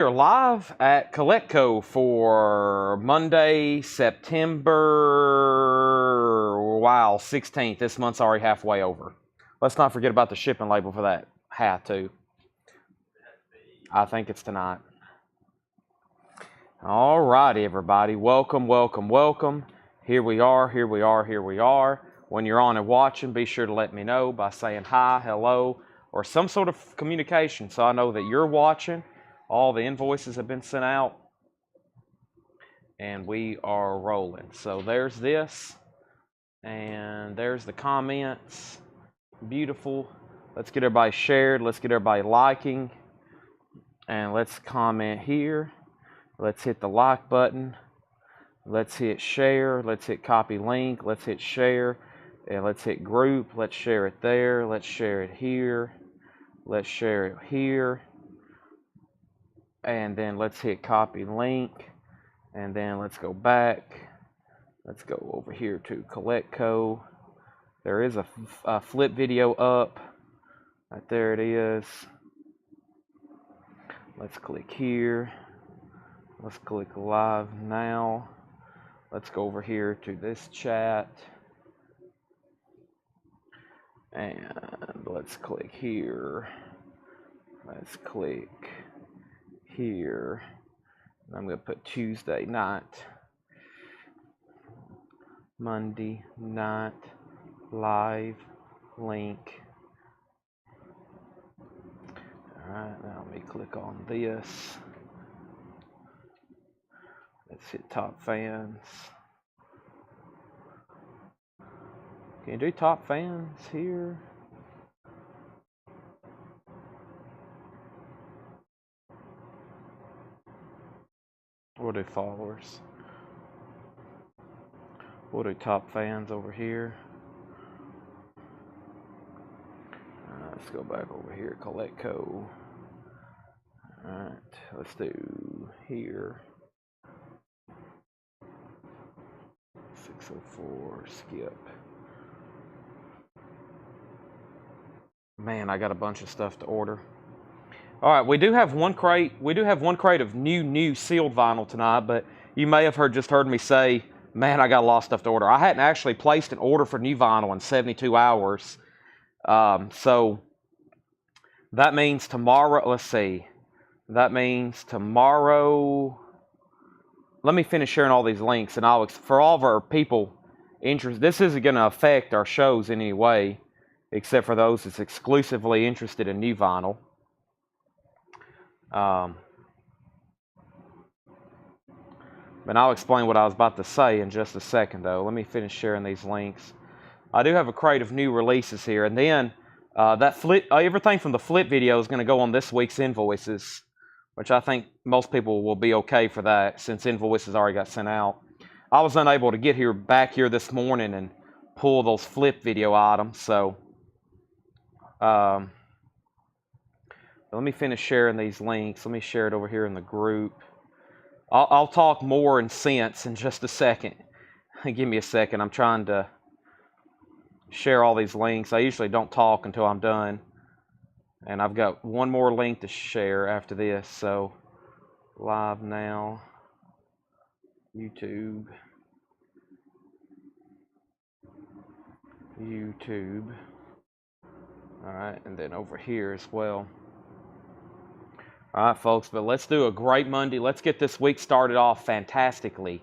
We're live at Collectco for Monday, September 16th. This month's already halfway over. Let's not forget about the shipping label for that hat too. I think it's tonight. All righty, everybody. Welcome, welcome, welcome. Here we are, here we are, here we are. When you're on and watching, be sure to let me know by saying hi, hello, or some sort of communication so I know that you're watching. All the invoices have been sent out, and we are rolling. So there's this, and there's the comments. Beautiful. Let's get everybody shared. Let's get everybody liking, and let's comment here. Let's hit the like button. Let's hit share. Let's hit copy link. Let's hit share, and let's hit group. Let's share it there. Let's share it here. Let's share it here. And then let's hit copy link, and then let's go back. Let's go over here to Collectco. There is a flip video up. Right there it is. Let's click here. Let's click live now. Let's go over here to this chat. And let's click here. Let's click here. I'm going to put Tuesday night, Monday night, live link. Alright, now let me click on this. Let's hit top fans. Can you do top fans here? We'll do followers. We'll do top fans over here. Let's go back over here, Collectco. Alright, let's do here. 604, skip. Man, I got a bunch of stuff to order. All right, we do have one crate. We do have one crate of new sealed vinyl tonight, but you may have heard me say, man, I got a lot of stuff to order. I hadn't actually placed an order for new vinyl in 72 hours. So that means tomorrow, let's see. That means tomorrow, let me finish sharing all these links, and for all of our people interested, this isn't going to affect our shows in any way, except for those that's exclusively interested in new vinyl. But I'll explain what I was about to say in just a second, though. Let me finish sharing these links. I do have a crate of new releases here, and then everything from the flip video is going to go on this week's invoices, which I think most people will be okay for that since invoices already got sent out. I was unable to get back here this morning and pull those flip video items, so let me finish sharing these links. Let me share it over here in the group. I'll talk more in cents in just a second. Give me a second. I'm trying to share all these links. I usually don't talk until I'm done. And I've got one more link to share after this. So, live now. YouTube. Alright, and then over here as well. All right, folks, but let's do a great Monday. Let's get this week started off fantastically.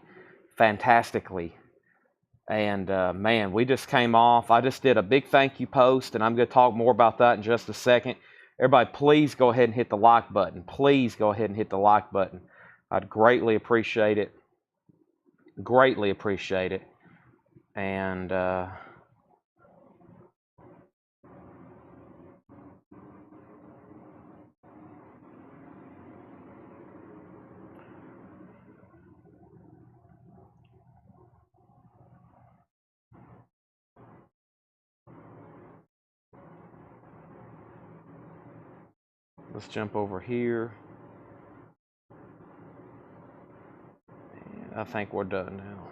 And, man, we just came off. I just did a big thank you post, and I'm going to talk more about that in just a second. Everybody, please go ahead and hit the like button. Please go ahead and hit the like button. I'd greatly appreciate it. Greatly appreciate it. And, let's jump over here. And I think we're done now.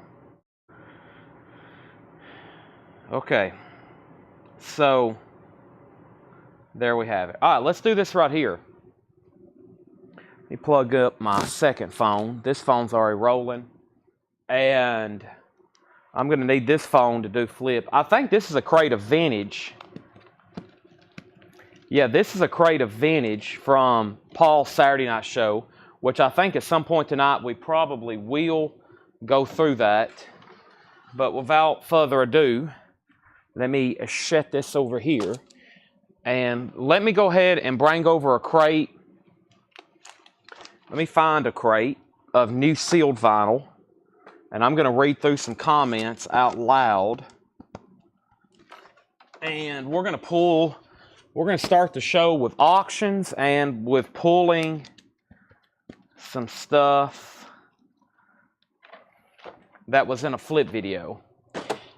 Okay. So, there we have it. All right, let's do this right here. Let me plug up my second phone. This phone's already rolling. And I'm going to need this phone to do flip. I think this is a crate of vintage. Yeah, this is a crate of vintage from Paul's Saturday Night Show, which I think at some point tonight we probably will go through that. But without further ado, let me set this over here. And let me go ahead and bring over a crate. Let me find a crate of new sealed vinyl. And I'm going to read through some comments out loud. And we're going to start the show with auctions and with pulling some stuff that was in a flip video.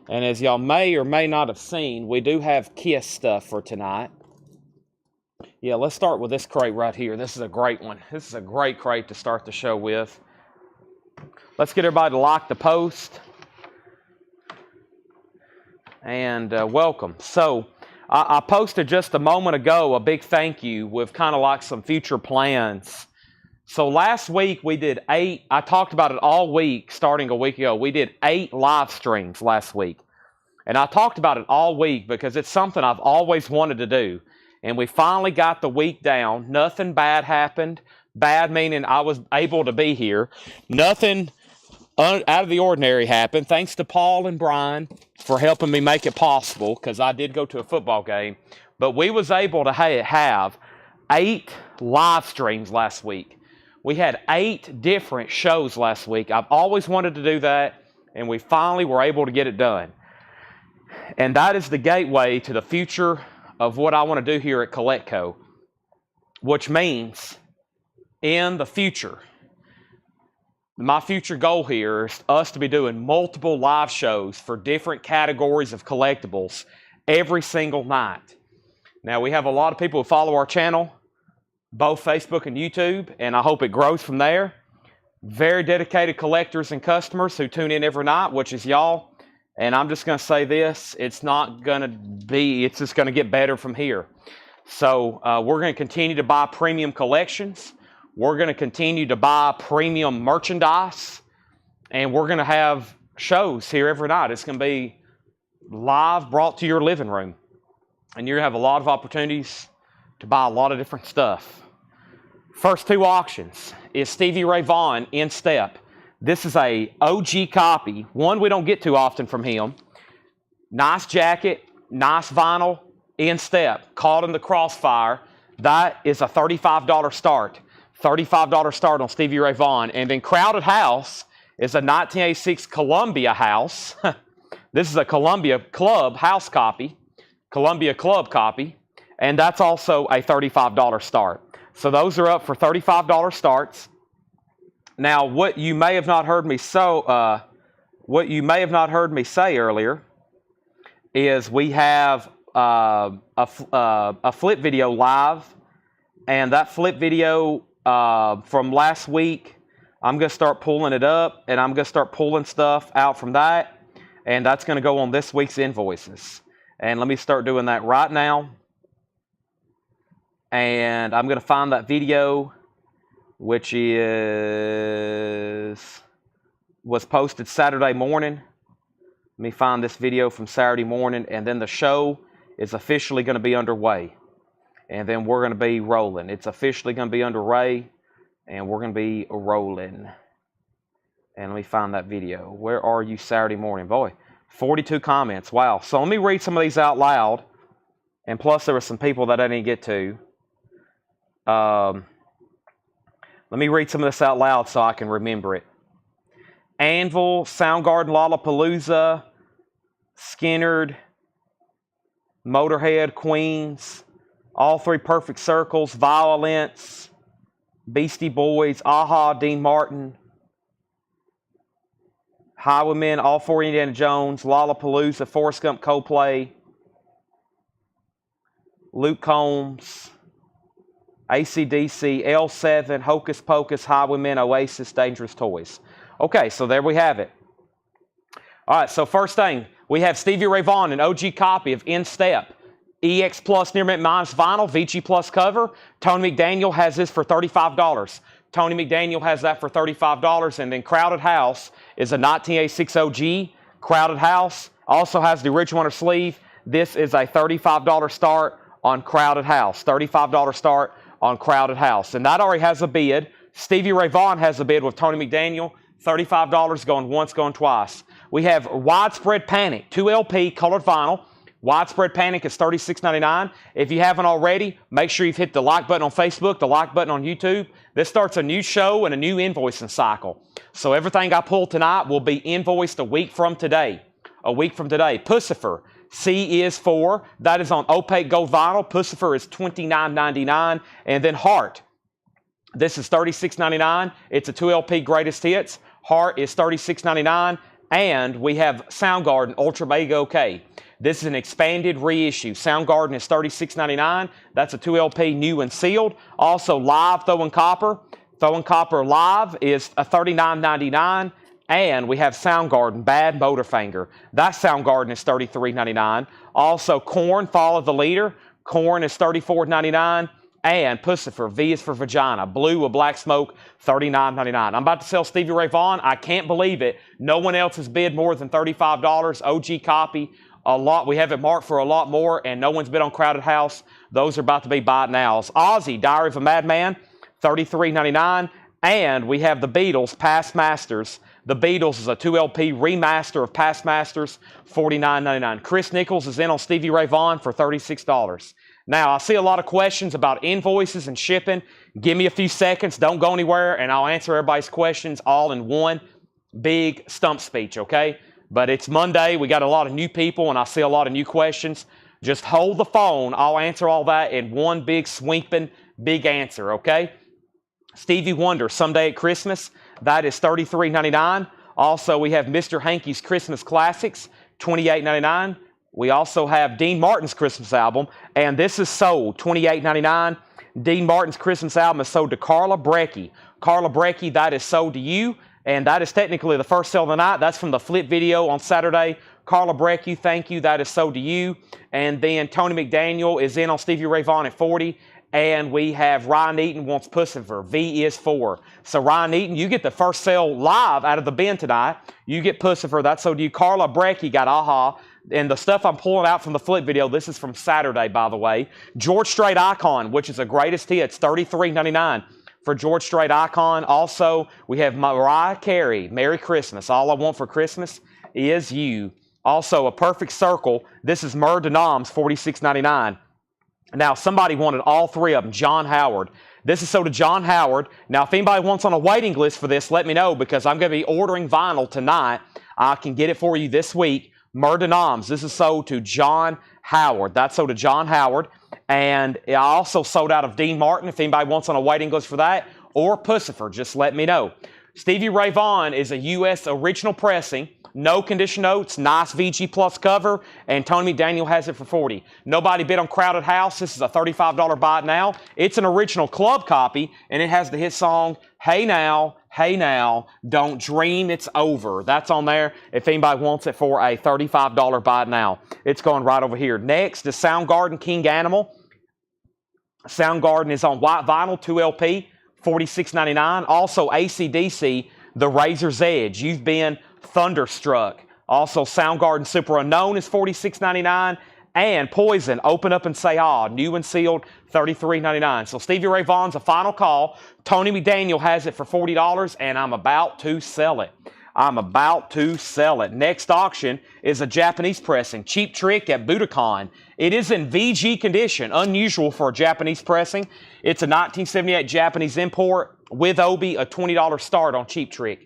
And as y'all may or may not have seen, we do have Kiss stuff for tonight. Yeah, let's start with this crate right here. This is a great one. This is a great crate to start the show with. Let's get everybody to like the post. And welcome. So, I posted just a moment ago a big thank you with kind of like some future plans. So last week we did 8, I talked about it all week starting a week ago. We did 8 live streams last week. And I talked about it all week because it's something I've always wanted to do. And we finally got the week down. Nothing bad happened. Bad meaning I was able to be here. Nothing out of the ordinary happened. Thanks to Paul and Brian for helping me make it possible because I did go to a football game. But we was able to have 8 live streams last week. We had 8 different shows last week. I've always wanted to do that, and we finally were able to get it done. And that is the gateway to the future of what I want to do here at Collectco, which means in the future, my future goal here is us to be doing multiple live shows for different categories of collectibles every single night. Now, we have a lot of people who follow our channel, both Facebook and YouTube, and I hope it grows from there. Very dedicated collectors and customers who tune in every night, which is y'all. And I'm just going to say this, it's just going to get better from here. So we're going to continue to buy premium collections. We're going to continue to buy premium merchandise. And we're going to have shows here every night. It's going to be live, brought to your living room. And you're going to have a lot of opportunities to buy a lot of different stuff. First 2 auctions is Stevie Ray Vaughan in step. This is a OG copy, one we don't get too often from him. Nice jacket, nice vinyl, in step, caught in the crossfire. That is a $35 start. $35 start on Stevie Ray Vaughan. And then Crowded House is a 1986 Columbia house. This is a Columbia Club house copy, Columbia Club copy, and that's also a $35 start. So those are up for $35 starts. Now, what you may have not heard me say earlier is we have a flip video live, and that flip video from last week, I'm going to start pulling it up, and I'm going to start pulling stuff out from that, and that's going to go on this week's invoices. And let me start doing that right now. And I'm going to find that video, which was posted Saturday morning. Let me find this video from Saturday morning, and then the show is officially going to be underway. And then we're going to be rolling. It's officially going to be underway, and we're going to be rolling. And let me find that video. Where are you Saturday morning? Boy, 42 comments. Wow. So let me read some of these out loud. And plus there were some people that I didn't get to. Let me read some of this out loud so I can remember it. Anvil, Soundgarden, Lollapalooza, Skinnerd, Motorhead, Queens, All Three Perfect Circles, Violence, Beastie Boys, Aha, Dean Martin, Highwaymen, All Four Indiana Jones, Lollapalooza, Forrest Gump, Coldplay, Luke Combs, AC/DC, L7, Hocus Pocus, Highwaymen, Oasis, Dangerous Toys. Okay, so there we have it. All right, so first thing, we have Stevie Ray Vaughan, an OG copy of In Step. EX Plus Near Mint Minus Vinyl, VG Plus cover. Tony McDaniel has this for $35. Tony McDaniel has that for $35. And then Crowded House is a 1986 OG. Crowded House also has the original under sleeve. This is a $35 start on Crowded House. $35 start on Crowded House. And that already has a bid. Stevie Ray Vaughan has a bid with Tony McDaniel. $35 going once, going twice. We have Widespread Panic, 2 LP colored vinyl. Widespread Panic is $36.99. If you haven't already, make sure you've hit the like button on Facebook, the like button on YouTube. This starts a new show and a new invoicing cycle. So everything I pull tonight will be invoiced a week from today. A week from today. Pussifer, C is 4. That is on opaque gold vinyl. Pussifer is $29.99. And then Heart. This is $36.99. It's a 2 LP greatest hits. Heart is $36.99. And we have Soundgarden Ultra Mega OK. This is an expanded reissue. Soundgarden is $36.99. That's a 2 LP new and sealed. Also Live Throwing Copper. Throwing Copper Live is a $39.99. And we have Soundgarden Bad Motorfinger. That Soundgarden is $33.99. Also Korn Follow the Leader. Korn is $34.99. And Pussifer, V is for Vagina. Blue with Black Smoke, $39.99. I'm about to sell Stevie Ray Vaughan. I can't believe it. No one else has bid more than $35. OG copy. A lot. We have it marked for a lot more, and no one's bid on Crowded House. Those are about to be buy nows. Ozzy, Diary of a Madman, $33.99. And we have the Beatles, Past Masters. The Beatles is a 2 LP remaster of Past Masters, $49.99. Chris Nichols is in on Stevie Ray Vaughan for $36. Now, I see a lot of questions about invoices and shipping. Give me a few seconds. Don't go anywhere, and I'll answer everybody's questions all in one big stump speech, okay? But it's Monday. We got a lot of new people, and I see a lot of new questions. Just hold the phone. I'll answer all that in one big sweeping big answer, okay? Stevie Wonder, Someday at Christmas. That is $33.99. Also, we have Mr. Hankey's Christmas Classics, $28.99. We also have Dean Martin's Christmas album, and this is sold $28.99. Dean Martin's Christmas album is sold to Carla Brecky. Carla Brecky, that is sold to you, and that is technically the first sale of the night. That's from the flip video on Saturday. Carla Brecky, thank you. That is sold to you. And then Tony McDaniel is in on Stevie Ray Vaughan at 40. And we have Ryan Eaton wants Pussifer. V is 4. So Ryan Eaton, you get the first sale live out of the bin tonight. You get Pussifer. That's sold to you. Carla Brecky got Aha. And the stuff I'm pulling out from the flip video, this is from Saturday, by the way. George Strait Icon, which is a greatest hits, $33.99 for George Strait Icon. Also, we have Mariah Carey, Merry Christmas. All I Want for Christmas is You. Also, A Perfect Circle. This is Mur de Noms, $46.99. Now, somebody wanted all three of them. John Howard. This is sold to John Howard. Now, if anybody wants on a waiting list for this, let me know, because I'm going to be ordering vinyl tonight. I can get it for you this week. Mur de Noms. This is sold to John Howard. That's sold to John Howard. And I also sold out of Dean Martin, if anybody wants on a waiting list for that. Or Pussifer, just let me know. Stevie Ray Vaughan is a U.S. original pressing. No condition notes, nice VG Plus cover, and Tony McDaniel has it for $40. Nobody bid on Crowded House. This is a $35 buy it now. It's an original club copy, and it has the hit song, Hey Now, Don't Dream It's Over. That's on there if anybody wants it for a $35 buy it now. It's going right over here. Next is Soundgarden King Animal. Soundgarden is on white vinyl, 2 LP, $46.99. Also AC/DC, The Razor's Edge. You've been thunderstruck. Also, Soundgarden Super Unknown is $46.99. And Poison, Open Up and Say Ah, new and sealed, $33.99. So Stevie Ray Vaughan's a final call. Tony McDaniel has it for $40, and I'm about to sell it. Next auction is a Japanese pressing, Cheap Trick at Budokan. It is in VG condition, unusual for a Japanese pressing. It's a 1978 Japanese import with Obi, a $20 start on Cheap Trick.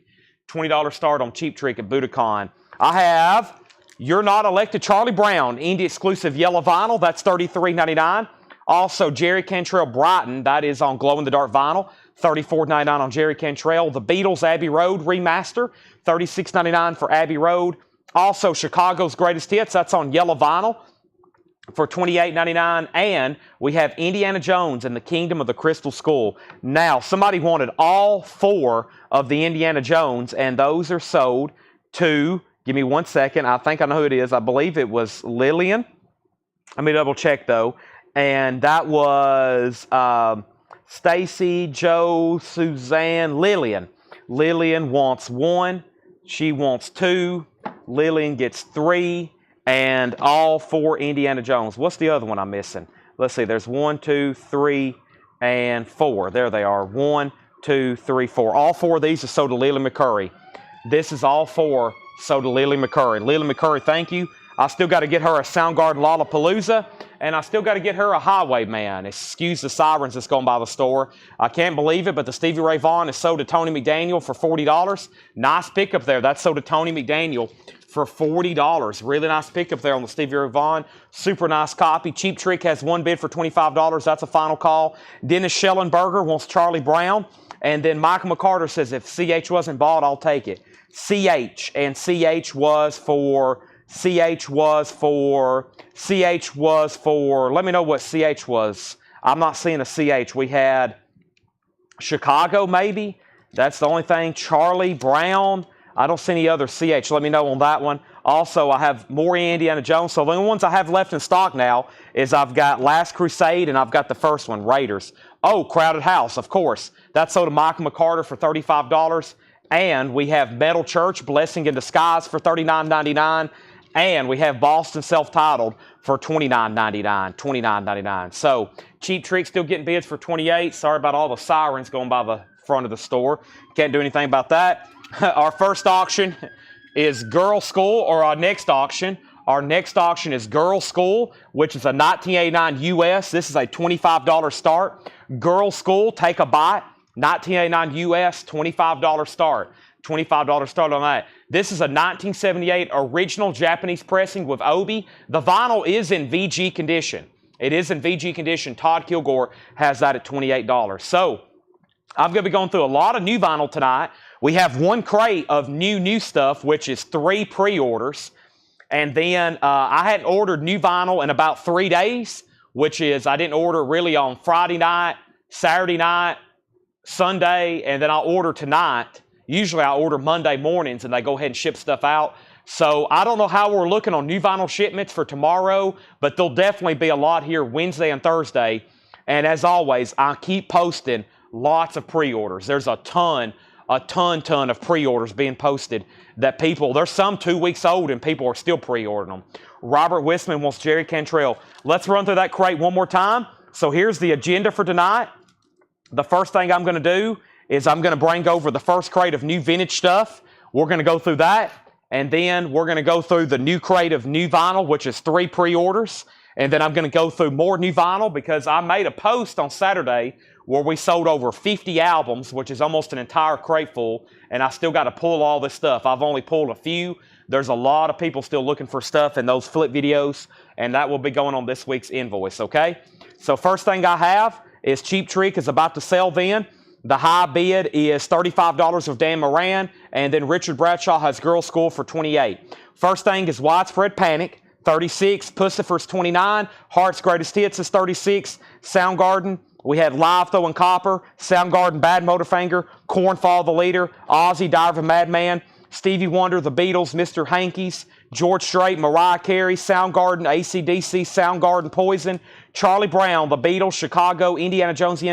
$20 start on Cheap Trick at Budokan. I have You're Not Elected Charlie Brown, indie exclusive yellow vinyl. That's $33.99. Also, Jerry Cantrell Brighton, that is on glow-in-the-dark vinyl. $34.99 on Jerry Cantrell. The Beatles Abbey Road remaster, $36.99 for Abbey Road. Also, Chicago's Greatest Hits, that's on yellow vinyl for $28.99. And we have Indiana Jones and the Kingdom of the Crystal Skull. Now, somebody wanted all 4 of the Indiana Jones, and those are sold to, give me one second, I think I know who it is. I believe it was Lillian. Let me double check, though. And that was Stacy, Joe, Suzanne, Lillian. Lillian wants 1. She wants 2. Lillian gets 3. And all 4 Indiana Jones. What's the other one I'm missing? Let's see. There's 1, 2, 3, and 4. There they are. 1, 2, 3, 4. All 4 of these are sold to Lily McCurry. This is all 4 sold to Lily McCurry. Lily McCurry, thank you. I still got to get her a Soundgarden Lollapalooza, and I still got to get her a Highwayman. Excuse the sirens that's going by the store. I can't believe it, but the Stevie Ray Vaughan is sold to Tony McDaniel for $40. Nice pickup there. That's sold to Tony McDaniel for $40. Really nice pickup there on the Stevie Ray Vaughan. Super nice copy. Cheap Trick has 1 bid for $25. That's a final call. Dennis Schellenberger wants Charlie Brown. And then Michael McCarter says, if CH wasn't bought, I'll take it. CH. And CH was for, let me know what CH was. I'm not seeing a CH. We had Chicago, maybe. That's the only thing. Charlie Brown. I don't see any other CH. Let me know on that one. Also, I have more Indiana Jones. So the only ones I have left in stock now is I've got Last Crusade and I've got the first one, Raiders. Oh, Crowded House, of course. That's sold to Michael McCarter for $35. And we have Metal Church, Blessing in Disguise for $39.99. And we have Boston Self-Titled for $29.99. So, Cheap Trick still getting bids for $28. Sorry about all the sirens going by the front of the store. Can't do anything about that. Our first auction is Girl School, or our next auction. Our next auction is Girl School, which is a 1989 US. This is a $25 start. Girl School, take a bite. 1989 US, $25 start. $25 start on that. This is a 1978 original Japanese pressing with Obi. The vinyl is in VG condition. It is in VG condition. Todd Kilgore has that at $28. So, I'm going to be going through a lot of new vinyl tonight. We have 1 crate of new stuff, which is 3 pre-orders. And then I hadn't ordered new vinyl in about 3 days, which is I didn't order really on Friday night, Saturday night, Sunday, and then I'll order tonight. Usually I order Monday mornings and they go ahead and ship stuff out. So I don't know how we're looking on new vinyl shipments for tomorrow, but there'll definitely be a lot here Wednesday and Thursday. And as always, I keep posting lots of pre-orders. There's a ton of pre-orders being posted that people, there's some 2 weeks old and people are still pre-ordering them. Robert Wisman wants Jerry Cantrell. Let's run through that crate one more time. So here's the agenda for tonight. The first thing I'm going to do is I'm going to bring over the first crate of new vintage stuff. We're going to go through that. And then we're going to go through the new crate of new vinyl, which is 3 pre-orders. And then I'm going to go through more new vinyl because I made a post on Saturday where we sold over 50 albums, which is almost an entire crate full, and I still got to pull all this stuff. I've only pulled a few. There's a lot of people still looking for stuff in those flip videos, and that will be going on this week's invoice, okay? So first thing I have is Cheap Trick is about to sell then. The high bid is $35 of Dan Moran, and then Richard Bradshaw has Girl School for $28. First thing is Widespread Panic, $36. Pussifers, $29. Heart's Greatest Hits is $36. Soundgarden, we had Live Throwing Copper, Soundgarden, Bad Motorfinger, Korn, Fall the Leader, Ozzy, Diary of a Madman, Stevie Wonder, The Beatles, Mr. Hankies, George Strait, Mariah Carey, Soundgarden, AC/DC, Soundgarden, Poison, Charlie Brown, The Beatles, Chicago, Indiana Jones,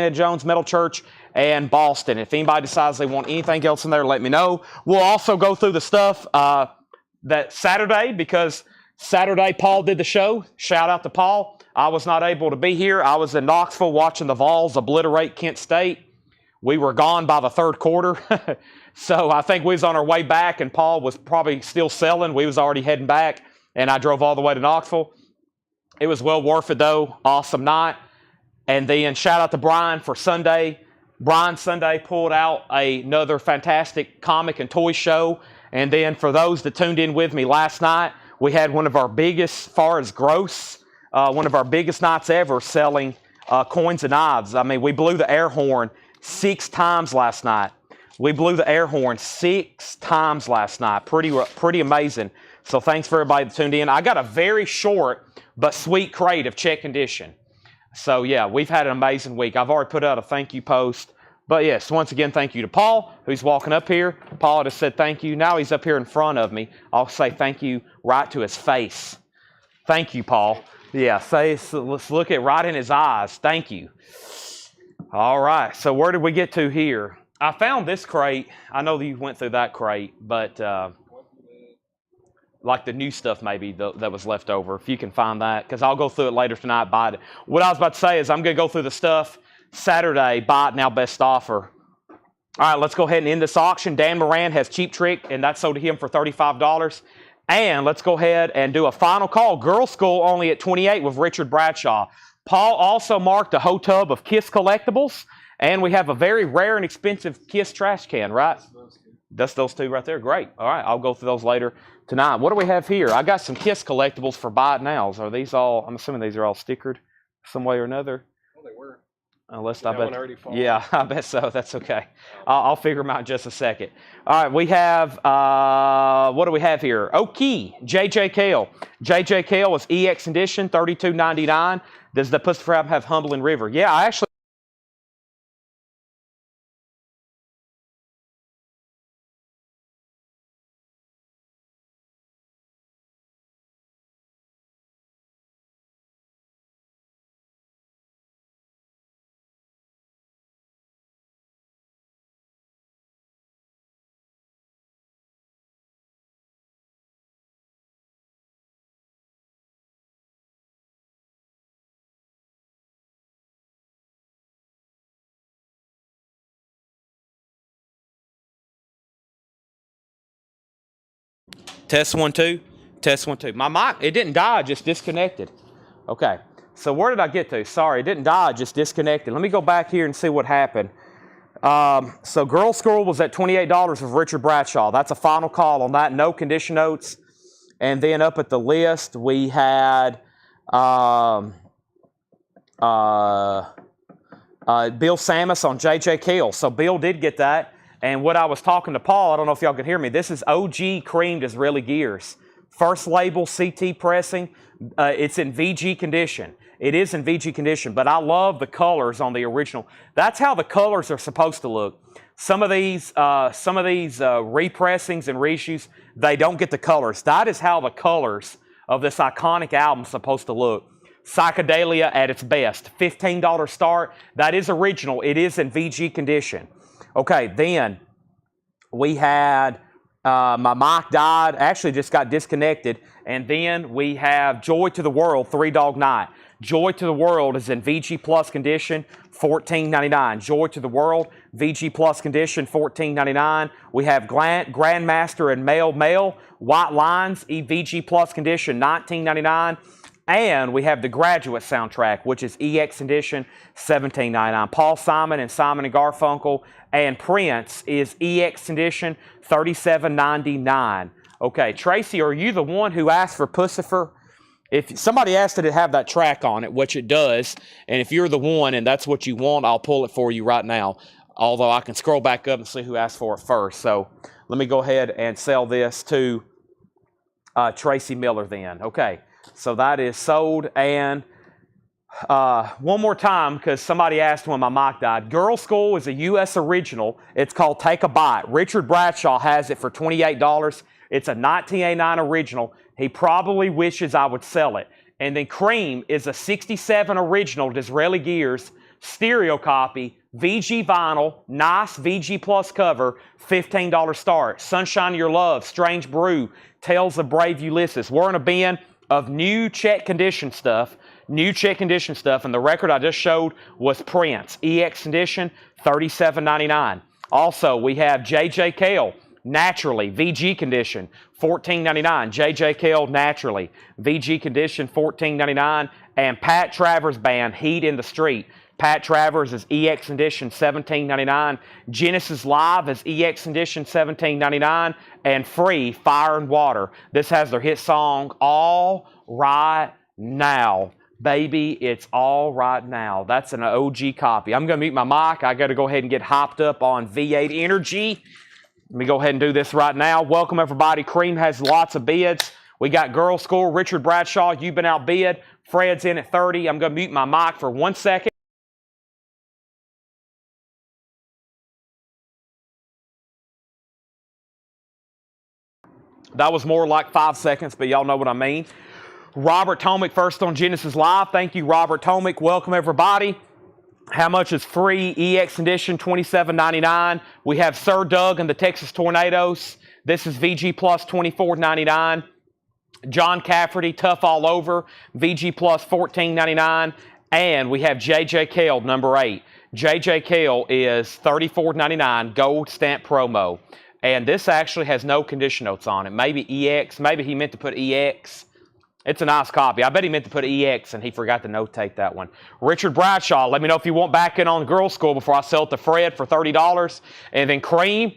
Metal Church, and Boston. If anybody decides they want anything else in there, let me know. We'll also go through the stuff that Saturday, because Saturday Paul did the show. Shout out to Paul. I was not able to be here. I was in Knoxville watching the Vols obliterate Kent State. We were gone by the 3rd quarter. So I think we was on our way back, and Paul was probably still selling. We was already heading back, and I drove all the way to Knoxville. It was well worth it, though. Awesome night. And then shout out to Brian for Sunday. Brian Sunday pulled out another fantastic comic and toy show. And then for those that tuned in with me last night, we had one of our biggest, as far as gross, one of our biggest nights ever selling coins and knives. I mean, we blew the air horn 6 times last night. We blew the air horn 6 times last night. Pretty amazing. So thanks for everybody that tuned in. I got a very short but sweet crate of check condition. So yeah, we've had an amazing week. I've already put out a thank you post. But yes, once again, thank you to Paul, who's walking up here. Paul just said thank you. Now he's up here in front of me. I'll say thank you right to his face. Thank you, Paul. Yeah, let's look at right in his eyes. Thank you. All right, so where did we get to here? I found this crate. I know that you went through that crate, but like the new stuff maybe that was left over, if you can find that, because I'll go through it later tonight, buy it. What I was about to say is I'm going to go through the stuff Saturday, buy it now, best offer. All right, let's go ahead and end this auction. Dan Moran has Cheap Trick, and that sold to him for $35. And let's go ahead and do a final call. Girls School only at 28 with Richard Bradshaw. Paul also marked a whole tub of Kiss collectibles, and we have a very rare and expensive Kiss trash can, right? That's those two right there. Great. All right, I'll go through those later tonight. What do we have here? I got some Kiss collectibles for buy it nows. Are these all? I'm assuming these are all stickered some way or another. Well, they were. Unless I bet. Yeah, I bet so. That's okay. I'll figure them out in just a second. All right, we have, what do we have here? Oki, J.J. Cale. J.J. Cale is EX Edition, $32.99. Does the Pussy Frab have Humboldt River? Yeah, I actually. Test 1, 2. Test 1, 2. My mic, it didn't die, just disconnected. Okay. So where did I get to? Sorry, it didn't die, just disconnected. Let me go back here and see what happened. So Girl School was at $28 with Richard Bradshaw. That's a final call on that. No condition notes. And then up at the list, we had Bill Samus on J.J. Cale. So Bill did get that. And what I was talking to Paul, I don't know if y'all could hear me, this is OG creamed Israeli gears. First label, CT pressing. It's in VG condition. It is in VG condition, but I love the colors on the original. That's how the colors are supposed to look. Some of these repressings and reissues, they don't get the colors. That is how the colors of this iconic album is supposed to look. Psychedelia at its best. $15 start. That is original. It is in VG condition. Okay, then we had my mic died, actually just got disconnected, and then we have Joy to the World, Three Dog Night. Joy to the World is in VG Plus condition, $14.99. Joy to the World, VG Plus condition, $14.99. We have Grandmaster and Male, White Lines, VG Plus condition, $19.99. And we have the Graduate soundtrack, which is EX edition, $17.99. Paul Simon and Simon & Garfunkel and Prince is EX edition, $37.99. Okay, Tracy, are you the one who asked for Pussifer? If somebody asked it to have that track on it, which it does, and if you're the one and that's what you want, I'll pull it for you right now. Although I can scroll back up and see who asked for it first. So let me go ahead and sell this to Tracy Miller then. Okay. So that is sold. And one more time, because somebody asked when my mic died. Girl School is a U.S. original. It's called Take a Bite. Richard Bradshaw has it for $28. It's a 1989 original. He probably wishes I would sell it. And then Cream is a 67 original Disraeli Gears stereo copy, VG vinyl, nice VG Plus cover, $15 start. Sunshine of Your Love, Strange Brew, Tales of Brave Ulysses. We're in a bin of new check condition stuff, and the record I just showed was Prince, EX condition, $37.99. Also, we have J.J. Cale, Naturally, VG condition, $14.99. J.J. Cale, Naturally, VG condition, $14.99. And Pat Travers Band, Heat in the Street. Pat Travers is EX edition, $17.99. Genesis Live is EX edition, $17.99. And Free, Fire and Water. This has their hit song, All Right Now. Baby, it's all right now. That's an OG copy. I'm going to mute my mic. I got to go ahead and get hopped up on V8 Energy. Let me go ahead and do this right now. Welcome, everybody. Cream has lots of bids. We got Girl School, Richard Bradshaw. You've been outbid. Fred's in at 30. I'm going to mute my mic for 1 second. That was more like 5 seconds, but y'all know what I mean. Robert Tomick first on Genesis Live. Thank you, Robert Tomick. Welcome, everybody. How much is free EX Edition? $27.99. We have Sir Doug and the Texas Tornadoes. This is VG Plus $24.99. John Cafferty, Tough All Over, VG Plus $14.99. And we have JJ Cale, number 8. JJ Cale is $34.99, gold stamp promo. And this actually has no condition notes on it. Maybe EX, maybe he meant to put EX. It's a nice copy. I bet he meant to put EX and he forgot to notate that one. Richard Bradshaw, let me know if you want back in on Girls School before I sell it to Fred for $30. And then Cream,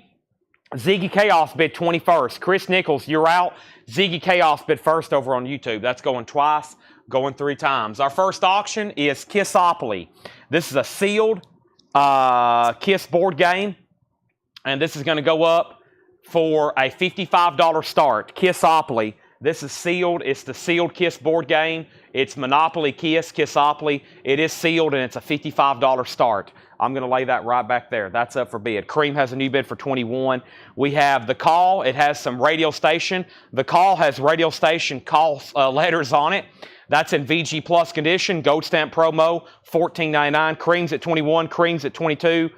Ziggy Chaos bid 21st. Chris Nichols, you're out. Ziggy Chaos bid first over on YouTube. That's going twice, going 3 times. Our first auction is Kissopoly. This is a sealed Kiss board game. And this is going to go up for a $55 start. Kissopoly. This is sealed. It's the sealed Kiss board game. It's Monopoly Kiss, Kissopoly. It is sealed, and it's a $55 start. I'm going to lay that right back there. That's up for bid. Cream has a new bid for $21. We have The Call. It has some radio station. The Call has radio station call letters on it. That's in VG Plus condition. Gold stamp promo, $14.99. Cream's at $21. Cream's at $22.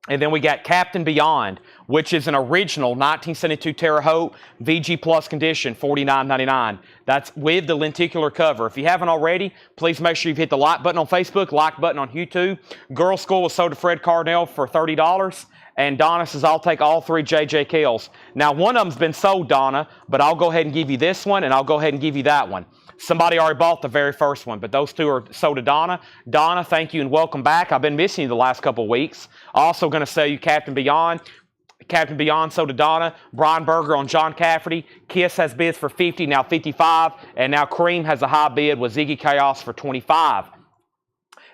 And then we got Captain Beyond, which is an original 1972 Terre Haute VG Plus condition, $49.99. That's with the lenticular cover. If you haven't already, please make sure you've hit the like button on Facebook, like button on YouTube. Girls School was sold to Fred Cardinal for $30. And Donna says, I'll take all 3 JJ Kills. Now, one of them's been sold, Donna, but I'll go ahead and give you this one, and I'll go ahead and give you that one. Somebody already bought the very first one, but those 2 are sold to Donna. Donna, thank you and welcome back. I've been missing you the last couple of weeks. Also going to sell you Captain Beyond. Captain Beyond sold to Donna. Brian Berger on John Cafferty. Kiss has bids for $50, now $55. And now Cream has a high bid with Ziggy Chaos for $25.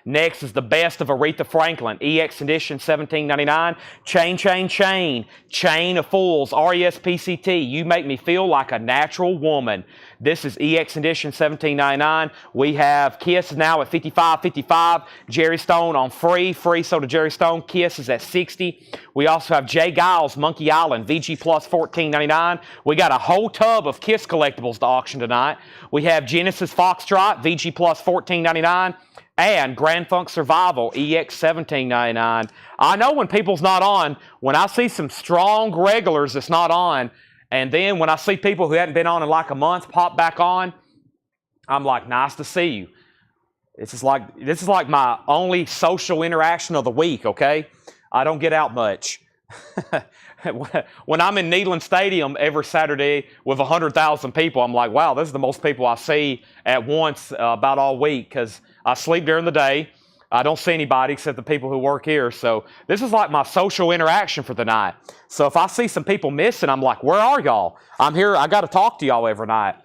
Next is the best of Aretha Franklin, EX Edition, $17.99. Chain, Chain, Chain, Chain of Fools, RESPCT, You Make Me Feel Like a Natural Woman. This is EX Edition, $17.99. We have Kiss now at $55.55. Jerry Stone on free sold to Jerry Stone. Kiss is at $60. We also have Jay Giles, Monkey Island, VG Plus, $14.99. We got a whole tub of Kiss collectibles to auction tonight. We have Genesis Foxtrot, VG Plus, $14.99. And Grand Funk Survival, EX $17.99. I know when people's not on, when I see some strong regulars that's not on, and then when I see people who hadn't been on in like a month pop back on, I'm like, nice to see you. This is like my only social interaction of the week, okay? I don't get out much. When I'm in Neyland Stadium every Saturday with 100,000 people, I'm like, wow, this is the most people I see at once about all week because I sleep during the day. I don't see anybody except the people who work here. So this is like my social interaction for the night. So if I see some people missing, I'm like, where are y'all? I'm here. I got to talk to y'all every night.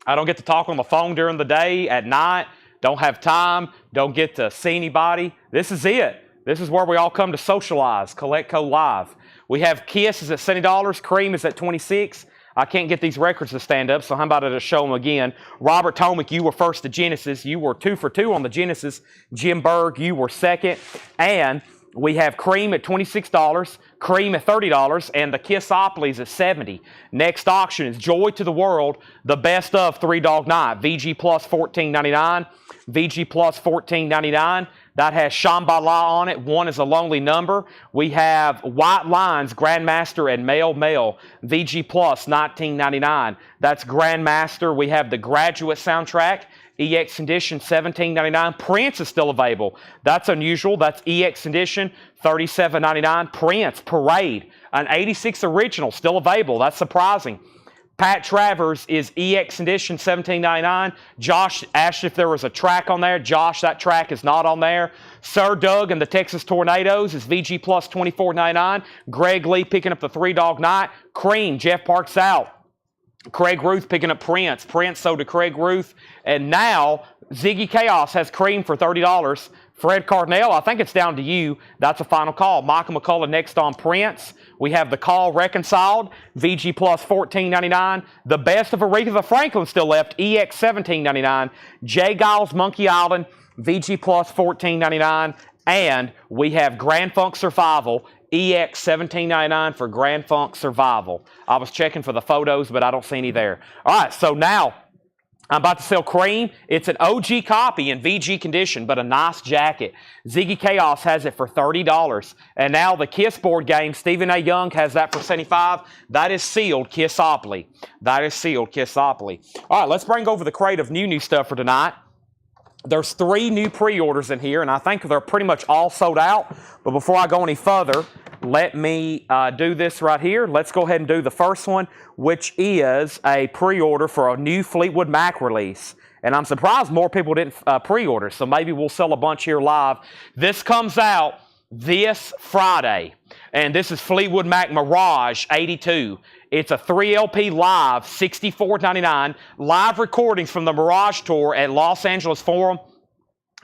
I don't get to talk on the phone during the day, at night. Don't have time. Don't get to see anybody. This is it. This is where we all come to socialize. Collectco Live. We have Kiss is at $70. Cream is at $26. I can't get these records to stand up, so how about I just show them again? Robert Tomick, you were first to Genesis. You were 2 for 2 on the Genesis. Jim Berg, you were second. And we have Cream at $26, Cream at $30, and the Kissopoly's at $70. Next auction is Joy to the World, the best of 3 Dog Night. VG Plus $14.99. VG Plus $14.99. That has Shambhala on it. 1 is a lonely number. We have White Lines, Grandmaster, and Male. VG Plus, $19.99. That's Grandmaster. We have the Graduate soundtrack. EX Edition, $17.99. Prince is still available. That's unusual. That's EX Edition, $37.99. Prince, Parade, an 86 original, still available. That's surprising. Pat Travers is EX Edition, $17.99. Josh asked if there was a track on there. Josh, that track is not on there. Sir Doug and the Texas Tornadoes is VG Plus, $24.99. Greg Lee picking up the 3 Dog Night. Cream, Jeff Parks out. Craig Ruth picking up Prince. Prince sold to Craig Ruth. And now Ziggy Chaos has Cream for $30. Fred Cardinal, I think it's down to you. That's a final call. Michael McCullough next on Prince. We have the Call Reconciled, VG Plus $14.99. The best of Aretha Franklin still left, EX $17.99. Jay Giles Monkey Island, VG Plus $14.99. And we have Grand Funk Survival, EX $17.99 for Grand Funk Survival. I was checking for the photos, but I don't see any there. All right, so now I'm about to sell Cream. It's an OG copy in VG condition, but a nice jacket. Ziggy Chaos has it for $30. And now the Kiss board game, Stephen A. Young has that for $75. That is sealed Kissopoly. That is sealed Kissopoly. All right, let's bring over the crate of new stuff for tonight. There's 3 new pre-orders in here, and I think they're pretty much all sold out. But before I go any further, let me do this right here. Let's go ahead and do the first one, which is a pre-order for a new Fleetwood Mac release. And I'm surprised more people didn't pre-order, so maybe we'll sell a bunch here live. This comes out this Friday, and this is Fleetwood Mac Mirage 82. It's a 3 LP live, $64.99, live recordings from the Mirage Tour at Los Angeles Forum.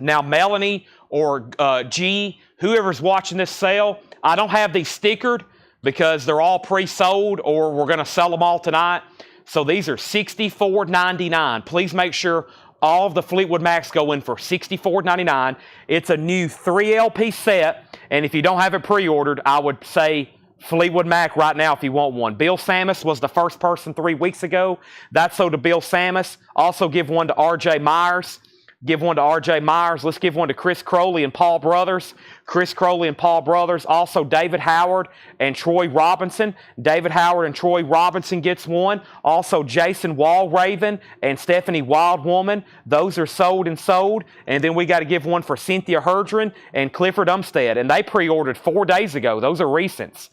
Now, Melanie or G, whoever's watching this sale, I don't have these stickered because they're all pre-sold or we're going to sell them all tonight. So these are $64.99. Please make sure all of the Fleetwood Macs go in for $64.99. It's a new 3 LP set, and if you don't have it pre-ordered, I would say Fleetwood Mac right now if you want one. Bill Sammis was the first person 3 weeks ago. That's so to Bill Sammis. Also give one to R.J. Myers. Give one to R.J. Myers. Let's give one to Chris Crowley and Paul Brothers. Chris Crowley and Paul Brothers. Also David Howard and Troy Robinson. David Howard and Troy Robinson gets one. Also Jason Walraven and Stephanie Wildwoman. Those are sold and sold. And then we got to give one for Cynthia Herdren and Clifford Umstead. And they pre-ordered 4 days ago. Those are recents.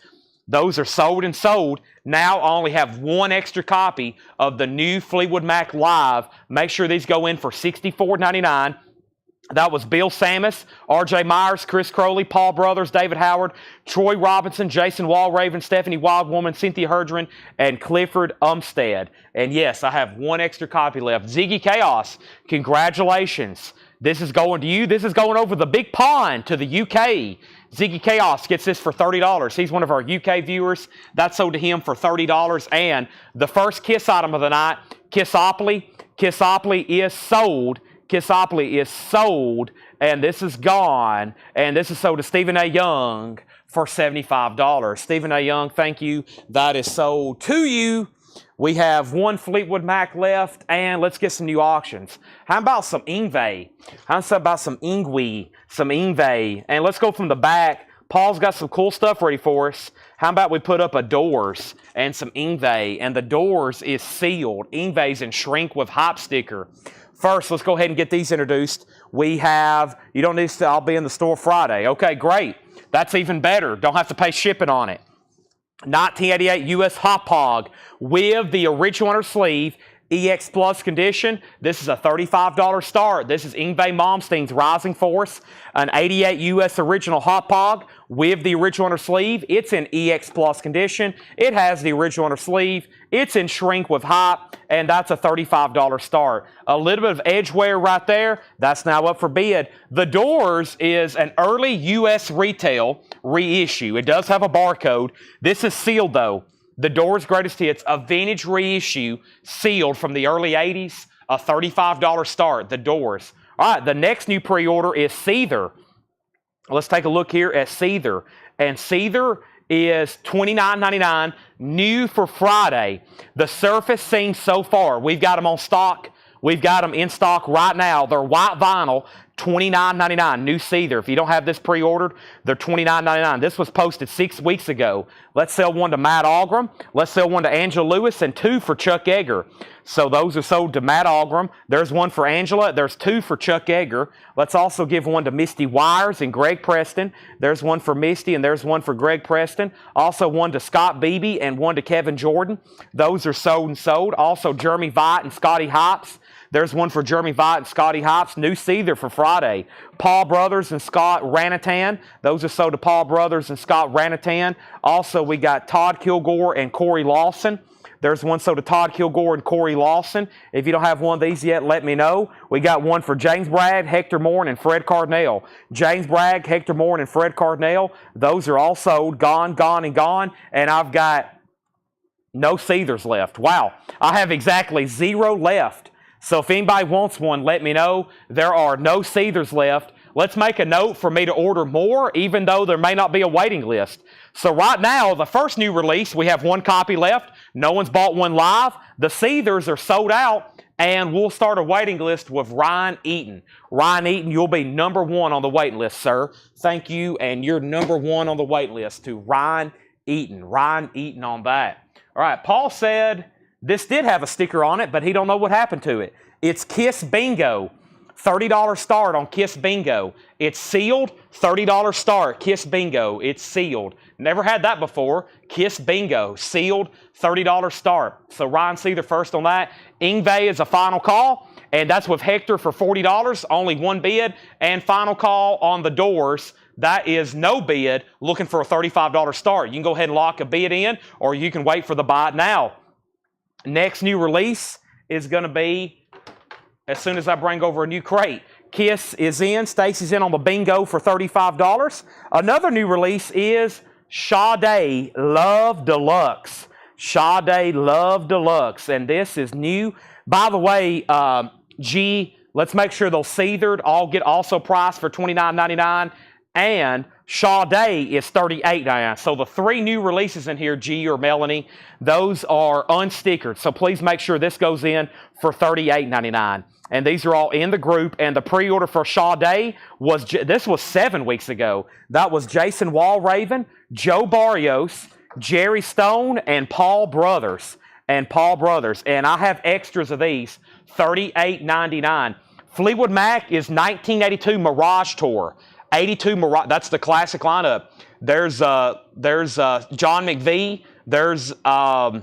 Those are sold and sold. Now I only have 1 extra copy of the new Fleetwood Mac Live. Make sure these go in for $64.99. That was Bill Sammis, R.J. Myers, Chris Crowley, Paul Brothers, David Howard, Troy Robinson, Jason Walraven, Stephanie Wildwoman, Cynthia Herdren, and Clifford Umstead. And yes, I have 1 extra copy left. Ziggy Chaos, congratulations. This is going to you. This is going over the big pond to the UK. Ziggy Chaos gets this for $30. He's one of our UK viewers. That's sold to him for $30. And the first Kiss item of the night, Kissopoly. Kissopoly is sold. Kissopoly is sold. And this is gone. And this is sold to Stephen A. Young for $75. Stephen A. Young, thank you. That is sold to you. We have 1 Fleetwood Mac left, and let's get some new auctions. How about some Yngwie? How about some Yngwie? Some Yngwie. And let's go from the back. Paul's got some cool stuff ready for us. How about we put up a Doors and some Yngwie? And the Doors is sealed. Yngwie's in shrink with hop sticker. First, let's go ahead and get these introduced. We have, you don't need to, I'll be in the store Friday. Okay, great. That's even better. Don't have to pay shipping on it. 1988 US Hop Hog with the original under sleeve, EX Plus condition. This is a $35 start. This is Yngwie Malmsteen's Rising Force, an 88 US original Hop Hog with the original under sleeve. It's in EX Plus condition. It has the original under sleeve. It's in shrink with hop, and that's a $35 start. A little bit of edge wear right there. That's now up for bid. The Doors is an early US retail reissue. It does have a barcode. This is sealed, though. The Doors Greatest Hits, a vintage reissue, sealed from the early 80s, a $35 start, The Doors. All right, the next new pre-order is Seether. Let's take a look here at Seether. And Seether is $29.99, new for Friday. The Surface Scenes so far, we've got them on stock. We've got them in stock right now. They're white vinyl, $29.99, new Seether. If you don't have this pre-ordered, they're $29.99. This was posted 6 weeks ago. Let's sell one to Matt Algram. Let's sell one to Angela Lewis and 2 for Chuck Egger. So those are sold to Matt Algram. There's one for Angela. There's 2 for Chuck Egger. Let's also give one to Misty Wires and Greg Preston. There's one for Misty and there's one for Greg Preston. Also one to Scott Beebe and one to Kevin Jordan. Those are sold and sold. Also Jeremy Vite and Scotty Hops. There's one for Jeremy Vite and Scotty Hops. New Seether for Friday. Paul Brothers and Scott Ranatan. Those are sold to Paul Brothers and Scott Ranatan. Also, we got Todd Kilgore and Corey Lawson. There's one sold to Todd Kilgore and Corey Lawson. If you don't have one of these yet, let me know. We got one for James Bragg, Hector Moore, and Fred Cardinale. James Bragg, Hector Moore, and Fred Cardinale. Those are all sold. Gone, gone, and gone. And I've got no Seethers left. Wow. I have exactly 0 left. So if anybody wants one, let me know. There are no Seethers left. Let's make a note for me to order more, even though there may not be a waiting list. So right now, the first new release, we have 1 copy left. No one's bought one live. The Seethers are sold out, and we'll start a waiting list with Ryan Eaton. Ryan Eaton, you'll be number 1 on the wait list, sir. Thank you, and you're number 1 on the wait list to Ryan Eaton. Ryan Eaton on that. All right, Paul said this did have a sticker on it, but he don't know what happened to it. It's Kiss Bingo. $30 start on Kiss Bingo. It's sealed, $30 start, Kiss Bingo. It's sealed. Never had that before. Kiss Bingo, sealed, $30 start. So Ryan Seether first on that. Ingve is a final call, and that's with Hector for $40, only 1 bid. And final call on the doors, that is no bid, looking for a $35 start. You can go ahead and lock a bid in, or you can wait for the buy it now. Next new release is going to be as soon as I bring over a new crate. Kiss is in. Stacy's in on the bingo for $35. Another new release is Sade Love Deluxe. Sade Love Deluxe. And this is new. By the way, let's make sure those Seethered all get also priced for $29.99. And Sade is $38.99. So the 3 new releases in here, G or Melanie, those are unstickered. So please make sure this goes in for $38.99. And these are all in the group. And the pre-order for Sade this was 7 weeks ago. That was Jason Walraven, Joe Barrios, Jerry Stone, and Paul Brothers. And I have extras of these, $38.99. Fleetwood Mac is 1982 Mirage Tour. 82 Mirage, that's the classic lineup. There's John McVie. There's from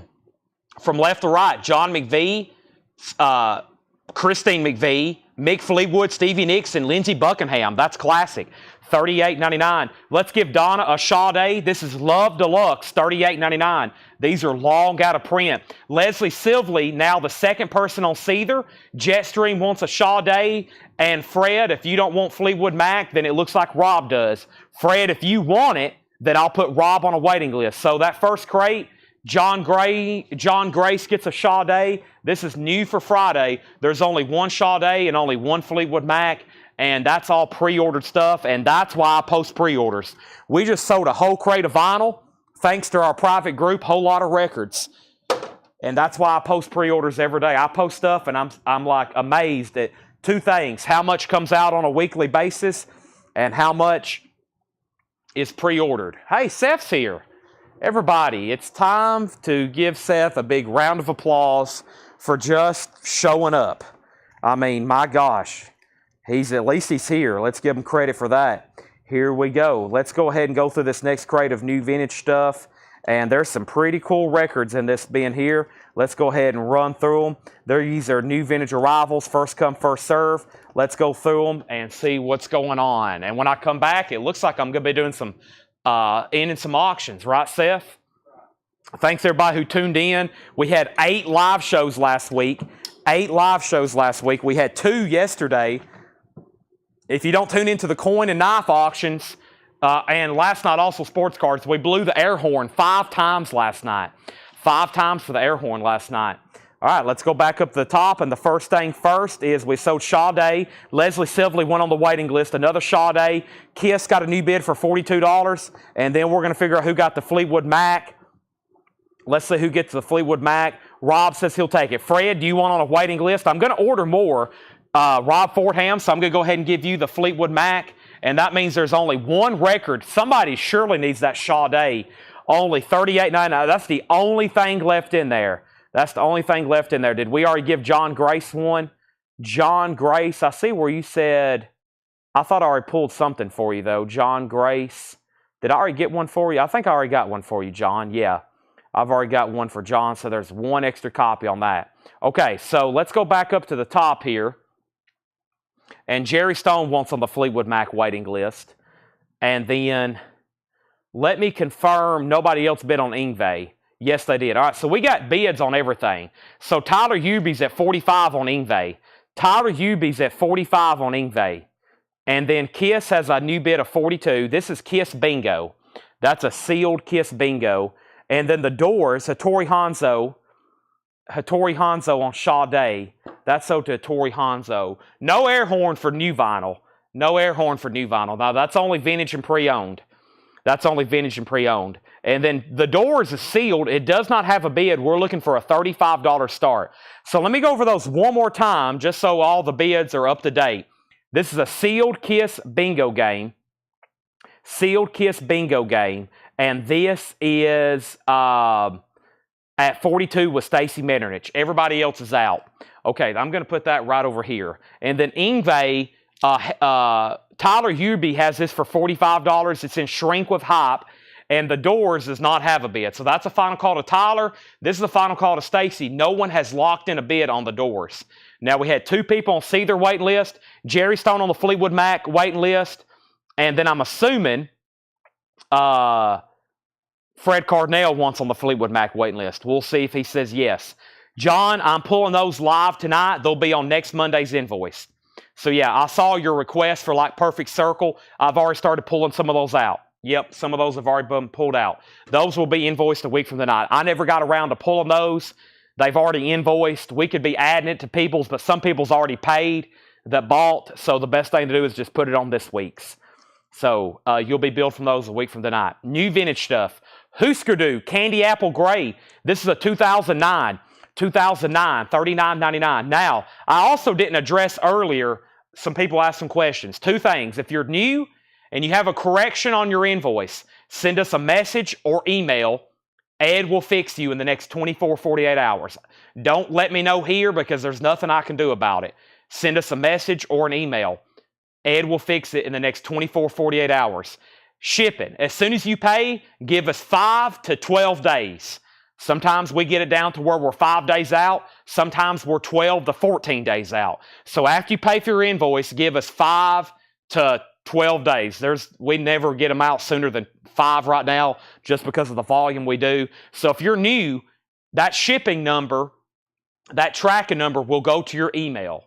left to right, John McVie, Christine McVie, Mick Fleetwood, Stevie Nicks, and Lindsey Buckingham. That's classic. $38.99. Let's give Donna a Sade. This is Love Deluxe, $38.99. These are long out of print. Leslie Silvley, now the second person on Seether. Jetstream wants a Sade. And Fred, if you don't want Fleetwood Mac, then it looks like Rob does. Fred, if you want it, then I'll put Rob on a waiting list. So that first crate, John Grace gets a Sade. This is new for Friday. There's only 1 Sade and only 1 Fleetwood Mac. And that's all pre-ordered stuff, and that's why I post pre-orders. We just sold a whole crate of vinyl, thanks to our private group, Whole Lot of Records. And that's why I post pre-orders every day. I post stuff, and I'm like amazed at 2 things: how much comes out on a weekly basis, and how much is pre-ordered. Hey, Seth's here. Everybody, it's time to give Seth a big round of applause for just showing up. I mean, my gosh. At least he's here. Let's give him credit for that. Here we go. Let's go ahead and go through this next crate of new vintage stuff. And there's some pretty cool records in this bin here. Let's go ahead and run through them. These are new vintage arrivals, first come, first serve. Let's go through them and see what's going on. And when I come back, it looks like I'm going to be doing some some auctions, right, Seth? Thanks everybody who tuned in. We had 8 live shows last week. 8 live shows last week. We had 2 yesterday. If you don't tune into the coin and knife auctions, and last night also sports cards, we blew the air horn 5 times last night. 5 times for the air horn last night. All right, let's go back up to the top, and the first thing first is we sold Sade. Leslie Silvley went on the waiting list. Another Sade. Kiss got a new bid for $42, and then we're going to figure out who got the Fleetwood Mac. Let's see who gets the Fleetwood Mac. Rob says he'll take it. Fred, do you want on a waiting list? I'm going to order more. Rob Fordham, so I'm going to go ahead and give you the Fleetwood Mac, and that means there's only 1 record. Somebody surely needs that Sade. Only $38.99. That's the only thing left in there. That's the only thing left in there. Did we already give John Grace one? John Grace, I see where you said, I thought I already pulled something for you, though. John Grace. Did I already get one for you? I think I already got one for you, John. Yeah, I've already got one for John, so there's 1 extra copy on that. Okay, so let's go back up to the top here. And Jerry Stone wants on the Fleetwood Mac waiting list. And then let me confirm nobody else bid on Ingve. Yes, they did. All right, so we got bids on everything. So Tyler Huby's at 45 on Ingve. Tyler Huby's at 45 on Ingve. And then Kiss has a new bid of 42. This is Kiss Bingo. That's a sealed Kiss Bingo. And then the doors, Hattori Hanzo on Sade. That's sold to Hattori Hanzo. No air horn for new vinyl. No air horn for new vinyl. Now, that's only vintage and pre-owned. That's only vintage and pre-owned. And then the doors is sealed. It does not have a bid. We're looking for a $35 start. So let me go over those one more time just so all the bids are up to date. This is a sealed Kiss bingo game. Sealed Kiss bingo game. And this is at 42 with Stacy Metternich. Everybody else is out. Okay, I'm going to put that right over here. And then Ingve, Tyler Huby has this for $45. It's in shrink with hype. And the doors does not have a bid. So that's a final call to Tyler. This is a final call to Stacy. No one has locked in a bid on the doors. Now, we had 2 people on Seether waiting list. Jerry Stone on the Fleetwood Mac waiting list. And then I'm assuming Fred Cardinale wants on the Fleetwood Mac waiting list. We'll see if he says yes. John, I'm pulling those live tonight. They'll be on next Monday's invoice. So, yeah, I saw your request for, like, Perfect Circle. I've already started pulling some of those out. Yep, some of those have already been pulled out. Those will be invoiced a week from tonight. I never got around to pulling those. They've already invoiced. We could be adding it to people's, but some people's already paid that bought. So the best thing to do is just put it on this week's. So you'll be billed from those a week from tonight. New vintage stuff. Husker Du, Candy Apple Gray. This is a 2009. $39.99. Now, I also didn't address earlier, some people asked some questions. 2 things. If you're new and you have a correction on your invoice, send us a message or email. Ed will fix you in the next 24, 48 hours. Don't let me know here because there's nothing I can do about it. Send us a message or an email. Ed will fix it in the next 24, 48 hours. Shipping. As soon as you pay, give us 5 to 12 days. Sometimes we get it down to where we're 5 days out. Sometimes we're 12 to 14 days out. So after you pay for your invoice, give us 5 to 12 days. We never get them out sooner than 5 right now just because of the volume we do. So if you're new, that shipping number, that tracking number will go to your email.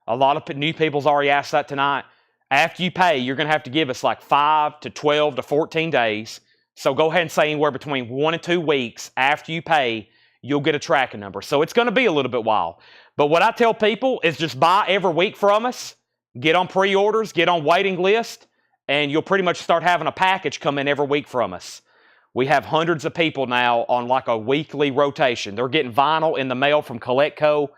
A lot of new people's already asked that tonight. After you pay, you're going to have to give us like 5 to 12 to 14 days. So go ahead and say anywhere between 1 and 2 weeks after you pay, you'll get a tracking number. So it's going to be a little bit while. But what I tell people is just buy every week from us. Get on pre-orders, get on waiting list, and you'll pretty much start having a package come in every week from us. We have hundreds of people now on like a weekly rotation. They're getting vinyl in the mail from Collecco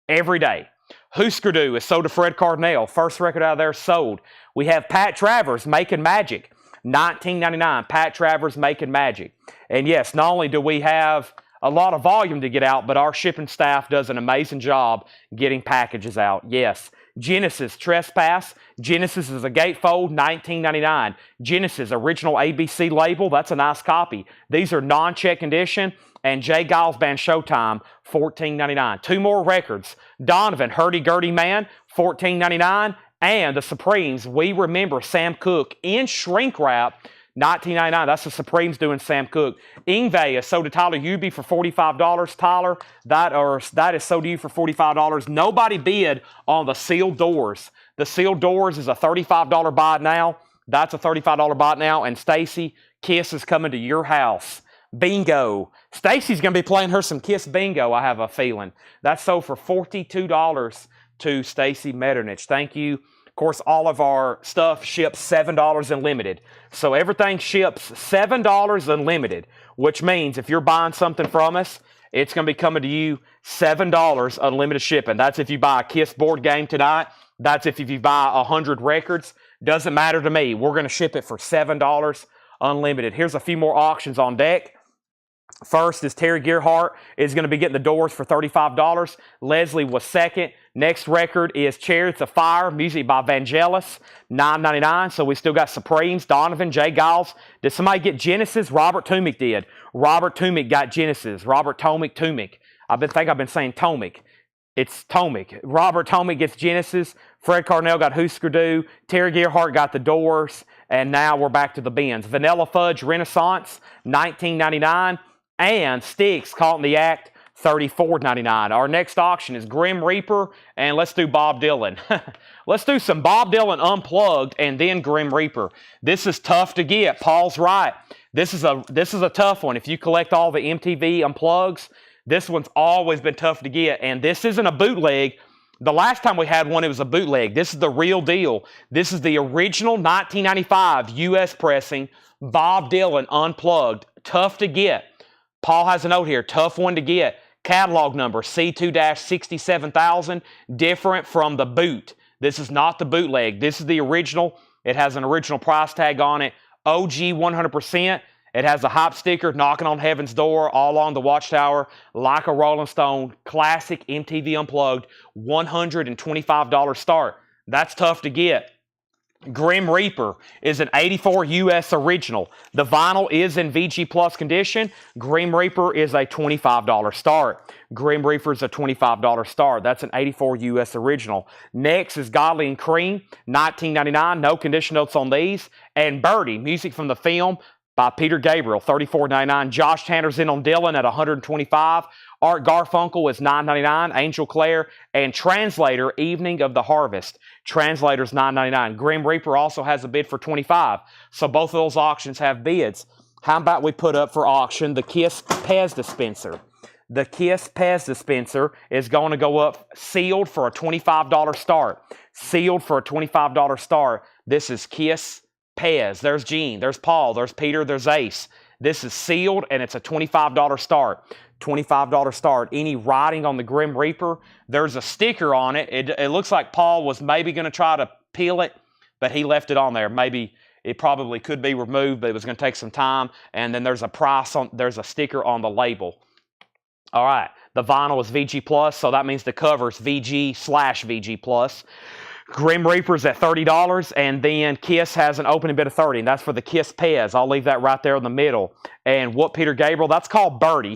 every day. Husker Du is sold to Fred Cardinale. First record out of there sold. We have Pat Travers, Making Magic. $19.99. Pat Travers, Making Magic. And yes, not only do we have a lot of volume to get out, but our shipping staff does an amazing job getting packages out. Yes. Genesis, Trespass. Genesis is a gatefold, $19.99. Genesis, original ABC label. That's a nice copy. These are non-check condition. And Jay Giles Band Showtime, $14.99. 2 more records. Donovan, Hurdy Gurdy Man, $14.99. And the Supremes, We Remember Sam Cooke in shrink wrap, $19.99. That's the Supremes doing Sam Cooke. Ingve is sold to Tyler Huby for $45. Tyler, that is sold to you for $45. Nobody bid on the sealed doors. The sealed doors is a $35 buy now. That's a $35 buy now. And Stacy, Kiss is coming to your house. Bingo. Stacy's going to be playing her some Kiss Bingo, I have a feeling. That's sold for $42 to Stacy Metternich. Thank you. Of course, all of our stuff ships $7 unlimited. So everything ships $7 unlimited, which means if you're buying something from us, it's going to be coming to you $7 unlimited shipping. That's if you buy a Kiss board game tonight. That's if you buy 100 records. Doesn't matter to me. We're going to ship it for $7 unlimited. Here's a few more auctions on deck. First is Terry Gearhart is going to be getting the doors for $35. Leslie was second. Next record is Chariots of Fire, music by Vangelis, $9.99. So we still got Supremes, Donovan, Jay Giles. Did somebody get Genesis? Robert Tomic did. Robert Tomic got Genesis. Robert Tomic. I've been saying Tomic. It's Tomic. Robert Tomic gets Genesis. Fred Cardinale got Husker Du. Terry Gearhart got the doors. And now we're back to the bins. Vanilla Fudge Renaissance, $19.99. And Sticks, Caught in the Act, $34.99. Our next auction is Grim Reaper, and let's do Bob Dylan. Let's do some Bob Dylan Unplugged and then Grim Reaper. This is tough to get. Paul's right. This is a tough one. If you collect all the MTV Unplugs, this one's always been tough to get. And this isn't a bootleg. The last time we had one, it was a bootleg. This is the real deal. This is the original 1995 U.S. pressing Bob Dylan Unplugged. Tough to get. Paul has a note here. Tough one to get. Catalog number C2-67000. Different from the boot. This is not the bootleg. This is the original. It has an original price tag on it. OG 100%. It has a hop sticker, Knocking on Heaven's Door, all on the Watchtower, Like a Rolling Stone, classic MTV Unplugged, $125 start. That's tough to get. Grim Reaper is an 84 US original. The vinyl is in VG Plus condition. Grim Reaper is a $25 start. Grim Reaper is a $25 start. That's an 84 US original. Next is Godly and Cream, $19.99. No condition notes on these. And Birdie, music from the film by Peter Gabriel, $34.99. Josh Tanner's in on Dylan at $125. Art Garfunkel is $9.99. Angel Clare and Translator, Evening of the Harvest. Translator's $9.99. Grim Reaper also has a bid for $25. So both of those auctions have bids. How about we put up for auction the Kiss Pez dispenser? The Kiss Pez dispenser is going to go up sealed for a $25 start. Sealed for a $25 start. This is Kiss Pez. There's Gene, there's Paul, there's Peter, there's Ace. This is sealed and it's a $25 start. $25 start. Any writing on the Grim Reaper? There's a sticker on it. It looks like Paul was maybe going to try to peel it, but he left it on there. Maybe it probably could be removed, but it was going to take some time. And then there's a price on. There's a sticker on the label. All right. The vinyl is VG Plus, so that means the cover is VG/VG Plus. Grim Reaper's at $30, and then Kiss has an opening bid of $30, and that's for the Kiss Pez. I'll leave that right there in the middle. And what Peter Gabriel, that's called Birdie.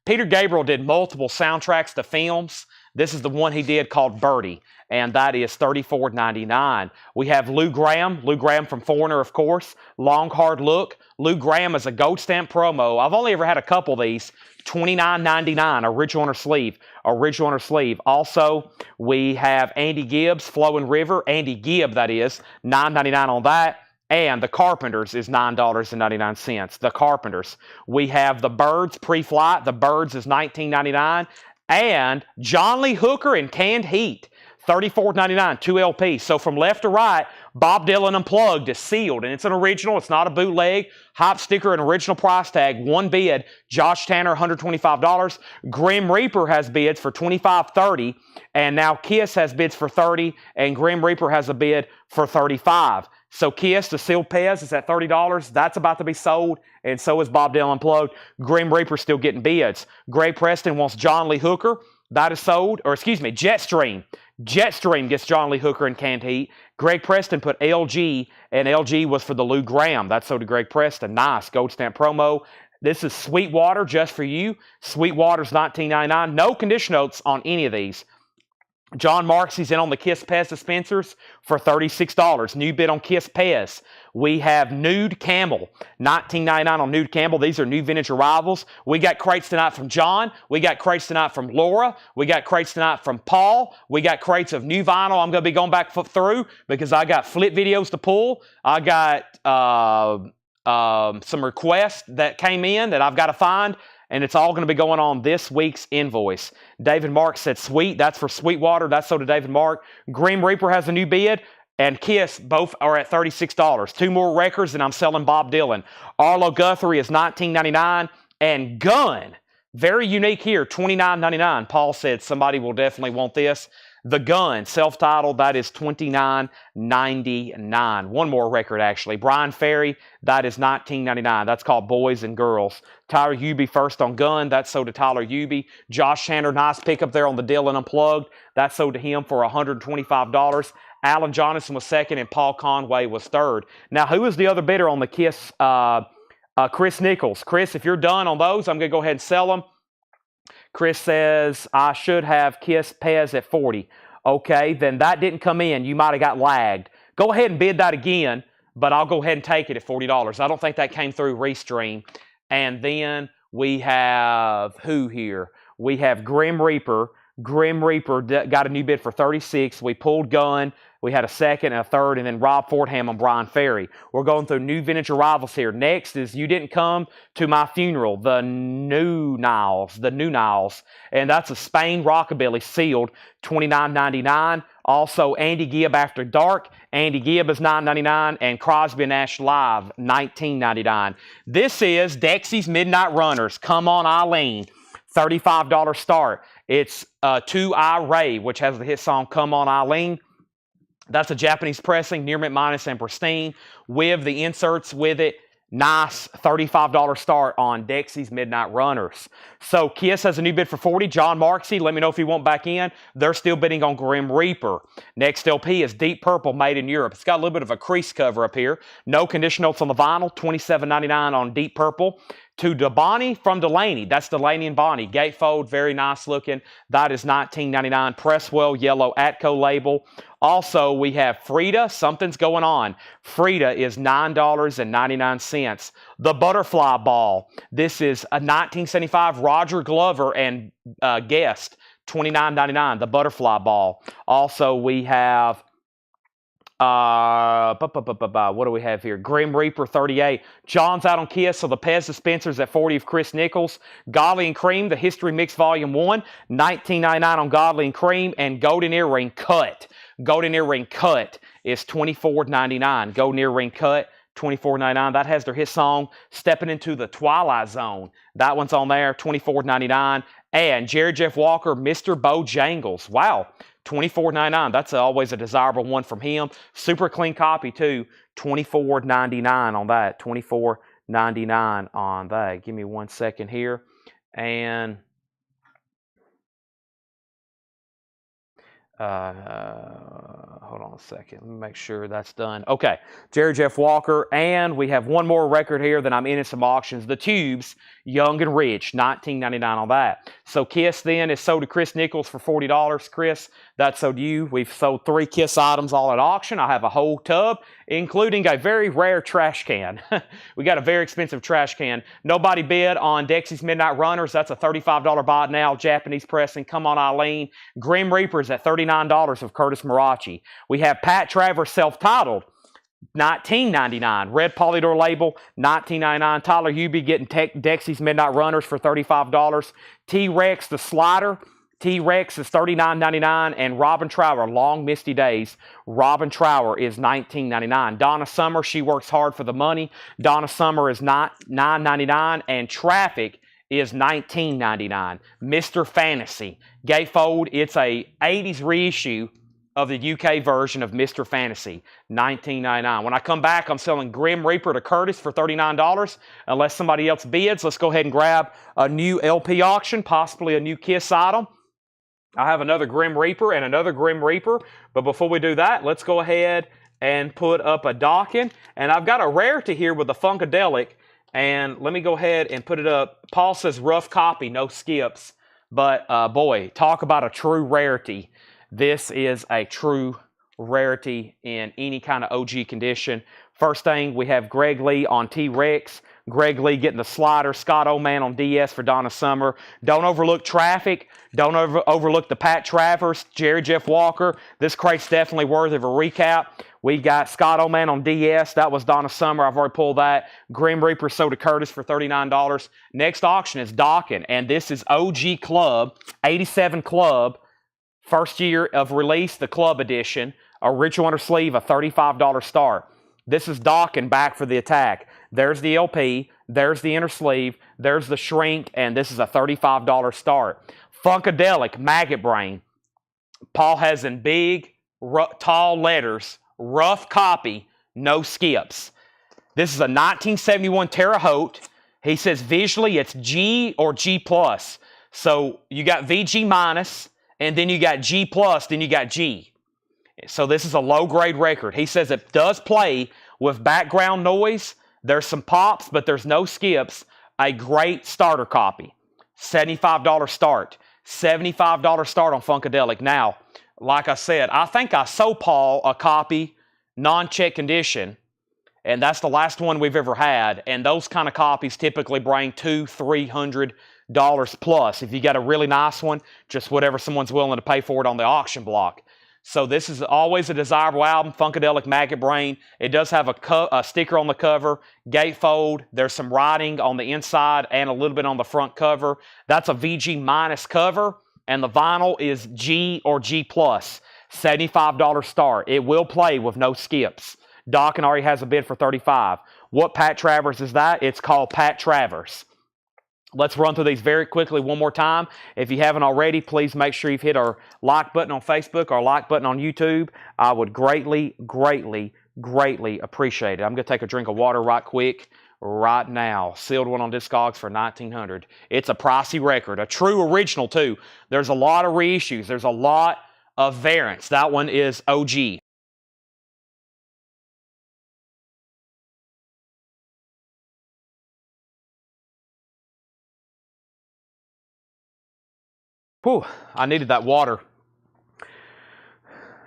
Peter Gabriel did multiple soundtracks to films. This is the one he did called Birdie, and that is $34.99. We have Lou Gramm from Foreigner, of course. Long Hard Look. Lou Gramm is a gold stamp promo. I've only ever had a couple of these. $29.99, original on her sleeve. Original on her sleeve. Also, we have Andy Gibbs, Flowing River. Andy Gibb, that is. $9.99 on that. And the Carpenters is $9.99. The Carpenters. We have the Byrds Pre-Flight. The Byrds is $19.99. And John Lee Hooker and Canned Heat. $34.99, 2 LPs. So from left to right, Bob Dylan Unplugged is sealed, and it's an original. It's not a bootleg. Hop sticker and original price tag. One bid. Josh Tanner, $125. Grim Reaper has bids for $25, $30, and now Kiss has bids for $30, and Grim Reaper has a bid for $35. So Kiss, the sealed Pez, is at $30. That's about to be sold, and so is Bob Dylan Unplugged. Grim Reaper still getting bids. Greg Preston wants John Lee Hooker. That is sold, or excuse me, Jetstream. Jetstream gets John Lee Hooker and Canned Heat. Greg Preston put LG, and LG was for the Lou Gramm. That's sold to Greg Preston. Nice gold stamp promo. This is Sweetwater just for you. Sweetwater's $19.99. No condition notes on any of these. John Marks, he's in on the Kiss Pez dispensers for $36. New bid on Kiss Pez. We have Nude Camel, $19.99 on Nude Camel. These are new vintage arrivals. We got crates tonight from John. We got crates tonight from Laura. We got crates tonight from Paul. We got crates of new vinyl. I'm going to be going back through because I got flip videos to pull. I got some requests that came in that I've got to find. And it's all going to be going on this week's invoice. David Mark said, sweet. That's for Sweetwater. That's sold to David Mark. Grim Reaper has a new bid. And Kiss, both are at $36. 2 more records, and I'm selling Bob Dylan. Arlo Guthrie is $19.99. And Gun, very unique here, $29.99. Paul said somebody will definitely want this. The Gun, self-titled, that is $29.99. One more record, actually. Brian Ferry, that is $19.99. That's called Boys and Girls. Tyler Hubie first on Gun. That's sold to Tyler Hubie. Josh Chandler, nice pickup there on the Dylan Unplugged. That's sold to him for $125. Alan Jonathan was second, and Paul Conway was third. Now, who is the other bidder on the Kiss? Chris Nichols. Chris, if you're done on those, I'm going to go ahead and sell them. Chris says, I should have Kiss Pez at 40. Okay, then that didn't come in. You might have got lagged. Go ahead and bid that again, but I'll go ahead and take it at $40. I don't think that came through Restream. And then we have who here? We have Grim Reaper. Grim Reaper got a new bid for $36. We pulled Gun. We had a second and a third, and then Rob Fordham and Brian Ferry. We're going through new vintage arrivals here. Next is You Didn't Come to My Funeral, the New Niles. And that's a Spain Rockabilly sealed, $29.99. Also, Andy Gibb After Dark. Andy Gibb is $9.99, and Crosby and Nash Live, $19.99. This is Dexy's Midnight Runners. Come On Eileen, $35 start. It's 2I Ray, which has the hit song Come On Eileen. That's a Japanese pressing, near mint minus and pristine, with the inserts with it. Nice $35 start on Dexy's Midnight Runners. So Kiss has a new bid for $40. John Marksy, let me know if you want back in. They're still bidding on Grim Reaper. Next LP is Deep Purple, made in Europe. It's got a little bit of a crease cover up here. No condition notes on the vinyl. $27.99 on Deep Purple. To DeBonnie from Delaney. That's Delaney and Bonnie. Gatefold, very nice looking. That is $19.99. Presswell yellow Atco label. Also, we have Frida. Something's going on. Frida is $9.99. The Butterfly Ball. This is a 1975 Roger Glover and Guest. $29.99. The Butterfly Ball. Also, we have what do we have here? Grim Reaper 38. John's out on Kiss, so the Pez dispensers at 40 of Chris Nichols. Godly and Cream, the History Mix Volume 1, $19.99 on Godly and Cream, and Golden Earring Cut. Golden Earring Cut is $24.99. Golden Earring Cut, $24.99. That has their hit song, Stepping Into the Twilight Zone. That one's on there, $24.99. And Jerry Jeff Walker, Mr. Bojangles. Wow. $24.99. That's always a desirable one from him. Super clean copy too. $24.99 on that. $24.99 on that. Give me 1 second here. And hold on a second. Let me make sure that's done. Okay. Jerry Jeff Walker. And we have one more record here that I'm in some auctions. The Tubes, Young and Rich, $19.99 on that. So Kiss then is sold to Chris Nichols for $40. Chris, that's sold to you. We've sold 3 Kiss items all at auction. I have a whole tub, including a very rare trash can. We got a very expensive trash can. Nobody bid on Dexy's Midnight Runners. That's a $35 buy now. Japanese pressing. Come On Eileen. Grim Reapers at $39 of Curtis Marachi. We have Pat Travers self-titled. $19.99. Red Polydor label, $19.99. Tyler Hubie getting Dexy's Midnight Runners for $35. T-Rex, the slider. T-Rex is $39.99. And Robin Trower, Long Misty Days. Robin Trower is $19.99. Donna Summer, She Works Hard for the Money. Donna Summer is $9.99. And Traffic is $19.99. Mr. Fantasy. Gatefold, it's a 80s reissue of the UK version of Mr. Fantasy, $19.99. When I come back, I'm selling Grim Reaper to Curtis for $39. Unless somebody else bids, let's go ahead and grab a new LP auction, possibly a new Kiss item. I have another Grim Reaper and another Grim Reaper, but before we do that, let's go ahead and put up a Dawkins. And I've got a rarity here with the Funkadelic, and let me go ahead and put it up. Paul says rough copy, no skips, but boy, talk about a true rarity. This is a true rarity in any kind of OG condition. First thing, we have Greg Lee on T-Rex. Greg Lee getting the slider. Scott Oman on DS for Donna Summer. Don't overlook Traffic. Don't overlook the Pat Travers, Jerry Jeff Walker. This crate's definitely worthy of a recap. We got Scott Oman on DS. That was Donna Summer. I've already pulled that. Grim Reaper sold to Curtis for $39. Next auction is Dawkins, and this is OG Club, 87 Club. First year of release, the Club Edition. Original under sleeve, a $35 start. This is Dawkins back for the attack. There's the LP. There's the inner sleeve. There's the shrink. And this is a $35 start. Funkadelic, Maggot Brain. Paul has in big, tall letters, rough copy, no skips. This is a 1971 Terre Haute. He says visually it's G or G+. So you got VG minus. And then you got G+, then you got G. So this is a low-grade record. He says it does play with background noise. There's some pops, but there's no skips. A great starter copy. $75 start. $75 start on Funkadelic. Now, like I said, I think I sold Paul a copy, non-check condition, and that's the last one we've ever had. And those kind of copies typically bring $200-300 plus. If you got a really nice one, just whatever someone's willing to pay for it on the auction block. So this is always a desirable album, Funkadelic Maggot Brain. It does have a sticker on the cover, gatefold. There's some writing on the inside and a little bit on the front cover. That's a VG minus cover, and the vinyl is G or G+. $75 start. It will play with no skips. Dockin already has a bid for $35. What Pat Travers is that? It's called Pat Travers. Let's run through these very quickly one more time. If you haven't already, please make sure you've hit our like button on Facebook or like button on YouTube. I would greatly, greatly, greatly appreciate it. I'm going to take a drink of water right quick right now. Sealed one on Discogs for $1,900. It's a pricey record, a true original too. There's a lot of reissues. There's a lot of variants. That one is OG. Whew, I needed that water.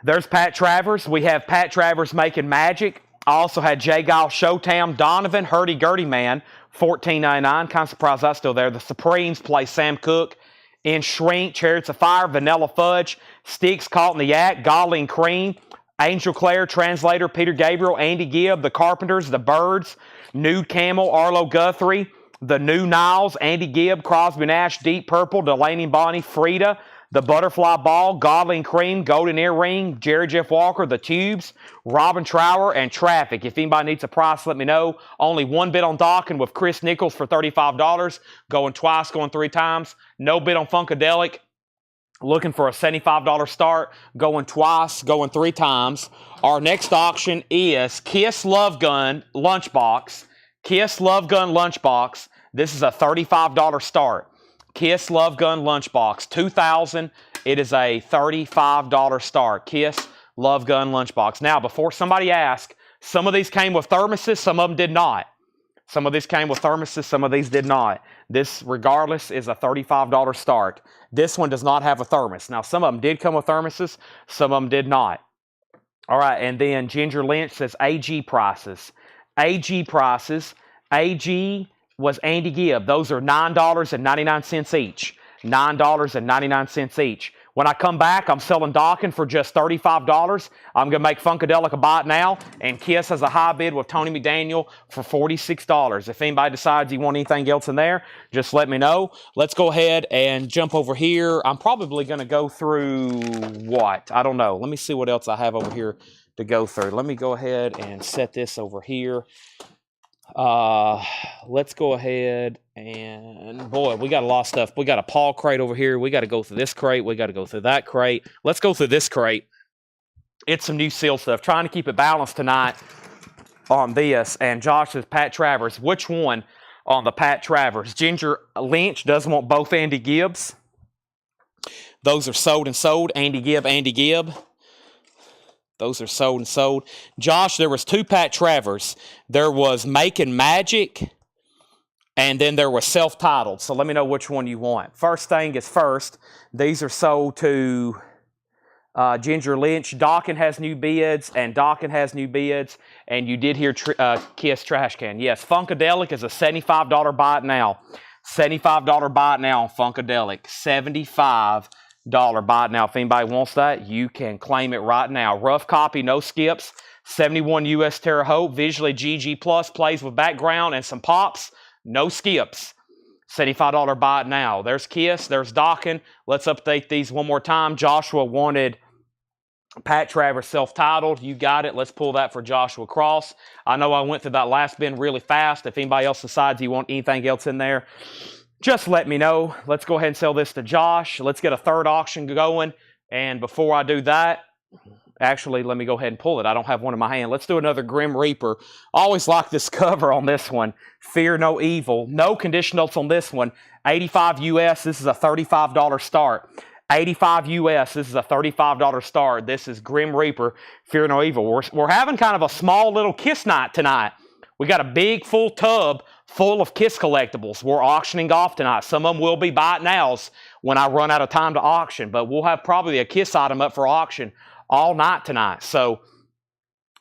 There's Pat Travers. We have Pat Travers making magic. I also had J. Guile, Showtown, Donovan, Hurdy Gurdy Man, $14.99. Kind of surprised that's still there. The Supremes play Sam Cooke in Shrink, Chariots of Fire, Vanilla Fudge, Sticks Caught in the Act, Golly and Cream, Angel Clare, Translator, Peter Gabriel, Andy Gibb, The Carpenters, The Birds, Nude Camel, Arlo Guthrie, The New Niles, Andy Gibb, Crosby Nash, Deep Purple, Delaney Bonnie, Frida, The Butterfly Ball, Godly and Cream, Golden Earring, Jerry Jeff Walker, The Tubes, Robin Trower, and Traffic. If anybody needs a price, let me know. Only one bid on Dockin with Chris Nichols for $35. Going twice, going 3 times. No bid on Funkadelic. Looking for a $75 start. Going twice, going 3 times. Our next auction is Kiss Love Gun Lunchbox. Kiss Love Gun Lunchbox. This is a $35 start. Kiss Love Gun Lunchbox, $2,000. It is a $35 start. Kiss Love Gun Lunchbox. Now, before somebody asks, some of these came with thermoses, some of them did not. Some of these came with thermoses, some of these did not. This, regardless, is a $35 start. This one does not have a thermos. Now, some of them did come with thermoses, some of them did not. All right, and then Ginger Lynch says AG prices. AG prices. AG was Andy Gibb. Those are $9.99 each. $9.99 each. When I come back, I'm selling Dockin for just $35. I'm going to make Funkadelic a bite now, and Kiss has a high bid with Tony McDaniel for $46. If anybody decides you want anything else in there, just let me know. Let's go ahead and jump over here. I'm probably going to go through what? I don't know. Let me see what else I have over here to go through. Let me go ahead and set this over here. Let's go ahead and, boy, we got a lot of stuff. We got a Paul crate over here. We got to go through this crate. We got to go through that crate. Let's go through this crate. It's some new seal stuff. Trying to keep it balanced tonight on this. And Josh says, Pat Travers. Which one on the Pat Travers? Ginger Lynch doesn't want both Andy Gibbs. Those are sold and sold. Andy Gibb, Andy Gibb. Those are sold and sold. Josh, there was 2 Pat Travers. There was Making Magic, and then there was self-titled. So let me know which one you want. First thing is first. These are sold to Ginger Lynch. Dockin has new bids, and Dockin has new bids. And you did hear Kiss Trash Can. Yes, Funkadelic is a $75 buy it now. $75 buy it now on Funkadelic. $75 buy it now. If anybody wants that, you can claim it right now. Rough copy, no skips. 71 US Terre Haute, visually GG Plus, plays with background and some pops. No skips. $75 buy it now. There's Kiss, there's Dockin. Let's update these one more time. Joshua wanted Pat Travers self-titled. You got it. Let's pull that for Joshua Cross. I know I went through that last bin really fast. If anybody else decides you want anything else in there, just let me know. Let's go ahead and sell this to Josh. Let's get a third auction going. And before I do that, actually, let me go ahead and pull it. I don't have one in my hand. Let's do another Grim Reaper. Always like this cover on this one. Fear no evil. No condition notes on this one. 85 US. This is a $35 start. 85 US. This is a $35 start. This is Grim Reaper. Fear no evil. We're having kind of a small little Kiss night tonight. We got a big full tub full of Kiss collectibles. We're auctioning off tonight. Some of them will be buy it nows when I run out of time to auction, but we'll have probably a Kiss item up for auction all night tonight. So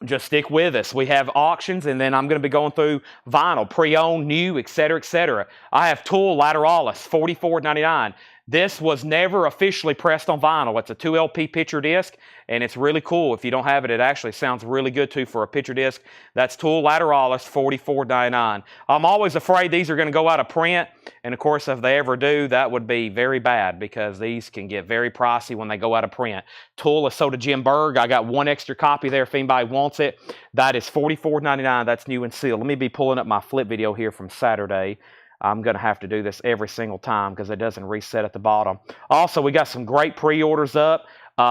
just stick with us. We have auctions, and then I'm going to be going through vinyl, pre-owned, new, etc., etc. I have Tool Lateralis, $44.99. This was never officially pressed on vinyl. It's a 2 LP picture disc, and it's really cool. If you don't have it, it actually sounds really good, too, for a picture disc. That's Tool Lateralis, $44.99. I'm always afraid these are going to go out of print, And of course, if they ever do, that would be very bad because these can get very pricey when they go out of print. Tool is sold to Jim Berg. I got one extra copy there if anybody wants it. That is $44.99. That's new and sealed. Let me be pulling up my flip video here from Saturday. I'm going to have to do this every single time because it doesn't reset at the bottom. Also, we got some great pre-orders up.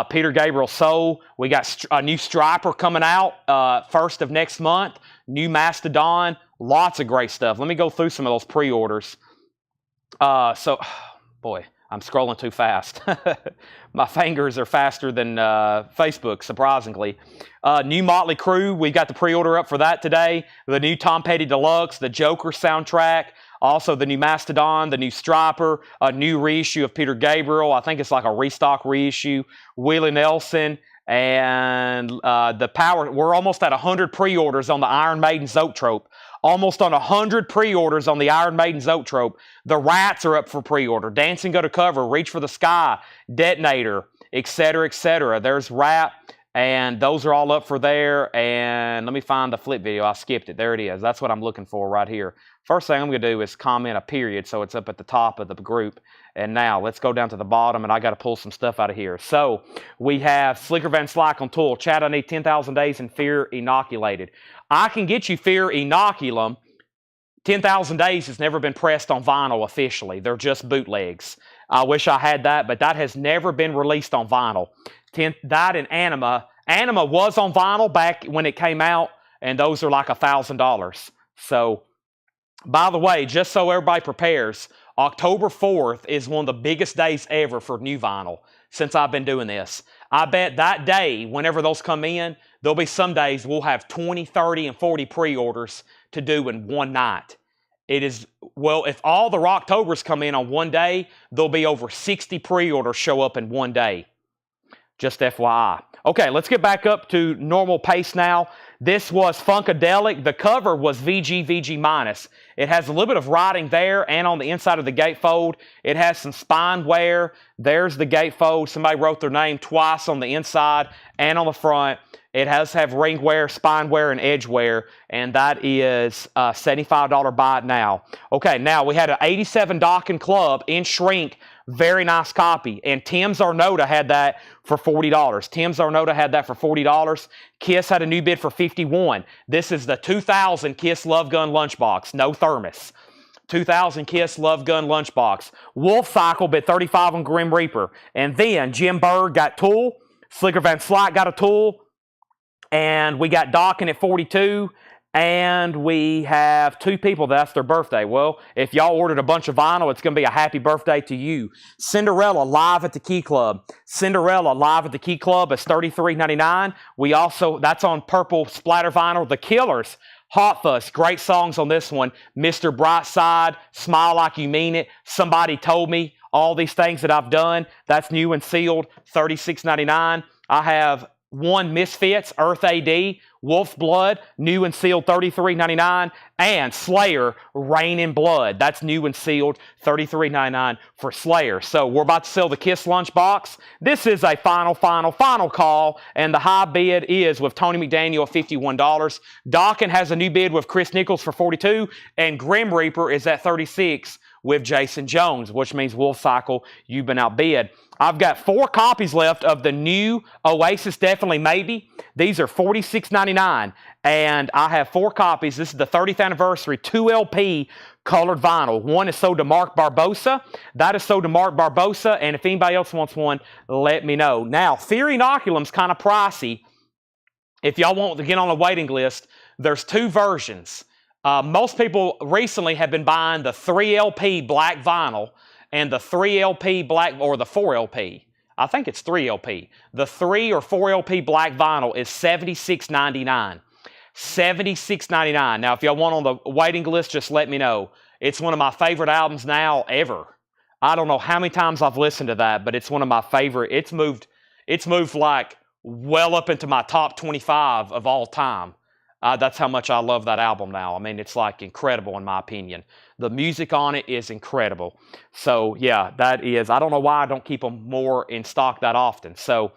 Peter Gabriel Soul. We got a new striper coming out first of next month. New Mastodon. Lots of great stuff. Let me go through some of those pre-orders. Boy, I'm scrolling too fast. My fingers are faster than Facebook, surprisingly. New Motley Crue. We got the pre-order up for that today. The new Tom Petty Deluxe. The Joker soundtrack. Also, the new Mastodon, the new Striper, a new reissue of Peter Gabriel. I think it's like a restock reissue. Willie Nelson and the Power. We're almost at 100 pre-orders on the Iron Maiden Zoetrope. Almost on 100 pre-orders on the Iron Maiden Zoetrope. The Rats are up for pre-order. Dancing Go to Cover, Reach for the Sky, Detonator, etc., etc. There's Rap. And those are all up for there. And let me find the flip video. I skipped it. There it is. That's what I'm looking for right here. First thing I'm going to do is comment a period so it's up at the top of the group. And now let's go down to the bottom, and I got to pull some stuff out of here. So we have Slicker Van Slyke on Tool. Chad, I need 10,000 days in Fear inoculated. I can get you Fear inoculum. 10,000 days has never been pressed on vinyl officially. They're just bootlegs. I wish I had that, but that has never been released on vinyl. That and Anima. Anima was on vinyl back when it came out, and those are like $1,000. So, by the way, just so everybody prepares, October 4th is one of the biggest days ever for new vinyl since I've been doing this. I bet that day, whenever those come in, there'll be some days we'll have 20, 30, and 40 pre-orders to do in one night. It is, well, if all the Rocktobers come in on one day, there'll be over 60 pre-orders show up in one day. Just FYI. Okay, let's get back up to normal pace now. This was Funkadelic. The cover was VG minus. It has a little bit of writing there and on the inside of the gatefold. It has some spine wear. There's the gatefold. Somebody wrote their name twice on the inside and on the front. It has to have ring wear, spine wear, and edge wear, and that is $75 buy it now. Okay, now we had an 87 Docking Club in shrink. Very nice copy. And Tim Zarnota had that for $40. Tim Zarnota had that for $40. Kiss had a new bid for $51. This is the 2000 Kiss Love Gun Lunchbox. No thermos. 2000 Kiss Love Gun Lunchbox. Wolf Cycle bid $35 on Grim Reaper. And then Jim Berg got Tool. Slicker Van Slyke got a Tool. And we got Docking at $42. And we have two people, that's their birthday. Well, if y'all ordered a bunch of vinyl, it's going to be a happy birthday to you. Cinderella live at the Key Club. Cinderella live at the Key Club is $33.99. We also, that's on purple splatter vinyl. The Killers, Hot Fuss, great songs on this one. Mr. Brightside, Smile Like You Mean It, Somebody Told Me, all these things that I've done. That's new and sealed, $36.99. I have one Misfits, Earth AD, Wolf's Blood, new and sealed, $33.99, and Slayer, Rain in Blood. That's new and sealed, $33.99 for Slayer. So we're about to sell the Kiss Lunchbox. This is a final call, and the high bid is with Tony McDaniel at $51. Dockin has a new bid with Chris Nichols for $42, and Grim Reaper is at $36 with Jason Jones, which means Wolf Cycle, you've been outbid. I've got 4 copies left of the new Oasis Definitely Maybe. These are $46.99, and I have 4 copies. This is the 30th anniversary 2LP colored vinyl. One is sold to Mark Barbosa. That is sold to Mark Barbosa, and if anybody else wants one, let me know. Now, Fear Inoculum's kind of pricey. If y'all want to get on a waiting list, there's 2 versions. Most people recently have been buying the 3LP black vinyl and the 3LP black, or the 4LP. I think it's 3LP. The 3 or 4LP black vinyl is $76.99. $76.99. Now, if y'all want on the waiting list, just let me know. It's one of my favorite albums now ever. I don't know how many times I've listened to that, but it's one of my favorite. It's moved like well up into my top 25 of all time. That's how much I love that album now. I mean, it's like incredible in my opinion. The music on it is incredible. So yeah, that is, I don't know why I don't keep them more in stock that often. So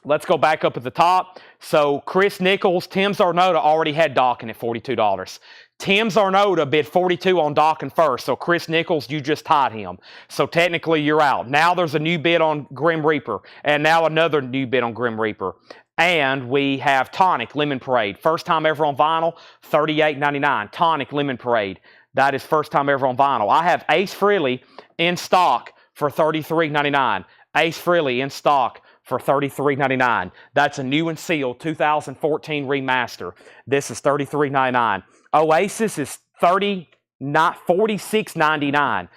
let's go back up at the top. So Chris Nichols, Tim Zarnota already had Docking at $42. Tim Zarnota bid 42 on Dokken first, so Chris Nichols, you just tied him. So technically you're out. Now there's a new bid on Grim Reaper, and now another new bid on Grim Reaper. And we have Tonic Lemon Parade. First time ever on vinyl, $38.99. Tonic Lemon Parade. That is first time ever on vinyl. I have Ace Frehley in stock for $33.99. Ace Frehley in stock for $33.99. That's a new and sealed 2014 remaster. This is $33.99. Oasis is $46.99.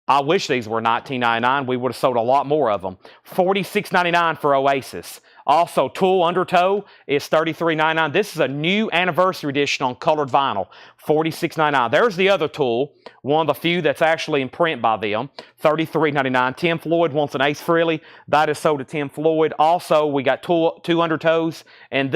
I wish these were $19.99. We would have sold a lot more of them. $46.99 for Oasis. Also, Tool Undertow is $33.99. This is a new anniversary edition on colored vinyl. $46.99. There's the other Tool, one of the few that's actually in print by them. $33.99. Tim Floyd wants an Ace Frehley. That is sold to Tim Floyd. Also, we got Two Undertows. And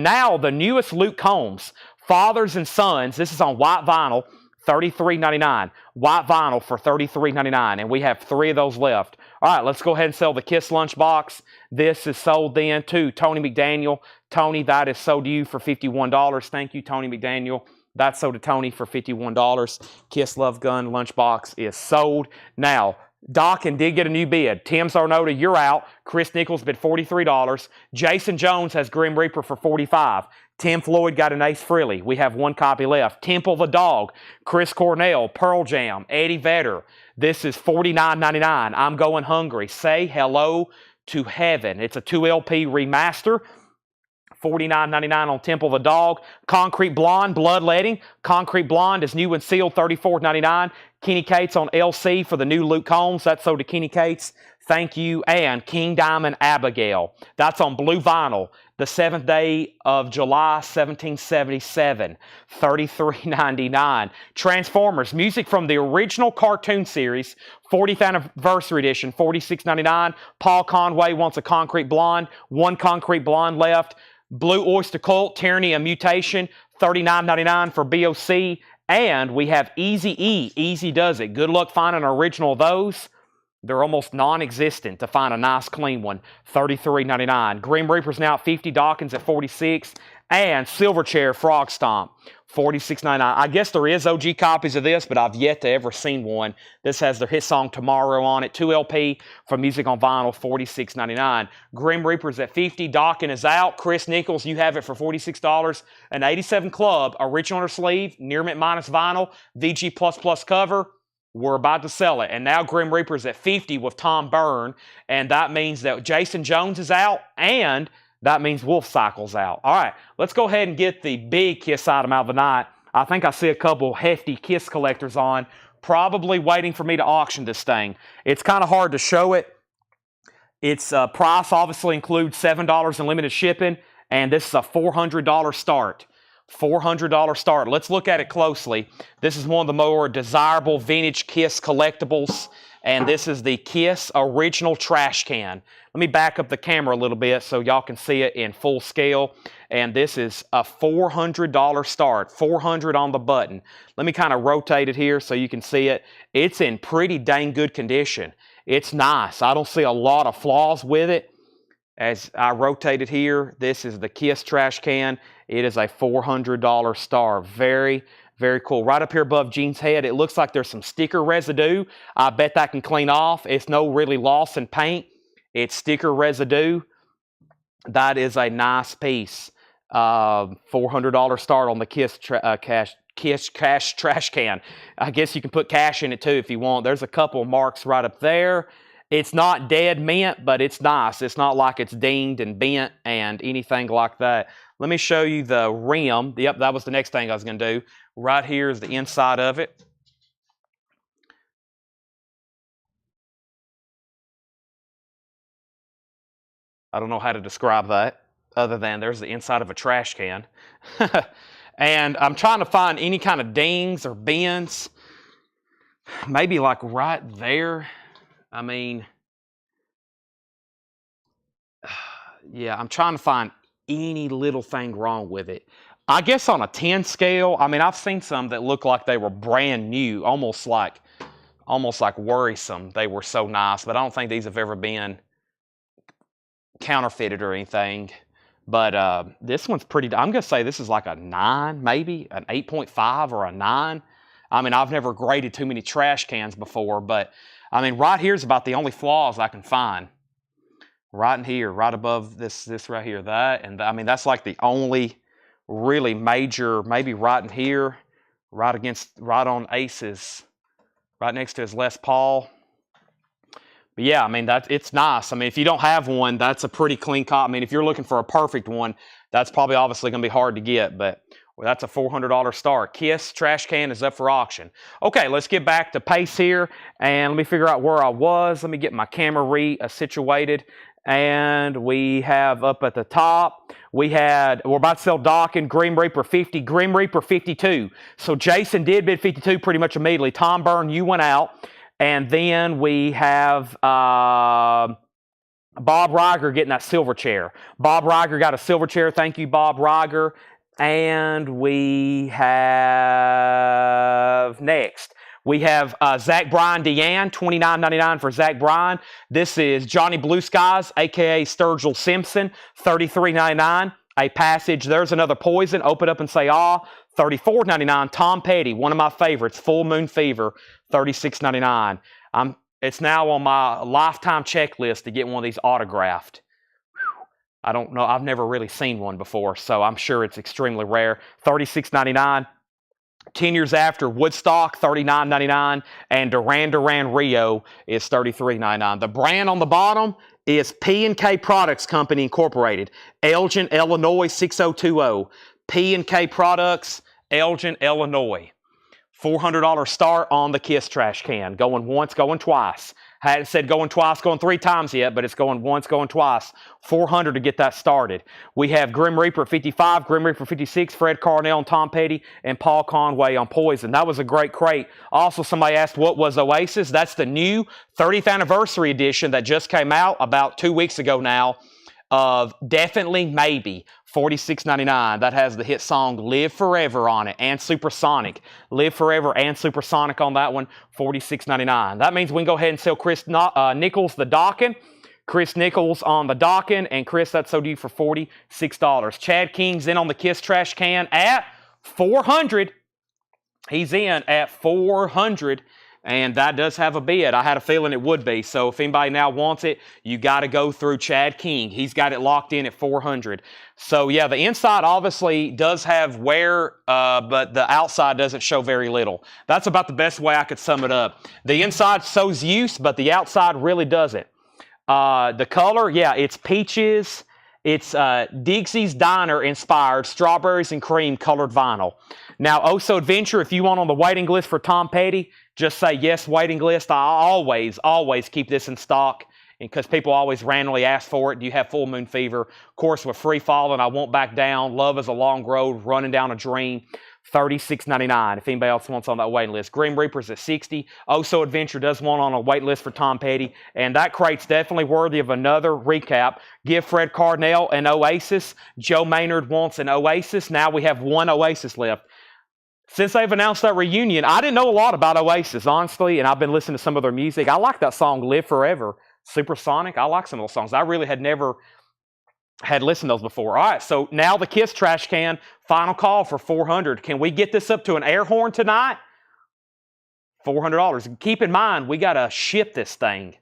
now the newest Luke Combs, Fathers and Sons. This is on white vinyl. $33.99. White vinyl for $33.99. And we have 3 of those left. All right, let's go ahead and sell the Kiss lunchbox. This is sold then to Tony McDaniel. Tony, that is sold to you for $51. Thank you, Tony McDaniel. That's sold to Tony for $51. Kiss Love Gun lunchbox is sold. Now, Dokken did get a new bid. Tim Zarnota, you're out. Chris Nichols bid $43. Jason Jones has Grim Reaper for $45. Tim Floyd got an Ace Frehley. We have 1 copy left. Temple the Dog, Chris Cornell, Pearl Jam, Eddie Vedder. This is $49.99. I'm Going Hungry. Say Hello to Heaven. It's a 2 LP remaster. $49.99 on Temple the Dog. Concrete Blonde, Bloodletting. Concrete Blonde is new and sealed, $34.99. Kenny Cates on LC for the new Luke Combs. That's sold to Kenny Cates. Thank you. And King Diamond Abigail. That's on blue vinyl. The 7th day of July, 1777. $33.99. Transformers. Music from the original cartoon series. 40th anniversary edition. $46.99. Paul Conway wants a Concrete Blonde. 1 Concrete Blonde left. Blue Oyster Cult, Tyranny and Mutation, $39.99 for BOC. And we have Easy E, Easy Does It. Good luck finding an original of those. They're almost non-existent to find a nice clean one. $33.99. Grim Reaper's now at $50. Dokken's at $46. And Silverchair Frog Stomp, $46.99. I guess there is OG copies of this, but I've yet to ever seen one. This has their hit song Tomorrow on it. 2 LP for Music on Vinyl, $46.99. Grim Reaper's at $50. Dokken is out. Chris Nichols, you have it for $46. An 87 Club, original or sleeve, near mint minus vinyl, VG++ cover. We're about to sell it. And now Grim Reaper's at $50 with Tom Byrne. And that means that Jason Jones is out, and that means Wolf Cycle's out. All right, let's go ahead and get the big Kiss item out of the night. I think I see a couple hefty Kiss collectors on, probably waiting for me to auction this thing. It's kind of hard to show it. Its price obviously includes $7 in limited shipping, and this is a $400 start. $400 start. Let's look at it closely. This is one of the more desirable vintage Kiss collectibles, and this is the Kiss original trash can. Let me back up the camera a little bit so y'all can see it in full scale. And this is a $400 start, $400 on the button. Let me kind of rotate it here so you can see it. It's in pretty dang good condition. It's nice. I don't see a lot of flaws with it. As I rotate it here, this is the Kiss trash can. It is a $400 star. Very, very cool. Right up here above Gene's head, it looks like there's some sticker residue. I bet that can clean off. It's no really loss in paint. It's sticker residue. That is a nice piece. $400 start on the Kiss cash trash can. I guess you can put cash in it too if you want. There's a couple of marks right up there. It's not dead mint, but it's nice. It's not like it's dinged and bent and anything like that. Let me show you the rim. Yep, that was the next thing I was going to do. Right here is the inside of it. I don't know how to describe that other than there's the inside of a trash can. And I'm trying to find any kind of dings or bends. Maybe like right there. I mean, yeah, I'm trying to find any little thing wrong with it. I guess on a 10 scale, I mean, I've seen some that look like they were brand new, almost like worrisome. They were so nice, but I don't think these have ever been counterfeited or anything. But this one's pretty, I'm going to say this is like a 9, maybe, an 8.5 or a 9. I mean, I've never graded too many trash cans before, but I mean, right here's about the only flaws I can find. Right in here, right above this right here, that, and I mean, that's like the only really major, maybe right in here, right on Ace's, right next to his Les Paul. But yeah, I mean, it's nice. I mean, if you don't have one, that's a pretty clean cop. I mean, if you're looking for a perfect one, that's probably obviously going to be hard to get, but well, that's a $400 start. Kiss trash can is up for auction. Okay, let's get back to pace here, and let me figure out where I was. Let me get my camera situated. And we have up at the top, we're about to sell Dawkins, Grim Reaper 50, Grim Reaper 52. So Jason did bid 52 pretty much immediately. Tom Byrne, you went out. And then we have Bob Reiger getting that silver chair. Bob Reiger got a silver chair. Thank you, Bob Reiger. And we have next. We have Zach Bryan Deanne, $29.99 for Zach Bryan. This is Johnny Blue Skies, a.k.a. Sturgill Simpson, $33.99. A Passage, There's Another Poison, Open Up and Say Ah, $34.99. Tom Petty, one of my favorites, Full Moon Fever, $36.99. It's now on my lifetime checklist to get one of these autographed. I don't know, I've never really seen one before, so I'm sure it's extremely rare. $36.99. 10 Years After, Woodstock, $39.99, and Duran Duran Rio is $33.99. The brand on the bottom is P&K Products Company Incorporated, Elgin, Illinois 6020. P&K Products, Elgin, Illinois. $400 start on the Kiss trash can. Going once, going twice. Hadn't said going twice, going 3 times yet, but it's going once, going twice. $400 to get that started. We have Grim Reaper 55, Grim Reaper 56, Fred Carnell and Tom Petty, and Paul Conway on Poison. That was a great crate. Also, somebody asked what was Oasis. That's the new 30th anniversary edition that just came out about 2 weeks ago now of Definitely Maybe, $46.99. That has the hit song Live Forever on it and Supersonic. Live Forever and Supersonic on that one, $46.99. That means we can go ahead and sell Chris Nichols the Dawkins. Chris Nichols on the Dawkins, and Chris, that's so due for $46. Chad King's in on the Kiss trash can at $400. He's in at $400. And that does have a bid. I had a feeling it would be. So if anybody now wants it, you got to go through Chad King. He's got it locked in at $400. So yeah, the inside obviously does have wear, but the outside doesn't show very little. That's about the best way I could sum it up. The inside shows use, but the outside really doesn't. The color, yeah, it's peaches. It's Dixie's Diner inspired strawberries and cream colored vinyl. Now, Oh So Adventure, if you want on the waiting list for Tom Petty, just say yes, waiting list. I always keep this in stock because people always randomly ask for it. Do you have Full Moon Fever? Of course, with Free Falling, I Won't Back Down, Love is a Long Road, Running Down a Dream, $36.99 if anybody else wants on that waiting list. Grim Reaper's at $60. Oh So Adventure does want on a wait list for Tom Petty, and that crate's definitely worthy of another recap. Give Fred Carnell an Oasis. Joe Maynard wants an Oasis. Now we have one Oasis left. Since they've announced that reunion, I didn't know a lot about Oasis, honestly, and I've been listening to some of their music. I like that song, Live Forever, Supersonic. I like some of those songs. I really had never had listened to those before. All right, so now the Kiss trash can, final call for $400. Can we get this up to an air horn tonight? $400. Keep in mind, we got to ship this thing.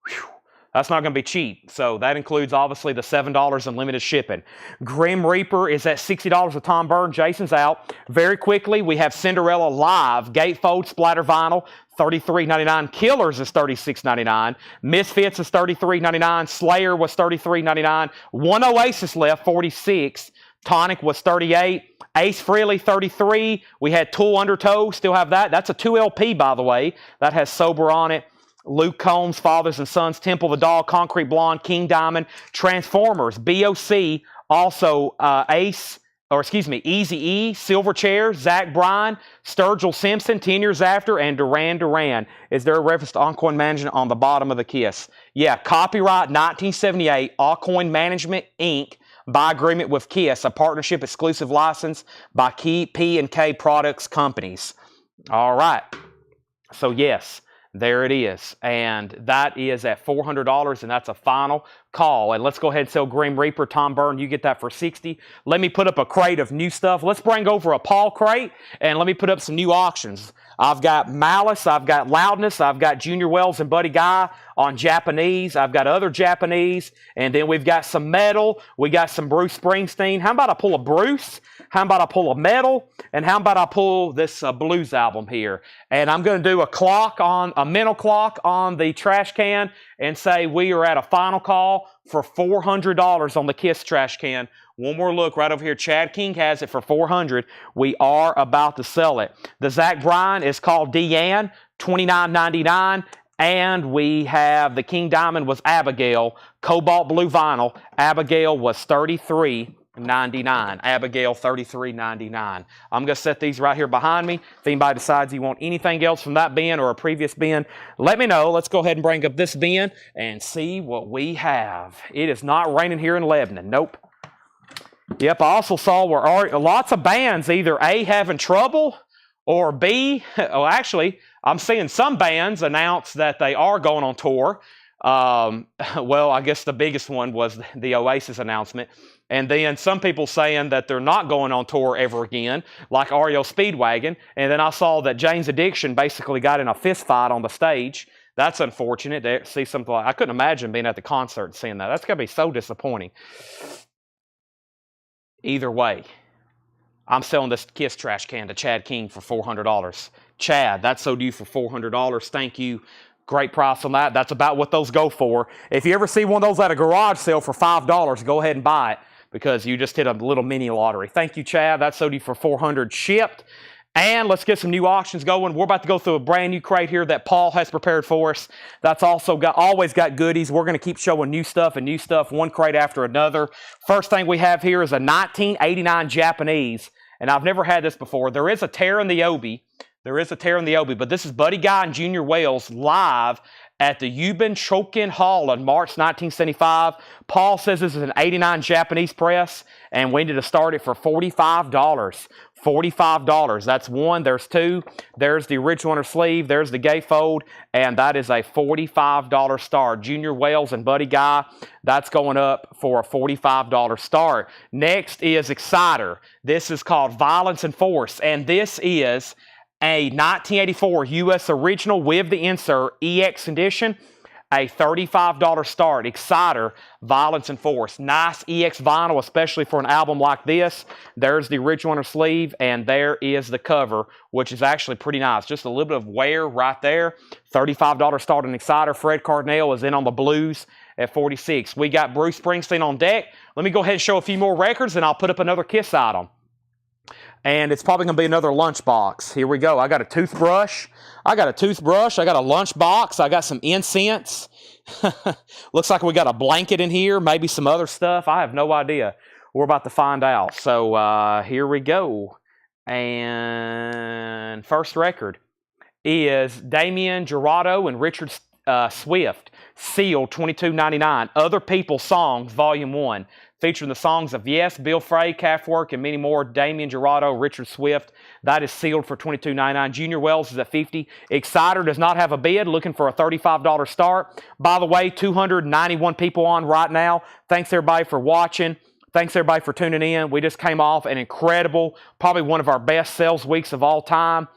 Whew. That's not going to be cheap. So that includes, obviously, the $7 in limited shipping. Grim Reaper is at $60 with Tom Byrne. Jason's out. Very quickly, we have Cinderella Live, Gatefold Splatter Vinyl, $33.99. Killers is $36.99. Misfits is $33.99. Slayer was $33.99. One Oasis left, $46. Tonic was $38. Ace Frehley, $33. We had Tool Undertow, still have that. That's a 2 LP, by the way. That has Sober on it. Luke Combs, Fathers and Sons, Temple of the Dog, Concrete Blonde, King Diamond, Transformers, BOC, also Easy-E, Silverchair, Zach Bryan, Sturgill Simpson, 10 Years After, and Duran Duran. Is there a reference to Alcoin Management on the bottom of the Kiss? Yeah, copyright 1978, Alcoin Management, Inc., by agreement with Kiss, a partnership exclusive license by P&K Products Companies. All right. So, yes. There it is, and that is at $400, and that's a final call. And let's go ahead and sell Grim Reaper. Tom Byrne, you get that for 60. Let me put up a crate of new stuff. Let's bring over a Paul crate, and let me put up some new auctions. I've got Malice, I've got Loudness, I've got Junior Wells and Buddy Guy on Japanese. I've got other Japanese, and then we've got some metal. We got some Bruce Springsteen. How about I pull a Bruce? How about I pull a metal? And how about I pull this blues album here? And I'm going to do a mental clock on the trash can and say we are at a final call for $400 on the Kiss trash can. One more look right over here. Chad King has it for $400. We are about to sell it. The Zach Bryan is called Deanne, $29.99. And we have the King Diamond was Abigail, cobalt blue vinyl. Abigail was $33.99. Abigail, $33.99. I'm going to set these right here behind me. If anybody decides you want anything else from that bin or a previous bin, let me know. Let's go ahead and bring up this bin and see what we have. It is not raining here in Lebanon. Nope. Yep, I also saw where lots of bands either A, having trouble, or B, well, actually, I'm seeing some bands announce that they are going on tour. Well, I guess the biggest one was the Oasis announcement. And then some people saying that they're not going on tour ever again, like REO Speedwagon. And then I saw that Jane's Addiction basically got in a fist fight on the stage. That's unfortunate to see something like I couldn't imagine being at the concert and seeing that. That's going to be so disappointing. Either way, I'm selling this Kiss trash can to Chad King for $400. Chad, that's sold you for $400. Thank you. Great price on that. That's about what those go for. If you ever see one of those at a garage sale for $5, go ahead and buy it because you just hit a little mini lottery. Thank you, Chad. That's sold you for $400 shipped. And let's get some new auctions going. We're about to go through a brand new crate here that Paul has prepared for us. That's also always got goodies. We're going to keep showing new stuff, one crate after another. First thing we have here is a 1989 Japanese, and I've never had this before. There is a tear in the obi. But this is Buddy Guy and Junior Wells live at the Yuban Chokin Hall in March 1975. Paul says this is an 89 Japanese press, and we need to start it for $45. $45. That's one. There's two. There's the original inner sleeve. There's the gatefold. And that is a $45 start. Junior Wells and Buddy Guy, that's going up for a $45 start. Next is Exciter. This is called Violence and Force. And this is a 1984 U.S. original with the insert EX edition. A $35 start. Exciter, Violence and Force. Nice EX vinyl, especially for an album like this. There's the original inner sleeve, and there is the cover, which is actually pretty nice. Just a little bit of wear right there. $35 start in Exciter. Fred Cardinale is in on the blues at $46. We got Bruce Springsteen on deck. Let me go ahead and show a few more records, and I'll put up another Kiss item. And it's probably going to be another lunchbox. Here we go. I got a toothbrush. I got a lunchbox. I got some incense. Looks like we got a blanket in here. Maybe some other stuff. I have no idea. We're about to find out. So here we go. And first record is Damien Jurado and Richard Swift. Sealed, $22.99. Other People's Songs, Volume 1. Featuring the songs of Yes, Bill Frey, Kraftwerk, and many more. Damien Jurado, Richard Swift. That is sealed for $22.99. Junior Wells is at $50. Exciter does not have a bid. Looking for a $35 start. By the way, 291 people on right now. Thanks everybody for watching. Thanks everybody for tuning in. We just came off an incredible, probably one of our best sales weeks of all time.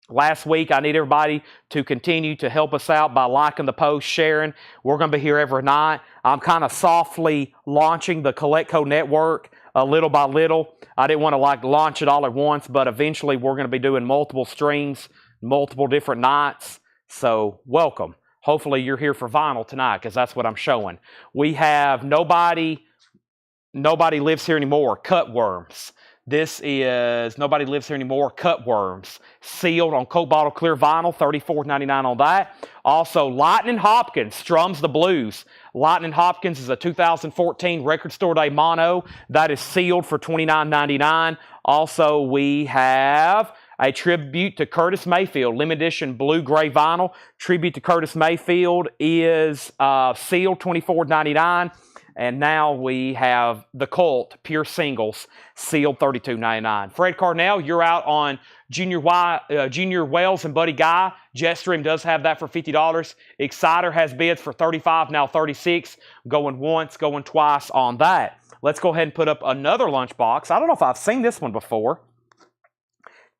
Last week, I need everybody to continue to help us out by liking the post, sharing. We're going to be here every night. I'm kind of softly launching the Collecco Network little by little. I didn't want to launch it all at once, but eventually we're going to be doing multiple streams, multiple different nights. So welcome. Hopefully you're here for vinyl tonight because that's what I'm showing. We have Nobody Lives Here Anymore, Cutworms. This is Nobody Lives Here Anymore, Cutworms. Sealed on Coke bottle clear vinyl, $34.99 on that. Also, Lightning Hopkins, Strums the Blues. Lightning Hopkins is a 2014 Record Store Day mono. That is sealed for $29.99. Also, we have a tribute to Curtis Mayfield, limited edition blue-gray vinyl. Tribute to Curtis Mayfield is sealed, $24.99. And now we have the Colt Pure Singles, sealed $32.99. Fred Carnell, you're out on Junior Wells and Buddy Guy. Jetstream does have that for $50. Exciter has bids for $35, now $36. Going once, going twice on that. Let's go ahead and put up another lunchbox. I don't know if I've seen this one before.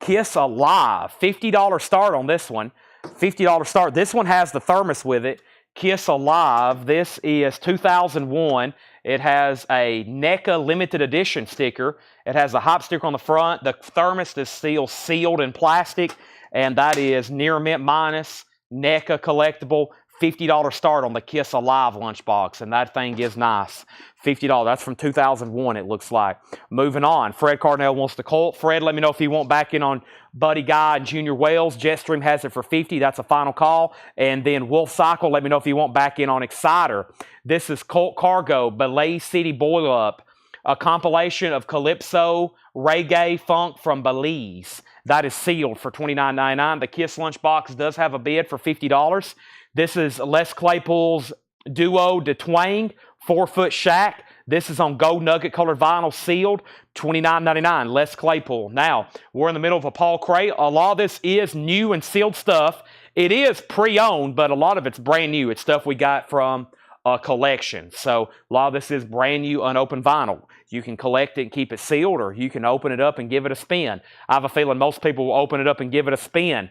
Kiss Alive, $50 start on this one. $50 start. This one has the thermos with it. Kiss Alive. This is 2001. It has a NECA limited edition sticker. It has a hop sticker on the front. The thermos is still sealed in plastic, and that is near mint minus NECA collectible. $50 start on the Kiss Alive lunchbox, and that thing is nice. $50. That's from 2001, it looks like. Moving on. Fred Carnell wants the Colt. Fred, let me know if you want back in on Buddy Guy and Junior Wells. Jetstream has it for $50. That's a final call. And then Wolf Cycle, let me know if you want back in on Exciter. This is Colt Cargo, Belize City Boil Up, a compilation of Calypso, reggae, funk from Belize. That is sealed for $29.99. The Kiss lunchbox does have a bid for $50. This is Les Claypool's Duo de Twang 4-foot shack. This is on gold nugget colored vinyl, sealed, $29.99. Les Claypool. Now, we're in the middle of a Paul crate. A lot of this is new and sealed stuff. It is pre-owned, but a lot of it's brand new. It's stuff we got from a collection. So a lot of this is brand new, unopened vinyl. You can collect it and keep it sealed, or you can open it up and give it a spin. I have a feeling most people will open it up and give it a spin.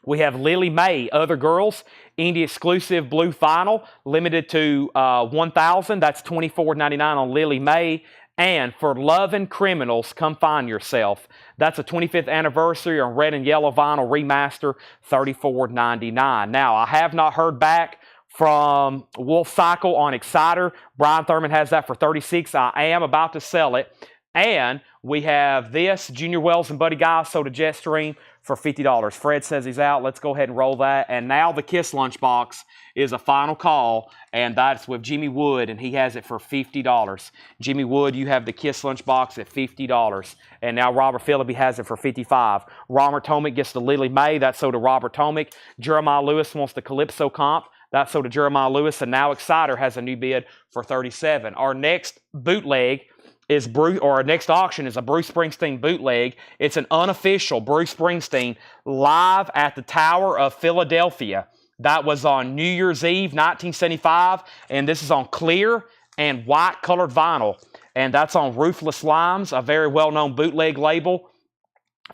We have Lily Mae, Other Girls, indie exclusive blue vinyl, limited to 1,000. That's $24.99 on Lily Mae. And for Lovin' Criminals, Come Find Yourself. That's a 25th anniversary on red and yellow vinyl remaster, $34.99. Now, I have not heard back from Wolf Cycle on Exciter. Brian Thurman has that for $36. I am about to sell it. And we have this, Junior Wells and Buddy Guy, sold to Jetstream for $50. Fred says he's out. Let's go ahead and roll that. And now the Kiss lunchbox is a final call, and that's with Jimmy Wood, and he has it for $50. Jimmy Wood, you have the Kiss lunchbox at $50. And now Robert Phillippe has it for $55. Robert Tomic gets the Lily Mae. That's sold to Robert Tomic. Jeremiah Lewis wants the Calypso comp. That's sold to Jeremiah Lewis. And now Exciter has a new bid for $37. Our next bootleg is our next auction is a Bruce Springsteen bootleg. It's an unofficial Bruce Springsteen live at the Tower of Philadelphia. That was on New Year's Eve, 1975, and this is on clear and white colored vinyl, and that's on Ruthless Limes, a very well-known bootleg label.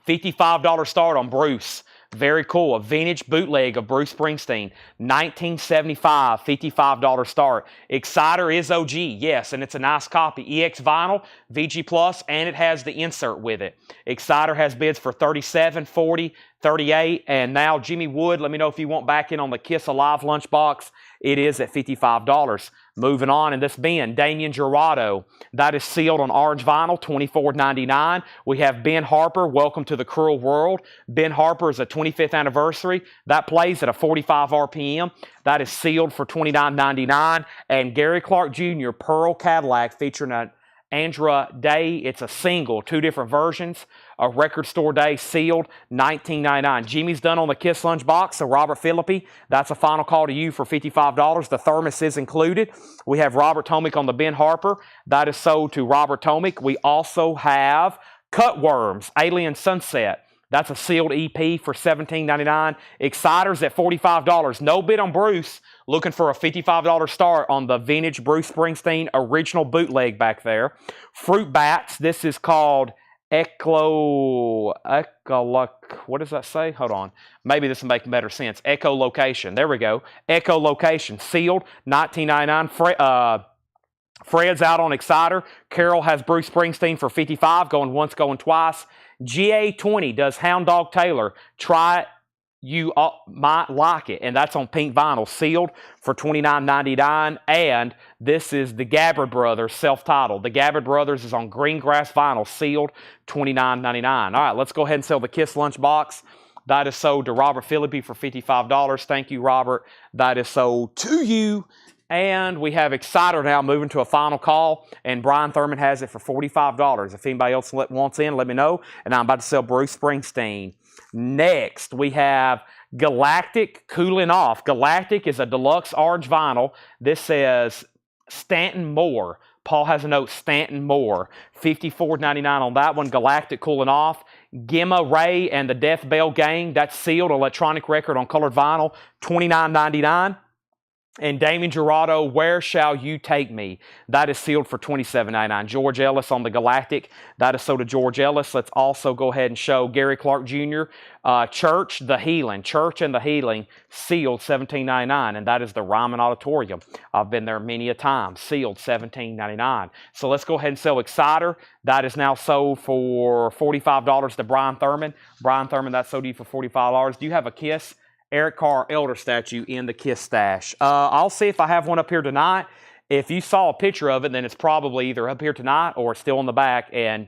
$55 start on Bruce. Very cool. A vintage bootleg of Bruce Springsteen. 1975, $55 start. Exciter is OG, yes, and it's a nice copy. EX vinyl, VG Plus, and it has the insert with it. Exciter has bids for $37, $40, $38, and now Jimmy Wood, let me know if you want back in on the Kiss Alive lunchbox. It is at $55. Moving on in this bin, Damien Gerardo. That is sealed on orange vinyl, $24.99. We have Ben Harper, Welcome to the Cruel World. Ben Harper is a 25th anniversary. That plays at a 45 RPM. That is sealed for $29.99. And Gary Clark Jr., Pearl Cadillac, featuring an Andra Day. It's a single, two different versions. A Record Store Day, sealed, $19.99. Jimmy's done on the Kiss lunchbox, so Robert Phillippe, that's a final call to you for $55. The thermos is included. We have Robert Tomic on the Ben Harper. That is sold to Robert Tomic. We also have Cutworms, Alien Sunset. That's a sealed EP for $17.99. Exciters at $45. No bid on Bruce. Looking for a $55 start on the vintage Bruce Springsteen original bootleg back there. Fruit Bats. This is called what does that say? Hold on. Maybe this will make better sense. Echolocation. There we go. Echolocation. Sealed. $19.99. Fred's out on Exciter. Carol has Bruce Springsteen for $55. Going once, going twice. GA20 does Hound Dog Taylor. Try it. You might like it. And that's on pink vinyl, sealed for $29.99. And this is the Gabbard Brothers, self-titled. The Gabbard Brothers is on green grass vinyl, sealed, $29.99. All right, let's go ahead and sell the Kiss lunchbox. That is sold to Robert Phillippe for $55. Thank you, Robert. That is sold to you. And we have Exciter now moving to a final call, and Brian Thurman has it for $45. If anybody else wants in, let me know. And I'm about to sell Bruce Springsteen. Next, we have Galactic Cooling Off. Galactic is a deluxe orange vinyl. This says Stanton Moore. Paul has a note, Stanton Moore. $54.99 on that one. Galactic cooling off. Gemma Ray and the Death Bell Gang. That's sealed. Electronic record on colored vinyl. $29.99. And Damien Gerardo, Where Shall You Take Me? That is sealed for $27.99. George Ellis on the Galactic. That is sold to George Ellis. Let's also go ahead and show Gary Clark Jr. Church and the Healing, sealed $17.99. And that is the Ryman Auditorium. I've been there many a time. Sealed $17.99. So let's go ahead and sell Exciter. That is now sold for $45 to Brian Thurman. Brian Thurman, that's sold to you for $45. Do you have a Kiss Eric Carr Elder statue in the Kiss stash? I'll see if I have one up here tonight. If you saw a picture of it, then it's probably either up here tonight or still in the back. And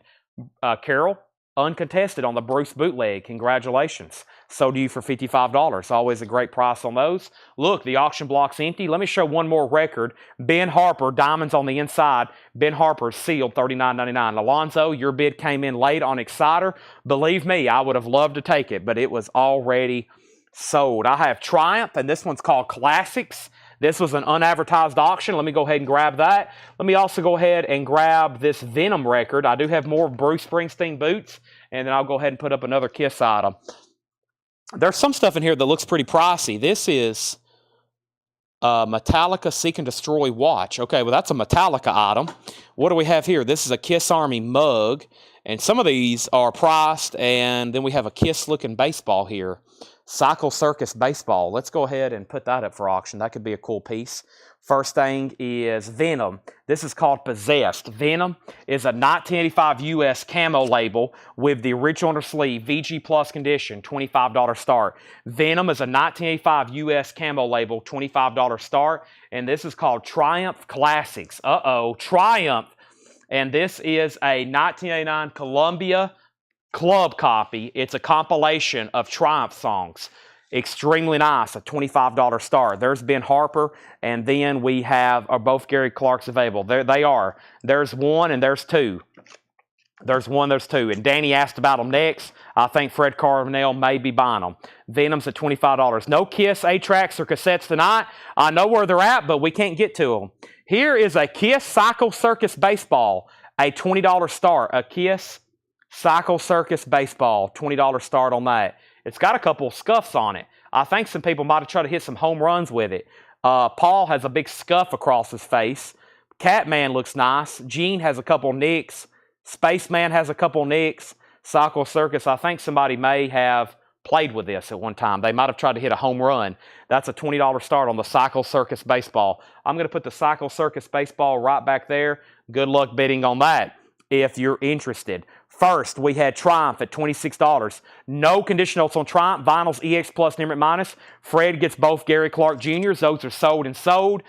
Carol, uncontested on the Bruce bootleg. Congratulations. Sold to you for $55. Always a great price on those. Look, the auction block's empty. Let me show one more record. Ben Harper, diamonds on the inside. Ben Harper sealed $39.99. Alonzo, your bid came in late on Exciter. Believe me, I would have loved to take it, but it was already sold. I have Triumph, and this one's called Classics. This was an unadvertised auction. Let me go ahead and grab that. Let me also go ahead and grab this Venom record. I do have more Bruce Springsteen boots, and then I'll go ahead and put up another Kiss item. There's some stuff in here that looks pretty pricey. This is Metallica Seek and Destroy watch. Okay, well, that's a Metallica item. What do we have here? This is a Kiss Army mug, and some of these are priced, and then we have a Kiss-looking baseball here. Cycle Circus baseball. Let's go ahead and put that up for auction. That could be a cool piece. First thing is Venom. This is called Possessed. Venom is a 1985 US camo label with the original on the sleeve, VG Plus condition, $25 start. Venom is a 1985 US camo label, $25 start. And this is called Triumph Classics. Triumph. And this is a 1989 Columbia Club copy. It's a compilation of Triumph songs. Extremely nice, a $25 start. There's Ben Harper, and then we have both Gary Clark's available. There they are. There's one and there's two. There's one, there's two. And Danny asked about them next. I think Fred Carnell may be buying them. Venom's at $25. No Kiss 8-tracks or cassettes tonight. I know where they're at, but we can't get to them. Here is a Kiss Cycle Circus baseball, a $20 start. A Kiss Cycle Circus baseball, $20 start on that. It's got a couple of scuffs on it. I think some people might have tried to hit some home runs with it. Paul has a big scuff across his face. Catman looks nice. Gene has a couple nicks. Spaceman has a couple nicks. Cycle Circus, I think somebody may have played with this at one time. They might have tried to hit a home run. That's a $20 start on the Cycle Circus baseball. I'm going to put the Cycle Circus baseball right back there. Good luck bidding on that if you're interested. First, we had Triumph at $26. No condition notes on Triumph. Vinyls EX Plus, Nimrit Minus. Fred gets both Gary Clark Jr.'s. Those are sold and sold.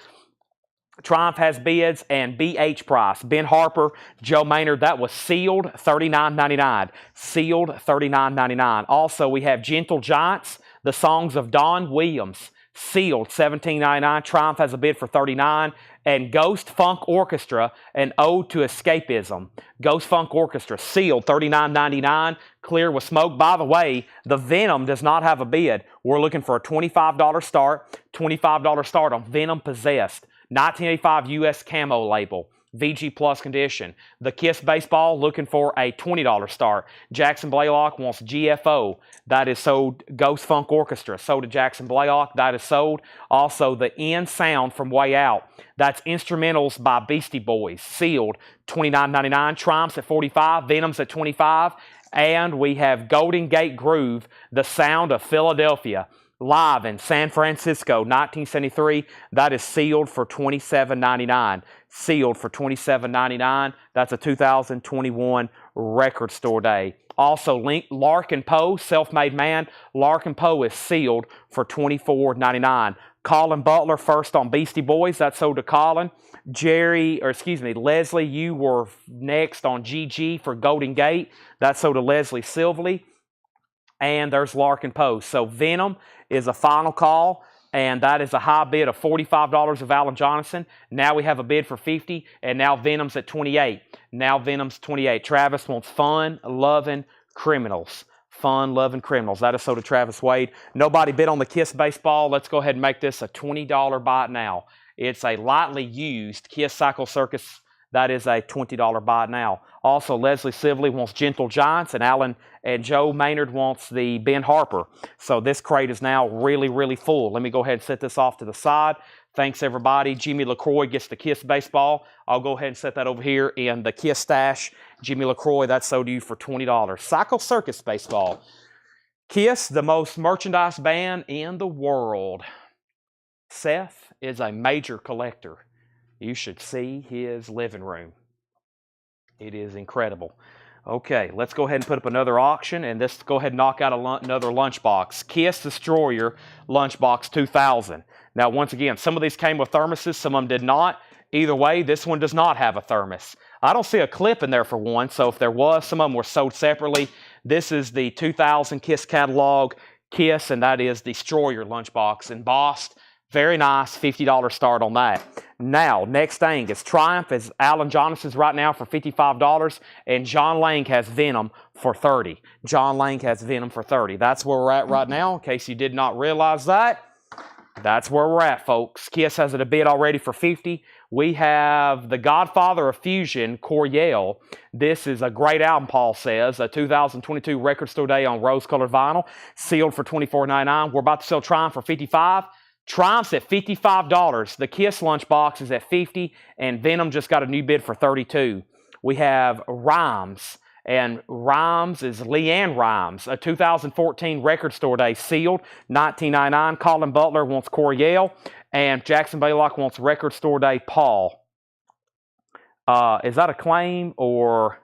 Triumph has bids and BH price. Ben Harper, Joe Maynard, that was sealed, $39.99. Sealed, $39.99. Also, we have Gentle Giants, the songs of Don Williams. Sealed, $17.99. Triumph has a bid for $39. And Ghost Funk Orchestra, an ode to escapism. Ghost Funk Orchestra, sealed, $39.99. Clear with smoke. By the way, the Venom does not have a bid. We're looking for a $25 start. $25 start on Venom Possessed. 1985 US camo label. VG Plus condition. The Kiss baseball looking for a $20 start. Jackson Blaylock wants GFO. That is sold. Ghost Funk Orchestra sold to Jackson Blaylock. That is sold. Also the End Sound from Way Out. That's instrumentals by Beastie Boys. Sealed. $29.99. Triumphs at $45. Venoms at $25. And we have Golden Gate Groove. The Sound of Philadelphia. Live in San Francisco, 1973. That is sealed for $27.99. Sealed for $27.99. That's a 2021 record store day. Also, Larkin Poe, Self-Made Man. Larkin Poe is sealed for $24.99. Colin Butler, first on Beastie Boys. That's sold to Colin. Leslie, you were next on GG for Golden Gate. That's sold to Leslie Silverly. And there's Larkin Poe. So Venom is a final call, and that is a high bid of $45 of Alan Johnson. Now we have a bid for $50, and now Venom's at $28. Now Venom's $28. Travis wants Fun Loving Criminals. fun-loving criminals. That is sold to Travis Wade. Nobody bid on the Kiss baseball. Let's go ahead and make this a $20 buy now. It's a lightly used Kiss Cycle Circus. That is a $20 buy now. Also, Leslie Sibley wants Gentle Giants, and Alan and Joe Maynard wants the Ben Harper. So this crate is now really, really full. Let me go ahead and set this off to the side. Thanks, everybody. Jimmy LaCroix gets the Kiss baseball. I'll go ahead and set that over here in the Kiss stash. Jimmy LaCroix, that's sold to you for $20. Cycle Circus baseball. Kiss, the most merchandise band in the world. Seth is a major collector. You should see his living room. It is incredible. Okay, let's go ahead and put up another auction, and let's go ahead and knock out another lunchbox. Kiss Destroyer Lunchbox 2000. Now, once again, some of these came with thermoses, some of them did not. Either way, this one does not have a thermos. I don't see a clip in there for one, so if there was, some of them were sold separately. This is the 2000 Kiss catalog, Kiss, and that is Destroyer lunchbox embossed. Very nice, $50 start on that. Now, next thing is Triumph is Alan Jonason's right now for $55, and John Lang has Venom for $30. John Lang has Venom for $30. That's where we're at right now, in case you did not realize that. That's where we're at, folks. Kiss has it a bid already for $50. We have the Godfather of Fusion, Coryell. This is a great album, Paul says. A 2022 Record Store Day on rose-colored vinyl, sealed for $24.99. We're about to sell Triumph for $55. Triumph's at $55. The Kiss lunchbox is at $50, and Venom just got a new bid for $32. We have Rhymes, and Rhymes is Leanne Rhymes, a 2014 Record Store Day sealed, $19.99. Colin Butler wants Coryell, and Jackson Baylock wants Record Store Day Paul. Is that a claim, or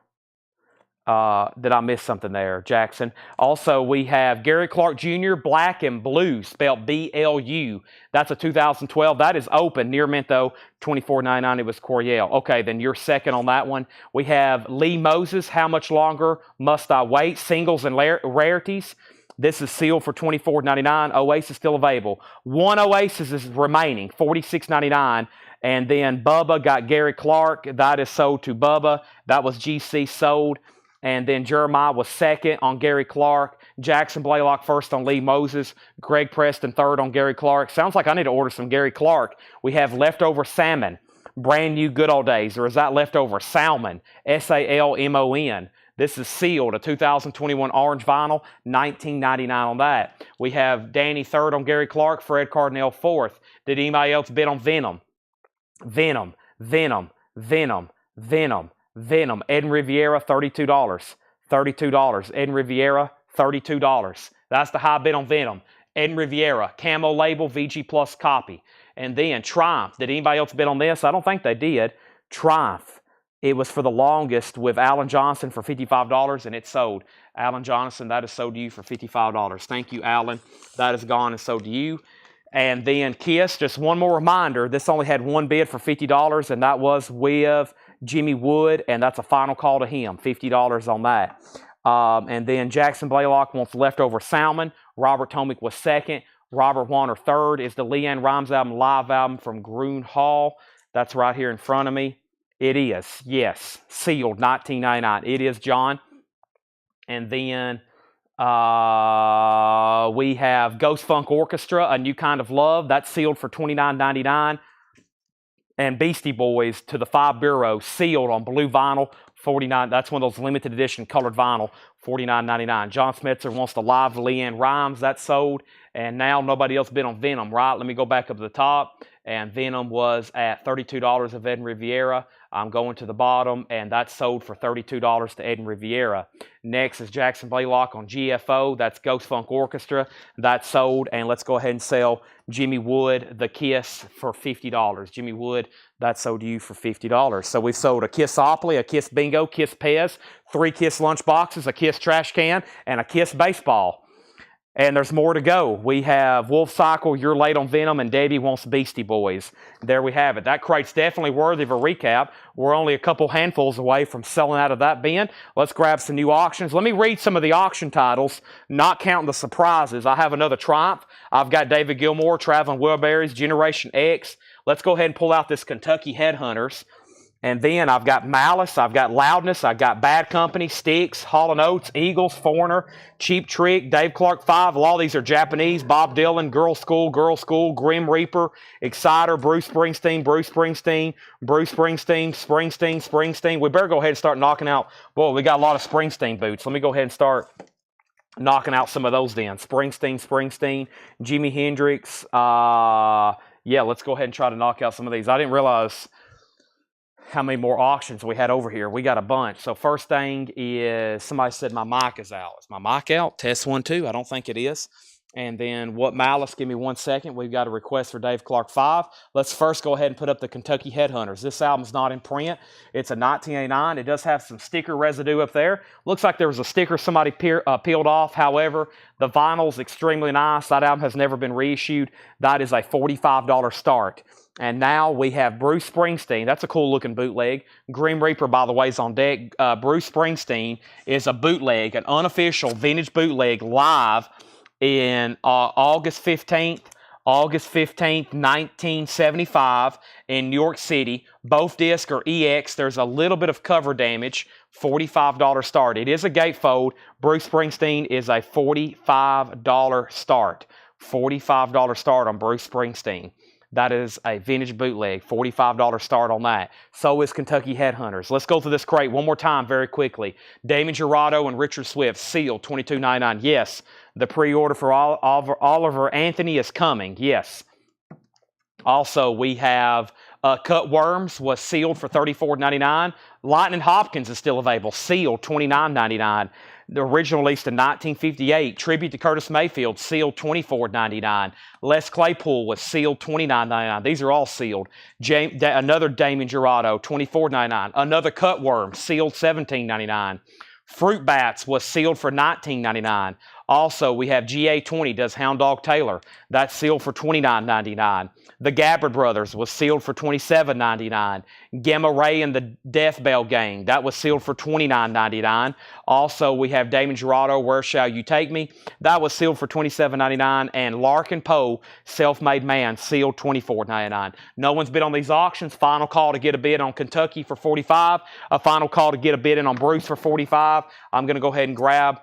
did I miss something there, Jackson? Also, we have Gary Clark Jr., Black and Blue, spelled B-L-U. That's a 2012. That is open, near mint though, $24.99. It was Coryell. Okay, then you're second on that one. We have Lee Moses, How Much Longer Must I Wait? Singles and rarities. This is sealed for $24.99. Oasis still available. One Oasis is remaining, $46.99. And then Bubba got Gary Clark. That is sold to Bubba. That was GC sold. And then Jeremiah was second on Gary Clark. Jackson Blaylock first on Lee Moses. Greg Preston third on Gary Clark. Sounds like I need to order some Gary Clark. We have Leftover Salmon. Brand new Good Old Days. Or is that Leftover Salmon? S-A-L-M-O-N. This is sealed. A 2021 orange vinyl. $19.99 on that. We have Danny third on Gary Clark. Fred Cardinale fourth. Did anybody else bid on Venom? Venom. Venom. Venom. Venom. Venom, Ed and Riviera, $32. $32. Ed and Riviera, $32. That's the high bid on Venom. Ed and Riviera, camo label, VG Plus copy. And then Triumph. Did anybody else bid on this? I don't think they did. Triumph. It was for the longest with Alan Johnson for $55, and it sold. Alan Johnson, that is sold to you for $55. Thank you, Alan. That is gone and sold to you. And then Kiss, just one more reminder, this only had one bid for $50, and that was with Jimmy Wood, and that's a final call to him, $50 on that. And then Jackson Blaylock wants Leftover Salmon. Robert Tomick was second. Robert Warner third. Is the Leanne Rhymes album, live album from Groon Hall. That's right here in front of me. It is, yes, sealed, $19.99. It is, John. And then we have Ghost Funk Orchestra, A New Kind of Love. That's sealed for $29.99. And Beastie Boys, To the Five Bureau, sealed on blue vinyl, $49. That's one of those limited edition colored vinyl, $49.99. John Smetzer wants the live Leanne Rhymes. That's sold. And now nobody else bid on Venom, right? Let me go back up to the top. And Venom was at $32 of Ed and Riviera. I'm going to the bottom, and that's sold for $32 to Ed and Riviera. Next is Jackson Blaylock on GFO. That's Ghost Funk Orchestra. That's sold. And let's go ahead and sell Jimmy Wood, the Kiss, for $50. Jimmy Wood, that's sold to you for $50. So we've sold a Kissopoly, a Kiss Bingo, Kiss Pez, 3 Kiss lunch boxes, a Kiss trash can, and a Kiss baseball. And there's more to go. We have Wolf Cycle, You're Late on Venom, and Debbie Wants Beastie Boys. There we have it. That crate's definitely worthy of a recap. We're only a couple handfuls away from selling out of that bin. Let's grab some new auctions. Let me read some of the auction titles, not counting the surprises. I have another Triumph. I've got David Gilmour, Traveling Wilburys, Generation X. Let's go ahead and pull out this Kentucky Headhunters. And then I've got Malice, I've got Loudness, I've got Bad Company, Styx, Hall & Oates, Eagles, Foreigner, Cheap Trick, Dave Clark 5. All these are Japanese. Bob Dylan, Girl School, Grim Reaper, Exciter, Bruce Springsteen, Springsteen. We better go ahead and start knocking out. Boy, we got a lot of Springsteen boots. Let me go ahead and start knocking out some of those then. Springsteen, Jimi Hendrix. Yeah, let's go ahead and try to knock out some of these. I didn't realize how many more auctions we had over here. We got a bunch. So first thing is, somebody said my mic is out. Is my mic out? Test 1, 2. I don't think it is. And then what Malice, give me 1 second. We've got a request for Dave Clark 5. Let's first go ahead and put up the Kentucky Headhunters. This album's not in print. It's a 1989. It does have some sticker residue up there. Looks like there was a sticker somebody peeled off. However, the vinyl's extremely nice. That album has never been reissued. That is a $45 start. And now we have Bruce Springsteen. That's a cool looking bootleg. Grim Reaper, by the way, is on deck. Bruce Springsteen is a bootleg, an unofficial vintage bootleg live in August 15th, 1975 in New York City. Both discs are EX. There's a little bit of cover damage. $45 start. It is a gatefold. Bruce Springsteen is a $45 start. $45 start on Bruce Springsteen. That is a vintage bootleg, $45 start on that. So is Kentucky Headhunters. Let's go through this crate one more time very quickly. Damon Jurado and Richard Swift, sealed, $22.99. Yes, the pre-order for Oliver Anthony is coming. Yes. Also, we have Cut Worms was sealed for $34.99. Lightning Hopkins is still available, sealed, $29.99. The original released in 1958. Tribute to Curtis Mayfield, sealed, $24.99. Les Claypool was sealed, $29.99. These are all sealed. Another Damon Jurado, $24.99. Another Cutworm, sealed, $17.99. Fruit Bats was sealed for $19.99. Also, we have GA20 does Hound Dog Taylor. That's sealed for $29.99. The Gabbard Brothers was sealed for $27.99. Gamma Ray and the Death Bell Gang, that was sealed for $29.99. Also, we have Damon Jurado, Where Shall You Take Me? That was sealed for $27.99. And Larkin Poe, Self-Made Man, sealed $24.99. No one's bid on these auctions. Final call to get a bid on Kentucky for $45. A final call to get a bid in on Bruce for $45. I'm going to go ahead and grab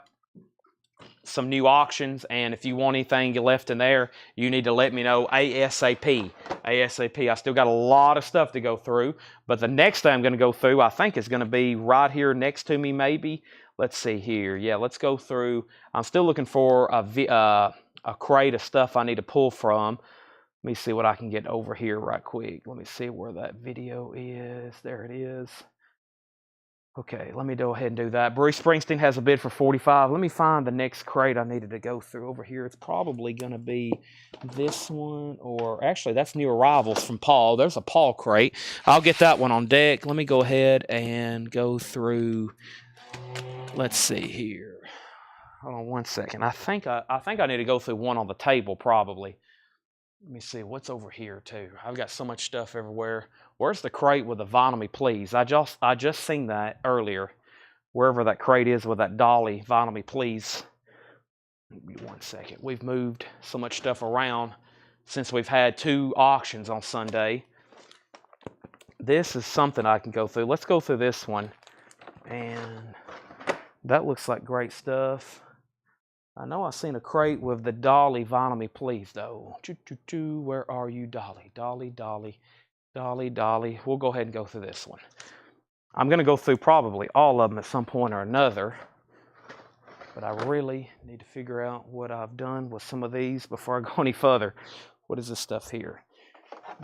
some new auctions, and if you want anything left in there, you need to let me know ASAP. I still got a lot of stuff to go through, but the next thing I'm going to go through, I think, is going to be right here next to me, maybe. Let's see here. Yeah, let's go through. I'm still looking for a crate of stuff I need to pull from. Let me see what I can get over here right quick. Let me see where that video is. There it is. Okay, let me go ahead and do that. Bruce Springsteen has a bid for $45. Let me find the next crate I needed to go through over here. It's probably going to be this one, or actually, that's New Arrivals from Paul. There's a Paul crate. I'll get that one on deck. Let me go ahead and go through. Let's see here. Hold on 1 second. I think I need to go through one on the table probably. Let me see what's over here too. I've got so much stuff everywhere. Where's the crate with the Vinyl Me Please? I just seen that earlier. Wherever that crate is with that dolly, Vinyl Me Please. Give me 1 second. We've moved so much stuff around since we've had 2 auctions on Sunday. This is something I can go through. Let's go through this one. And that looks like great stuff. I know I seen a crate with the dolly Vinyl Me Please, though. Where are you, dolly? Dolly. We'll go ahead and go through this one. I'm going to go through probably all of them at some point or another. But I really need to figure out what I've done with some of these before I go any further. What is this stuff here?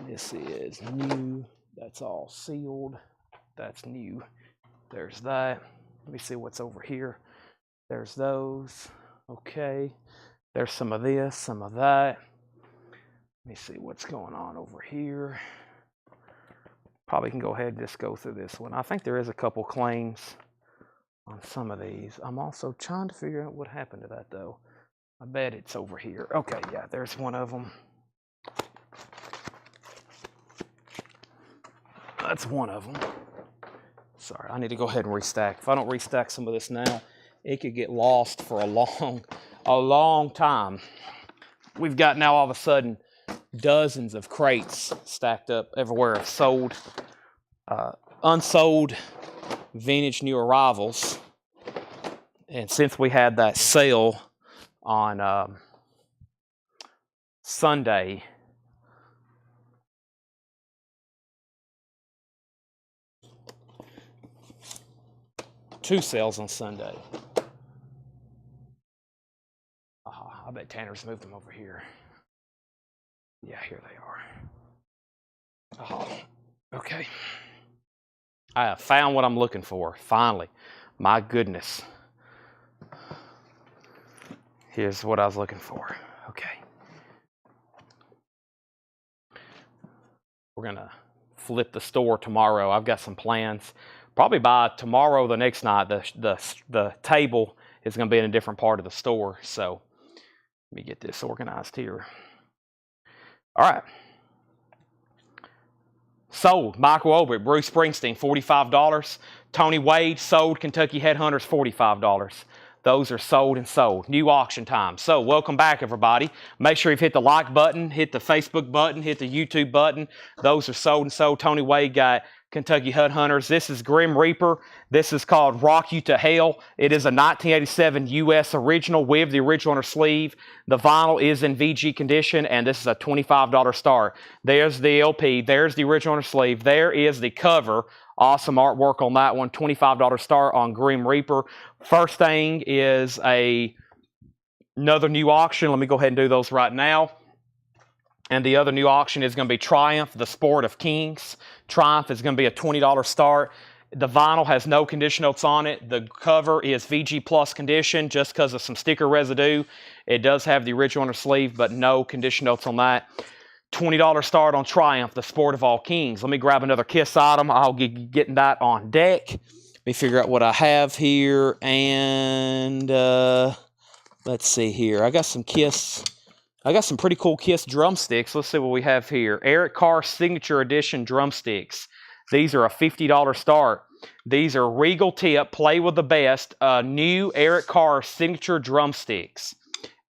This is new. That's all sealed. That's new. There's that. Let me see what's over here. There's those. Okay, there's some of this, some of that. Let me see what's going on over here. Probably can go ahead and just go through this one. I think there is a couple claims on some of these. I'm also trying to figure out what happened to that, though. I bet it's over here. Okay, yeah, there's one of them. That's one of them. Sorry, I need to go ahead and restack. If I don't restack some of this now, it could get lost for a long time. We've got now all of a sudden dozens of crates stacked up everywhere. I've sold unsold vintage new arrivals. And since we had that sale on Sunday, two sales on Sunday. I bet Tanner's moved them over here. Yeah, here they are. Okay. I have found what I'm looking for, finally. My goodness. Here's what I was looking for. Okay. We're going to flip the store tomorrow. I've got some plans. Probably by tomorrow, the next night, the table is going to be in a different part of the store. So let me get this organized here. All right. Sold, Michael Obrick, Bruce Springsteen, $45. Tony Wade, sold, Kentucky Headhunters, $45. Those are sold and sold. New auction time. So welcome back, everybody. Make sure you've hit the like button, hit the Facebook button, hit the YouTube button. Those are sold and sold. Tony Wade got Kentucky Headhunters. This is Grim Reaper. This is called Rock You to Hell. It is a 1987 U.S. original with the original on her sleeve. The vinyl is in VG condition, and this is a $25 start. There's the LP. There's the original on her sleeve. There is the cover. Awesome artwork on that one. $25 start on Grim Reaper. First thing is another new auction. Let me go ahead and do those right now. And the other new auction is going to be Triumph, the Sport of Kings. Triumph is going to be a $20 start. The vinyl has no condition notes on it. The cover is VG Plus condition just because of some sticker residue. It does have the original on the sleeve, but no condition notes on that. $20 start on Triumph, the Sport of all Kings. Let me grab another Kiss item. I'll be getting that on deck. Let me figure out what I have here. And let's see here. I got some pretty cool Kiss drumsticks. Let's see what we have here. Eric Carr Signature Edition drumsticks. These are a $50 start. These are Regal Tip, Play with the Best, new Eric Carr Signature drumsticks.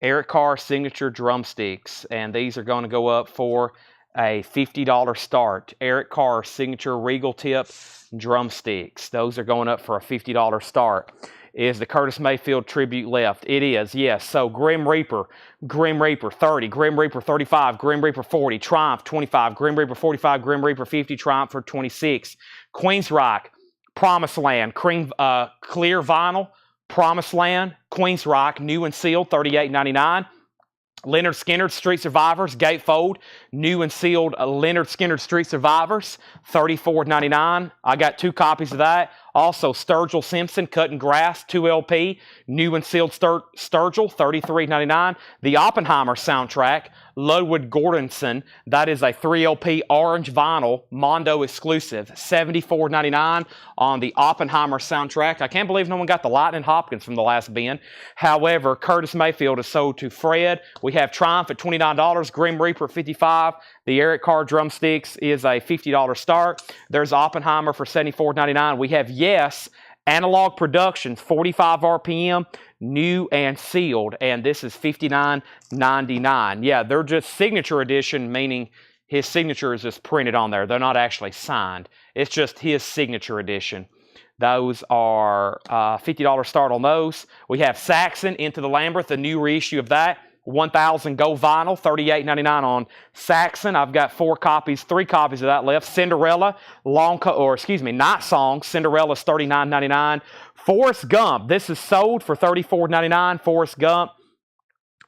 Eric Carr Signature drumsticks. And these are going to go up for a $50 start. Eric Carr Signature Regal Tip drumsticks. Those are going up for a $50 start. Is the Curtis Mayfield tribute left? It is, yes. So Grim Reaper 30, Grim Reaper 35, Grim Reaper 40, Triumph 25, Grim Reaper 45, Grim Reaper 50, Triumph for 26. Queensryche, Promised Land, clear vinyl, Promised Land, Queensryche, new and sealed, $38.99. Leonard Skinner Street Survivors, Gatefold, new and sealed Leonard Skinner Street Survivors, $34.99. I got 2 copies of that. Also, Sturgill Simpson, Cutting Grass, 2 LP, new and sealed Sturgill, $33.99. The Oppenheimer soundtrack, Ludwig Göransson, that is a 3 LP orange vinyl, Mondo exclusive, $74.99 on the Oppenheimer soundtrack. I can't believe no one got the Lightning Hopkins from the last bin. However, Curtis Mayfield is sold to Fred. We have Triumph at $29, Grim Reaper $55. The Eric Carr drumsticks is a $50 start. There's Oppenheimer for $74.99. We have Yes, Analog Productions, 45 RPM, new and sealed, and this is $59.99. Yeah, they're just signature edition, meaning his signature is just printed on there. They're not actually signed. It's just his signature edition. Those are $50 start on those. We have Saxon, Into the Labyrinth, a new reissue of that. 1,000 Go Vinyl, $38.99 on Saxon. I've got 3 copies of that left. Cinderella, Night Song, Cinderella's $39.99. Forrest Gump, this is sold for $34.99, Forrest Gump.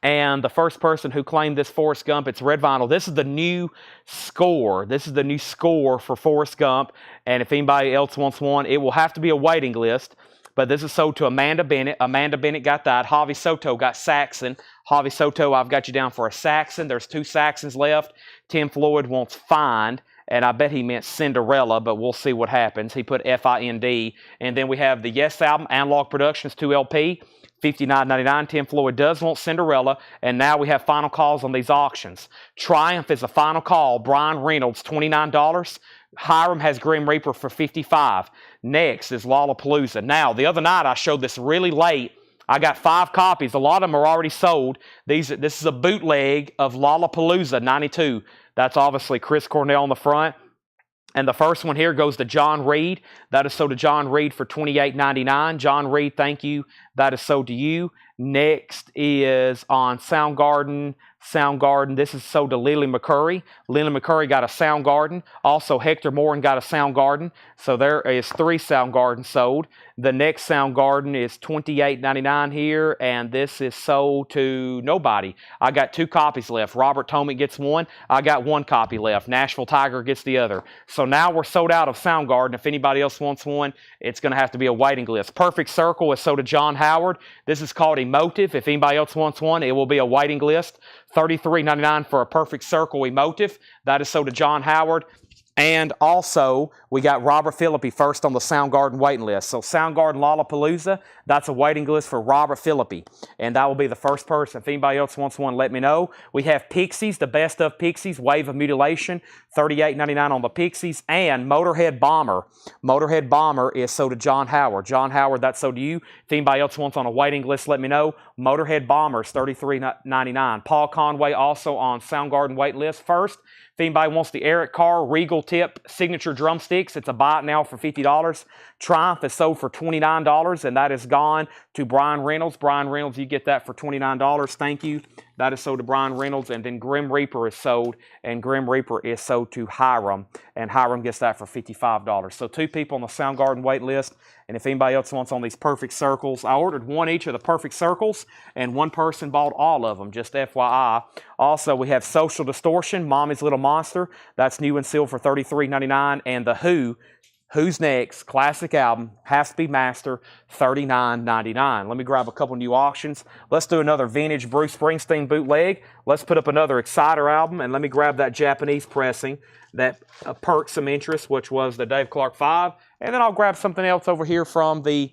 And the first person who claimed this Forrest Gump, it's red vinyl. This is the new score. This is the new score for Forrest Gump. And if anybody else wants one, it will have to be a waiting list. But this is sold to Amanda Bennett. Amanda Bennett got that. Javi Soto got Saxon. Javi Soto, I've got you down for a Saxon. There's 2 Saxons left. Tim Floyd wants Find, and I bet he meant Cinderella, but we'll see what happens. He put F-I-N-D. And then we have the Yes album, Analog Productions 2 LP, $59.99. Tim Floyd does want Cinderella, and now we have final calls on these auctions. Triumph is a final call. Brian Reynolds, $29. Hiram has Grim Reaper for $55. Next is Lollapalooza. Now, the other night I showed this really late. I got 5 copies. A lot of them are already sold. This is a bootleg of Lollapalooza 92. That's obviously Chris Cornell on the front. And the first one here goes to John Reed. That is sold to John Reed for $28.99. John Reed, thank you. That is sold to you. Next is on Soundgarden. Soundgarden, this is sold to Lily McCurry. Lily McCurry got a Soundgarden. Also, Hector Morin got a Soundgarden. So there is 3 Soundgardens sold. The next Soundgarden is $28.99 here, and this is sold to nobody. I got 2 copies left. Robert Tomic gets 1. I got 1 copy left. Nashville Tiger gets the other. So now we're sold out of Soundgarden. If anybody else wants one, it's going to have to be a waiting list. Perfect Circle is sold to John Howard. This is called Emotive. If anybody else wants one, it will be a waiting list. $33.99 for a Perfect Circle Emotive. That is sold to John Howard. And also, we got Robert Philippi first on the Soundgarden waiting list. So Soundgarden Lollapalooza, that's a waiting list for Robert Philippi. And that will be the first person. If anybody else wants one, let me know. We have Pixies, the best of Pixies, Wave of Mutilation, $38.99 on the Pixies. And Motorhead Bomber. Motorhead Bomber is sold to John Howard. John Howard, that's sold to you. If anybody else wants on a waiting list, let me know. Motorhead Bomber is $33.99. Paul Conway also on Soundgarden wait list first. If anybody wants the Eric Carr Regal Tip Signature Drumsticks, it's a buy it now for $50. Triumph is sold for $29, and that is gone to Brian Reynolds. Brian Reynolds, you get that for $29. Thank you. That is sold to Brian Reynolds. And then Grim Reaper is sold, and Grim Reaper is sold to Hiram, and Hiram gets that for $55. So 2 people on the Soundgarden wait list. And if anybody else wants on these Perfect Circles, I ordered 1 each of the Perfect Circles, and 1 person bought all of them, just FYI. Also, we have Social Distortion, Mommy's Little Monster. That's new and sealed for $33.99. And The Who, Who's Next, classic album, Half Speed Master, $39.99. Let me grab a couple new auctions. Let's do another vintage Bruce Springsteen bootleg. Let's put up another Exciter album, and let me grab that Japanese pressing that perked some interest, which was the Dave Clark 5. And then I'll grab something else over here from the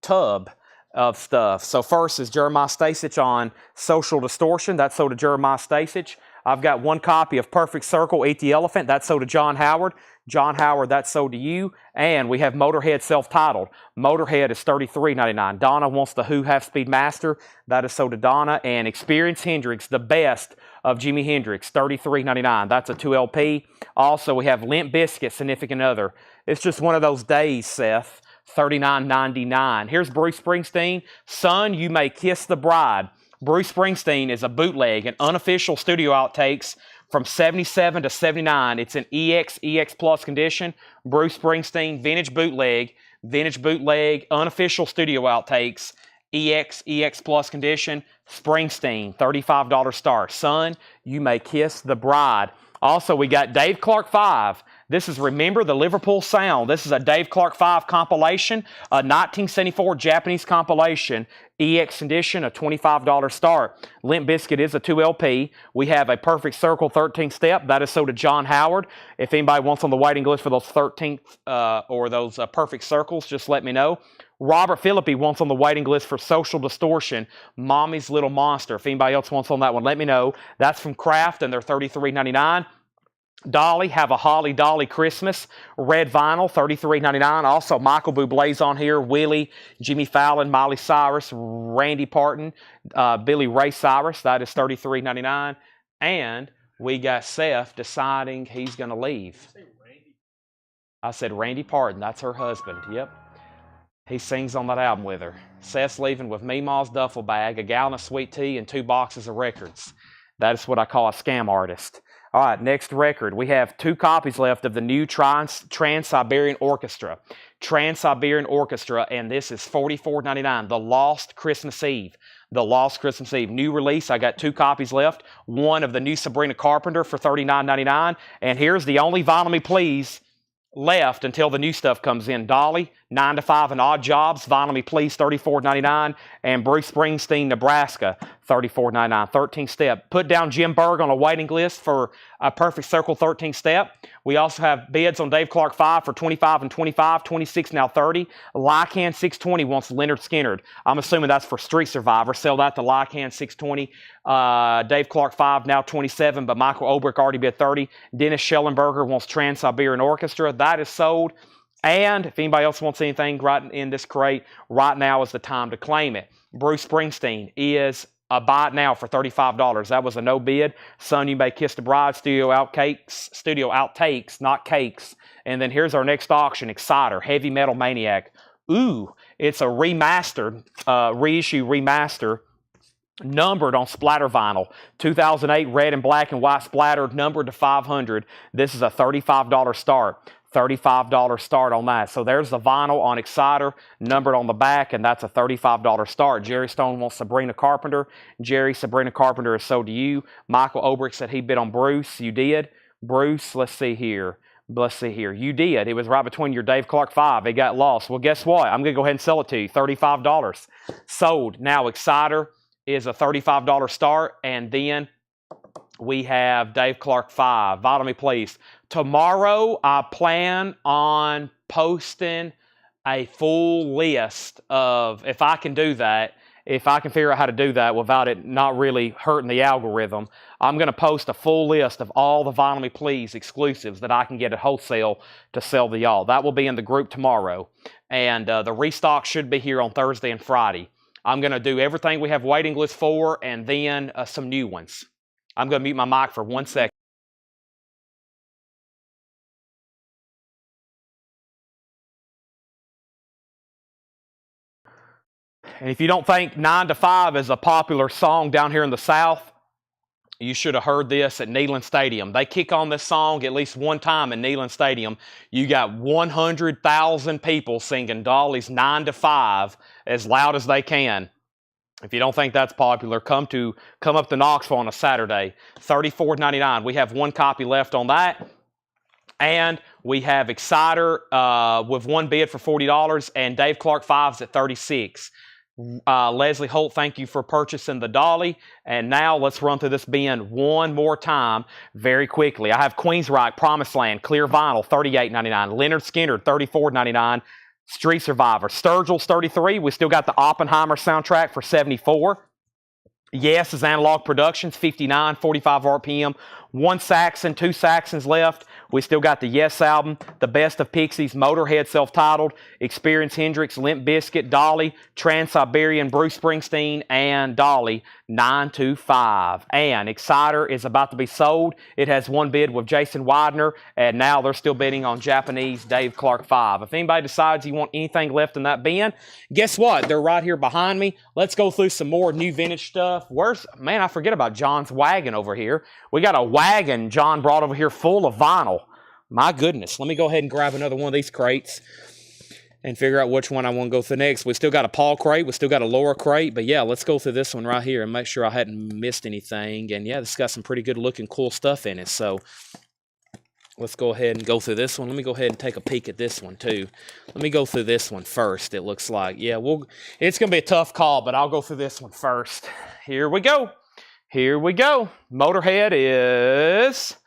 tub of stuff. So first is Jeremiah Stasich on Social Distortion. That's sold to Jeremiah Stasich. I've got 1 copy of Perfect Circle, Eat the Elephant. That's sold to John Howard. John Howard, that's sold to you. And we have Motorhead self-titled. Motorhead is $33.99. Donna wants the Who Half-Speed Master. That is sold to Donna. And Experience Hendrix, the best of Jimi Hendrix, $33.99. That's a 2 LP. Also, we have Limp Bizkit, Significant Other. It's just one of those days, Seth. $39.99. Here's Bruce Springsteen. Son, You May Kiss the Bride. Bruce Springsteen is a bootleg, an unofficial studio outtakes from 77 to 79. It's an EX Plus condition. Bruce Springsteen, vintage bootleg, unofficial studio outtakes, EX Plus condition. Springsteen, $35 star. Son, You May Kiss the Bride. Also, we got Dave Clark 5. This is Remember the Liverpool Sound. This is a Dave Clark 5 compilation, a 1974 Japanese compilation, EX edition, a $25 start. Limp Bizkit is a 2 LP. We have a Perfect Circle 13th step. That is sold to John Howard. If anybody wants on the waiting list for those 13th or those Perfect Circles, just let me know. Robert Philippi wants on the waiting list for Social Distortion, Mommy's Little Monster. If anybody else wants on that one, let me know. That's from Kraft, and they're $33.99. Dolly, Have a Holly Dolly Christmas, red vinyl, $33.99. Also, Michael Bublé's on here, Willie, Jimmy Fallon, Miley Cyrus, Randy Parton, Billy Ray Cyrus. That is $33.99. And we got Seth deciding he's going to leave. I said Randy Parton. That's her husband. Yep. He sings on that album with her. Seth's leaving with Meemaw's duffel bag, a gallon of sweet tea, and 2 boxes of records. That is what I call a scam artist. All right, next record. We have 2 copies left of the new Trans-Siberian Orchestra. Trans-Siberian Orchestra, and this is $44.99. The Lost Christmas Eve. The Lost Christmas Eve. New release. I got 2 copies left. One of the new Sabrina Carpenter for $39.99. And here's the only Vinyl Me Please left until the new stuff comes in. Dolly, 9 to 5 and Odd Jobs, Vinyl Me Please, $34.99. And Bruce Springsteen, Nebraska, $34.99. 13th step. Put down Jim Berg on a waiting list for a Perfect Circle 13th step. We also have bids on Dave Clark 5 for $25 and $25, $26 now $30. Lycan 620 wants Leonard Skinner. I'm assuming that's for Street Survivor. Sell that to Lycan 620. Dave Clark 5 now $27, but Michael Obrick already bid $30. Dennis Schellenberger wants Trans-Siberian Orchestra. That is sold. And if anybody else wants anything right in this crate, right now is the time to claim it. Bruce Springsteen is buy it now for $35. That was a no bid. Son, You May Kiss the Bride, studio outtakes, not cakes. And then here's our next auction, Exciter, Heavy Metal Maniac. Ooh, it's a remastered, reissue remaster, numbered on splatter vinyl. 2008 red and black and white splattered, numbered to 500. This is a $35 start. $35 start on that. So there's the vinyl on Exciter, numbered on the back, and that's a $35 start. Jerry Stone wants Sabrina Carpenter. Jerry, Sabrina Carpenter is sold to you. Michael Obrick said he bid on Bruce. You did. Bruce, let's see here. You did. It was right between your Dave Clark 5. It got lost. Well, guess what? I'm going to go ahead and sell it to you. $35. Sold. Now, Exciter is a $35 start, and then we have Dave Clark 5. Follow me, please. Tomorrow, I plan on posting a full list of, if I can do that, if I can figure out how to do that without it not really hurting the algorithm, I'm going to post a full list of all the Vinyl Me Please exclusives that I can get at wholesale to sell to y'all. That will be in the group tomorrow. And the restock should be here on Thursday and Friday. I'm going to do everything we have waiting list for, and then some new ones. I'm going to mute my mic for 1 second. And if you don't think 9 to 5 is a popular song down here in the South, you should have heard this at Neyland Stadium. They kick on this song at least one time in Neyland Stadium. You got 100,000 people singing Dolly's 9 to 5 as loud as they can. If you don't think that's popular, come up to Knoxville on a Saturday. $34.99. We have one copy left on that. And we have Exciter with one bid for $40 and Dave Clark 5s at $36. Leslie Holt, thank you for purchasing the Dolly. And now let's run through this bin one more time very quickly. I have Queensryche, Promised Land, Clear Vinyl, $38.99. Leonard Skinner, $34.99. Street Survivor, Sturgill's $33. We still got the Oppenheimer soundtrack for $74. Yes is Analog Productions, 59, 45 RPM. One Saxon, two Saxons left. We still got the Yes album, The Best of Pixies, Motorhead self-titled, Experience Hendrix, Limp Bizkit, Dolly, Trans-Siberian, Bruce Springsteen, and Dolly, 925. And Exciter is about to be sold. It has one bid with Jason Widener, and now they're still bidding on Japanese Dave Clark 5. If anybody decides you want anything left in that bin, guess what? They're right here behind me. Let's go through some more new vintage stuff. Man, I forget about John's wagon over here. We got a wagon John brought over here full of vinyl. My goodness. Let me go ahead and grab another one of these crates and figure out which one I want to go through next. We still got a Paul crate. We still got a Laura crate. But yeah, let's go through this one right here and make sure I hadn't missed anything. And yeah, this got some pretty good looking cool stuff in it. So let's go ahead and go through this one. Let me go ahead and take a peek at this one too. Let me go through this one first, it looks like. Yeah, it's going to be a tough call, but I'll go through this one first. Here we go. Here we go. Motorhead is,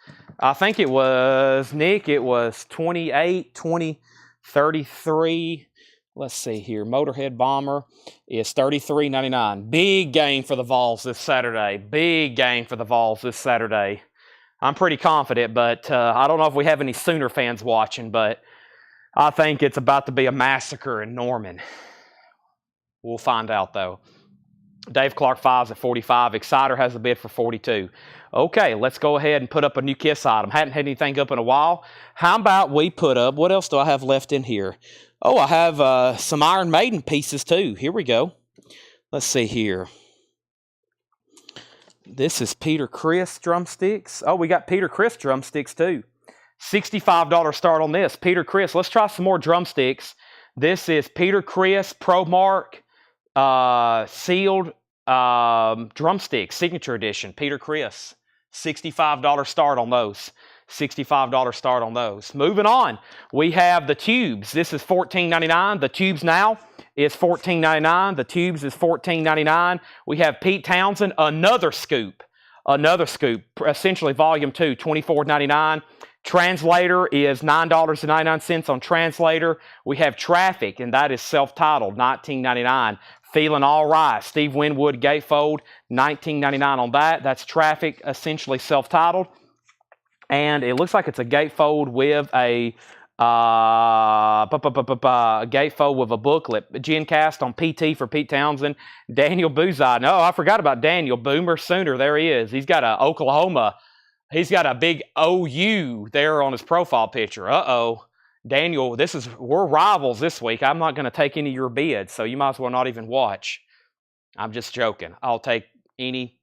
I think it was, Nick, it was 28, 20, 33. Let's see here. Motorhead Bomber is $33.99. Big game for the Vols this Saturday. Big game for the Vols this Saturday. I'm pretty confident, but I don't know if we have any Sooner fans watching, but I think it's about to be a massacre in Norman. We'll find out, though. Dave Clark 5's at $45. Exciter has a bid for $42. Okay, let's go ahead and put up a new Kiss item. Hadn't had anything up in a while. How about we put up, what else do I have left in here? Oh, I have some Iron Maiden pieces, too. Here we go. Let's see here. This is Peter Criss drumsticks. Oh, we got Peter Criss drumsticks, too. $65 start on this. Peter Criss. Let's try some more drumsticks. This is Peter Criss Pro Mark sealed drumsticks, signature edition, Peter Criss. $65 start on those. $65 start on those. Moving on, we have the Tubes. This is $14.99. The Tubes now is $14.99. The Tubes is $14.99. We have Pete Townsend, another scoop, essentially volume 2, $24.99. Translator is $9.99 on Translator. We have Traffic, and that is self-titled, $19.99. Feeling All Right, Steve Winwood Gatefold, $19.99 on that. That's Traffic, essentially self-titled. And it looks like it's a gatefold with a Gatefold with a booklet. Gencast on PT for Pete Townsend. Daniel Buzai. No, I forgot about Daniel. Boomer Sooner. There he is. He's got a Oklahoma. He's got a big OU there on his profile picture. Uh-oh. Daniel, we're rivals this week. I'm not going to take any of your bids, so you might as well not even watch. I'm just joking. I'll take any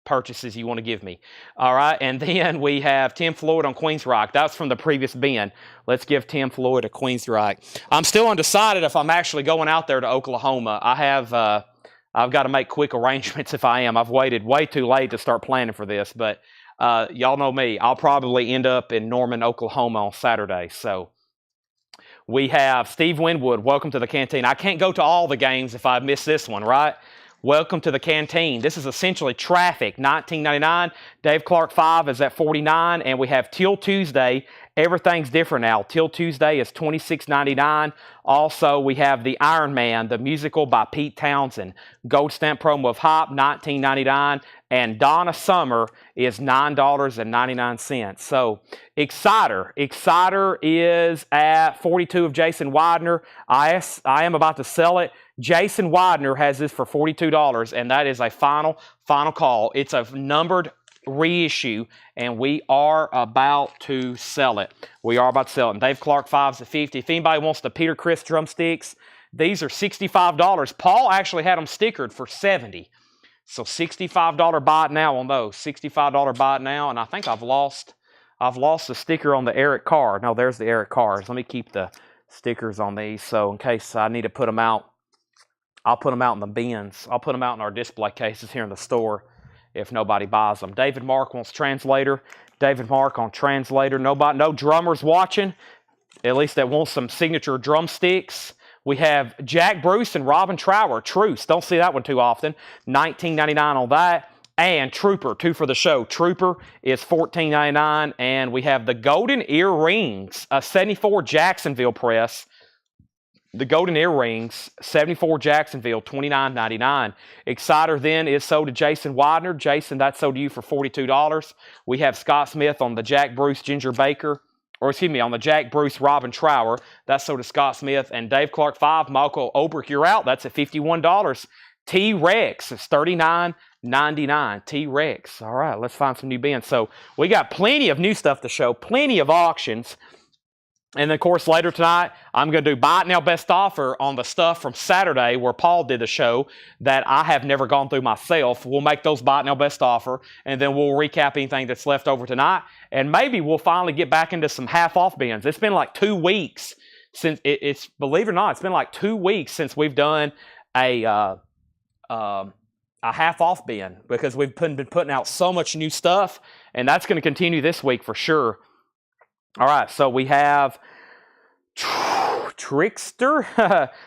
purchases you want to give me. All right, and then we have Tim Floyd on Queensryche. That's from the previous bin. Let's give Tim Floyd a Queensryche. I'm still undecided if I'm actually going out there to Oklahoma. I've got to make quick arrangements if I am. I've waited way too late to start planning for this, but y'all know me. I'll probably end up in Norman, Oklahoma on Saturday. So we have Steve Winwood. Welcome to the canteen. I can't go to all the games if I miss this one, right? Welcome to the canteen. This is essentially traffic. $19.99. Dave Clark 5 is at $49, and we have Till Tuesday. Everything's different now. Till Tuesday is $26.99. Also, we have the Iron Man, the musical by Pete Townsend. Gold stamp promo of Hop, $19.99. And Donna Summer is $9.99. So, Exciter. Exciter is at 42 of Jason Widener. I am about to sell it. Jason Widener has this for $42, and that is a final call. It's a numbered reissue, and we are about to sell it. And Dave Clark 5's at $50. If anybody wants the Peter Criss drumsticks, these are $65. Paul actually had them stickered for $70. So $65 buy it now on those. $65 buy it now, and I think I've lost the sticker on the Eric Carr. No, there's the Eric Carrs. Let me keep the stickers on these, so in case I need to put them out, I'll put them out in the bins. I'll put them out in our display cases here in the store if nobody buys them. David Mark wants translator. David Mark on translator. No drummers watching, at least that wants some signature drumsticks. We have Jack Bruce and Robin Trower. Truce. Don't see that one too often. $19.99 on that. And Trooper, 2 for the show. Trooper is $14.99. And we have the Golden Earrings, a 74 Jacksonville press. The Golden Earrings, 74 Jacksonville, $29.99. Exciter then is sold to Jason Widener. Jason, that's sold to you for $42. We have Scott Smith on the Jack Bruce Ginger Baker, on the Jack Bruce Robin Trower. That's sold to Scott Smith. And Dave Clark 5, Michael Obrich, you're out. That's at $51. T-Rex is $39.99. T-Rex. All right, let's find some new bins. So we got plenty of new stuff to show, plenty of auctions. And then, of course, later tonight, I'm going to do Buy It Now Best Offer on the stuff from Saturday where Paul did the show that I have never gone through myself. We'll make those Buy It Now Best Offer, and then we'll recap anything that's left over tonight. And maybe we'll finally get back into some half-off bins. It's been like 2 weeks since, believe it or not, it's been like 2 weeks since we've done a half-off bin because we've been putting out so much new stuff, and that's going to continue this week for sure. All right, so we have Trickster.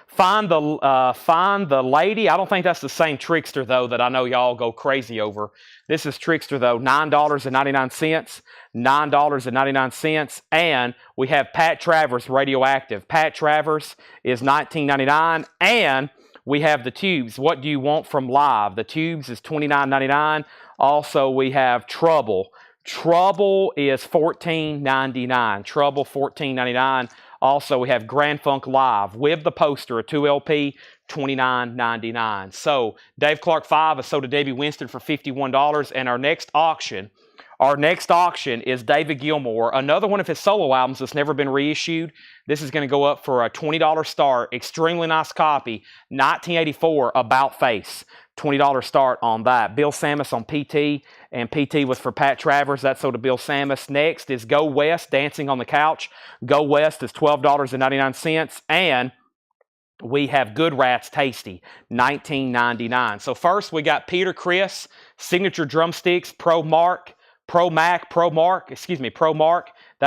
Find the lady. I don't think that's the same Trickster though that I know y'all go crazy over. This is Trickster though, $9.99. $9.99, and we have Pat Travers Radioactive. Pat Travers is $19.99, and we have the Tubes. What do you want from Live? The Tubes is $29.99. Also, we have Trouble. Trouble is $14.99. Trouble, $14.99. Also, we have Grand Funk Live with the poster, a 2LP, $29.99. So, Dave Clark 5 is sold to Debbie Winston for $51. And our next auction is David Gilmour, another one of his solo albums that's never been reissued. This is going to go up for a $20 start. Extremely nice copy. 1984, About Face. $20 start on that. Bill Samus on PT, and PT was for Pat Travers. That's sold to Bill Samus. Next is Go West, Dancing on the Couch. Go West is $12.99. And we have Good Rats Tasty, $19.99. So first we got Peter Criss, Signature Drumsticks, Pro Mark. That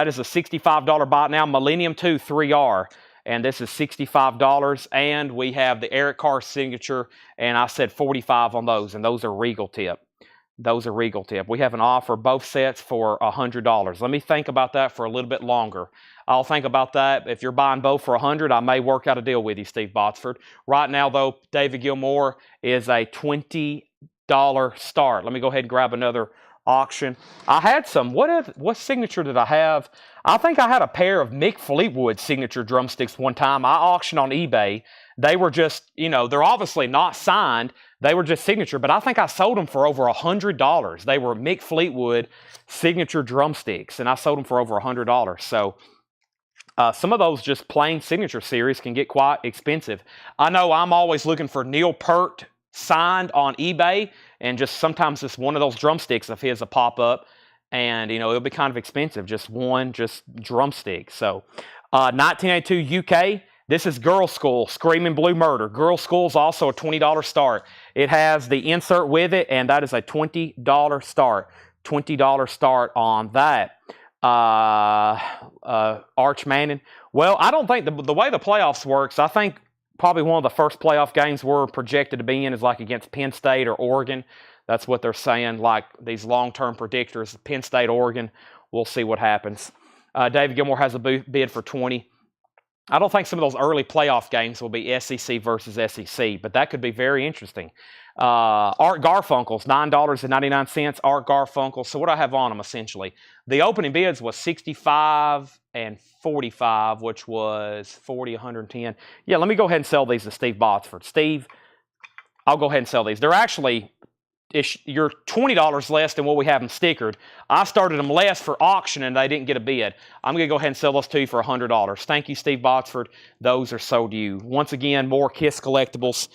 is a $65 buy now. Millennium 2 3R. And this is $65. And we have the Eric Carr Signature, and I said $45 on those, and those are Regal Tip. We have an offer, both sets for $100. Let me think about that for a little bit longer. I'll think about that. If you're buying both for $100, I may work out a deal with you, Steve Botsford. Right now, though, David Gilmour is a $20 start. Let me go ahead and grab another auction. I had some, what signature did I have? I think I had a pair of Mick Fleetwood signature drumsticks one time. I auctioned on eBay. They were just, you know, they're obviously not signed. They were just signature, but I think I sold them for over $100. They were Mick Fleetwood signature drumsticks, and I sold them for over $100. So some of those just plain signature series can get quite expensive. I know I'm always looking for Neil Peart signed on eBay, and just sometimes just one of those drumsticks of his will pop up, and you know it'll be kind of expensive, just one drumstick. So 1982 UK, this is Girl School Screaming Blue Murder. Girl School is also a $20 start. It has the insert with it, and that is a $20 start. $20 start on that. Arch Manning. Well, I don't think the way the playoffs works, I think probably one of the first playoff games we're projected to be in is like against Penn State or Oregon. That's what they're saying, like these long-term predictors, Penn State, Oregon. We'll see what happens. David Gilmour has a bid for 20. I don't think some of those early playoff games will be SEC versus SEC, but that could be very interesting. Art Garfunkel's $9.99. Art Garfunkel. So what do I have on them essentially? The opening bids was 65 and 45, which was 40, 110. Yeah, let me go ahead and sell these to Steve Botsford. Steve, I'll go ahead and sell these. They're actually, you're $20 less than what we have them stickered. I started them less for auction and they didn't get a bid. I'm going to go ahead and sell those to you for $100. Thank you, Steve Botsford. Those are sold to you. Once again, more Kiss collectibles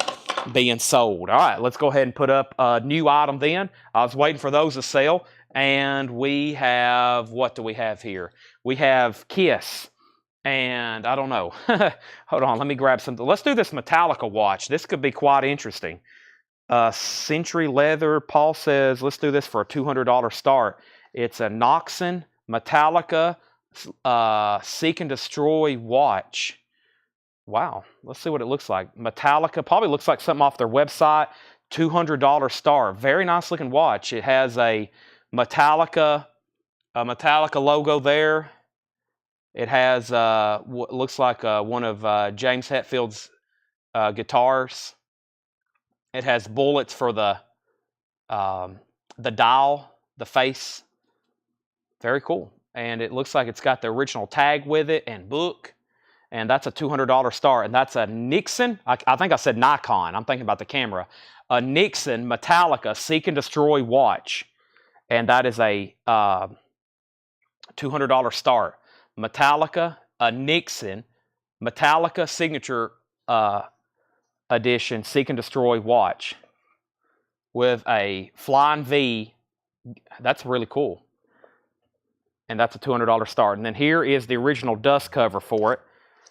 being sold. All right, let's go ahead and put up a new item then. I was waiting for those to sell. And we have, what do we have here? We have Kiss. And I don't know. Hold on, let me grab something. Let's do this Metallica watch. This could be quite interesting. Century Leather. Paul says, let's do this for a $200 start. It's a Noxon Metallica Seek and Destroy watch. Wow, let's see what it looks like. Metallica, probably looks like something off their website. $200 start. Very nice looking watch. It has a Metallica logo there. It has what looks like one of James Hetfield's guitars. It has bullets for the dial, the face. Very cool. And it looks like it's got the original tag with it and book. And that's a $200 start. And that's a Nixon. I think I said Nikon. I'm thinking about the camera. A Nixon Metallica Seek and Destroy watch. And that is a $200 start. Metallica, a Nixon Metallica signature edition Seek and Destroy watch with a Flying V. That's really cool. And that's a $200 start. And then here is the original dust cover for it.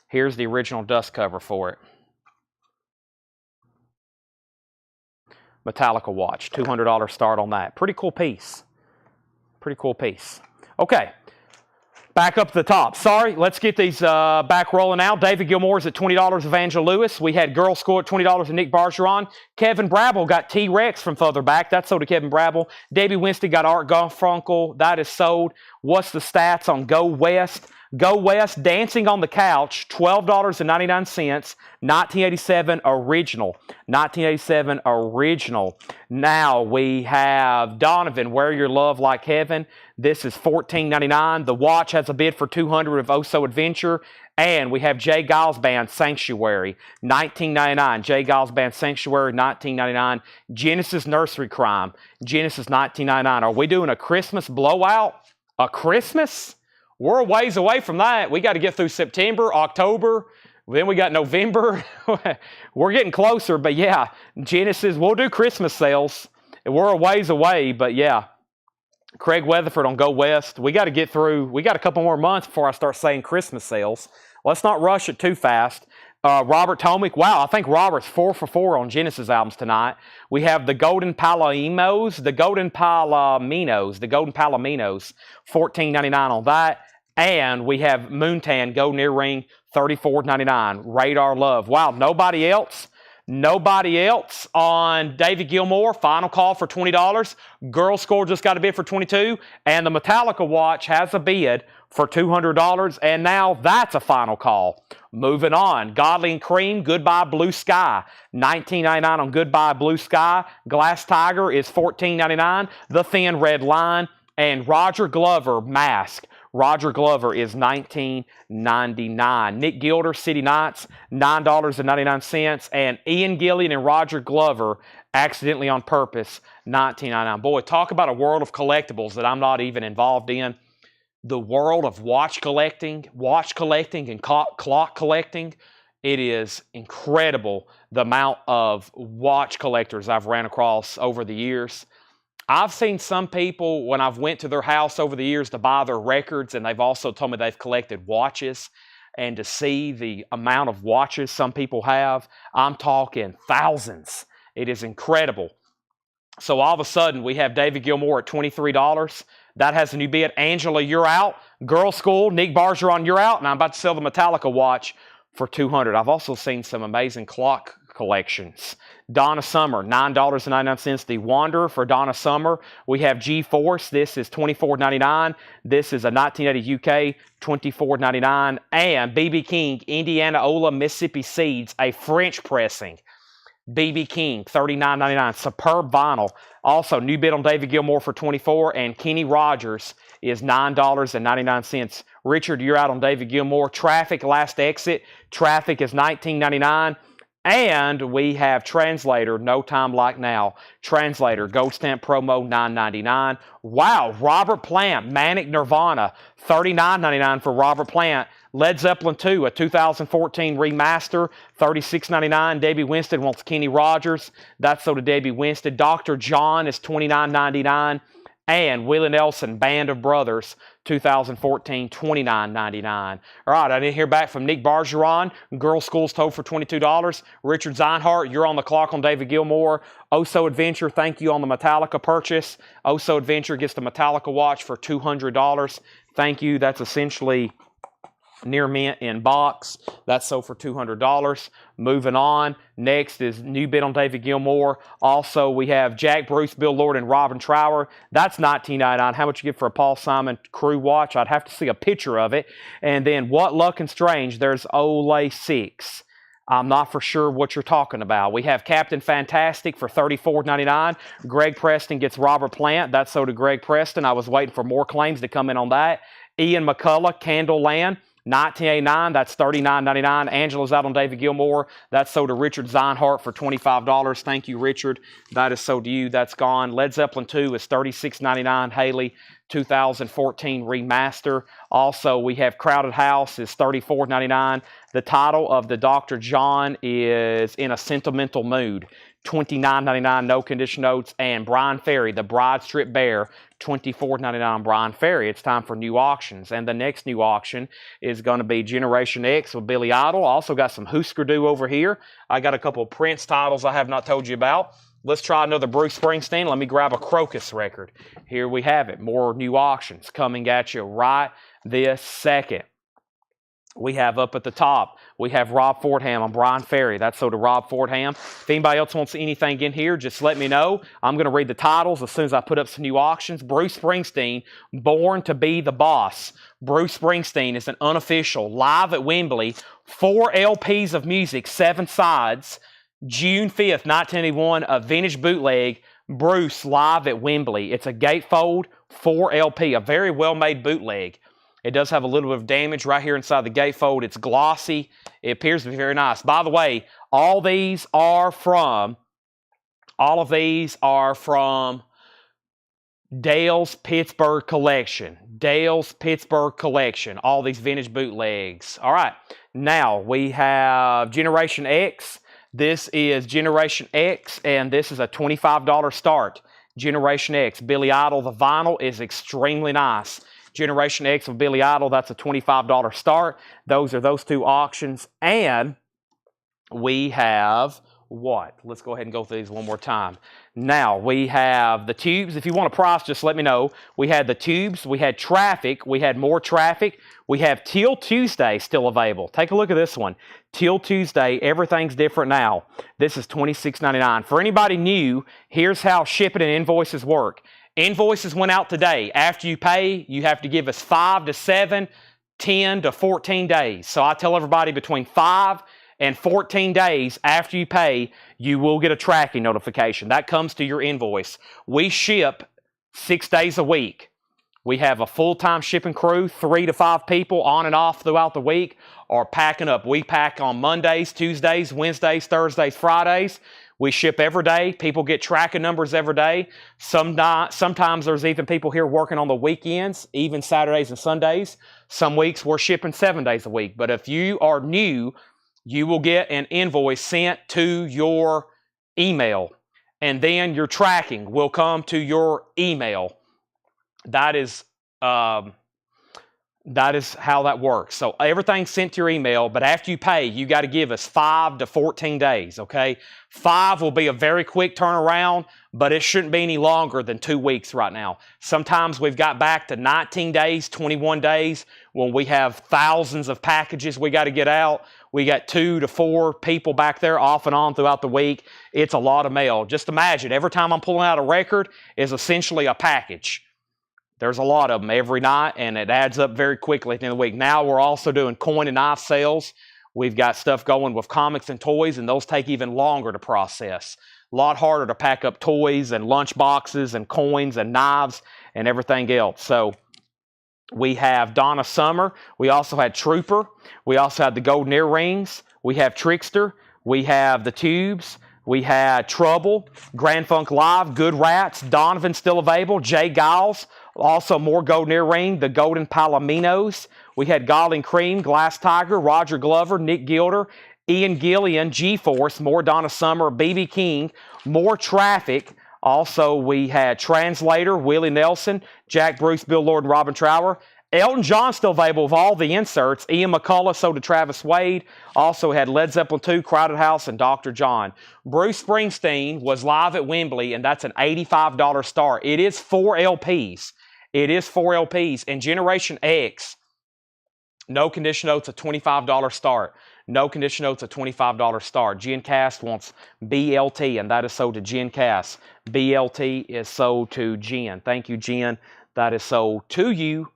Here's the original dust cover for it. Metallica watch, $200 start on that. Pretty cool piece. Pretty cool piece. Okay, back up to the top. Sorry, let's get these back rolling out. David Gilmour's at $20. Evangel Lewis. We had Girl School at $20 and Nick Bergeron. Kevin Brabble got T-Rex from further back. That's sold to Kevin Brabble. Debbie Winston got Art Garfunkel. That is sold. What's the stats on Go West? Go West, Dancing on the Couch, $12.99, 1987 original. 1987 original. Now we have Donovan, Wear Your Love Like Heaven. This is $14.99. The watch has a bid for $200 of Oh So Adventure. And we have Jay Giles Band, Sanctuary, $19.99. Jay Giles Band, Sanctuary, $19.99. Genesis Nursery Crime, Genesis, $19.99. Are we doing a Christmas blowout? A Christmas? We're a ways away from that. We got to get through September, October, then we got November. We're getting closer, but yeah, Genesis, we'll do Christmas sales. We're a ways away, but yeah. Craig Weatherford on Go West. We got to get through, we got a couple more months before I start saying Christmas sales. Let's not rush it too fast. Robert Tomick, wow, I think Robert's 4 for 4 on Genesis albums tonight. We have the Golden Palominos, $14.99 on that. And we have Moontan Golden Earring, $34.99. Radar Love. Wow, nobody else on David Gilmour. Final call for $20. Girl Score just got a bid for $22. And the Metallica watch has a bid for $200. And now that's a final call. Moving on, Godly and Cream, Goodbye Blue Sky, $19.99 on Goodbye Blue Sky. Glass Tiger is $14.99. The Thin Red Line. And Roger Glover Mask. Roger Glover is $19.99. Nick Gilder, City Nights, $9.99. And Ian Gillian and Roger Glover, Accidentally on Purpose, $19.99. Boy, talk about a world of collectibles that I'm not even involved in. The world of watch collecting and clock collecting, it is incredible the amount of watch collectors I've ran across over the years. I've seen some people, when I've went to their house over the years to buy their records, and they've also told me they've collected watches, and to see the amount of watches some people have, I'm talking thousands. It is incredible. So all of a sudden, we have David Gilmour at $23. That has a new bid. Angela, you're out. Girl School, Nick Bargeron, you're out. And I'm about to sell the Metallica watch for $200. I've also seen some amazing clock collections. Donna Summer, $9.99. The Wanderer for Donna Summer. We have G-Force. This is $24.99. This is a 1980 UK, $24.99. And B.B. King, Indiana Ola Mississippi Seeds, a French pressing. B.B. King, $39.99. Superb vinyl. Also, new bid on David Gilmour for $24, and Kenny Rogers is $9.99. Richard, you're out on David Gilmour. Traffic, Last Exit. Traffic is $19.99. And we have Translator, No Time Like Now. Translator, Gold Stamp Promo, $9.99. Wow, Robert Plant, Manic Nirvana, $39.99 for Robert Plant. Led Zeppelin 2, a 2014 remaster, $36.99. Debbie Winston wants Kenny Rogers. That's so to Debbie Winston. Dr. John is $29.99. And Willie Nelson, Band of Brothers, 2014, $29.99. All right, I didn't hear back from Nick Bargeron. Girl School's told for $22. Richard Zeinhart, you're on the clock on David Gilmour. Oso Adventure, thank you on the Metallica purchase. Oso Adventure gets the Metallica watch for $200. Thank you. That's essentially near mint in box. That's sold for $200. Moving on. Next is new bid on David Gilmour. Also, we have Jack Bruce, Bill Lord, and Robin Trower. That's $19.99. How much you get for a Paul Simon Crew watch? I'd have to see a picture of it. And then What Luck and Strange, there's Olay 6. I'm not for sure what you're talking about. We have Captain Fantastic for $34.99. Greg Preston gets Robert Plant. That's so to Greg Preston. I was waiting for more claims to come in on that. Ian McCullough, Candleland. 1989, that's $39.99. Angela's out on David Gilmour. That's sold to Richard Zeinhart for $25. Thank you, Richard. That is sold to you. That's gone. Led Zeppelin 2 is $36.99. Haley, 2014 remaster. Also, we have Crowded House is $34.99. The title of the Dr. John is In a Sentimental Mood. $29.99, no condition notes. And Brian Ferry, The Bride Strip Bear, $24.99 Brian Ferry. It's time for new auctions. And the next new auction is going to be Generation X with Billy Idol. Also got some Husker Du over here. I got a couple of Prince titles I have not told you about. Let's try another Bruce Springsteen. Let me grab a Crocus record. Here we have it. More new auctions coming at you right this second. We have up at the top, we have Rob Fordham on Brian Ferry. That's so to Rob Fordham. If anybody else wants anything in here, just let me know. I'm going to read the titles as soon as I put up some new auctions. Bruce Springsteen, Born to Be the Boss. Bruce Springsteen is an unofficial, live at Wembley, 4 LPs of music, 7 sides. June 5th, 1981, a vintage bootleg, Bruce live at Wembley. It's a gatefold, 4 LP, a very well-made bootleg. It does have a little bit of damage right here inside the gatefold. It's glossy. It appears to be very nice. By the way, all of these are from Dale's Pittsburgh collection. Dale's Pittsburgh collection. All these vintage bootlegs. All right. Now we have Generation X. This is Generation X, and this is a $25 start. Generation X. Billy Idol. The vinyl is extremely nice. Generation X with Billy Idol, that's a $25 start. Those are those 2 auctions. And we have what? Let's go ahead and go through these one more time. Now, we have the tubes. If you want a price, just let me know. We had the tubes. We had Traffic. We had more Traffic. We have Till Tuesday still available. Take a look at this one. Till Tuesday, everything's different now. This is $26.99. For anybody new, here's how shipping and invoices work. Invoices went out today. After you pay, you have to give us 5 to 7, 10 to 14 days. So I tell everybody between 5 and 14 days after you pay, you will get a tracking notification. That comes to your invoice. We ship 6 days a week. We have a full-time shipping crew, 3 to 5 people on and off throughout the week are packing up. We pack on Mondays, Tuesdays, Wednesdays, Thursdays, Fridays. We ship every day. People get tracking numbers every day. Sometimes there's even people here working on the weekends, even Saturdays and Sundays. Some weeks we're shipping 7 days a week. But if you are new, you will get an invoice sent to your email. And then your tracking will come to your email. That is how that works. So everything's sent to your email, but after you pay, you got to give us 5 to 14 days, okay? 5 will be a very quick turnaround, but it shouldn't be any longer than 2 weeks right now. Sometimes we've got back to 19 days, 21 days, when we have thousands of packages we got to get out. We got 2 to 4 people back there off and on throughout the week. It's a lot of mail. Just imagine, every time I'm pulling out a record is essentially a package. There's a lot of them every night, and it adds up very quickly at the end of the week. Now we're also doing coin and knife sales. We've got stuff going with comics and toys, and those take even longer to process. A lot harder to pack up toys and lunch boxes and coins and knives and everything else. So we have Donna Summer. We also had Trooper. We also had the Golden Earrings. We have Trickster. We have the Tubes. We had Trouble, Grand Funk Live, Good Rats, Donovan still available, Jay Giles, also more Golden Earring, the Golden Palominos. We had Golden Cream, Glass Tiger, Roger Glover, Nick Gilder, Ian Gillian, G-Force, more Donna Summer, B.B. King, more Traffic. Also, we had Translator, Willie Nelson, Jack Bruce, Bill Lord, and Robin Trower. Elton John still available with all the inserts. Ian McCullough, so did Travis Wade. Also had Led Zeppelin 2, Crowded House, and Dr. John. Bruce Springsteen was live at Wembley, and that's an $85 start. It is 4 LPs. It is 4 LPs. And Generation X, no condition notes, a $25 start. No condition notes, a $25 start. GenCast wants BLT, and that is sold to GenCast. BLT is sold to Gen. Thank you, Gen. That is sold to you.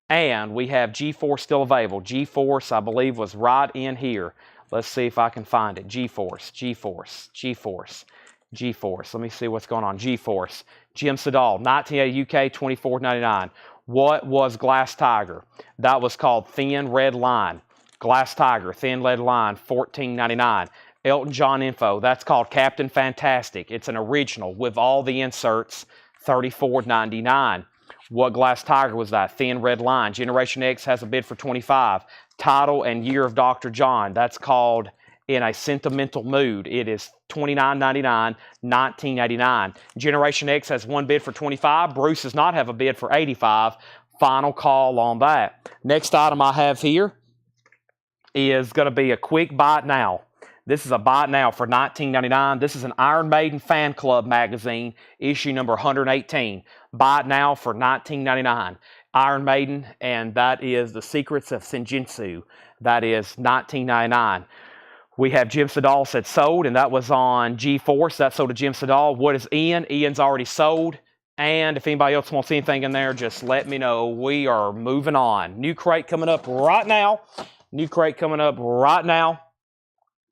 And we have G-Force still available. G-Force, I believe, was right in here. Let's see if I can find it. G-Force, G-Force, G-Force, G-Force. Let me see what's going on. G-Force. Jim Sedal, 1980 UK, $24.99. What was Glass Tiger? That was called Thin Red Line. Glass Tiger, Thin Red Line, $14.99. Elton John Info, that's called Captain Fantastic. It's an original with all the inserts, $34.99. What Glass Tiger was that? Thin Red Line. Generation X has a bid for $25. Title and Year of Dr. John. That's called In a Sentimental Mood. It is $29.99, $19.89. Generation X has one bid for $25. Bruce does not have a bid for $85. Final call on that. Next item I have here is going to be a quick buy it now. This is a buy it now for $19.99. This is an Iron Maiden Fan Club magazine, issue number 118. Buy it now for $19.99. Iron Maiden, and that is The Secrets of Senjutsu. That is $19.99. We have Jim Sedal said sold, and that was on G-Force. That sold to Jim Sedal. What is Ian? Ian's already sold. And if anybody else wants anything in there, just let me know. We are moving on. New crate coming up right now. New crate coming up right now.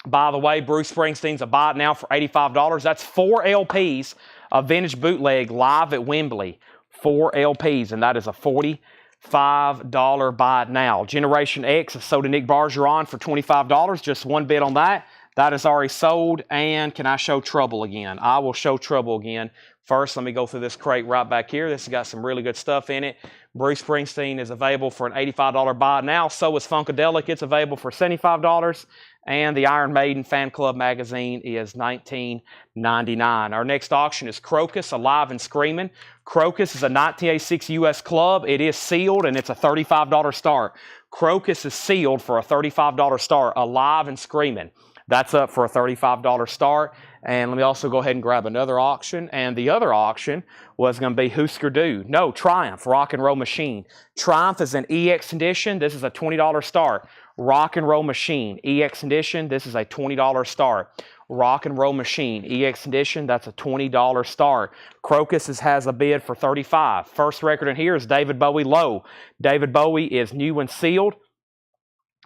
By the way, Bruce Springsteen's a buy it now for $85. That's 4 LPs of Vintage Bootleg live at Wembley. 4 LPs, and that is a $45 buy it now. Generation X is sold to Nick Bargeron for $25. Just one bid on that. That is already sold. And can I show Trouble again? I will show Trouble again. First, let me go through this crate right back here. This has got some really good stuff in it. Bruce Springsteen is available for an $85 buy it now. So is Funkadelic. It's available for $75. And the Iron Maiden Fan Club magazine is $19.99. Our next auction is Crocus, Alive and Screaming. Crocus is a 1986 U.S. club. It is sealed, and it's a $35 start. Crocus is sealed for a $35 start. Alive and Screaming. That's up for a $35 start. And let me also go ahead and grab another auction. And the other auction was going to be Husker Du. No, Triumph, Rock and Roll Machine. Triumph is an EX edition. This is a $20 start. Rock and Roll Machine, EX edition. This is a $20 start. Rock and Roll Machine, EX edition. That's a $20 start. Crocus has a bid for $35. First record in here is David Bowie Low. David Bowie is new and sealed.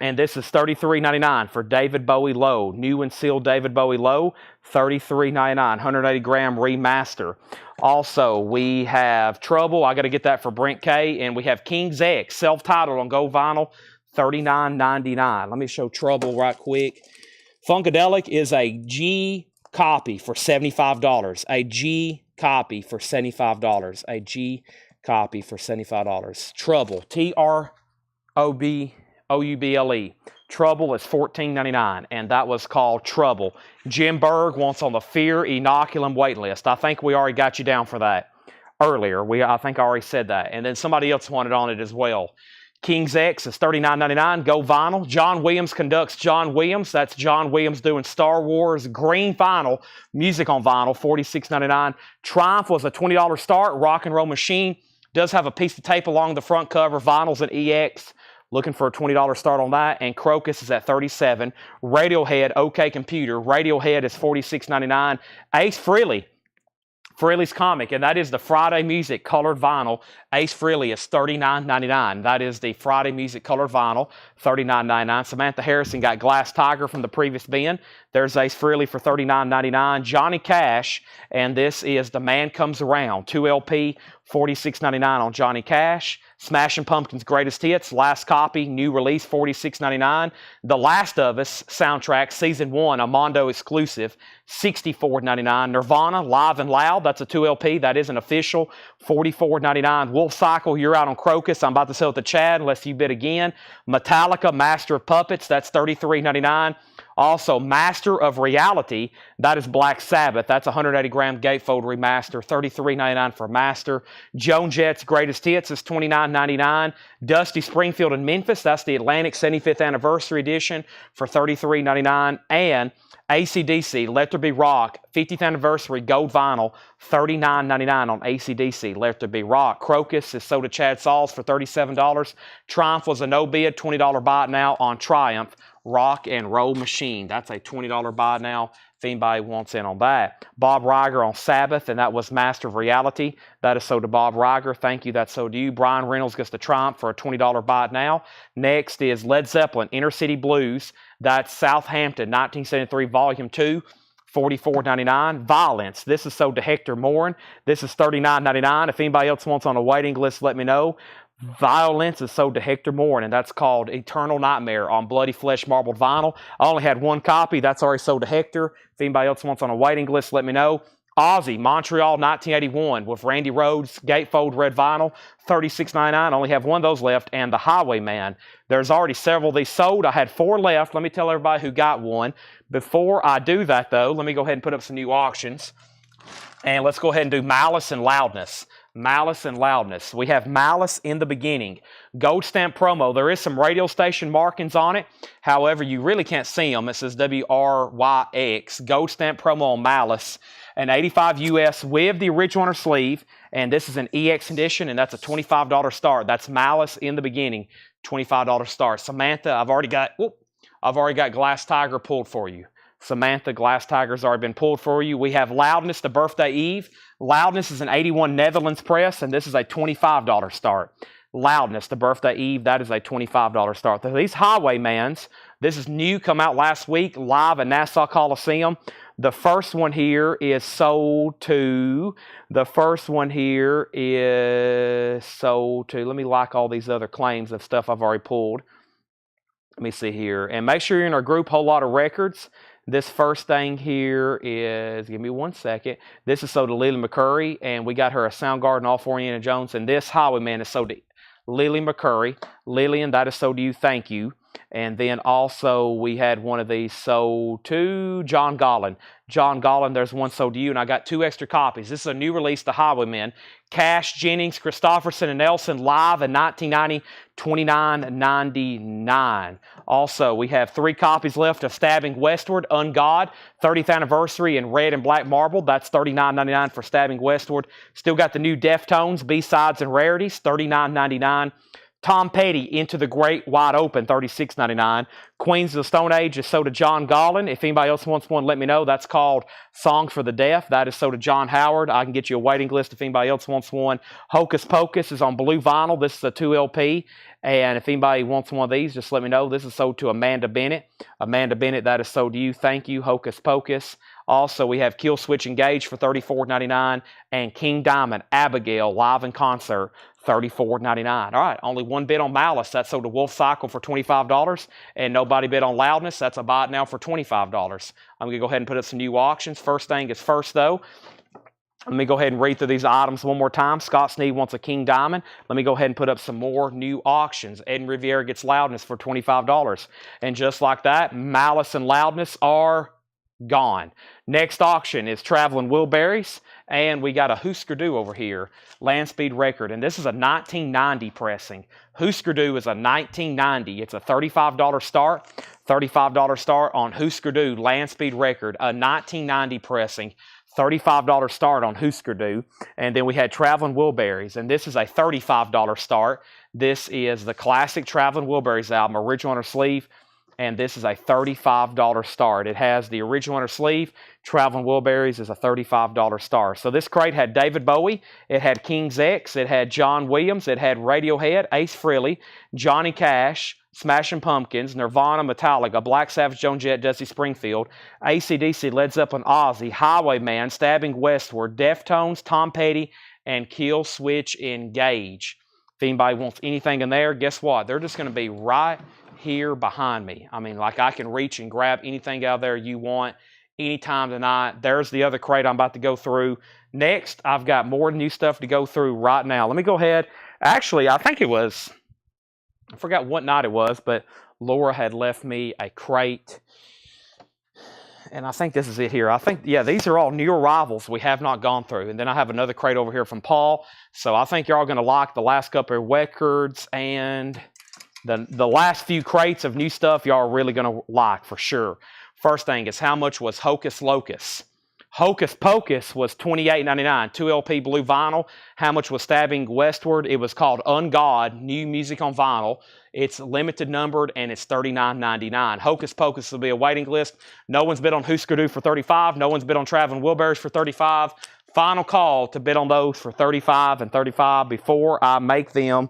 And this is $33.99 for David Bowie Low. New and sealed David Bowie Low, $33.99, 180 gram remaster. Also, we have Trouble. I got to get that for Brent K. And we have King's X, self-titled on gold vinyl, $39.99. Let me show Trouble right quick. Funkadelic is a G copy for $75. A G copy for $75. A G copy for $75. Trouble, T-R-O-B. O-U-B-L-E. Trouble is $14.99, and that was called Trouble. Jim Berg wants on the Fear Inoculum wait list. I think we already got you down for that earlier. I think I already said that. And then somebody else wanted on it as well. King's X is $39.99. Go vinyl. John Williams conducts John Williams. That's John Williams doing Star Wars green vinyl. Music on vinyl, $46.99. Triumph was a $20 start. Rock and Roll Machine. Does have a piece of tape along the front cover. Vinyl's an EX. Looking for a $20 start on that. And Crocus is at $37. Radiohead, OK Computer. Radiohead is $46.99. Ace Frehley. Frehley's Comic, and that is the Friday Music colored vinyl. Ace Frehley is $39.99. That is the Friday Music colored vinyl, $39.99. Samantha Harrison got Glass Tiger from the previous bin. There's Ace Frehley for $39.99. Johnny Cash, and this is The Man Comes Around, 2LP, $46.99 on Johnny Cash. Smashing Pumpkins' Greatest Hits, last copy, new release, $46.99. The Last of Us soundtrack, Season 1, a Mondo exclusive, $64.99. Nirvana, Live and Loud, that's a 2LP, that is an official, $44.99. Wolf Cycle, You're Out on Crocus, I'm about to sell it to Chad unless you bid again. Metallica, Master of Puppets, that's $33.99. Also, Master of Reality, that is Black Sabbath. That's 180 gram gatefold remaster, $33.99 for Master. Joan Jett's Greatest Hits is $29.99. Dusty Springfield in Memphis, that's the Atlantic 75th Anniversary Edition for $33.99. And AC/DC, Let There Be Rock, 50th Anniversary Gold Vinyl, $39.99 on AC/DC, Let There Be Rock. Crocus is sold to Chad Sauls for $37. Triumph was a no bid, $20 buy now on Triumph. Rock and Roll Machine. That's a $20 buy now if anybody wants in on that. Bob Riger on Sabbath, and that was Master of Reality. That is sold to Bob Riger. Thank you. That's sold to you. Brian Reynolds gets the Triumph for a $20 buy now. Next is Led Zeppelin, Inner City Blues. That's Southampton, 1973, Volume 2. $44.99. Violence. This is sold to Hector Morin. This is $39.99. If anybody else wants on a waiting list, let me know. Violence is sold to Hector Morin, and that's called Eternal Nightmare on Bloody Flesh Marbled Vinyl. I only had one copy. That's already sold to Hector. If anybody else wants on a waiting list, let me know. Ozzy, Montreal, 1981 with Randy Rhoads, Gatefold Red Vinyl, $36.99. Only have one of those left. And The Highwayman. There's already several of these sold. I had 4 left. Let me tell everybody who got one. Before I do that, though, let me go ahead and put up some new auctions. And let's go ahead and do Malice and Loudness. Malice and Loudness. We have Malice in the beginning. Gold stamp promo. There is some radio station markings on it. However, you really can't see them. It says WRYX. Gold stamp promo on Malice. An 85 US with the original on her sleeve. And this is an EX edition, and that's a $25 start. That's Malice in the beginning. $25 start. Samantha, I've already got Glass Tiger pulled for you. Samantha, Glass Tiger's already been pulled for you. We have Loudness, the Birthday Eve. Loudness is an 81 Netherlands press, and this is a $25 start. Loudness, the Birthday Eve, that is a $25 start. So these Highwaymans, this is new, come out last week, live at Nassau Coliseum. The first one here is sold to, let me like all these other claims of stuff I've already pulled. Let me see here. And make sure you're in our group, Whole Lot of Records. This first thing here is, give me one second. This is sold to Lily McCurry, and we got her a Soundgarden, all for Indiana Jones. And this Highwayman is sold to Lily McCurry. Lillian, that is sold to you. Thank you. And then also we had one of these sold to John Gollin. John Gollin, there's one sold to you, and I got 2 extra copies. This is a new release, The Highwaymen. Cash, Jennings, Christopherson, and Nelson live in 1990, $29.99. Also, we have 3 copies left of Stabbing Westward, Ungod, 30th anniversary in red and black marble. That's $39.99 for Stabbing Westward. Still got the new Deftones, B-sides and rarities, $39.99. Tom Petty, Into the Great Wide Open, $36.99. Queens of the Stone Age is sold to John Gollin. If anybody else wants one, let me know. That's called Songs for the Deaf. That is sold to John Howard. I can get you a waiting list if anybody else wants one. Hocus Pocus is on blue vinyl. This is a 2 LP. And if anybody wants one of these, just let me know. This is sold to Amanda Bennett. Amanda Bennett, that is sold to you. Thank you, Hocus Pocus. Also, we have Kill Switch Engage for $34.99 and King Diamond, Abigail, live in concert, $34.99. All right, only one bid on Malice. That's sold to Wolf Cycle for $25. And nobody bid on Loudness. That's a buy it now for $25. I'm going to go ahead and put up some new auctions. First thing is first, though. Let me go ahead and read through these items one more time. Scott Sneed wants a King Diamond. Let me go ahead and put up some more new auctions. Ed Riviera gets Loudness for $25. And just like that, Malice and Loudness are gone. Next auction is Traveling Wilburys, and we got a Husker Du over here, Land Speed Record, and this is a 1990 pressing. Husker Du is a 1990. It's a $35 start. $35 start on Husker Du Land Speed Record, a 1990 pressing. $35 start on Husker Du. And then we had Traveling Wilburys, and this is a $35 start. This is the classic Traveling Wilburys album, original on her sleeve. And this is a $35 start. It has the original on her sleeve. Traveling Wilburys is a $35 start. So this crate had David Bowie. It had King's X. It had John Williams. It had Radiohead, Ace Frehley, Johnny Cash, Smashing Pumpkins, Nirvana, Metallica, Black Sabbath, Joan Jett, Dusty Springfield, AC/DC, Led Zeppelin, Ozzy, Highwayman, Stabbing Westward, Deftones, Tom Petty, and Kill Switch Engage. If anybody wants anything in there, guess what? They're just going to be right here behind me. I mean, like I can reach and grab anything out there you want anytime tonight. There's the other crate I'm about to go through. Next, I've got more new stuff to go through right now. Let me go ahead. Actually, I think it was, I forgot what night it was, but Laura had left me a crate. And I think this is it here. I think, yeah, these are all new arrivals we have not gone through. And then I have another crate over here from Paul. So I think you're all going to like the last couple of records and the last few crates of new stuff y'all are really going to like for sure. First thing is, how much was Hocus Locus? Hocus Pocus was $28.99, 2 LP blue vinyl. How much was Stabbing Westward? It was called Ungod, new music on vinyl. It's limited numbered and it's $39.99. Hocus Pocus will be a waiting list. No one's bid on Husker Du for $35. No one's bid on Traveling Wilburys for $35. Final call to bid on those for $35 and $35 before I make them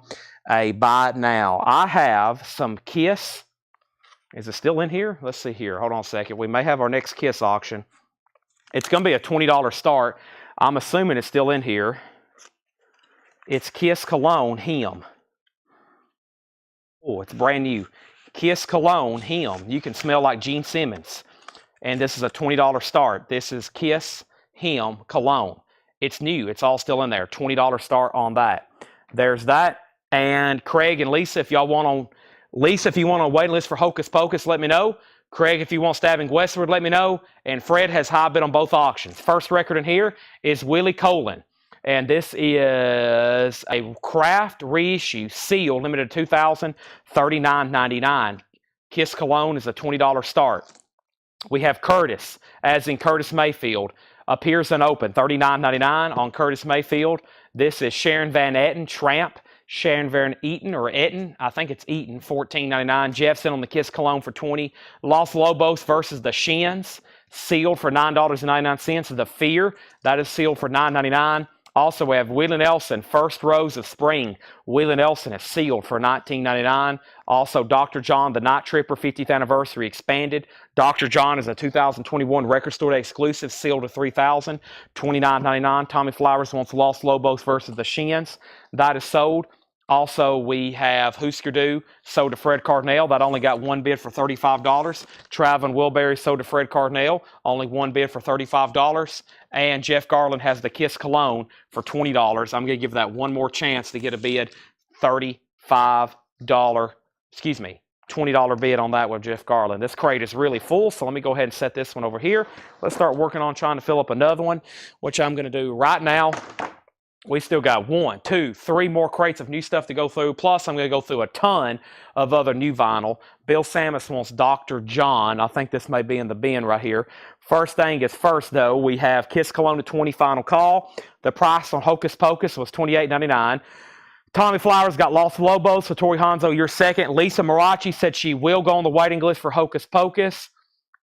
a buy it now. I have some Kiss. Is it still in here? Let's see here. Hold on a second. We may have our next Kiss auction. It's going to be a $20 start. I'm assuming it's still in here. It's Kiss Cologne Hymn. Oh, it's brand new. Kiss Cologne Hymn. You can smell like Gene Simmons. And this is a $20 start. This is Kiss Hymn Cologne. It's new. It's all still in there. $20 start on that. There's that. And Craig and Lisa, if y'all want on Lisa, if you want a waiting list for Hocus Pocus, let me know. Craig, if you want Stabbing Westward, let me know. And Fred has high bid on both auctions. First record in here is Willie Colon. And this is a craft reissue, sealed, limited to 2,000, $39.99. Kiss Cologne is a $20 start. We have Curtis, as in Curtis Mayfield. Appears unopened, $39.99 on Curtis Mayfield. This is Sharon Van Etten, Tramp. Sharon Van Eaton or Etten, I think it's Eaton, $14.99. Jeffson on the Kiss Cologne for $20. Los Lobos versus the Shins, sealed for $9.99. The Fear, that is sealed for $9.99. Also, we have Willie Nelson, First Rose of Spring. Willie Nelson is sealed for $19.99. Also, Dr. John, The Night Tripper, 50th Anniversary Expanded. Dr. John is a 2021 Record Store Day exclusive, sealed to $3,000, $29.99. Tommy Flowers wants Los Lobos versus the Shins. That is sold. Also, we have Husker Du, sold to Fred Cardinal. That only got one bid for $35. Traveling Wilburys, sold to Fred Cardinal. Only one bid for $35. And Jeff Garland has the Kiss Cologne for $20. I'm going to give that one more chance to get a bid. $35. Excuse me. $20 bid on that with Jeff Garland. This crate is really full, so let me go ahead and set this one over here. Let's start working on trying to fill up another one, which I'm going to do right now. We still got 1, 2, 3 more crates of new stuff to go through. Plus, I'm going to go through a ton of other new vinyl. Bill Samus wants Dr. John. I think this may be in the bin right here. First thing is first, though. We have Kiss Cologne to 20 final call. The price on Hocus Pocus was $28.99. Tommy Flowers got Los Lobos. So Tori Hanzo, you're second. Lisa Marachi said she will go on the waiting list for Hocus Pocus.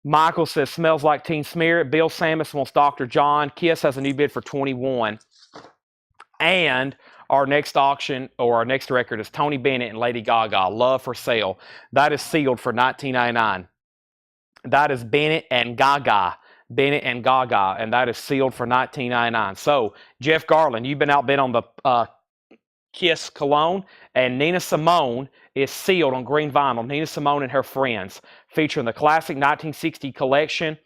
Michael says Smells Like Teen Spirit. Bill Samus wants Dr. John. Kiss has a new bid for $21. And our next auction, or our next record, is Tony Bennett and Lady Gaga, Love for Sale. That is sealed for $19.99. That is Bennett and Gaga. Bennett and Gaga, and that is sealed for $19.99. So, Jeff Garland, you've been outbid on the Kiss Cologne, and Nina Simone is sealed on green vinyl. Nina Simone and Her Friends, featuring the classic 1960 collection.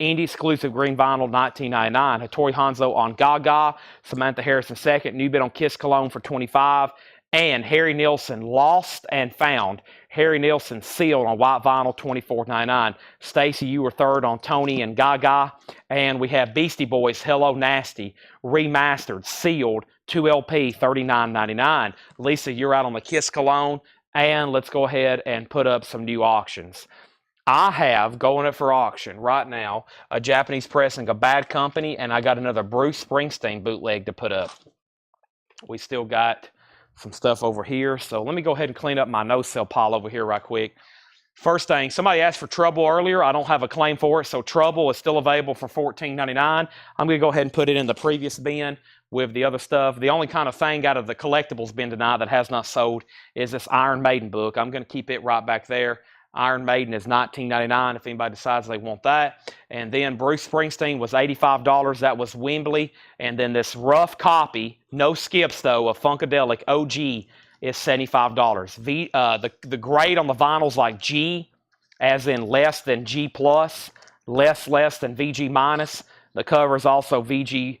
Indie exclusive green vinyl, $19.99. Hattori Hanzo on Gaga. Samantha Harrison second. New bid on Kiss Cologne for $25. And Harry Nilsson, Lost and Found. Harry Nilsson sealed on white vinyl, $24.99. Stacy, you were third on Tony and Gaga. And we have Beastie Boys, Hello Nasty, remastered, sealed, 2LP, $39.99. Lisa, you're out on the Kiss Cologne. And let's go ahead and put up some new auctions. I have, going up for auction right now, a Japanese pressing, a Bad Company, and I got another Bruce Springsteen bootleg to put up. We still got some stuff over here, so let me go ahead and clean up my no-sell pile over here right quick. First thing, somebody asked for Trouble earlier. I don't have a claim for it, so Trouble is still available for $14.99. I'm going to go ahead and put it in the previous bin with the other stuff. The only kind of thing out of the collectibles bin tonight that has not sold is this Iron Maiden book. I'm going to keep it right back there. Iron Maiden is $19.99 if anybody decides they want that. And then Bruce Springsteen was $85. That was Wembley. And then this rough copy, no skips though, of Funkadelic OG is $75. The grade on the vinyl's like G, as in less than G+, less than VG minus. The cover is also VG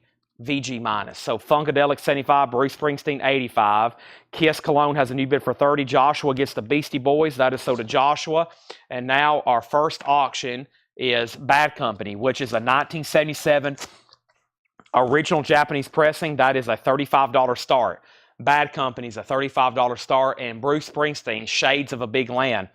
minus. So Funkadelic 75, Bruce Springsteen 85. Kiss Cologne has a new bid for 30. Joshua gets the Beastie Boys. That is so to Joshua. And now our first auction is Bad Company, which is a 1977 original Japanese pressing. That is a $35 start. Bad Company is a $35 start. And Bruce Springsteen, Shades of a Big Land.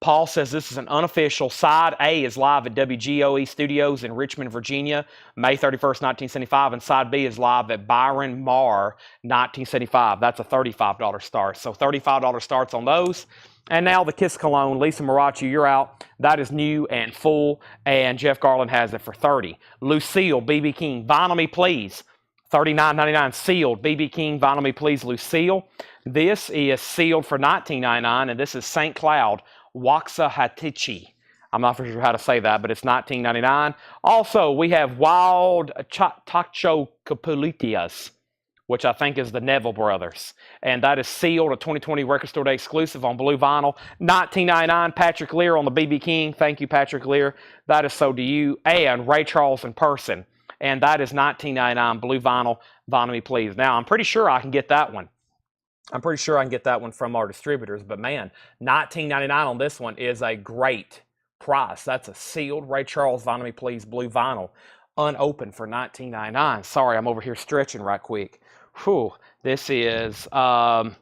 Paul says this is an unofficial. Side A is live at WGOE Studios in Richmond, Virginia, May 31st, 1975. And Side B is live at Byron Mar, 1975. That's a $35 start. So $35 starts on those. And now the Kiss Cologne. Lisa Marachi, you're out. That is new and full. And Jeff Garland has it for $30. Lucille, B.B. King, Vinyl Me Please. $39.99 sealed. B.B. King, Vinyl Me Please, Lucille. This is sealed for $19.99. And this is St. Cloud. Waxahachie. I'm not for sure how to say that, but it's $19.99. Also, we have Wild Tacho Capolitias, which I think is the Neville Brothers. And that is sealed, a 2020 Record Store Day exclusive on blue vinyl. $19.99. Patrick Lear on the BB King. Thank you, Patrick Lear. That is so to you. And Ray Charles in person. And that is $19.99 blue vinyl. Vinyl Me Please. Now, I'm pretty sure I can get that one. I'm pretty sure I can get that one from our distributors, but man, $19.99 on this one is a great price. That's a sealed Ray Charles Vinyl Me Please blue vinyl, unopened for $19.99. Sorry, I'm over here stretching right quick. Whew. This is Fred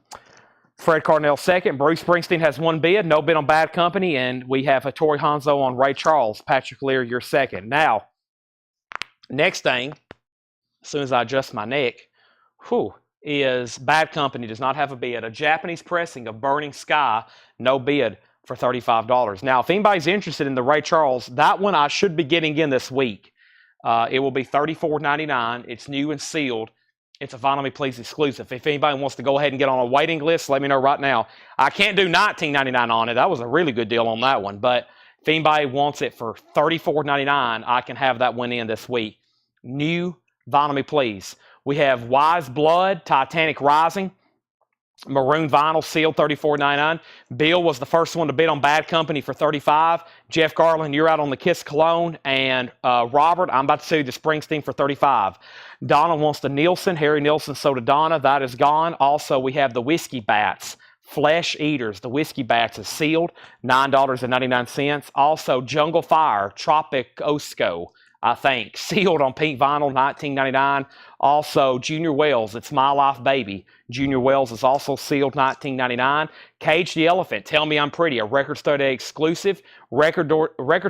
Cardinal second. Bruce Springsteen has one bid, no bid on Bad Company, and we have Hattori Hanzo on Ray Charles. Patrick Lear, you're second. Now, next thing, as soon as I adjust my neck, is Bad Company does not have a bid. A Japanese pressing of Burning Sky, no bid for $35. Now, if anybody's interested in the Ray Charles, that one I should be getting in this week. It will be $34.99. It's new and sealed. It's a Vinyl Me Please exclusive. If anybody wants to go ahead and get on a waiting list, let me know right now. I can't do $19.99 on it. That was a really good deal on that one. But if anybody wants it for $34.99, I can have that one in this week. New Vinyl Me Please. We have Wise Blood, Titanic Rising, maroon vinyl, sealed, $34.99. Bill was the first one to bid on Bad Company for $35. Jeff Garland, you're out on the Kiss Cologne. And Robert, I'm about to sell the Springsteen for $35. Donna wants the Nielsen. Harry Nilsson, so to Donna. That is gone. Also, we have the Whiskey Bats, Flesh Eaters, the Whiskey Bats is sealed, $9.99. Also, Jungle Fire, Tropic Osco, I think, sealed on pink vinyl, $19.99. Also, Junior Wells, It's My Life Baby. Junior Wells is also sealed, $19.99. Cage the Elephant, Tell Me I'm Pretty, a Record Store Day exclusive. Record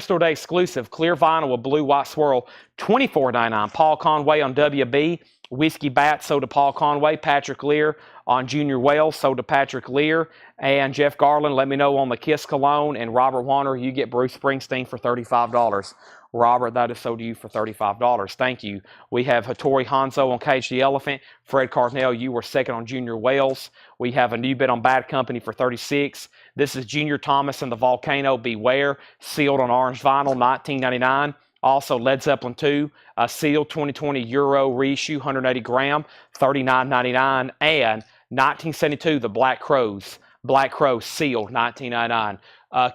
Store Day exclusive, clear vinyl with blue white swirl, $24.99. Paul Conway on WB. Whiskey Bat sold to Paul Conway. Patrick Lear on Junior Wells sold to Patrick Lear. And Jeff Garland, let me know on the Kiss Cologne. And Robert Warner, you get Bruce Springsteen for $35. Robert, that is sold to you for $35. Thank you. We have Hattori Hanzo on Cage the Elephant. Fred Carnell, you were second on Junior Wells. We have a new bid on Bad Company for $36. This is Junior Thomas and the Volcano Beware, sealed on orange vinyl, $19.99. Also, Led Zeppelin 2, a sealed 2020 Euro reissue, 180 gram, $39.99. And 1972, the Black Crows sealed, $19.99.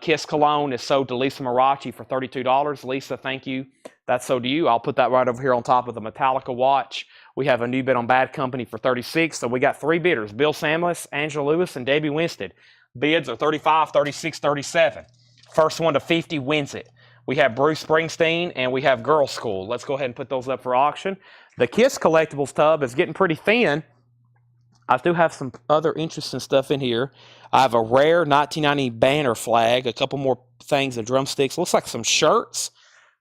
Kiss Cologne is sold to Lisa Marachi for $32. Lisa, thank you. That's sold to you. I'll put that right over here on top of the Metallica watch. We have a new bid on Bad Company for $36. So we got 3 bidders, Bill Samuels, Angela Lewis, and Debbie Winstead. Bids are $35, $36, $37. First one to 50 wins it. We have Bruce Springsteen, and we have Girl School. Let's go ahead and put those up for auction. The Kiss Collectibles tub is getting pretty thin. I do have some other interesting stuff in here. I have a rare 1990 banner flag, a couple more things, of drumsticks. Looks like some shirts,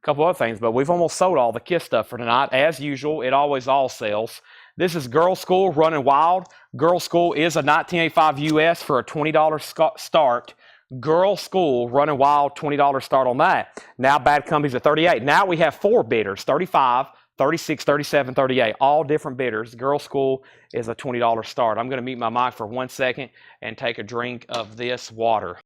a couple other things, but we've almost sold all the Kiss stuff for tonight. As usual, it always all sells. This is Girl School Running Wild. Girl School is a 1985 US for a $20 start. Girl School Running Wild, $20 start on that. Now Bad Company's at $38. Now we have 4 bidders, $35, $36, $37, $38. All different bidders. Girl School is a $20 start. I'm going to mute my mic for 1 second and take a drink of this water.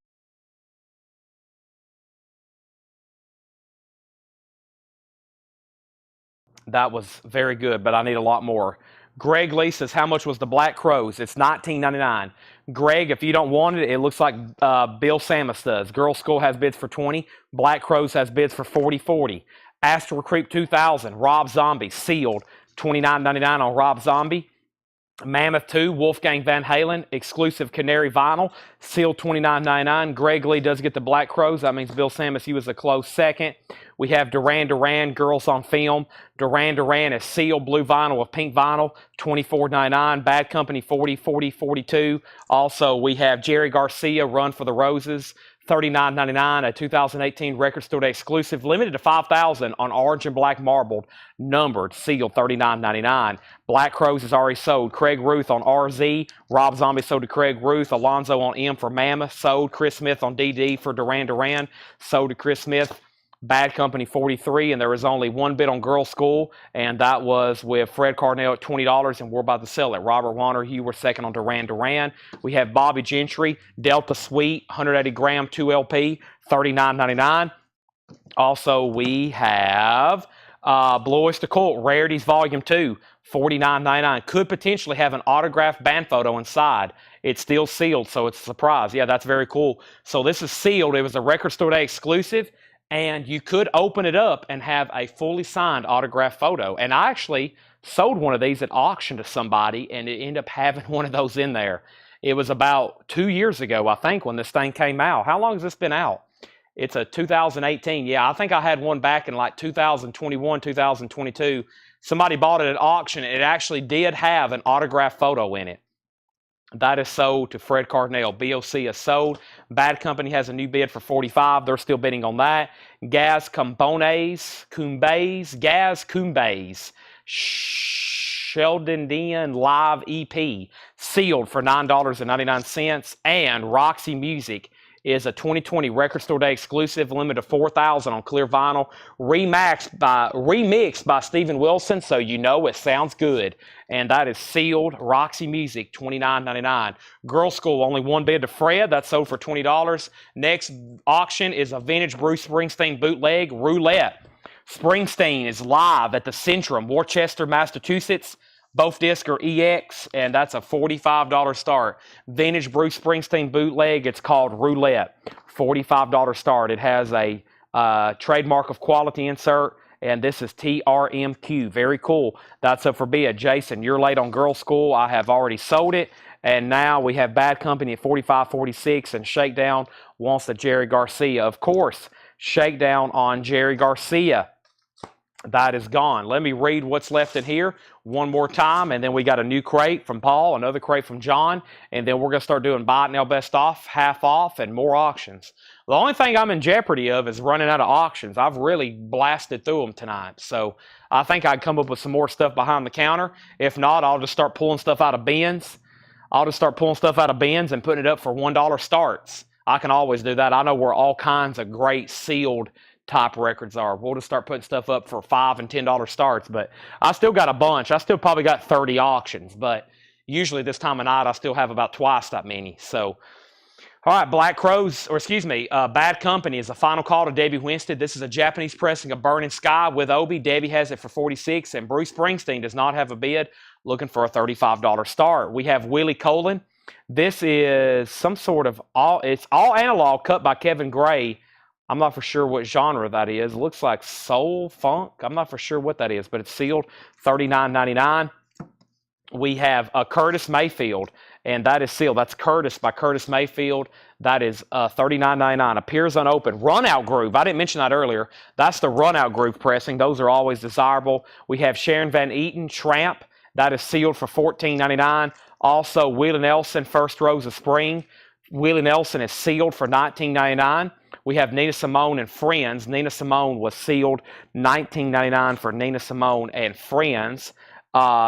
That was very good, but I need a lot more. Greg Lee says, how much was the Black Crows? It's $19.99. Greg, if you don't want it, it looks like Bill Samus does. Girl School has bids for $20. Black Crows has bids for $40. Astral Creep 2000, Rob Zombie, sealed, $29.99 on Rob Zombie. Mammoth 2, Wolfgang Van Halen, exclusive Canary vinyl, sealed $29.99. Greg Lee does get the Black Crows. That means Bill Samus, he was a close second. We have Duran Duran, Girls on Film. Duran Duran is sealed blue vinyl with pink vinyl, $24.99. Bad Company, $40, $42. Also, we have Jerry Garcia, Run for the Roses, $39.99, a 2018 Record Store Day exclusive, limited to 5,000 on orange and black marbled, numbered, sealed, $39.99. Black Crows is already sold. Craig Ruth on RZ. Rob Zombie sold to Craig Ruth. Alonzo on M for Mammoth, sold. Chris Smith on DD for Duran Duran, sold to Chris Smith. Bad Company, $43, and there was only 1 bid on Girl School, and that was with Fred Carnell at $20, and we're about to sell it. Robert Warner, you were second on Duran Duran. We have Bobby Gentry, Delta Sweet, 180 gram, 2 LP, $39.99. Also, we have Blue Oyster Cult, Rarities Volume 2, $49.99. Could potentially have an autographed band photo inside. It's still sealed, so it's a surprise. Yeah, that's very cool. So this is sealed. It was a Record Store Day exclusive. And you could open it up and have a fully signed autographed photo. And I actually sold one of these at auction to somebody, and it ended up having one of those in there. It was about 2 years ago, I think, when this thing came out. How long has this been out? It's a 2018. Yeah, I think I had one back in like 2021, 2022. Somebody bought it at auction. It actually did have an autographed photo in it. That is sold to Fred Carnell. BOC is sold. Bad Company has a new bid for $45. They're still bidding on that. Gaz Cumbes, Sheldonian Live EP, sealed for $9.99. And Roxy Music is a 2020 Record Store Day exclusive, limited to 4,000 on clear vinyl, remixed by Steven Wilson, so you know it sounds good. And that is sealed. Roxy Music, $29.99. Girl School, only 1 bid to Fred. That's sold for $20. Next auction is a vintage Bruce Springsteen bootleg, Roulette. Springsteen is live at the Centrum, Worcester, Massachusetts. Both discs are EX, and that's a $45 start. Vintage Bruce Springsteen bootleg. It's called Roulette. $45 start. It has a trademark of quality insert, and this is TRMQ. Very cool. That's up for bid. Jason, you're late on Girl School. I have already sold it. And now we have Bad Company at 45.46, and Shakedown wants the Jerry Garcia. Of course, Shakedown on Jerry Garcia. That is gone. Let me read what's left in here one more time, and then we got a new crate from Paul, another crate from John, and then we're going to start doing buy it now, best off, half off, and more auctions. The only thing I'm in jeopardy of is running out of auctions. I've really blasted through them tonight, so I think I'd come up with some more stuff behind the counter. If not, I'll just start pulling stuff out of bins. I'll just start pulling stuff out of bins and putting it up for $1 starts. I can always do that. I know where all kinds of great sealed type records are. We'll just start putting stuff up for $5 and $10 starts, but I still got a bunch. I still probably got 30 auctions, but usually this time of night I still have about twice that many. So, all right, Black Crows, or excuse me, Bad Company is a final call to Debbie Winstead. This is a Japanese pressing of Burning Sky with Obi. Debbie has it for 46, and Bruce Springsteen does not have a bid, looking for a $35 start. We have Willie Colin. This is some sort of it's all analog, cut by Kevin Gray. I'm not for sure what genre that is. It looks like soul funk. I'm not for sure what that is, but it's sealed, $39.99. We have Curtis Mayfield, and that is sealed. That's Curtis by Curtis Mayfield. That is $39.99. Appears unopened. Runout Groove. I didn't mention that earlier. That's the Runout Groove pressing. Those are always desirable. We have Sharon Van Eaton, Tramp. That is sealed for $14.99. Also, Willie Nelson, First Rose of Spring. Willie Nelson is sealed for $19.99. We have Nina Simone and Friends. Nina Simone was sealed $19.99 for Nina Simone and Friends.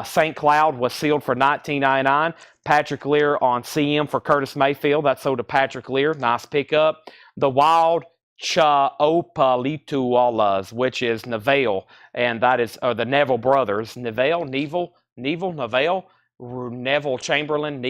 St. Cloud was sealed for $19.99. Patrick Lear on CM for Curtis Mayfield. That's sold to Patrick Lear. Nice pickup. The Wild Chaopalitualas, which is Neville, and that is the Neville brothers. Neville Chamberlain,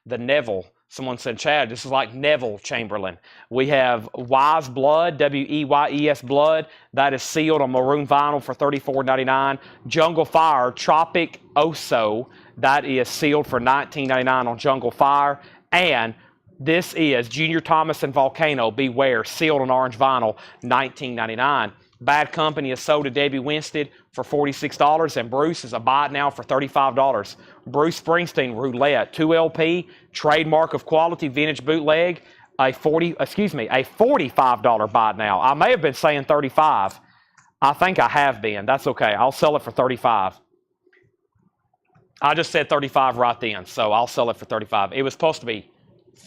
the Neville. Someone said, Chad, this is like Neville Chamberlain. We have Wise Blood, W-E-Y-E-S Blood. That is sealed on maroon vinyl for $34.99. Jungle Fire, Tropic Oso. That is sealed for $19.99 on Jungle Fire. And this is Junior Thomas and Volcano, Beware, sealed on orange vinyl, $19.99. Bad Company is sold to Debbie Winstead for $46, and Bruce is a buy it now for $35. Bruce Springsteen Roulette, 2LP, trademark of quality, vintage bootleg, a $45 buy it now. I may have been saying 35. I think I have been. That's okay. I'll sell it for 35. I just said 35 right then, so I'll sell it for 35. It was supposed to be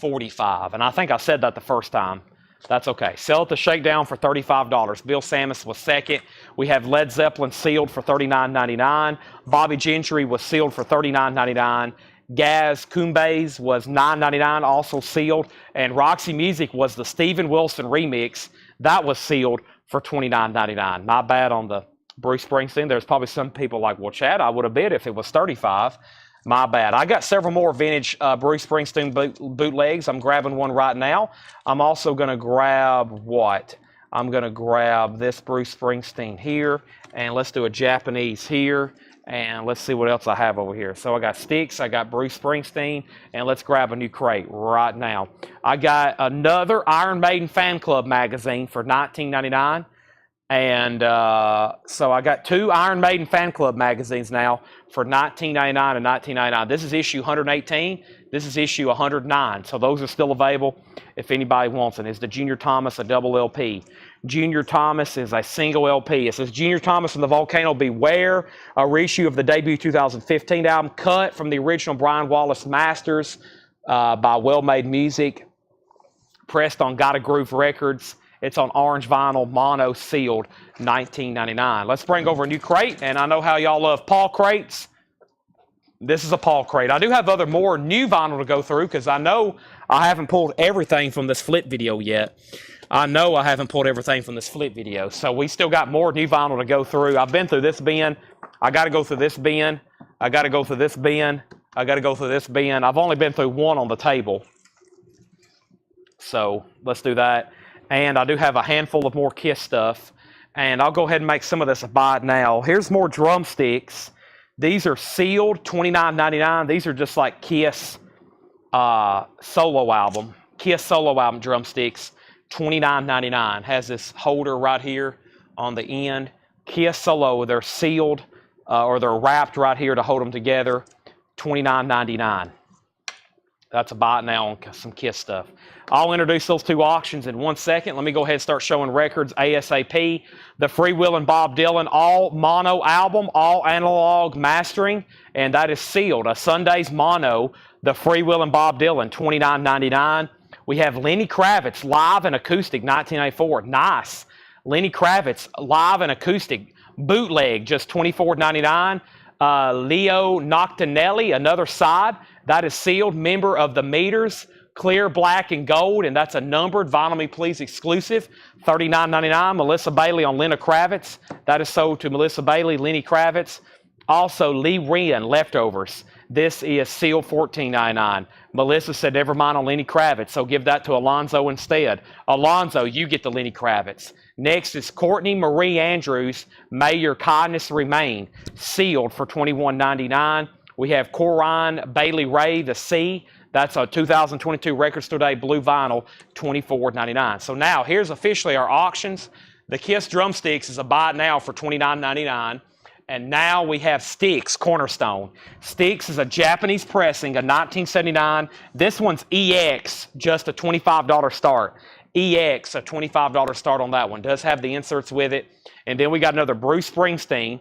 45, and I think I said that the first time. That's okay. Sell it to Shakedown for $35. Bill Samus was second. We have Led Zeppelin sealed for $39.99. Bobby Gentry was sealed for $39.99. Gaz Kumbes was $9.99, also sealed. And Roxy Music was the Steven Wilson remix. That was sealed for $29.99. My bad on the Bruce Springsteen. There's probably some people like, well, Chad, I would have bid if it was 35. My bad. I got several more vintage Bruce Springsteen bootlegs. I'm grabbing one right now. I'm also going to grab what? I'm going to grab this Bruce Springsteen here, and let's do a Japanese here, and let's see what else I have over here. So I got Styx, I got Bruce Springsteen, and let's grab a new crate right now. I got another Iron Maiden Fan Club magazine for $19.99. And so I got two Iron Maiden Fan Club magazines now for $19.99 and $19.99. This is issue 118. This is issue 109. So those are still available if anybody wants it. It's the Junior Thomas, a double LP. Junior Thomas is a single LP. It says Junior Thomas and the Volcano Beware, a reissue of the debut 2015 album, cut from the original Brian Wallace Masters by Well Made Music, pressed on Gotta Groove Records. It's on orange vinyl, mono sealed, $19.99. Let's bring over a new crate, and I know how y'all love Paul crates. This is a Paul crate. I do have more new vinyl to go through because I know I haven't pulled everything from this flip video yet. So we still got more new vinyl to go through. I've been through this bin. I got to go through this bin. I got to go through this bin. I got to go through this bin. I've only been through one on the table. So let's do that. And I do have a handful of more Kiss stuff. And I'll go ahead and make some of this a buy it now. Here's more drumsticks. These are sealed, $29.99. These are just like Kiss solo album. Kiss solo album drumsticks, $29.99. Has this holder right here on the end. Kiss solo, they're sealed or they're wrapped right here to hold them together, $29.99. That's a buy now on some Kiss stuff. I'll introduce those two auctions in 1 second. Let me go ahead and start showing records ASAP. The Free Will and Bob Dylan all mono album, all analog mastering, and that is sealed. A Sunday's mono, the Free Will and Bob Dylan, $29.99. We have Lenny Kravitz live and acoustic, 1984. Nice. Lenny Kravitz live and acoustic bootleg, just $24.99. Leo Noctinelli, another side. That is sealed, member of the Meters, clear, black, and gold, and that's a numbered Vinyl Me Please exclusive, $39.99. Melissa Bailey on Lenny Kravitz. That is sold to Melissa Bailey, Lenny Kravitz. Also, Lee Ryan, Leftovers. This is sealed, $14.99. Melissa said never mind on Lenny Kravitz, so give that to Alonzo instead. Alonzo, you get the Lenny Kravitz. Next is Courtney Marie Andrews, May Your Kindness Remain, sealed for $21.99. We have Corinne Bailey Ray, The Sea. That's a 2022 Record Store Day blue vinyl, $24.99. So now, here's officially our auctions. The Kiss Drumsticks is a buy it now for $29.99. And now we have Styx, Cornerstone. Styx is a Japanese pressing, a 1979. This one's EX, just a $25 start. EX, a $25 start on that one. Does have the inserts with it. And then we got another Bruce Springsteen.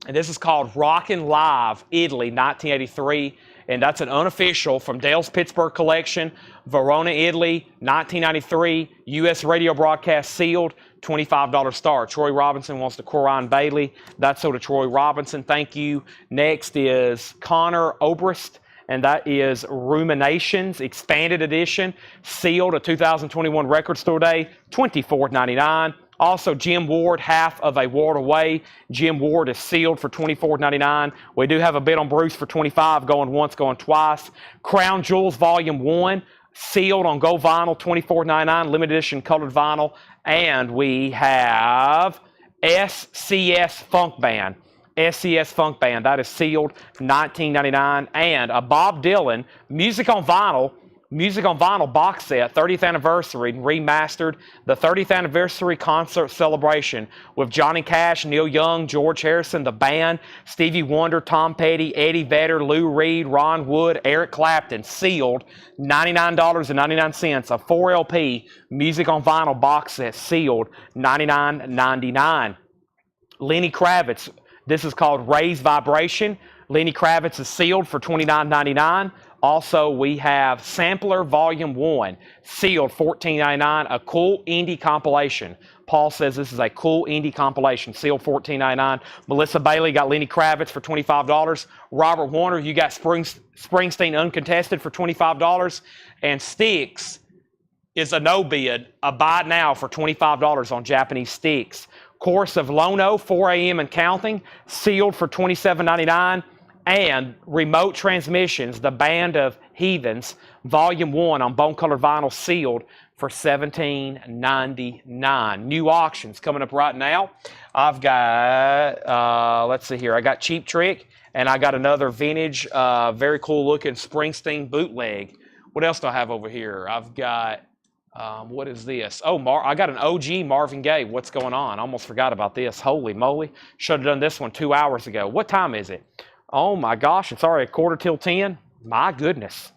And this is called Rockin' Live, Italy, 1983. And that's an unofficial from Dale's Pittsburgh collection, Verona, Italy, 1993. U.S. radio broadcast sealed, $25 start. Troy Robinson wants to Corinne Bailey. That's so to Troy Robinson. Thank you. Next is Connor Oberst, and that is Ruminations, Expanded Edition, sealed, a 2021 Record Store Day, $24.99. Also, Jim Ward, Half of a Ward Away. Jim Ward is sealed for $24.99. We do have a bid on Bruce for $25, going once, going twice. Crown Jewels Volume 1, sealed on Go Vinyl, $24.99, limited edition colored vinyl. And we have SCS Funk Band. SCS Funk Band, that is sealed, $19.99. And a Bob Dylan Music on Vinyl box set, 30th anniversary, remastered, the 30th anniversary concert celebration with Johnny Cash, Neil Young, George Harrison, the band, Stevie Wonder, Tom Petty, Eddie Vedder, Lou Reed, Ron Wood, Eric Clapton, sealed, $99.99. A 4 LP Music on Vinyl box set, sealed, $99.99. Lenny Kravitz, this is called Raise Vibration. Lenny Kravitz is sealed for $29.99. Also, we have Sampler Volume 1, sealed, $14.99, a cool indie compilation. Paul says this is a cool indie compilation, sealed, $14.99. Melissa Bailey got Lenny Kravitz for $25. Robert Warner, you got Springsteen Uncontested for $25. And Styx is a no bid, a buy it now for $25 on Japanese Styx. Course of Lono, 4 a.m. and counting, sealed for $27.99. And Remote Transmissions, the Band of Heathens, Volume 1 on bone-colored vinyl, sealed for $17.99. New auctions coming up right now. I've got, let's see here, I got Cheap Trick, and I got another vintage, very cool-looking Springsteen bootleg. What else do I have over here? I've got, what is this? Oh, I got an OG Marvin Gaye. What's going on? I almost forgot about this. Holy moly. Should have done this one 2 hours ago. What time is it? Oh my gosh, it's already 9:45. My goodness.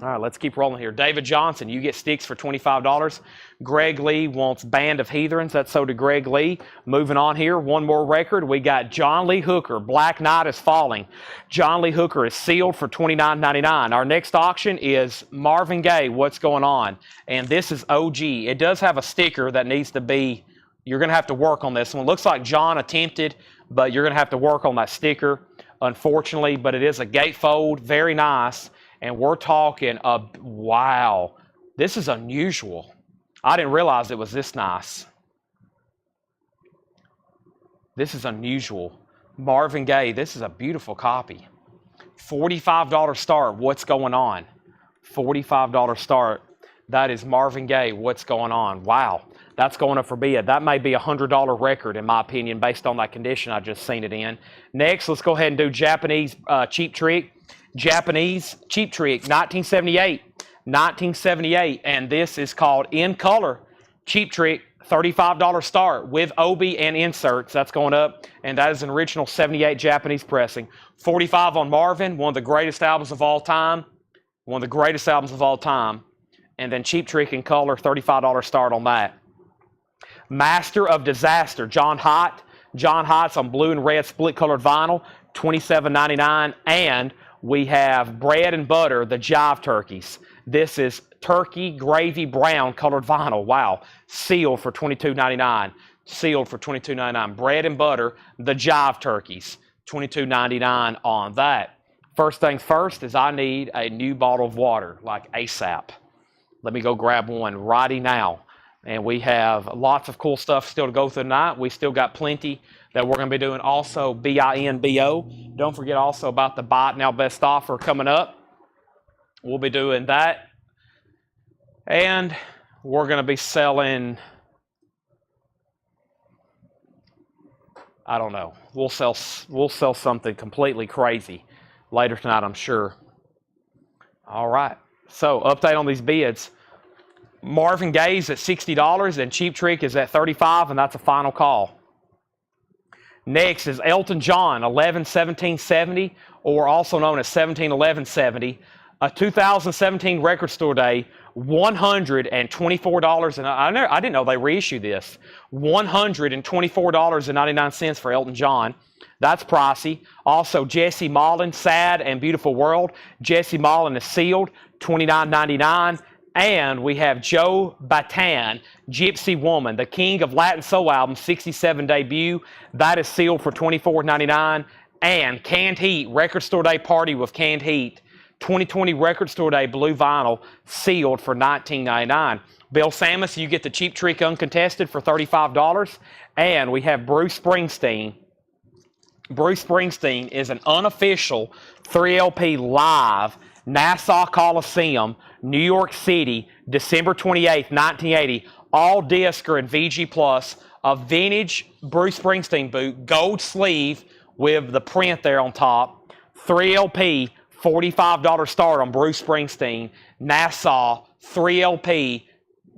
All right, let's keep rolling here. David Johnson, you get Styx for $25. Greg Lee wants Band of Heathens. That's so to Greg Lee. Moving on here, one more record. We got John Lee Hooker, Black Knight is Falling. John Lee Hooker is sealed for $29.99. Our next auction is Marvin Gaye, What's Going On? And this is OG. It does have a sticker that needs to be, you're going to have to work on this one. Looks like John attempted, but you're going to have to work on that sticker, unfortunately. But it is a gatefold, very nice. And we're talking, wow, this is unusual. I didn't realize it was this nice. This is unusual. Marvin Gaye, this is a beautiful copy. $45 start, What's Going On? $45 start. That is Marvin Gaye, What's Going On? Wow. That's going up for bid. That may be a $100 record, in my opinion, based on that condition I just seen it in. Next, let's go ahead and do Japanese Cheap Trick. Japanese Cheap Trick, 1978. 1978. And this is called In Color Cheap Trick, $35 start with obi and inserts. That's going up. And that is an original 78 Japanese pressing. $45 on Marvin, one of the greatest albums of all time. one of the greatest albums of all time. And then Cheap Trick in color, $35 start on that. Master of Disaster, John Hott. John Hott's on blue and red split colored vinyl, $27.99. And we have Bread and Butter, the Jive Turkeys. This is turkey gravy brown colored vinyl. Wow. Sealed for $22.99. Sealed for $22.99. Bread and Butter, the Jive Turkeys, $22.99 on that. First things first is I need a new bottle of water, like ASAP. Let me go grab one righty now. And we have lots of cool stuff still to go through tonight. We still got plenty that we're going to be doing. Also, BINBO. Don't forget also about the Buy It Now Best Offer coming up. We'll be doing that. And we're going to be selling, I don't know. We'll sell something completely crazy later tonight, I'm sure. All right. So, update on these bids. Marvin Gaye's at $60 and Cheap Trick is at $35, and that's a final call. Next is Elton John, 11-17-70, or also known as 17-11-70. A 2017 record store day, $124. And I didn't know they reissued this. $124.99 for Elton John. That's pricey. Also, Jesse Malin, Sad and Beautiful World. Jesse Malin is sealed, $29.99. And we have Joe Bataan, Gypsy Woman, the king of Latin Soul album, 67 debut. That is sealed for $24.99. And Canned Heat, Record Store Day Party with Canned Heat, 2020 Record Store Day blue vinyl, sealed for $19.99. Bill Samus, you get the Cheap Trick uncontested for $35. And we have Bruce Springsteen. Bruce Springsteen is an unofficial 3LP live Nassau Coliseum, New York City, December 28th, 1980. All disc are in VG Plus. A vintage Bruce Springsteen boot, gold sleeve with the print there on top. 3LP, $45 start on Bruce Springsteen. Nassau, 3LP,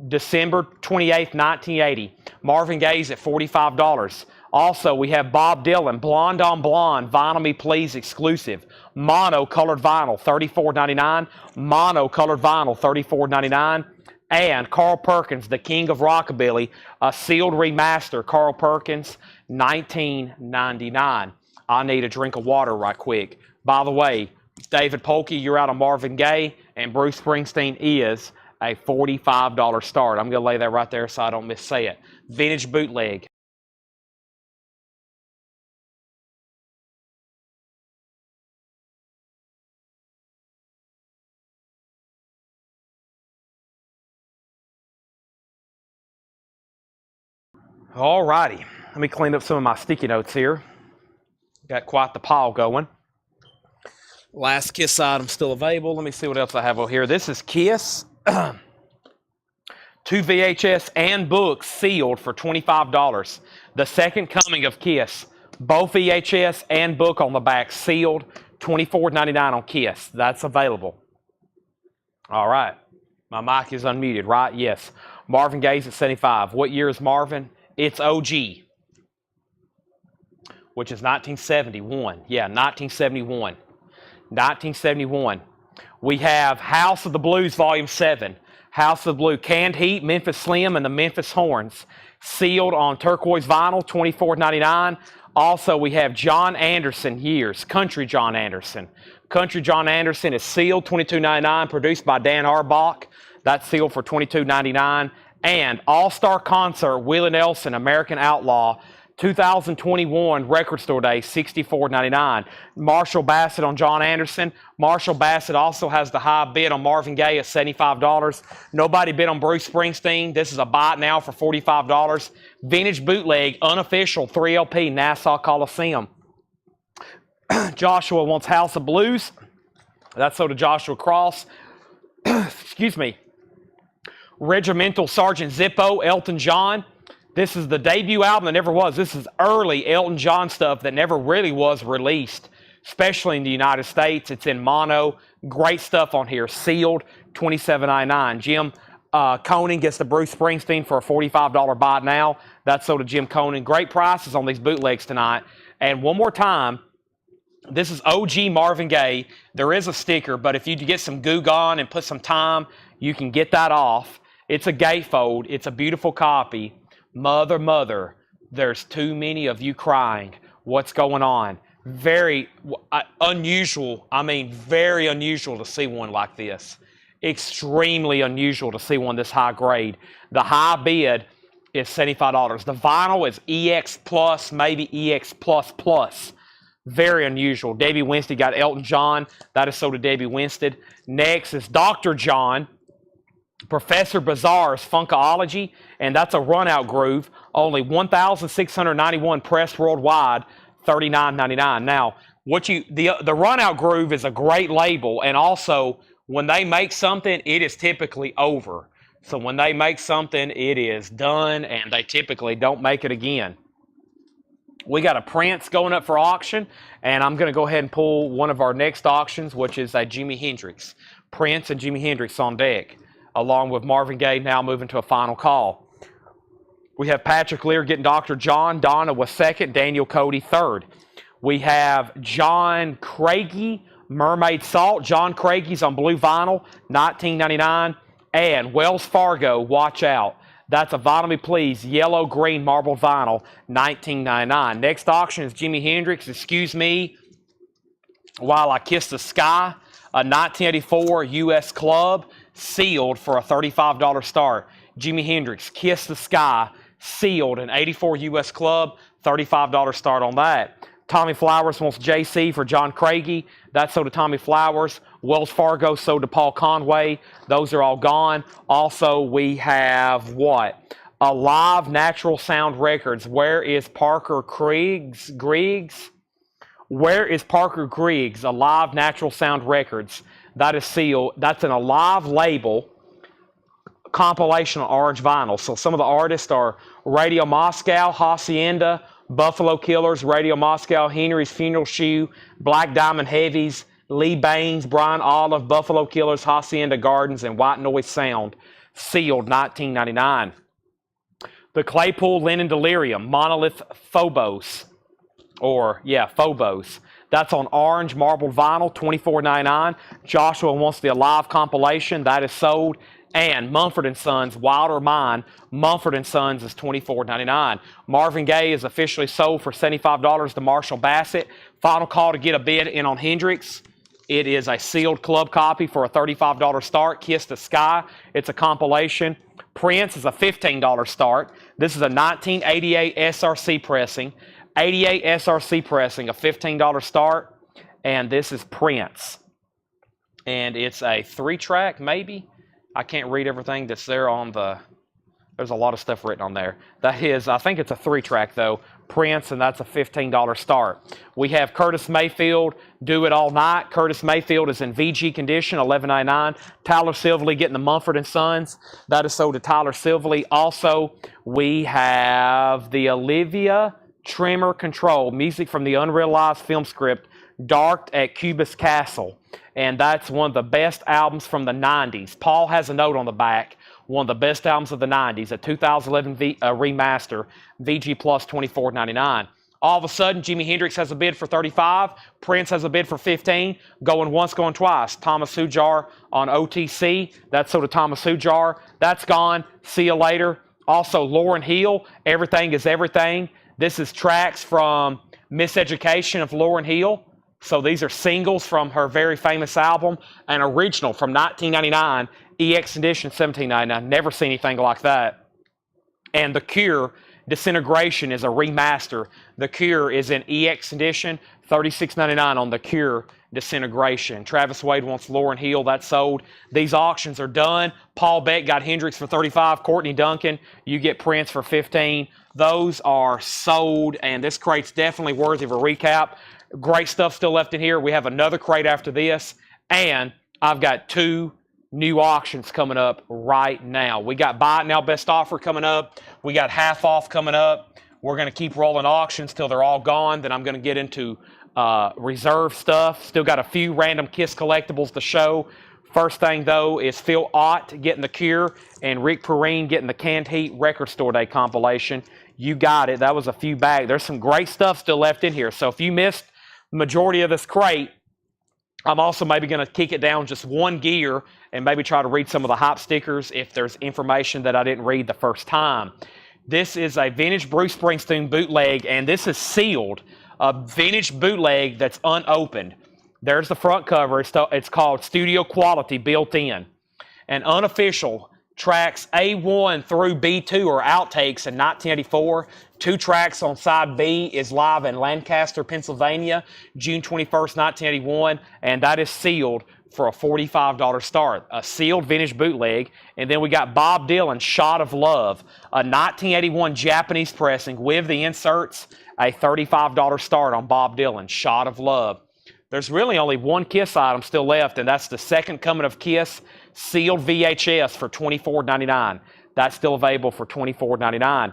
December 28th, 1980. Marvin Gaye's at $45. Also, we have Bob Dylan, Blonde on Blonde, Vinyl Me Please exclusive. Mono colored vinyl, $34.99. Mono colored vinyl, $34.99. And Carl Perkins, the king of rockabilly, a sealed remaster, Carl Perkins, $19.99. I need a drink of water right quick. By the way, David Polkey, you're out of Marvin Gaye, and Bruce Springsteen is a $45 start. I'm going to lay that right there so I don't missay it. Vintage bootleg. All righty, let me clean up some of my sticky notes here. Got quite the pile going. Last Kiss item still available. Let me see what else I have over here. This is Kiss. 2 VHS and books sealed for $25. The Second Coming of Kiss. Both VHS and book on the back sealed, $24.99 on Kiss. That's available. All right. My mic is unmuted, right? Yes. Marvin Gaye's at $75. What year is Marvin? It's OG, which is 1971. Yeah, 1971. 1971. We have House of the Blues, Volume 7. House of the Blue, Canned Heat, Memphis Slim, and the Memphis Horns. Sealed on turquoise vinyl, $24.99. Also, we have John Anderson Years, Country John Anderson. Country John Anderson is sealed, $22.99, produced by Dan Arbach. That's sealed for $22.99. And All-Star Concert, Willie Nelson, American Outlaw, 2021 Record Store Day, $64.99. Marshall Bassett on John Anderson. Marshall Bassett also has the high bid on Marvin Gaye at $75. Nobody bid on Bruce Springsteen. This is a buy it now for $45. Vintage bootleg, unofficial 3LP, Nassau Coliseum. Joshua wants House of Blues. That's so to Joshua Cross. Excuse me. Regimental Sergeant Zippo, Elton John. This is the debut album that never was. This is early Elton John stuff that never really was released, especially in the United States. It's in mono. Great stuff on here. Sealed, $27.99. Jim Conan gets the Bruce Springsteen for a $45 buy now. That's so to Jim Conan. Great prices on these bootlegs tonight. And one more time, This is OG Marvin Gaye. There is a sticker, but if you get some Goo Gone and put some time, you can get that off. It's a gatefold. It's a beautiful copy. Mother, mother, there's too many of you crying. What's going on? Very unusual. I mean, very unusual to see one like this. Extremely unusual to see one this high grade. The high bid is $75. The vinyl is EX plus, maybe EX plus plus. Very unusual. Debbie Winstead got Elton John. That is sold to Debbie Winstead. Next is Dr. John, Professor Bizarre's Funkology, and that's a run-out groove. Only 1,691 pressed worldwide, $39.99. Now, the run-out groove is a great label, and also when they make something, it is typically over. So when they make something, it is done, and they typically don't make it again. We got a Prince going up for auction, and I'm going to go ahead and pull one of our next auctions, which is a Jimi Hendrix. Prince and Jimi Hendrix on deck, along with Marvin Gaye now moving to a final call. We have Patrick Lear getting Dr. John. Donna was second. Daniel Cody third. We have John Craigie, Mermaid Salt. John Craigie's on blue vinyl, $19.99. And Wells Fargo, watch out. That's a Vinyl Me Please yellow-green marble vinyl, $19.99. Next auction is Jimi Hendrix, Excuse Me While I Kiss the Sky, a 1984 U.S. Club, sealed for a $35 start. Jimi Hendrix, Kiss the Sky, sealed, an 84 U.S. Club, $35 start on that. Tommy Flowers wants JC for John Craigie. That's sold to Tommy Flowers. Wells Fargo sold to Paul Conway. Those are all gone. Also, we have what? Alive Natural Sound Records. Where is Parker Griggs? Where is Parker Griggs? Alive Natural Sound Records. That is sealed. That's an Alive label compilation on orange vinyl. So some of the artists are Radio Moscow, Hacienda, Buffalo Killers, Radio Moscow, Henry's Funeral Shoe, Black Diamond Heavies, Lee Baines, Brian Olive, Buffalo Killers, Hacienda Gardens, and White Noise Sound. Sealed, $19.99. The Claypool Linen Delirium, Monolith Phobos. Phobos. That's on orange marbled vinyl, $24.99. Joshua wants the Alive compilation. That is sold. And Mumford & Sons, Wilder Mine, Mumford & Sons is $24.99. Marvin Gaye is officially sold for $75 to Marshall Bassett. Final call to get a bid in on Hendrix. It is a sealed club copy for a $35 start. Kiss the Sky. It's a compilation. Prince is a $15 start. This is a 1988 SRC pressing. 88 SRC pressing, a $15 start. And this is Prince. And it's a 3-track, maybe. I can't read everything that's there on the... There's a lot of stuff written on there. That is, I think it's a 3-track, though. Prince, and that's a $15 start. We have Curtis Mayfield, Do It All Night. Curtis Mayfield is in VG condition, $11.99. Tyler Silverley getting the Mumford & Sons. That is sold to Tyler Silverley. Also, we have the Olivia Tremor Control, music from the unrealized film script, Dark at Cubist Castle. And that's one of the best albums from the 90s. Paul has a note on the back. One of the best albums of the 90s, a 2011 remaster, VG Plus $24.99. All of a sudden, Jimi Hendrix has a bid for $35. Prince has a bid for $15. Going once, going twice. Thomas Sujar on OTC. That's sold to Thomas Sujar. That's gone. See you later. Also, Lauryn Hill, Everything is Everything. This is tracks from Miseducation of Lauryn Hill. So these are singles from her very famous album. An original from 1999, EX edition, $17.99. Never seen anything like that. And The Cure, Disintegration, is a remaster. The Cure is in EX edition, $36.99 on The Cure, Disintegration. Travis Wade wants Lauryn Hill. That's sold. These auctions are done. Paul Beck got Hendrix for $35. Courtney Duncan, you get Prince for $15. Those are sold, and this crate's definitely worthy of a recap. Great stuff still left in here. We have another crate after this, and I've got 2 new auctions coming up right now. We got Buy It Now Best Offer coming up. We got half off coming up. We're going to keep rolling auctions till they're all gone. Then I'm going to get into reserve stuff. Still got a few random Kiss collectibles to show. First thing, though, is Phil Ott getting The Cure and Rick Perrine getting the Canned Heat Record Store Day compilation. You got it. That was a few bags. There's some great stuff still left in here. So if you missed majority of this crate, I'm also maybe going to kick it down just one gear and maybe try to read some of the hype stickers if there's information that I didn't read the first time. This is a vintage Bruce Springsteen bootleg, and this is sealed. A vintage bootleg that's unopened. There's the front cover. It's called Studio Quality Built In. And unofficial tracks A1 through B2 are outtakes in 1984. 2 tracks on side B is live in Lancaster, Pennsylvania, June 21st, 1981, and that is sealed for a $45 start. A sealed vintage bootleg. And then we got Bob Dylan, Shot of Love, a 1981 Japanese pressing with the inserts, a $35 start on Bob Dylan, Shot of Love. There's really only one Kiss item still left, and that's the Second Coming of Kiss sealed VHS for $24.99. That's still available for $24.99.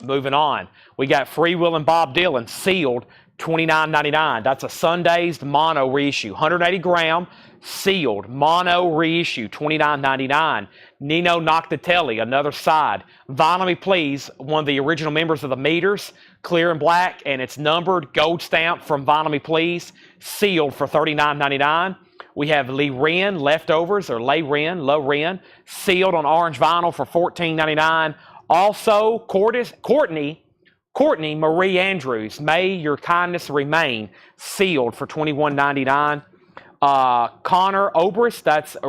Moving on, we got Free Will and Bob Dylan sealed $29.99. That's a Sundazed mono reissue, 180 gram sealed mono reissue, $29.99. Nino Noctatelli, another side. Vinyl Me Please, one of the original members of the Meters, clear and black, and it's numbered, gold stamp from Vinyl Me Please, sealed for $39.99. We have Lee Wren, Leftovers, or Low Ren, sealed on orange vinyl for $14.99. Also, Courtney Marie Andrews, May Your Kindness Remain, sealed for $21.99. Connor Obrist, that's a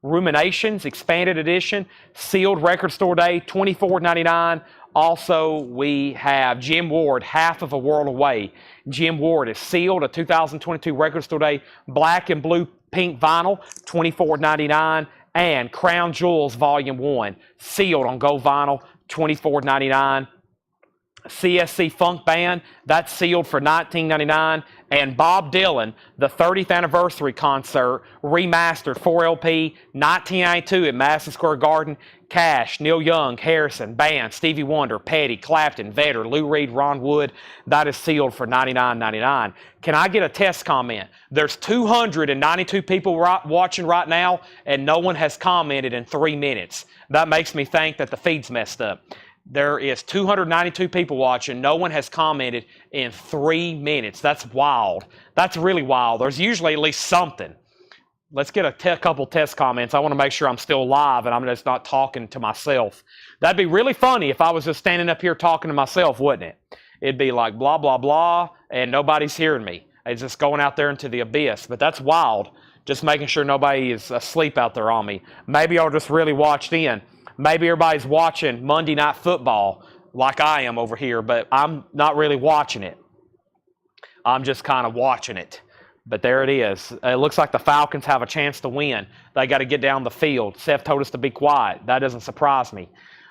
Ruminations Expanded Edition, sealed record store day, $24.99. Also, we have Jim Ward, Half of a World Away. Jim Ward is sealed, a 2022 record store day, black and blue pink vinyl, $24.99. And Crown Jewels Volume 1, sealed on gold vinyl, $24.99. CSC Funk Band, that's sealed for $19.99. And Bob Dylan, the 30th anniversary concert, remastered 4LP, 1992 at Madison Square Garden. Cash, Neil Young, Harrison, Band, Stevie Wonder, Petty, Clapton, Vedder, Lou Reed, Ron Wood. That is sealed for $99.99. Can I get a test comment? There's 292 people watching right now, and no one has commented in 3 minutes. That makes me think that the feed's messed up. There is 292 people watching. No one has commented in 3 minutes. That's wild. That's really wild. There's usually at least something. Let's get a couple test comments. I want to make sure I'm still live and I'm just not talking to myself. That'd be really funny if I was just standing up here talking to myself, wouldn't it? It'd be like blah, blah, blah, and nobody's hearing me. It's just going out there into the abyss. But that's wild. Just making sure nobody is asleep out there on me. Maybe I'll just really watched in. Maybe everybody's watching Monday Night Football like I am over here, but I'm not really watching it. I'm just kind of watching it. But there it is. It looks like the Falcons have a chance to win. They got to get down the field. Seth told us to be quiet. That doesn't surprise me.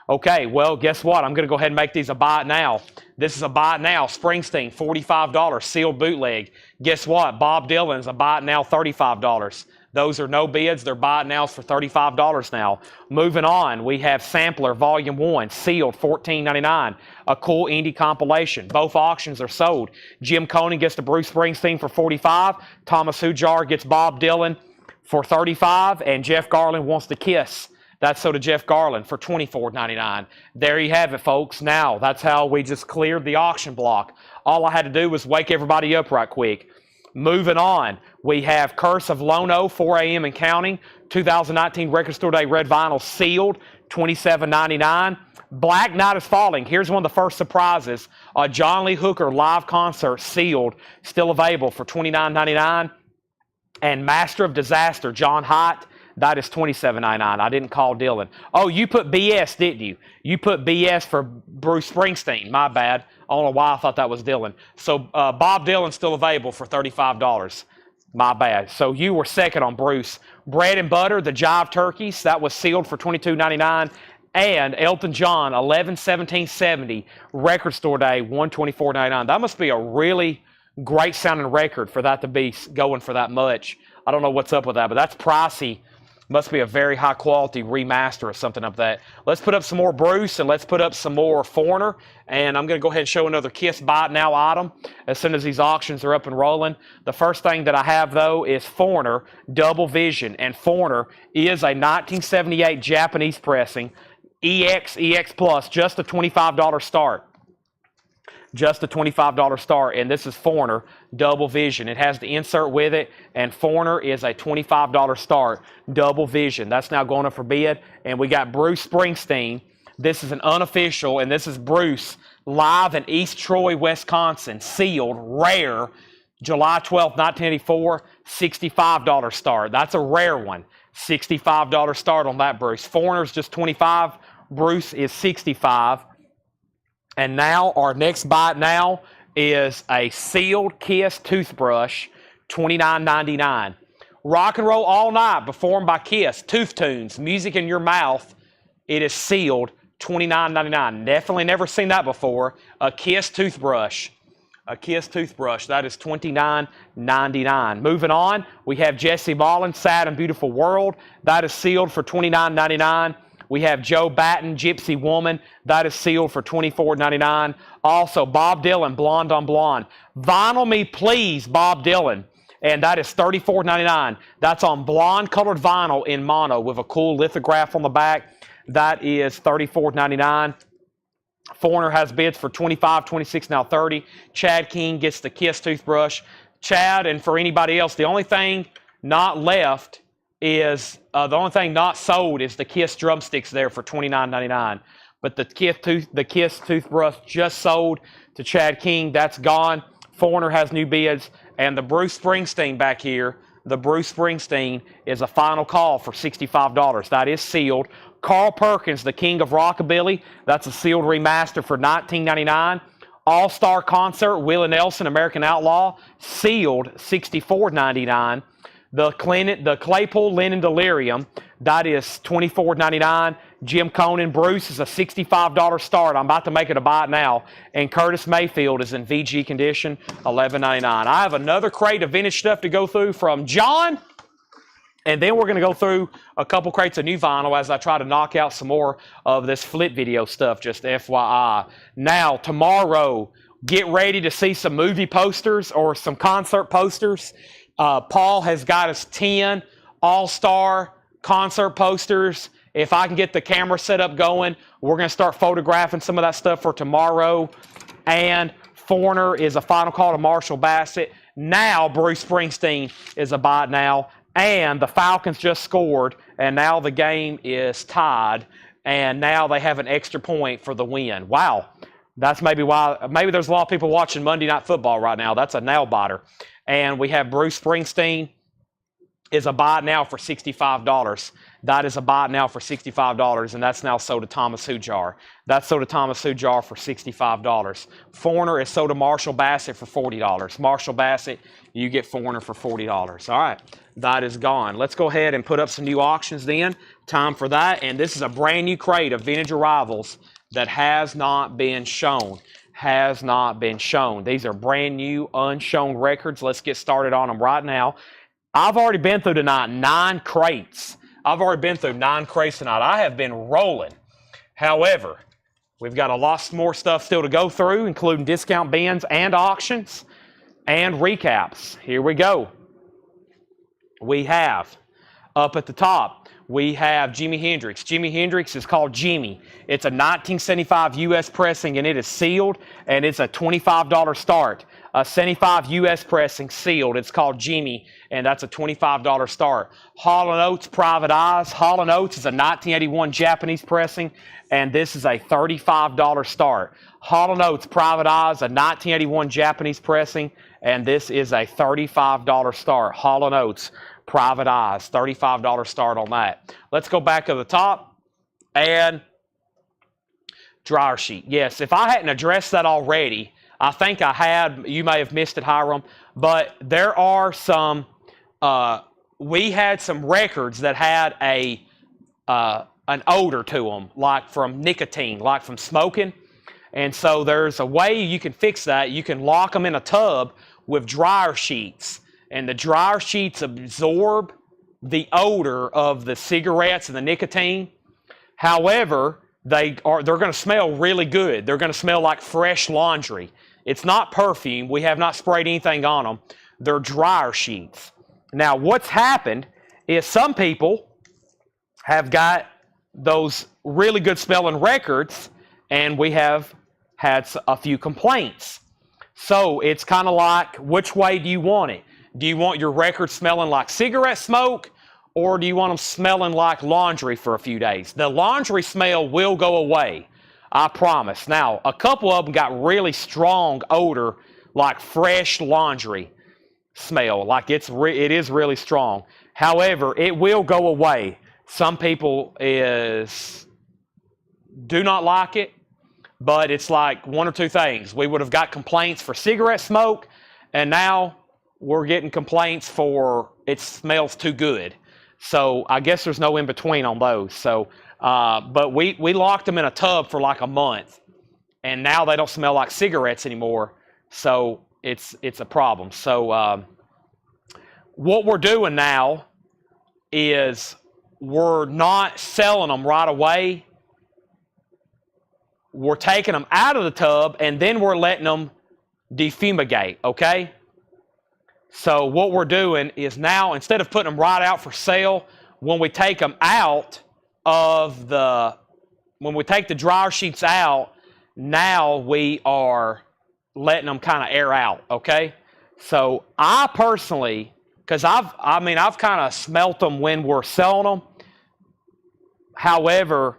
Okay, well, guess what? I'm going to go ahead and make these a buy it now. This is a buy it now. Springsteen, $45, sealed bootleg. Guess what? Bob Dylan's a buy it now, $35. Those are no bids. They're buy it nows for $35 now. Moving on, we have Sampler Volume 1, sealed, $14.99. A cool indie compilation. Both auctions are sold. Jim Coney gets the Bruce Springsteen for $45. Thomas Hujar gets Bob Dylan for $35. And Jeff Garland wants to Kiss. That's so to Jeff Garland for $24.99. There you have it, folks. Now, that's how we just cleared the auction block. All I had to do was wake everybody up right quick. Moving on, we have Curse of Lono, 4 a.m. and counting. 2019 Record Store Day red vinyl, sealed, $27.99. Black Night is Falling. Here's one of the first surprises. A John Lee Hooker live concert, sealed, still available for $29.99. And Master of Disaster, John Haidt, that is $27.99. I didn't call Dylan. Oh, you put BS, didn't you? You put BS for Bruce Springsteen. My bad. I don't know why I thought that was Dylan. So Bob Dylan's still available for $35. My bad. So you were second on Bruce. Bread and Butter, the Jive Turkeys, that was sealed for $22.99. And Elton John, 11/17/70, Record Store Day, $124.99. That must be a really great sounding record for that to be going for that much. I don't know what's up with that, but that's pricey. Must be a very high quality remaster or something of that. Let's put up some more Bruce and let's put up some more Foreigner. And I'm going to go ahead and show another Kiss Buy It Now item as soon as these auctions are up and rolling. The first thing that I have, though, is Foreigner Double Vision. And Foreigner is a 1978 Japanese pressing, EX Plus, just a $25 start. just a $25 start. And this is Foreigner Double Vision. It has the insert with it, and Foreigner is a $25 start, Double Vision. That's now going up for bid. And we got Bruce Springsteen. This is an unofficial, and this is Bruce live in East Troy, Wisconsin, sealed, rare, July 12th, 1984, $65 start. That's a rare one. $65 start on that Bruce. Foreigner's just $25. Bruce is $65. And now our next bite now is a sealed Kiss toothbrush, $29.99. Rock and Roll All Night, performed by Kiss. Tooth Tunes, music in your mouth. It is sealed, $29.99. Definitely never seen that before. A Kiss toothbrush. A Kiss toothbrush. That is $29.99. Moving on, we have Jesse Ballin, Sad and Beautiful World. That is sealed for $29.99. We have Joe Batten, Gypsy Woman. That is sealed for $24.99. Also, Bob Dylan, Blonde on Blonde. Vinyl Me Please, Bob Dylan. And that is $34.99. That's on blonde-colored vinyl in mono with a cool lithograph on the back. That is $34.99. Foreigner has bids for $25, $26, now $30. Chad King gets the Kiss toothbrush. Chad, and for anybody else, the only thing not left is, the only thing not sold is the Kiss drumsticks there for $29.99. But the Kiss toothbrush just sold to Chad King. That's gone. Foreigner has new bids. And the Bruce Springsteen back here, the Bruce Springsteen is a final call for $65. That is sealed. Carl Perkins, the King of Rockabilly, that's a sealed remaster for $19.99. All-Star Concert, Willie Nelson, American Outlaw, sealed $64.99. The Claypool Lennon Delirium, that is $24.99. Jim Conan Bruce is a $65 start. I'm about to make it a buy now. And Curtis Mayfield is in VG condition, $11.99. I have another crate of vintage stuff to go through from John. And then we're going to go through a couple crates of new vinyl as I try to knock out some more of this flip video stuff, just FYI. Now, tomorrow, get ready to see some movie posters or some concert posters. Paul has got us 10 all-star concert posters. If I can get the camera set up going, we're going to start photographing some of that stuff for tomorrow. And Foreigner is a final call to Marshall Bassett. Now, Bruce Springsteen is a buy now. And the Falcons just scored, and now the game is tied, and now they have an extra point for the win. Wow. That's maybe why, maybe there's a lot of people watching Monday Night Football right now. That's a nail-biter. And we have Bruce Springsteen is a buy now for $65. That is a buy now for $65, and that's now sold to Thomas Hujar. That's sold to Thomas Hujar for $65. Foreigner is sold to Marshall Bassett for $40. Marshall Bassett, you get Foreigner for $40. All right, that is gone. Let's go ahead and put up some new auctions then. Time for that, and this is a brand new crate of vintage arrivals that has not been shown. Has not been shown. These are brand new, unshown records. Let's get started on them right now. I've already been through tonight 9 crates. I've already been through 9 crates tonight. I have been rolling. However, we've got a lot more stuff still to go through, including discount bins and auctions and recaps. Here we go. We have, up at the top, we have Jimi Hendrix. Jimi Hendrix is called Jimmy. It's a 1975 U.S. pressing, and it is sealed, and it's a $25 start. A 75 U.S. pressing sealed. It's called Jimmy, and that's a $25 start. Hall & Oates Private Eyes. Hall & Oates is a 1981 Japanese pressing, and this is a $35 start. Hall & Oates Private Eyes, a 1981 Japanese pressing, and this is a $35 start. Hall & Oates Private Eyes, $35 start on that. Let's go back to the top and dryer sheet. Yes, if I hadn't addressed that already, I think I had. You may have missed it, Hiram, but there are some. We had some records that had an odor to them, like from nicotine, like from smoking, and so there's a way you can fix that. You can lock them in a tub with dryer sheets, and the dryer sheets absorb the odor of the cigarettes and the nicotine. However, they're going to smell really good. They're going to smell like fresh laundry. It's not perfume. We have not sprayed anything on them. They're dryer sheets. Now, what's happened is some people have got those really good smelling records, and we have had a few complaints. So it's kind of like, which way do you want it? Do you want your record smelling like cigarette smoke, or do you want them smelling like laundry for a few days? The laundry smell will go away, I promise. Now, a couple of them got really strong odor, like fresh laundry smell, like it is really strong. However, it will go away. Some people do not like it, but it's like one or two things. We would have got complaints for cigarette smoke, and now we're getting complaints for it smells too good. So I guess there's no in between on those. So, but we locked them in a tub for like a month, and now they don't smell like cigarettes anymore. So it's a problem. So what we're doing now is we're not selling them right away. We're taking them out of the tub, and then we're letting them defumigate, okay? So what we're doing is now, instead of putting them right out for sale, when we take them out of when we take the dryer sheets out, now we are letting them kind of air out, okay? So I personally, because I've kind of smelt them when we're selling them. However,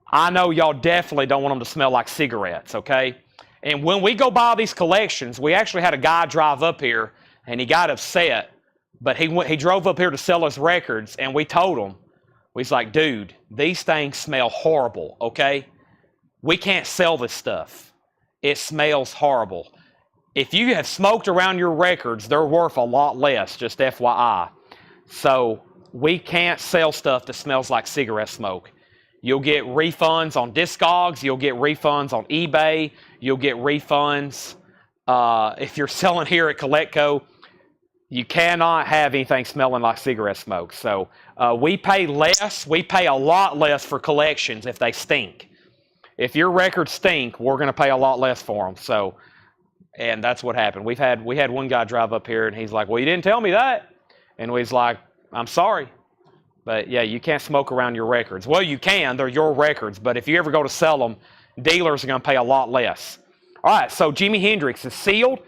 I know y'all definitely don't want them to smell like cigarettes, okay? And when we go buy these collections, we actually had a guy drive up here, and he got upset, but he drove up here to sell us records, and we told him, he's like, dude, these things smell horrible, okay? We can't sell this stuff. It smells horrible. If you have smoked around your records, they're worth a lot less, just FYI. So we can't sell stuff that smells like cigarette smoke. You'll get refunds on Discogs. You'll get refunds on eBay. You'll get refunds if you're selling here at Collecco. You cannot have anything smelling like cigarette smoke. So we pay less. We pay a lot less for collections if they stink. If your records stink, we're going to pay a lot less for them. So, and that's what happened. We had one guy drive up here, and he's like, well, you didn't tell me that. And we was like, I'm sorry. But yeah, you can't smoke around your records. Well, you can. They're your records. But if you ever go to sell them, dealers are going to pay a lot less. All right, so Jimi Hendrix is sealed.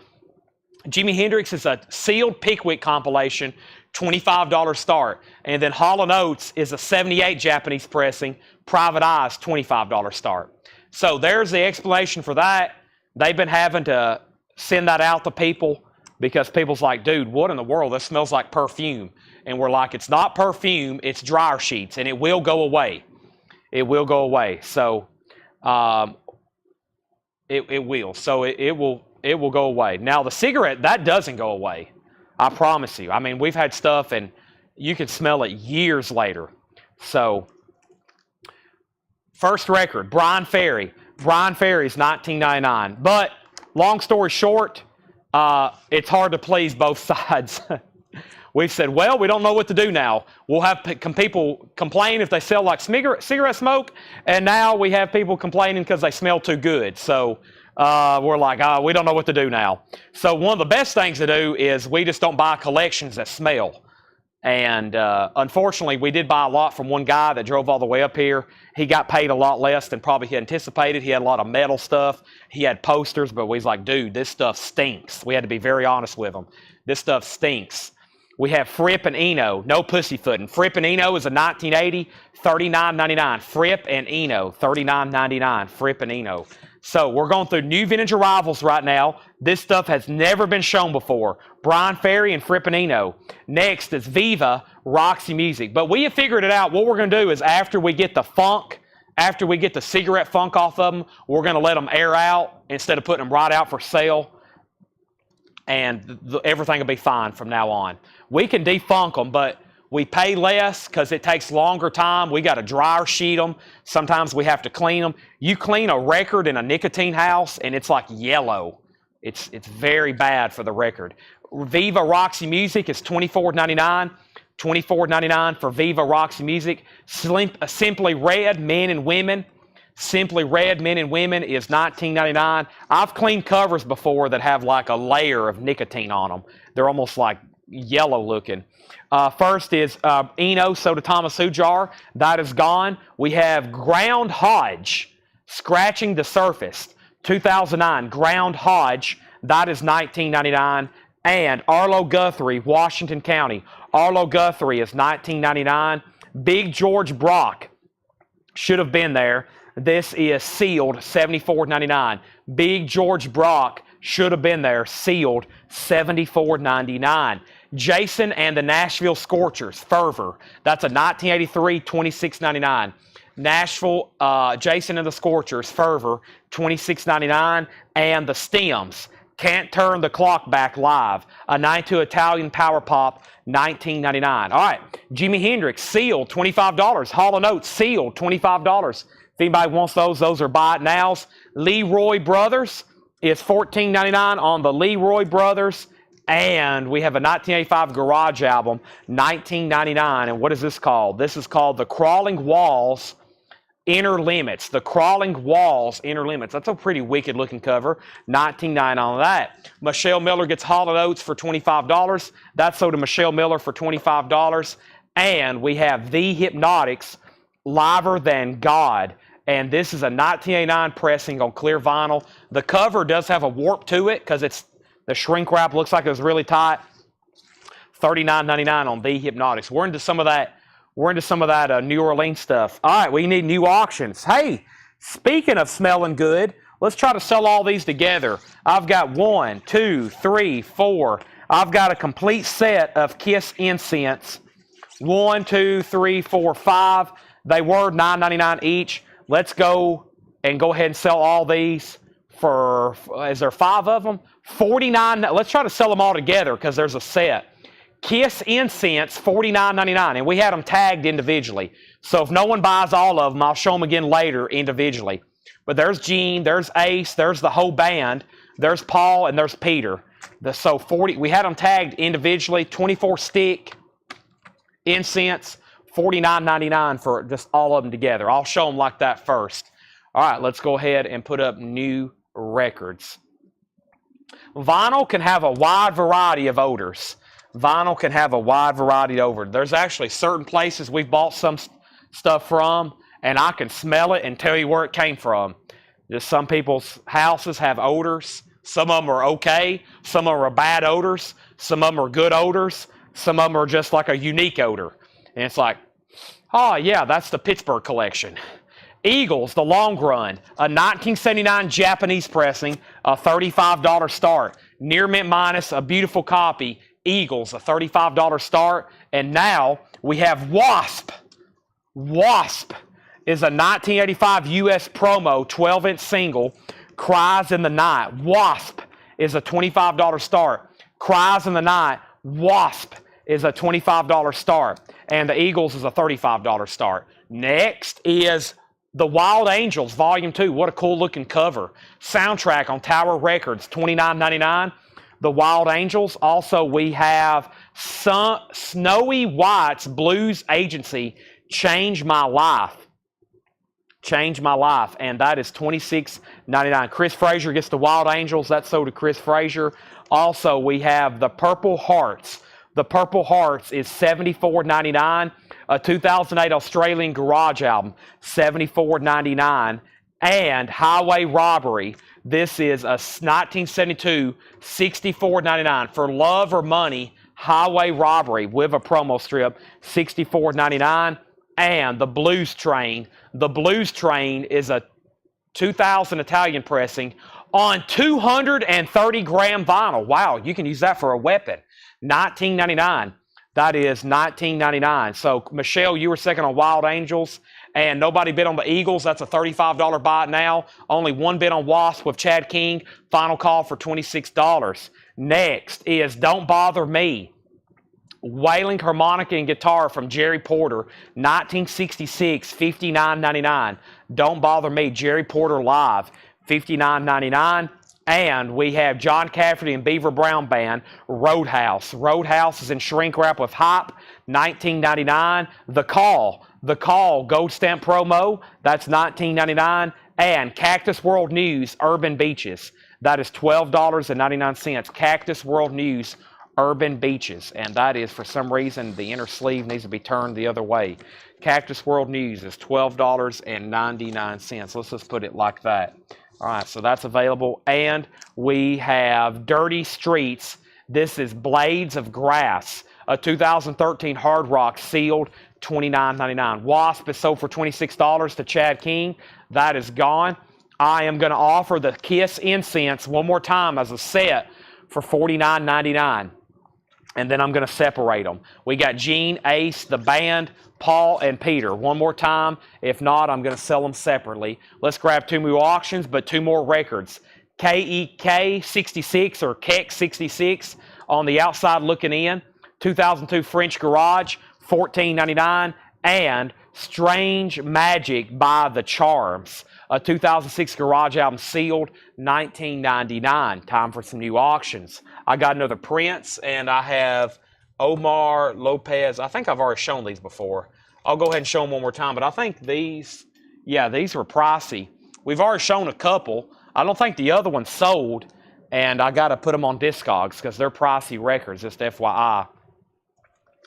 Jimi Hendrix is a sealed Pickwick compilation, $25 start. And then Hall & Oates is a 78 Japanese pressing, Private Eyes, $25 start. So there's the explanation for that. They've been having to send that out to people because people's like, dude, what in the world? This smells like perfume. And we're like, it's not perfume, it's dryer sheets, and it will go away. It will go away. So it will. So it will go away. Now the cigarette, that doesn't go away. I promise you. I mean, we've had stuff and you can smell it years later. So first record, Brian Ferry. Brian Ferry's 1999. But long story short, it's hard to please both sides. We've said, well, we don't know what to do now. We'll have people complain if they sell like cigarette smoke, and now we have people complaining because they smell too good. So we're like, we don't know what to do now. So one of the best things to do is we just don't buy collections that smell. And unfortunately, we did buy a lot from one guy that drove all the way up here. He got paid a lot less than probably he anticipated. He had a lot of metal stuff. He had posters, but we was like, dude, this stuff stinks. We had to be very honest with him. This stuff stinks. We have Fripp and Eno, no pussyfooting. Fripp and Eno is a 1980, $39.99. Fripp and Eno, $39.99. Fripp and Eno. So we're going through new vintage arrivals right now. This stuff has never been shown before. Brian Ferry and Fripp and Eno. Next is Viva, Roxy Music. But we have figured it out. What we're going to do is after we get the funk, after we get the cigarette funk off of them, we're going to let them air out instead of putting them right out for sale. And everything will be fine from now on. We can defunk them, but we pay less because it takes longer time. We got to dryer sheet them. Sometimes we have to clean them. You clean a record in a nicotine house, and it's like yellow. It's very bad for the record. Viva Roxy Music is $24.99. $24.99 for Viva Roxy Music. Simply Red Men and Women. Simply Red Men and Women is $19.99. I've cleaned covers before that have like a layer of nicotine on them. They're almost like yellow looking. First is Eno Soda Thomas Hujar. That is gone. We have Ground Hodge, Scratching the Surface. 2009 Ground Hodge, that is $19.99. And Arlo Guthrie, Washington County. Arlo Guthrie is $19.99. Big George Brock should have been there. This is sealed, $74.99. Big George Brock should have been there, sealed, $74.99. Jason and the Nashville Scorchers, Fervor. That's a 1983, $26.99. Nashville, Jason and the Scorchers, Fervor, $26.99. And the Stems, Can't Turn the Clock Back Live, a 92 Italian Power Pop, $19.99. All right, Jimi Hendrix, sealed, $25. Hall & Oates, sealed, $25. If anybody wants those are buy it nows. Leroy Brothers is $14.99 on the Leroy Brothers. And we have a 1985 Garage album, $19.99. And what is this called? This is called The Crawling Walls Inner Limits. The Crawling Walls Inner Limits. That's a pretty wicked looking cover. $19.99 on that. Michelle Miller gets Hall & Oates for $25. That's sold to Michelle Miller for $25. And we have The Hypnotics, Liver Than God. And this is a 1989 pressing on clear vinyl. The cover does have a warp to it because the shrink wrap looks like it was really tight. $39.99 on The Hypnotics. We're into some of that New Orleans stuff. All right, we need new auctions. Hey, speaking of smelling good, let's try to sell all these together. I've got 1, 2, 3, 4. I've got a complete set of Kiss incense. 1, 2, 3, 4, 5. They were $9.99 each. Let's go ahead and sell all these for, is there 5 of them? $49. Let's try to sell them all together because there's a set. Kiss incense, $49.99, and we had them tagged individually. So if no one buys all of them, I'll show them again later individually. But there's Gene, there's Ace, there's the whole band, there's Paul, and there's Peter. We had them tagged individually, 24 stick incense, $49.99 for just all of them together. I'll show them like that first. All right, let's go ahead and put up new records. Vinyl can have a wide variety of odors. Vinyl can have a wide variety of odors. There's actually certain places we've bought some stuff from, and I can smell it and tell you where it came from. Just some people's houses have odors. Some of them are okay. Some of them are bad odors. Some of them are good odors. Some of them are just like a unique odor. And it's like, oh yeah, that's the Pittsburgh collection. Eagles, the Long Run, a 1979 Japanese pressing, a $35 start. Near mint minus, a beautiful copy. Eagles, a $35 start. And now we have Wasp. Wasp is a 1985 US promo 12-inch single, Cries in the Night. Wasp is a $25 start. Cries in the Night. Wasp is a $25 start. And the Eagles is a $35 start. Next is The Wild Angels, Volume 2. What a cool looking cover. Soundtrack on Tower Records, $29.99. The Wild Angels. Also, we have Snowy White's Blues Agency, Change My Life. Change My Life. And that is $26.99. Chris Frazier gets The Wild Angels. That's sold to Chris Frazier. Also, we have The Purple Hearts. The Purple Hearts is $74.99. A 2008 Australian Garage album, $74.99. And Highway Robbery. This is a 1972, $64.99. For Love or Money, Highway Robbery with a promo strip, $64.99. And The Blues Train. The Blues Train is a 2000 Italian pressing on 230-gram vinyl. Wow, you can use that for a weapon. $19.99. That is $19.99. So, Michelle, you were second on Wild Angels, and nobody bid on the Eagles. That's a $35 buy it now. Only one bid on Wasp with Chad King. Final call for $26. Next is Don't Bother Me. Wailing harmonica and guitar from Jerry Porter, 1966, $59.99. Don't Bother Me, Jerry Porter Live, $59.99. And we have John Cafferty and Beaver Brown Band, Roadhouse. Roadhouse is in shrink wrap with Hop, $19.99. The Call Gold Stamp Promo, that's $19.99. And Cactus World News, Urban Beaches, that is $12.99. Cactus World News, Urban Beaches. And that is, for some reason, the inner sleeve needs to be turned the other way. Cactus World News is $12.99. Let's just put it like that. All right, so that's available. And we have Dirty Streets. This is Blades of Grass, a 2013 Hard Rock sealed, $29.99. Wasp is sold for $26 to Chad King. That is gone. I am going to offer the Kiss Incense one more time as a set for $49.99. And then I'm going to separate them. We got Gene, Ace, the band, Paul, and Peter. One more time. If not, I'm going to sell them separately. Let's grab 2 more auctions, but 2 more records. KEK 66 or Keck 66 on the outside looking in. 2002 French Garage, $14.99. And Strange Magic by The Charms, a 2006 Garage album sealed, $19.99. Time for some new auctions. I got another Prince, and I have Omar Lopez. I think I've already shown these before. I'll go ahead and show them one more time, but I think these, yeah, these were pricey. We've already shown a couple. I don't think the other one sold, and I got to put them on Discogs because they're pricey records, just FYI.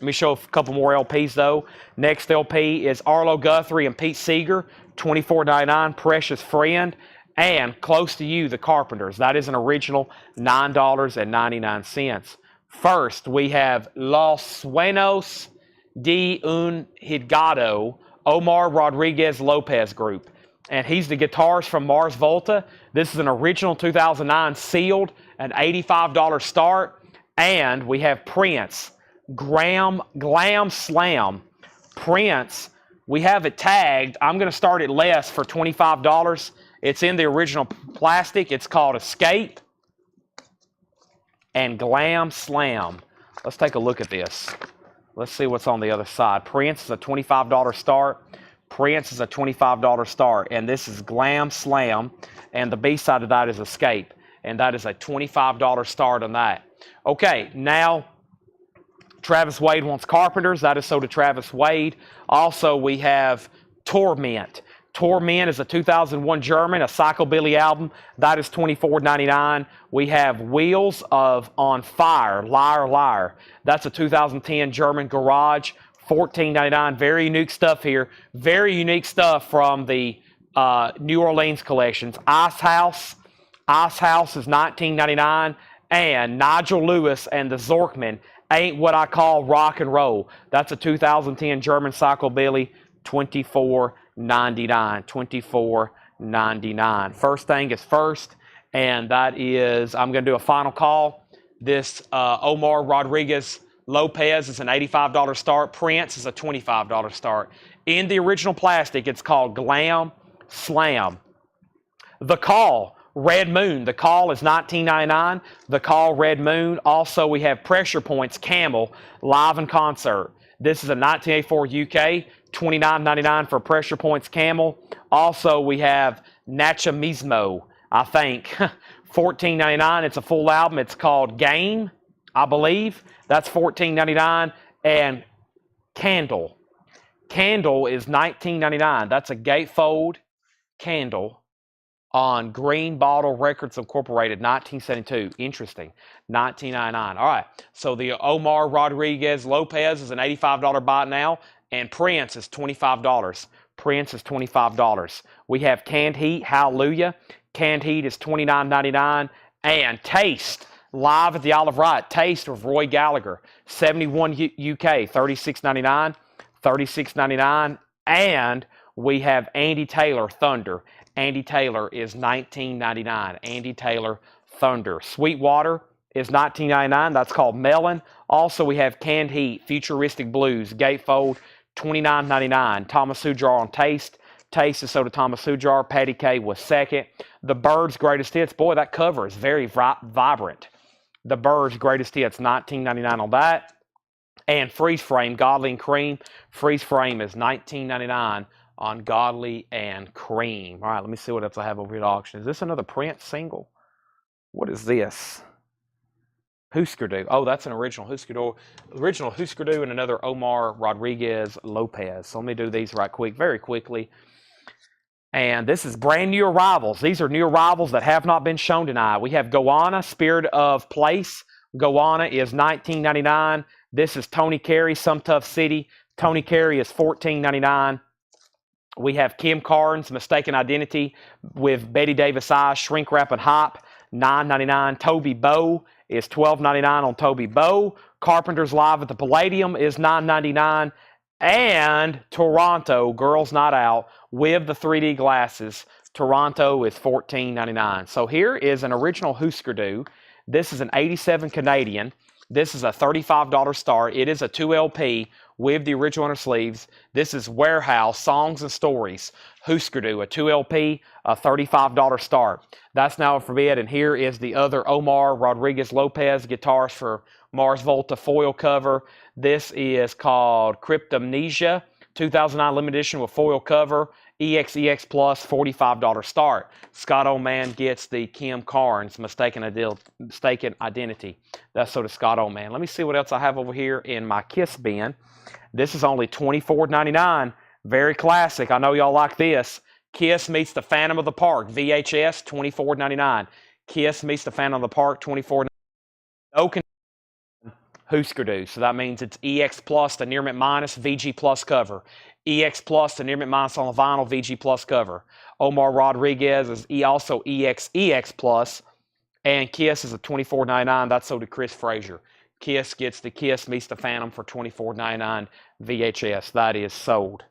Let me show a couple more LPs, though. Next LP is Arlo Guthrie and Pete Seeger, $24.99, Precious Friend, and Close to You, The Carpenters. That is an original, $9.99. First, we have Los Sueños de un Hidalgo, Omar Rodriguez Lopez Group. And he's the guitarist from Mars Volta. This is an original 2009 sealed, an $85 start. And we have Prince, Glam Slam. Prince, we have it tagged. I'm going to start it less for $25. It's in the original plastic. It's called Escape and Glam Slam. Let's take a look at this. Let's see what's on the other side. Prince is a $25 start. Prince is a $25 start. And this is Glam Slam. And the B-side of that is Escape. And that is a $25 start on that. Okay, now Travis Wade wants Carpenters. That is sold to Travis Wade. Also, we have Torment. Torment is a 2001 German, a psychobilly album. That is $24.99. We have Wheels of On Fire, Liar Liar. That's a 2010 German Garage, $14.99. Very unique stuff here. Very unique stuff from the New Orleans collections. Ice House is $19.99. And Nigel Lewis and the Zorkmen, Ain't What I Call Rock and Roll. That's a 2010 German psychobilly, $24.99. $24.99. First thing is first, and that is, I'm going to do a final call. This Omar Rodriguez Lopez is an $85 start. Prince is a $25 start. In the original plastic, it's called Glam Slam. The Call, Red Moon. The Call is $19.99. The Call, Red Moon. Also, we have Pressure Points, Camel, live in concert. This is a 1984 UK, $29.99 for Pressure Points Camel. Also, we have Nacha Mismo, I think, $14.99. It's a full album. It's called Game, I believe. That's $14.99. And Candle. Candle is $19.99. That's a gatefold candle on Green Bottle Records Incorporated, 1972. Interesting. $19.99. All right. So the Omar Rodriguez Lopez is an $85 buy now, and Prince is $25. Prince is $25. We have Canned Heat, Hallelujah. Canned Heat is $29.99. And Taste, live at the Isle of Wight. Taste of Roy Gallagher, 71 UK, $36.99. $36.99. And we have Andy Taylor, Thunder. Andy Taylor is $19.99. Andy Taylor, Thunder. Sweetwater is $19.99. That's called Melon. Also, we have Canned Heat, Futuristic Blues, Gatefold, $29.99. Thomas Sujar on Taste. Taste is sold to Thomas Sujar. Patty K was second. The Byrds Greatest Hits. Boy, that cover is very vibrant. The Byrds Greatest Hits, $19.99 on that. And Freeze Frame, Godly and Cream. Freeze Frame is $19.99 on Godly and Cream. All right, let me see what else I have over here at auction. Is this another Prince single? What is this? Husker Du. Oh, that's an original Husker Du. Original Husker Du and another Omar Rodriguez Lopez. So let me do these right quick, very quickly. And this is brand new arrivals. These are new arrivals that have not been shown tonight. We have Goanna, Spirit of Place. Goanna is $19.99. This is Tony Carey, Some Tough City. Tony Carey is $14.99. We have Kim Carnes, Mistaken Identity with Betty Davis Eyes, Shrink Wrap and Hop, $9.99. Toby Bow is $12.99 on Toby Bow. Carpenter's Live at the Palladium is $9.99. And Toronto, Girls Not Out, with the 3D glasses, Toronto is $14.99. So here is an original Husker Du. This is an 87 Canadian. This is a $35 start. It is a 2LP with the original inner sleeves. This is Warehouse Songs and Stories. Husker Du, a 2LP, a $35 start. That's now for bid. And here is the other Omar Rodriguez Lopez guitars for Mars Volta foil cover. This is called Cryptomnesia, 2009 limited edition with foil cover. EX Plus, $45 start. Scott Oman gets the Kim Carnes Mistaken Identity. That's so to Scott Oman. Let me see what else I have over here in my Kiss bin. This is only $24.99. Very classic. I know y'all like this. Kiss meets the Phantom of the Park. VHS, $24.99. Kiss meets the Phantom of the Park, $24.99. No Husker Du. So that means it's EX Plus, the Near Mint Minus, VG Plus cover. EX Plus, the Near Mint Minus on the vinyl, VG Plus cover. Omar Rodriguez is also EX Plus. And Kiss is a $24.99. That's sold to Chris Frazier. Kiss gets the Kiss meets the Phantom for $24.99 VHS. That is sold.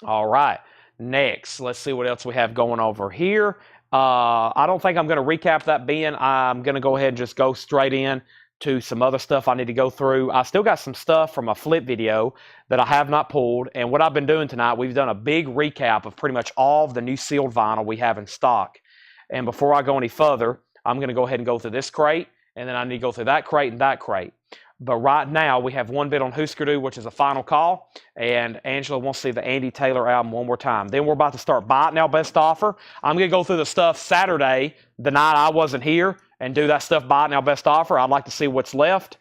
All right. Next, let's see what else we have going over here. I don't think I'm going to recap that bin. I'm going to go ahead and just go straight in to some other stuff I need to go through. I still got some stuff from a flip video that I have not pulled. And what I've been doing tonight, we've done a big recap of pretty much all of the new sealed vinyl we have in stock. And before I go any further, I'm going to go ahead and go through this crate, and then I need to go through that crate and that crate. But right now, we have one bid on Husker Du, which is a final call, and Angela wants to see the Andy Taylor album one more time. Then we're about to start Buy It Now Best Offer. I'm going to go through the stuff Saturday, the night I wasn't here, and do that stuff Buy It Now Best Offer. I'd like to see what's left.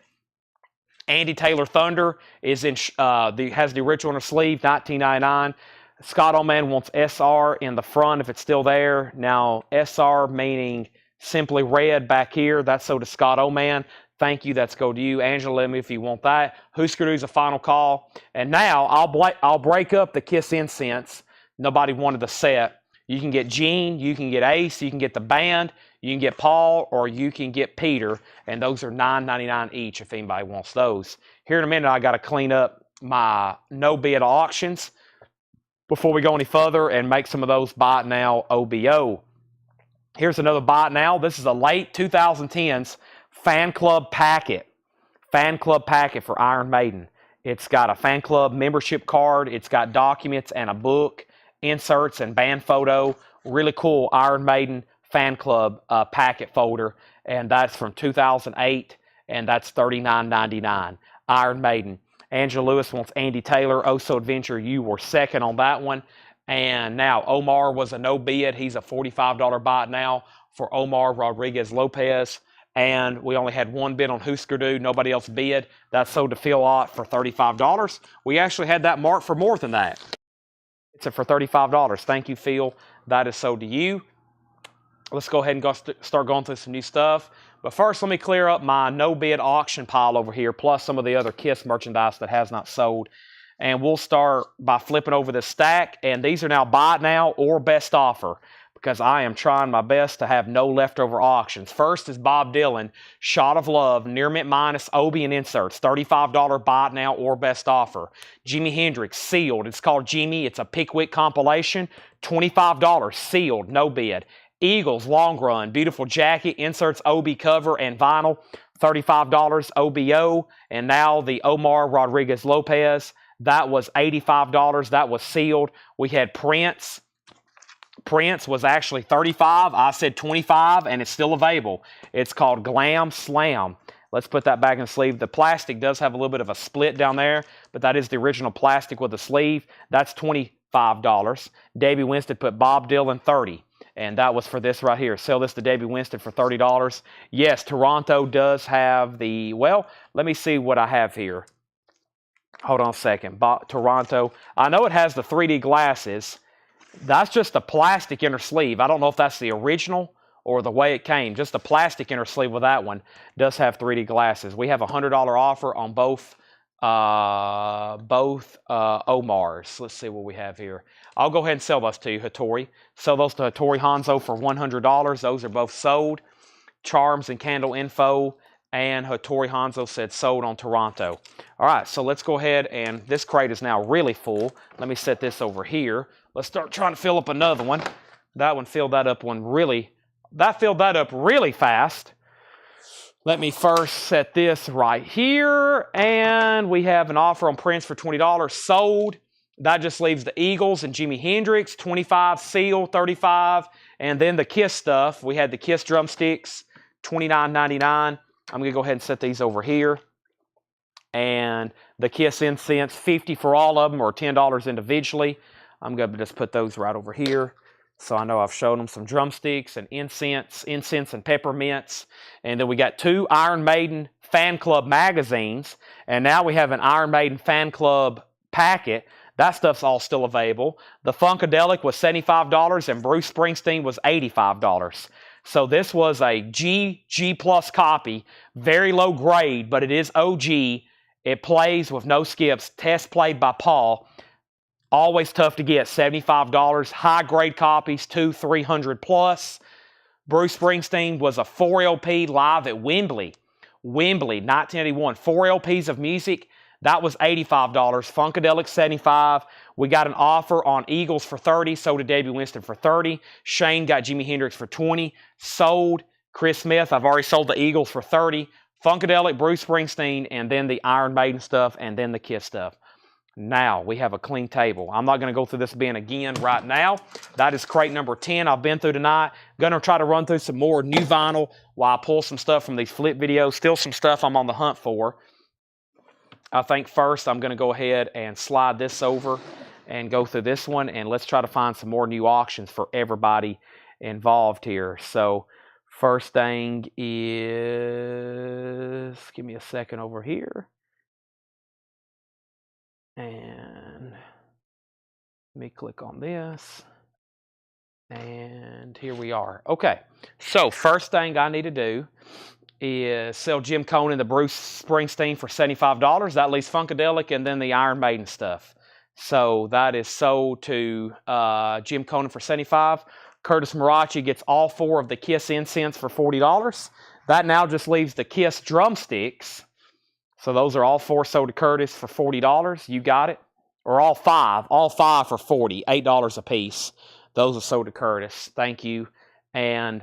Andy Taylor Thunder is in has the original inner sleeve, $19.99. Scott Oman wants SR in the front if it's still there. Now, SR meaning simply red back here. That's so to Scott Oman. Thank you. That's go to you. Angela, let me if you want that. Husker Du's a final call. And now I'll break up the Kiss Incense. Nobody wanted the set. You can get Gene, you can get Ace, you can get the band, you can get Paul, or you can get Peter. And those are $9.99 each if anybody wants those. Here in a minute, I got to clean up my no bid auctions before we go any further and make some of those Buy It Now OBO. Here's another Buy It Now. This is a late 2010s fan club packet. Fan club packet for Iron Maiden. It's got a fan club membership card. It's got documents and a book, inserts and band photo. Really cool Iron Maiden fan club packet folder. And that's from 2008. And that's $39.99. Iron Maiden. Angela Lewis wants Andy Taylor. Oh So Adventure. You were second on that one. And now Omar was a no bid. He's a $45 Buy It Now for Omar Rodriguez Lopez. And we only had one bid on Husker Du. Nobody else bid. That's sold to Phil Ott for $35. We actually had that marked for more than that. It's for $35. Thank you, Phil. That is sold to you. Let's go ahead and start going through some new stuff. But first, let me clear up my no bid auction pile over here, plus some of the other Kiss merchandise that has not sold. And we'll start by flipping over the stack. And these are now Buy It Now or Best Offer, because I am trying my best to have no leftover auctions. First is Bob Dylan, Shot of Love, Near Mint Minus, Obi and Inserts, $35 Buy It Now or Best Offer. Jimi Hendrix, Sealed. It's called Jimmy. It's a Pickwick compilation, $25, sealed, no bid. Eagles, Long Run, Beautiful Jacket, Inserts, Obi cover and vinyl, $35 OBO. And now the Omar Rodriguez Lopez. That was $85. That was sealed. We had Prince. Prince was actually $35. I said $25, and it's still available. It's called Glam Slam. Let's put that back in the sleeve. The plastic does have a little bit of a split down there, but that is the original plastic with the sleeve. That's $25. Davey Winston put Bob Dylan $30, and that was for this right here. Sell this to Davey Winston for $30. Yes, Toronto does have the, well, let me see what I have here. Hold on a second. Toronto. I know it has the 3D glasses. That's just a plastic inner sleeve. I don't know if that's the original or the way it came. Just a plastic inner sleeve with that one does have 3D glasses. We have a $100 offer on both both Omars. Let's see what we have here. I'll go ahead and sell those to you, Hattori. Sell those to Hattori Hanzo for $100. Those are both sold. Charms and Candle Info, and Hattori Hanzo said sold on Toronto. All right, so let's go ahead, and this crate is now really full. Let me set this over here. Let's start trying to fill up another one. That one filled that up really fast. Let me first set this right here, and we have an offer on Prince for $20, sold. That just leaves the Eagles and Jimi Hendrix, 25, Seal, 35, and then the Kiss stuff. We had the Kiss drumsticks, $29.99. I'm going to go ahead and set these over here. And the Kiss incense, $50 for all of them, or $10 individually. I'm going to just put those right over here. So I know I've shown them some drumsticks and incense and peppermints. And then we got 2 Iron Maiden fan club magazines. And now we have an Iron Maiden fan club packet. That stuff's all still available. The Funkadelic was $75 and Bruce Springsteen was $85. So this was a G plus copy. Very low grade, but it is OG. It plays with no skips. Test played by Paul. Always tough to get, $75. High-grade copies, 300 plus. Bruce Springsteen was a 4 LP live at Wembley, 1981. 4 LPs of music, that was $85. Funkadelic, $75. We got an offer on Eagles for $30. Sold to Debbie Winston for $30. Shane got Jimi Hendrix for $20. Sold. Chris Smith, I've already sold the Eagles for $30. Funkadelic, Bruce Springsteen, and then the Iron Maiden stuff, and then the Kiss stuff. Now we have a clean table. I'm not going to go through this bin again right now. That is crate number 10 I've been through tonight. Going to try to run through some more new vinyl while I pull some stuff from these flip videos. Still some stuff I'm on the hunt for. I think first I'm going to go ahead and slide this over and go through this one. And let's try to find some more new auctions for everybody involved here. So first thing is, give me a second over here. And let me click on this. And here we are. Okay, so first thing I need to do is sell Jim Conan the Bruce Springsteen for $75. That leaves Funkadelic and then the Iron Maiden stuff. So that is sold to Jim Conan for $75. Curtis Marachi gets all 4 of the Kiss incense for $40. That now just leaves the Kiss drumsticks. So those are all 4 sold to Curtis for $40. You got it. Or all 5 for $40, $8 a piece. Those are sold to Curtis. Thank you. And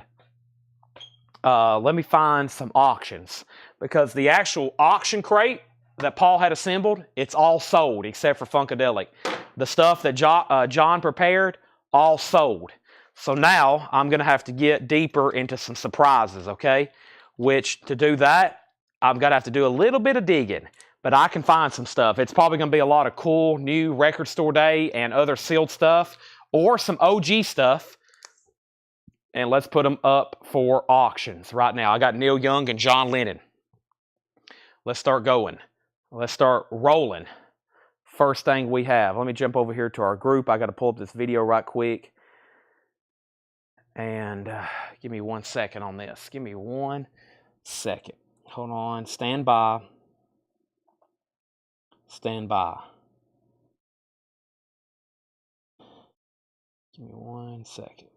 let me find some auctions, because the actual auction crate that Paul had assembled, it's all sold except for Funkadelic. The stuff that John prepared, all sold. So now I'm going to have to get deeper into some surprises, okay? Which, to do that, I'm going to have to do a little bit of digging, but I can find some stuff. It's probably going to be a lot of cool new Record Store Day and other sealed stuff, or some OG stuff. And let's put them up for auctions right now. I got Neil Young and John Lennon. Let's start going. Let's start rolling. First thing we have. Let me jump over here to our group. I got to pull up this video right quick. And give me 1 second on this. Give me 1 second. Hold on. Stand by. Stand by. Give me 1 second.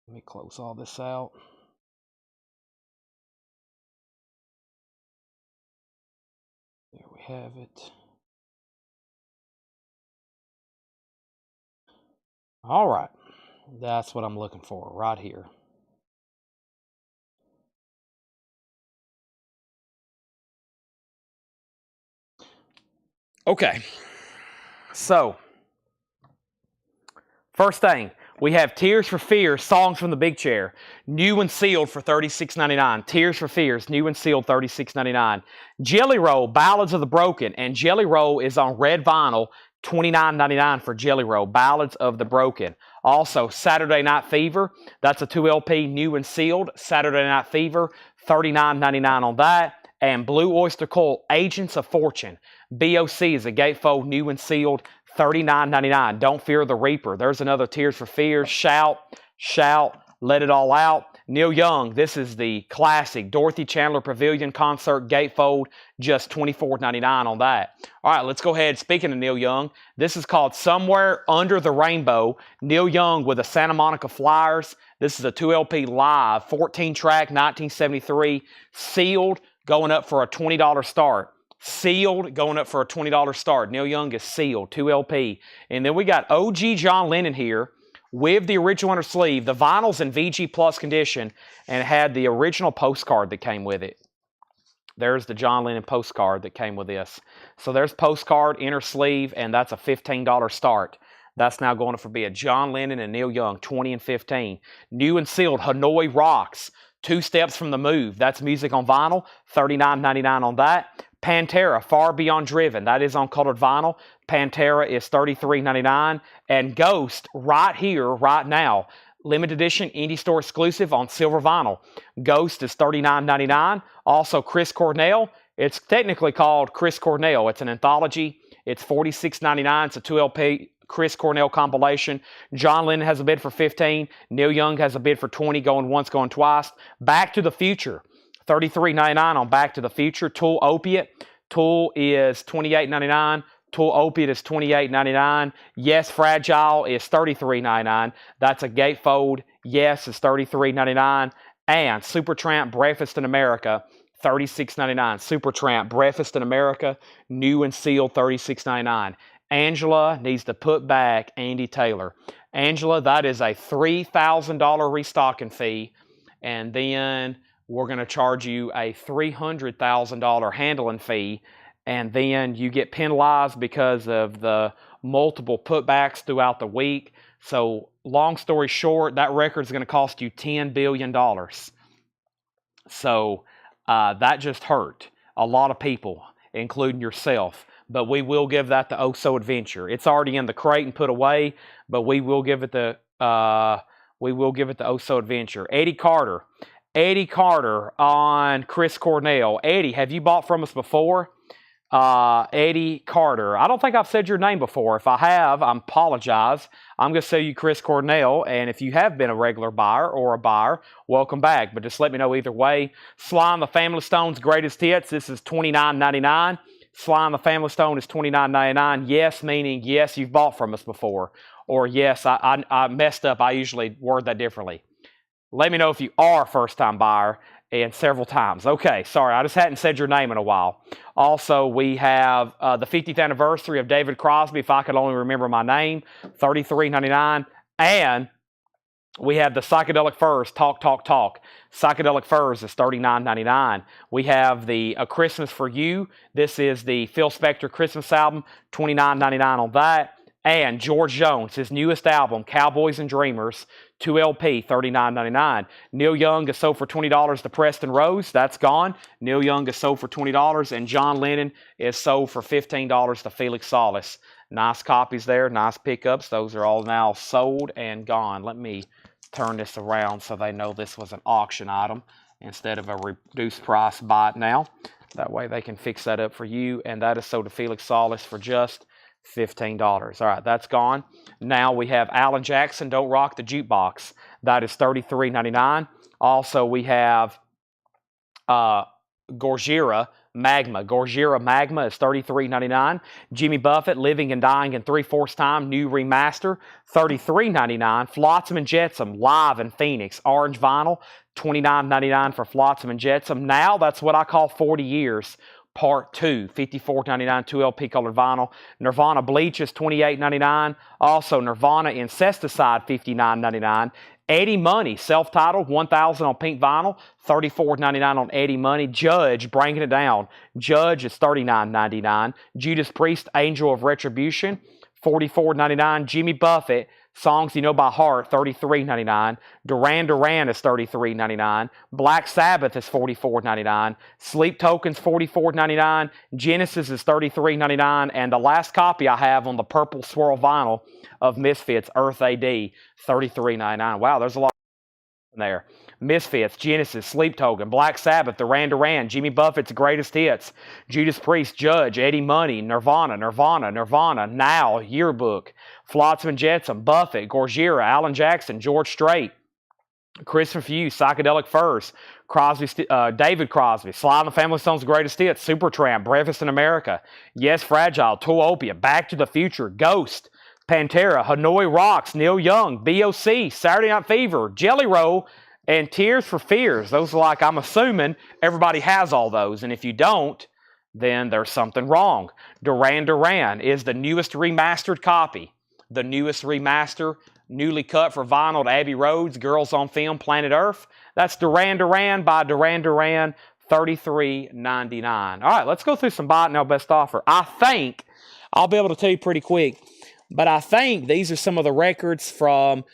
Let me close all this out. There we have it. All right. That's what I'm looking for right here. Okay. So, first thing, we have Tears for Fears, Songs from the Big Chair, new and sealed for $36.99. Tears for Fears, new and sealed, $36.99. Jelly Roll, Ballads of the Broken, and Jelly Roll is on red vinyl, $29.99 for Jelly Roll, Ballads of the Broken. Also, Saturday Night Fever, that's a 2 LP, new and sealed. Saturday Night Fever, $39.99 on that. And Blue Oyster Cult, Agents of Fortune. BOC is a gatefold, new and sealed, $39.99. Don't Fear the Reaper. There's another Tears for Fears. Shout, shout, let it all out. Neil Young, this is the classic Dorothy Chandler Pavilion concert gatefold, just $24.99 on that. All right, let's go ahead. Speaking of Neil Young, this is called Somewhere Under the Rainbow. Neil Young with the Santa Monica Flyers. This is a 2LP live, 14-track, 1973, sealed, going up for a $20 start. Sealed, going up for a $20 start. Neil Young is sealed, 2LP. And then we got OG John Lennon here with the original inner sleeve. The vinyl's in VG Plus condition, and it had the original postcard that came with it. There's the John Lennon postcard that came with this. So there's postcard, inner sleeve, and that's a $15 start. That's now going to be a John Lennon and Neil Young, 20 and 15. New and sealed, Hanoi Rocks, 2 Steps from the Move. That's music on vinyl, $39.99 on that. Pantera, Far Beyond Driven. That is on colored vinyl. Pantera is $33.99. And Ghost, right here, right now, limited edition indie store exclusive on silver vinyl. Ghost is $39.99. Also, Chris Cornell. It's technically called Chris Cornell. It's an anthology. It's $46.99. It's a 2LP Chris Cornell compilation. John Lennon has a bid for $15. Neil Young has a bid for $20, going once, going twice. Back to the Future, $33.99 on Back to the Future. Tool Opiate. Tool is $28.99. Tool Opiate is $28.99. Yes Fragile is $33.99. That's a gatefold. Yes is $33.99. And Supertramp Breakfast in America, $36.99. Supertramp Breakfast in America, new and sealed, $36.99. Angela needs to put back Andy Taylor. Angela, that is a $3,000 restocking fee, and then we're going to charge you a $300,000 handling fee, and then you get penalized because of the multiple putbacks throughout the week. So long story short, that record is going to cost you $10 billion. So that just hurt a lot of people, including yourself. But we will give that the Oh-So Adventure. It's already in the crate and put away, but we will give it the Oh-So Adventure. Eddie Carter. Eddie Carter on Chris Cornell. Eddie, have you bought from us before? Eddie Carter. I don't think I've said your name before. If I have, I apologize. I'm going to sell you Chris Cornell, and if you have been a regular buyer or a buyer, welcome back. But just let me know either way. Sly and the Family Stone's Greatest Hits. This is $29.99. Sly and the Family Stone is $29.99. Yes, meaning yes, you've bought from us before. Or yes, I messed up. I usually word that differently. Let me know if you are a first-time buyer, and several times. Okay, sorry, I just hadn't said your name in a while. Also, we have the 50th anniversary of David Crosby, If I Could Only Remember My Name, $33.99. And we have the Psychedelic Furs, Talk, Talk, Talk. Psychedelic Furs is $39.99. We have the A Christmas for You. This is the Phil Spector Christmas album, $29.99 on that. And George Jones, his newest album, Cowboys and Dreamers, 2LP, $39.99. Neil Young is sold for $20 to Preston Rose. That's gone. Neil Young is sold for $20. And John Lennon is sold for $15 to Felix Solis. Nice copies there. Nice pickups. Those are all now sold and gone. Let me turn this around so they know this was an auction item instead of a reduced price buy it now. That way they can fix that up for you. And that is sold to Felix Solis for just $15. All right, that's gone. Now we have Alan Jackson, Don't Rock the Jukebox. That is $33.99. Also, we have Gojira Magma. Gojira Magma is $33.99. Jimmy Buffett, Living and Dying in 3/4 Time, new remaster, $33.99. Flotsam and Jetsam, live in Phoenix, orange vinyl, $29.99 for Flotsam and Jetsam. Now that's what I call 40 years. Part 2, $54.99, 2LP colored vinyl. Nirvana Bleach is $28.99. Also, Nirvana Incesticide, $59.99. Eddie Money, self-titled, $1,000 on pink vinyl, $34.99 on Eddie Money. Judge, Bringing It Down. Judge is $39.99. Judas Priest, Angel of Retribution, $44.99. Jimmy Buffett, Songs You Know by Heart, $33.99. Duran Duran is $33.99. Black Sabbath is $44.99. Sleep Tokens, $44.99. Genesis is $33.99. And the last copy I have on the purple swirl vinyl of Misfits, Earth AD, $33.99. Wow, there's a lot. there. Misfits, Genesis, Sleep Token, Black Sabbath, Duran Duran, Jimmy Buffett's Greatest Hits, Judas Priest, Judge, Eddie Money, Nirvana, Now, Yearbook, Flotsam and Jetsam, Buffett, Gojira, Alan Jackson, George Strait, Christopher Hughes, Psychedelic Furs, David Crosby, Sly and the Family Stone's Greatest Hits, Supertramp, Breakfast in America, Yes Fragile, Toopia, Back to the Future, Ghost, Pantera, Hanoi Rocks, Neil Young, BOC, Saturday Night Fever, Jelly Roll, and Tears for Fears. Those are like, I'm assuming everybody has all those, and if you don't, then there's something wrong. Duran Duran is the newest remastered copy. The newest remaster, newly cut for vinyl to Abbey Road's Girls on Film, Planet Earth. That's Duran Duran by Duran Duran, $33.99. All right, let's go through some Buy It Now Best Offer. I think, I'll be able to tell you pretty quick, but I think these are some of the records from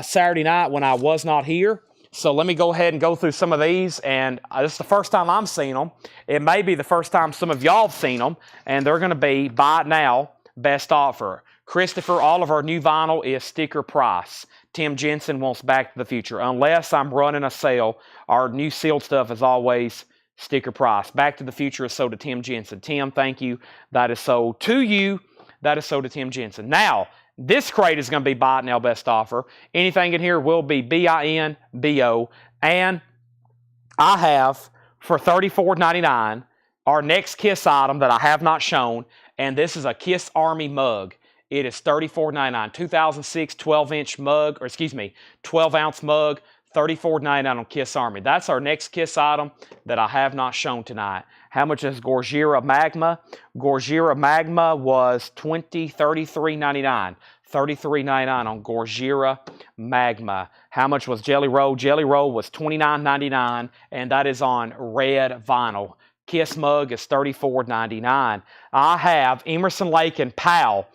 Saturday night when I was not here. So let me go ahead and go through some of these, and this is the first time I'm seeing them. It may be the first time some of y'all have seen them, and they're going to be Buy It Now Best Offer. Christopher, all of our new vinyl is sticker price. Tim Jensen wants Back to the Future. Unless I'm running a sale, our new sealed stuff is always sticker price. Back to the Future is sold to Tim Jensen. Tim, thank you. That is sold to you. That is sold to Tim Jensen. Now, this crate is going to be Buy It Now Best Offer. Anything in here will be BINBO. And I have, for $34.99, our next Kiss item that I have not shown, and this is a Kiss Army mug. It is $34.99. 2006 12-inch mug, or excuse me, 12-ounce mug, $34.99 on Kiss Army. That's our next Kiss item that I have not shown tonight. How much is Gojira Magma? Gojira Magma was $33.99. $33.99 on Gojira Magma. How much was Jelly Roll? Jelly Roll was $29.99, and that is on red vinyl. Kiss mug is $34.99. I have Emerson, Lake and Powell.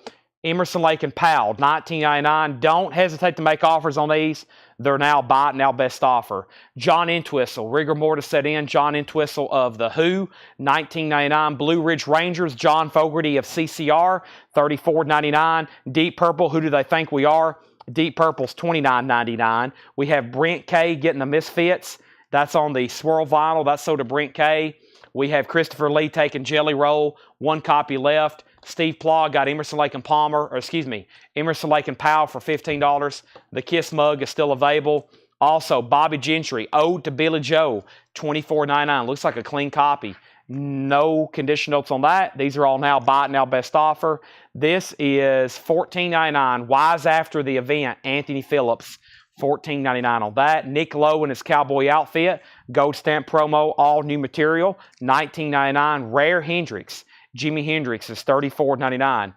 Emerson, Lake and Powell, $19.99. Don't hesitate to make offers on these. They're now Buy It Now Best Offer. John Entwistle, rigor mortis set in. John Entwistle of The Who, $19.99. Blue Ridge Rangers, John Fogerty of CCR, $34.99. Deep Purple, Who Do They Think We Are? Deep Purple's $29.99. We have Brent K getting the Misfits. That's on the swirl vinyl. That's sold to Brent K. We have Christopher Lee taking Jelly Roll. One copy left. Steve Plaw got Emerson, Lake and Emerson, Lake and Powell for $15. The Kiss mug is still available. Also, Bobby Gentry, Ode to Billy Joe, $24.99. Looks like a clean copy. No condition notes on that. These are all now Buy It Now Best Offer. This is $14.99. Wise After the Event, Anthony Phillips, $14.99 on that. Nick Lowe and his cowboy outfit, gold stamp promo, all new material, $19.99. Rare Hendrix. Jimi Hendrix is $34.99.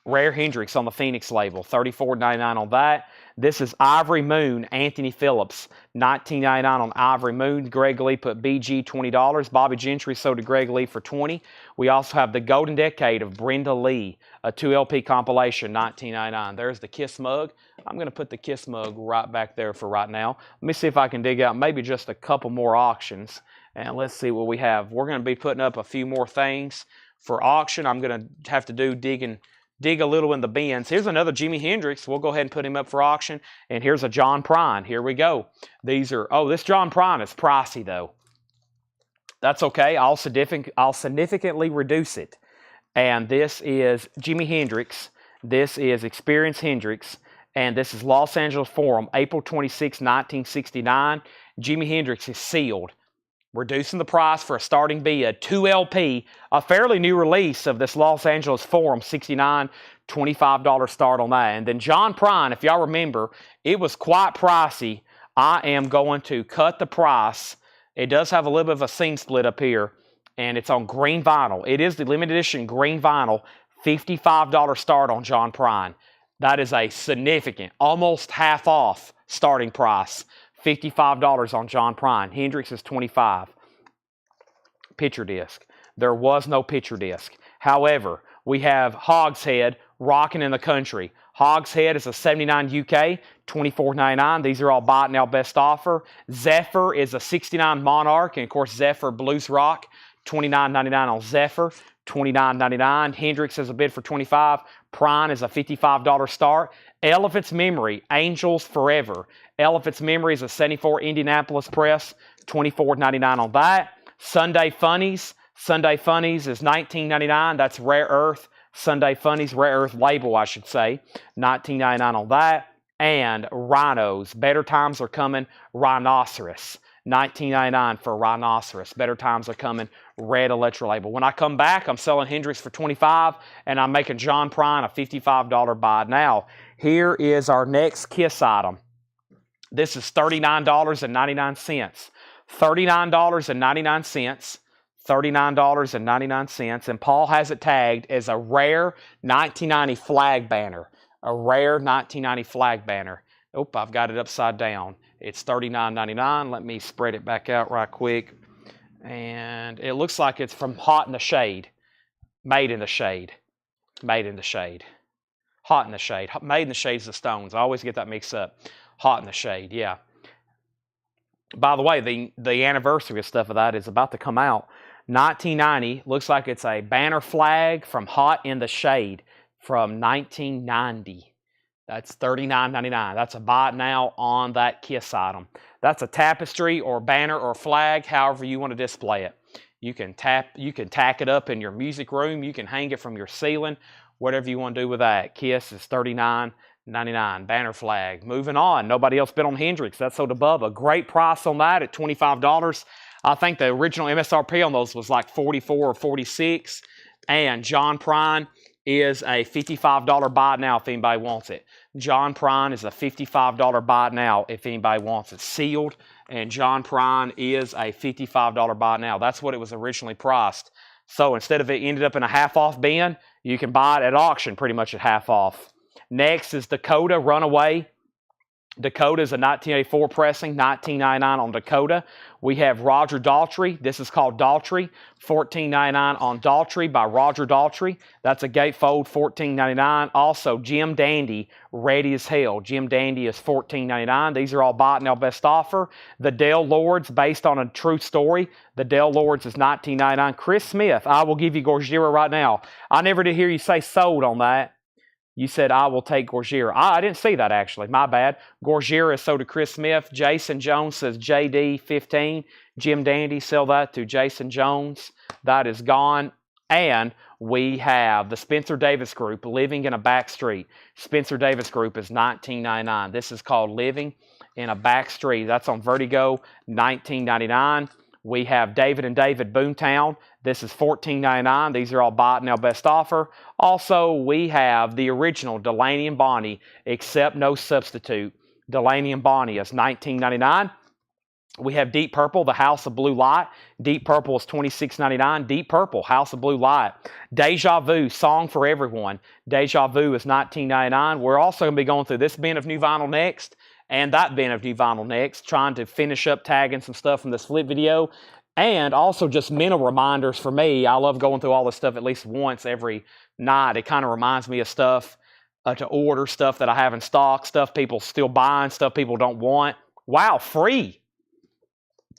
Rare Hendrix on the Phoenix label, $34.99 on that. This is Ivory Moon, Anthony Phillips, $19.99 on Ivory Moon. Greg Lee put BG $20. Bobby Gentry sold to Greg Lee for $20. We also have The Golden Decade of Brenda Lee, a 2 LP compilation, $19.99. There's the Kiss mug. I'm going to put the Kiss mug right back there for right now. Let me see if I can dig out maybe just a couple more auctions. And let's see what we have. We're going to be putting up a few more things for auction. I'm going to have to dig a little in the bins. Here's another Jimi Hendrix. We'll go ahead and put him up for auction. And here's a John Prine. Here we go. These are, this John Prine is pricey though. That's okay. I'll significantly reduce it. And this is Jimi Hendrix. This is Experience Hendrix. And this is Los Angeles Forum, April 26, 1969. Jimi Hendrix is sealed. Reducing the price for a starting bid, 2 LP, a fairly new release of this Los Angeles Forum, $69, $25 start on that. And then John Prine, if y'all remember, it was quite pricey. I am going to cut the price. It does have a little bit of a seam split up here, and it's on green vinyl. It is the limited edition green vinyl, $55 start on John Prine. That is a significant, almost half off starting price. $55 on John Prine. Hendrix is $25. Picture disc. There was no picture disc. However, we have Hogshead, Rockin' in the Country. Hogshead is a 79 UK, $24.99. These are all Buy It Now Best Offer. Zephyr is a 69 Monarch, and of course Zephyr Blues Rock, $29.99 on Zephyr, $29.99. Hendrix is a bid for $25. Prine is a $55 start. Elephant's Memory, Angels Forever. Elephant's Memories of 74 Indianapolis Press, $24.99 on that. Sunday Funnies. Sunday Funnies is $19.99. That's Rare Earth. Sunday Funnies, Rare Earth label, I should say. $19.99 on that. And Rhinos. Better Times Are Coming. Rhinoceros. $19.99 for Rhinoceros. Better Times Are Coming. Red Electro label. When I come back, I'm selling Hendrix for $25, and I'm making John Prine a $55 buy. Now, here is our next Kiss item. This is $39.99. $39.99. $39.99, and Paul has it tagged as a rare 1990 flag banner. A rare 1990 flag banner. Oh, I've got it upside down. It's $39.99. Let me spread it back out right quick. And it looks like it's from Hot in the Shade. Made in the Shade. Made in the Shade. Hot in the Shade. Made in the Shades of Stones. I always get that mixed up. Hot in the Shade, yeah. By the way, the anniversary of stuff of that is about to come out. 1990, looks like it's a banner flag from Hot in the Shade from 1990. That's $39.99. That's a buy it now on that Kiss item. That's a tapestry or banner or flag, however you want to display it. You can tack it up in your music room. You can hang it from your ceiling. Whatever you want to do with that. Kiss is $39.99. Banner flag. Moving on. Nobody else bid on Hendrix. That's sold above. A great price on that at $25. I think the original MSRP on those was like $44 or $46. And John Prine is a $55 buy now if anybody wants it. John Prine is a $55 buy now if anybody wants it. Sealed. And John Prine is a $55 buy now. That's what it was originally priced. So instead of it ended up in a half-off bin, you can buy it at auction pretty much at half off. Next is Dakota Runaway. Dakota is a 1984 pressing, $19.99 on Dakota. We have Roger Daltrey. This is called Daltrey, $14.99 on Daltrey by Roger Daltrey. That's a gatefold, $14.99. Also, Jim Dandy, Ready as Hell. Jim Dandy is $14.99. These are all bought now best offer. The Dale Lords, based on a true story. The Dale Lords is $19.99. Chris Smith, I will give you Gojira right now. I never did hear you say sold on that. You said, I will take Gojira. I didn't see that, actually. My bad. Gojira is sold to Chris Smith. Jason Jones says JD15. Jim Dandy, sell that to Jason Jones. That is gone. And we have the Spencer Davis Group, Living in a Back Street. Spencer Davis Group is $19.99. This is called Living in a Back Street. That's on Vertigo, $19.99. We have David and David Boomtown. This is $14.99. These are all bought now best offer. Also, we have the original Delaney and Bonnie, except no substitute. Delaney and Bonnie is $19.99. We have Deep Purple, The House of Blue Light. Deep Purple is $26.99. Deep Purple, House of Blue Light. Deja Vu, Song for Everyone. Deja Vu is $19.99. We're also going to be going through this bin of new vinyl next and that bin of new vinyl next, trying to finish up tagging some stuff from this flip video. And also just mental reminders for me. I love going through all this stuff at least once every night. It kind of reminds me of stuff to order, stuff that I have in stock, stuff people still buying, stuff people don't want. Wow, free.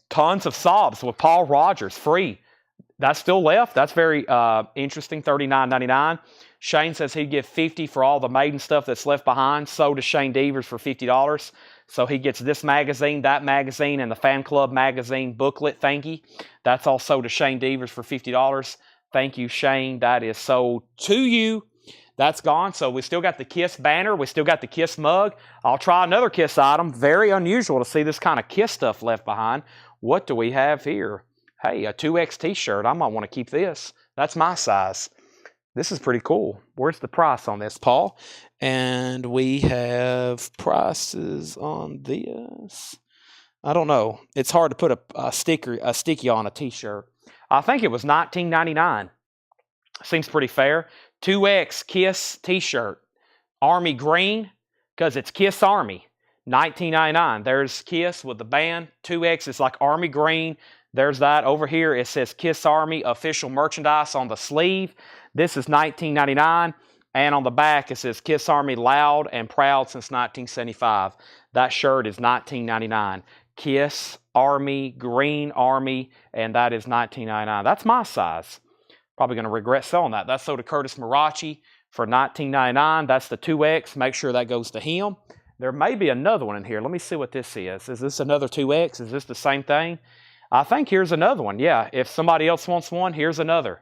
Tons of Sobs with Paul Rogers, free. That's still left. That's very interesting, $39.99. Shane says he'd give $50 for all the Maiden stuff that's left behind. Sold to Shane Devers for $50. So he gets this magazine, that magazine, and the Fan Club magazine booklet. Thank you. That's all sold to Shane Devers for $50. Thank you, Shane. That is sold to you. That's gone. So we still got the Kiss banner. We still got the Kiss mug. I'll try another Kiss item. Very unusual to see this kind of Kiss stuff left behind. What do we have here? Hey, a 2X t-shirt. I might want to keep this. That's my size. This is pretty cool. Where's the price on this, Paul? And we have prices on this. I don't know. It's hard to put a sticky on a t-shirt. I think it was $19.99. Seems pretty fair. 2X Kiss t-shirt. Army green, because it's Kiss Army. $19.99. There's Kiss with the band. 2X is like Army green. There's that. Over here it says Kiss Army official merchandise on the sleeve. This is $19.99. And on the back it says Kiss Army loud and proud since 1975. That shirt is $19.99. Kiss Army, Green Army, and that is $19.99. That's my size. Probably going to regret selling that. That's sold to Curtis Marachi for $19.99. That's the 2X. Make sure that goes to him. There may be another one in here. Let me see what this is. Is this another 2X? Is this the same thing? I think here's another one. Yeah, if somebody else wants one, here's another.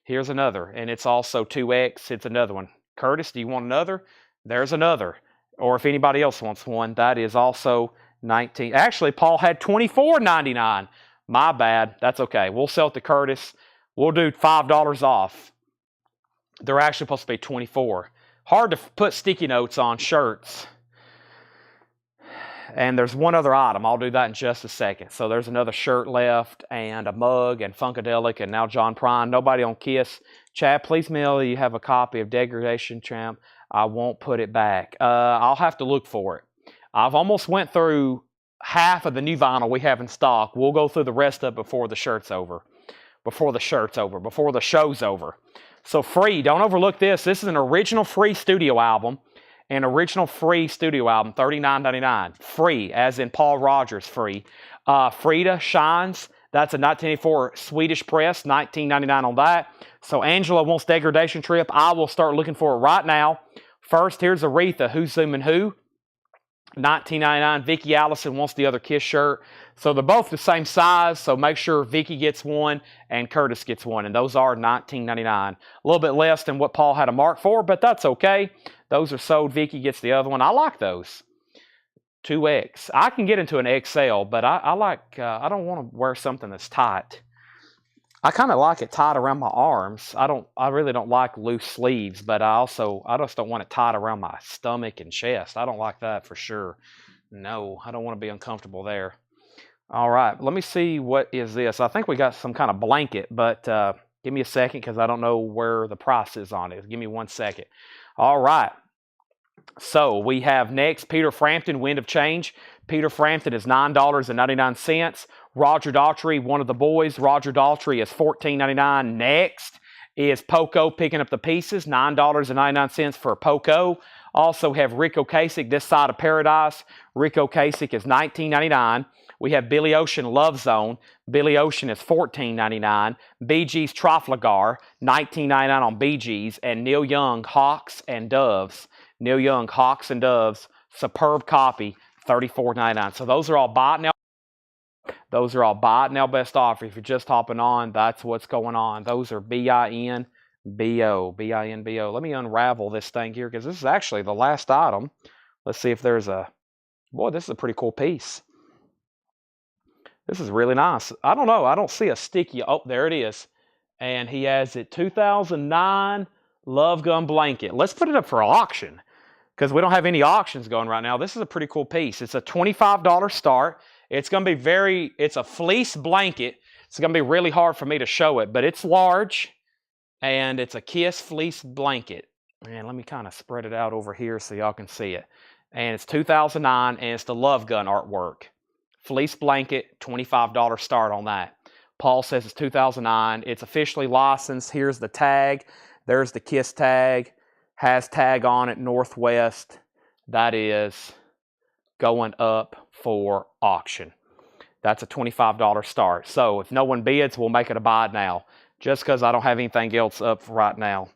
Here's another, and it's also 2X. It's another one. Curtis, do you want another? There's another. Or if anybody else wants one, that is also 19. Actually, Paul had $24.99. My bad. That's okay. We'll sell it to Curtis. We'll do $5 off. They're actually supposed to be 24. Hard to put sticky notes on shirts. And there's one other item. I'll do that in just a second. So there's another shirt left and a mug and Funkadelic and now John Prine. Nobody on Kiss. Chad, please mail you have a copy of Degradation Champ. I won't put it back. I'll have to look for it. I've almost went through half of the new vinyl we have in stock. We'll go through the rest of it before the shirt's over. Before the show's over. So free. Don't overlook this. This is an original free studio album. An original free studio album, $39.99. Free, as in Paul Rogers free. Frida Shines, that's a 1984 Swedish press, $19.99 on that. So Angela wants Degradation Trip. I will start looking for it right now. First, here's Aretha, Who's Zooming Who, $19.99. Vicki Allison wants the other Kiss shirt. So they're both the same size, so make sure Vicki gets one and Curtis gets one. And those are $19.99. A little bit less than what Paul had a mark for, but that's okay. Those are sold. Vicki gets the other one. I like those. 2X. I can get into an XL, but I don't want to wear something that's tight. I kind of like it tight around my arms. I really don't like loose sleeves, but I just don't want it tight around my stomach and chest. I don't like that for sure. No, I don't want to be uncomfortable there. All right, let me see what is this. I think we got some kind of blanket, but give me a second because I don't know where the price is on it. Give me 1 second. All right. So we have next Peter Frampton, Wind of Change. Peter Frampton is $9.99. Roger Daltrey, one of the boys. Roger Daltrey is $14.99. Next is Poco Picking Up the Pieces, $9.99 for Poco. Also have Rick Ocasek, This Side of Paradise. Rick Ocasek is $19.99. We have Billy Ocean, Love Zone. Billy Ocean is $14.99. Bee Gees, Trafalgar, $19.99 on Bee Gees. And Neil Young, Hawks and Doves. Neil Young, Hawks and Doves, superb copy, $34.99. So those are all buy it now. Those are all buy it now best offer. If you're just hopping on, that's what's going on. Those are BINBO, BINBO. Let me unravel this thing here because this is actually the last item. Let's see if there's a, boy, this is a pretty cool piece. This is really nice. I don't know. I don't see a sticky. Oh, there it is. And he has it 2009 Love Gun Blanket. Let's put it up for auction because we don't have any auctions going right now. This is a pretty cool piece. It's a $25 start. It's going to be it's a fleece blanket. It's going to be really hard for me to show it, but it's large and it's a Kiss fleece blanket. And let me kind of spread it out over here so y'all can see it. And it's 2009 and it's the Love Gun artwork. Fleece blanket, $25 start on that. Paul says it's 2009. It's officially licensed. Here's the tag. There's the Kiss tag. Has tag on it, Northwest. That is going up for auction. That's a $25 start. So if no one bids, we'll make it a buy now. Just because I don't have anything else up for right now.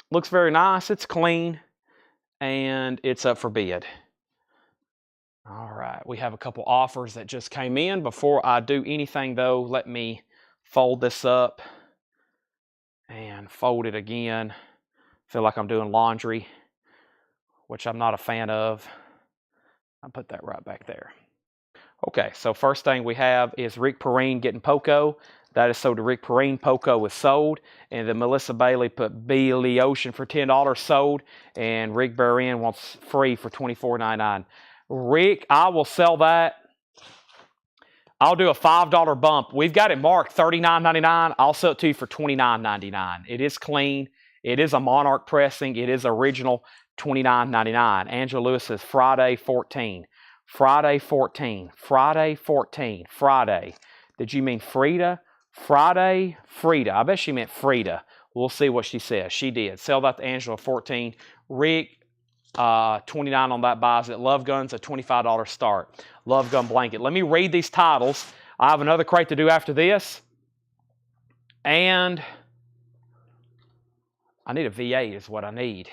Looks very nice. It's clean. And it's up for bid. All right. We have a couple offers that just came in. Before I do anything, though, let me fold this up and fold it again. Feel like I'm doing laundry, which I'm not a fan of. I'll put that right back there. Okay, so first thing we have is Rick Perrine getting Poco. That is sold to Rick Perrine. Poco is sold. And then Melissa Bailey put Billy Ocean for $10 sold. And Rick Perrine wants free for $24.99. Rick, I will sell that. I'll do a $5 bump. We've got it marked $39.99. I'll sell it to you for $29.99. It is clean. It is a Monarch pressing. It is original, $29.99. Angela Lewis says Friday 14. Friday 14. Friday 14. Friday. Did you mean Frida? Friday, Frida. I bet she meant Frida. We'll see what she says. She did. Sell that to Angela 14. Rick, 29 on that buys it. Love Gun's a $25 start. Love Gun blanket. Let me read these titles. I have another crate to do after this. And I need a V8 is what I need.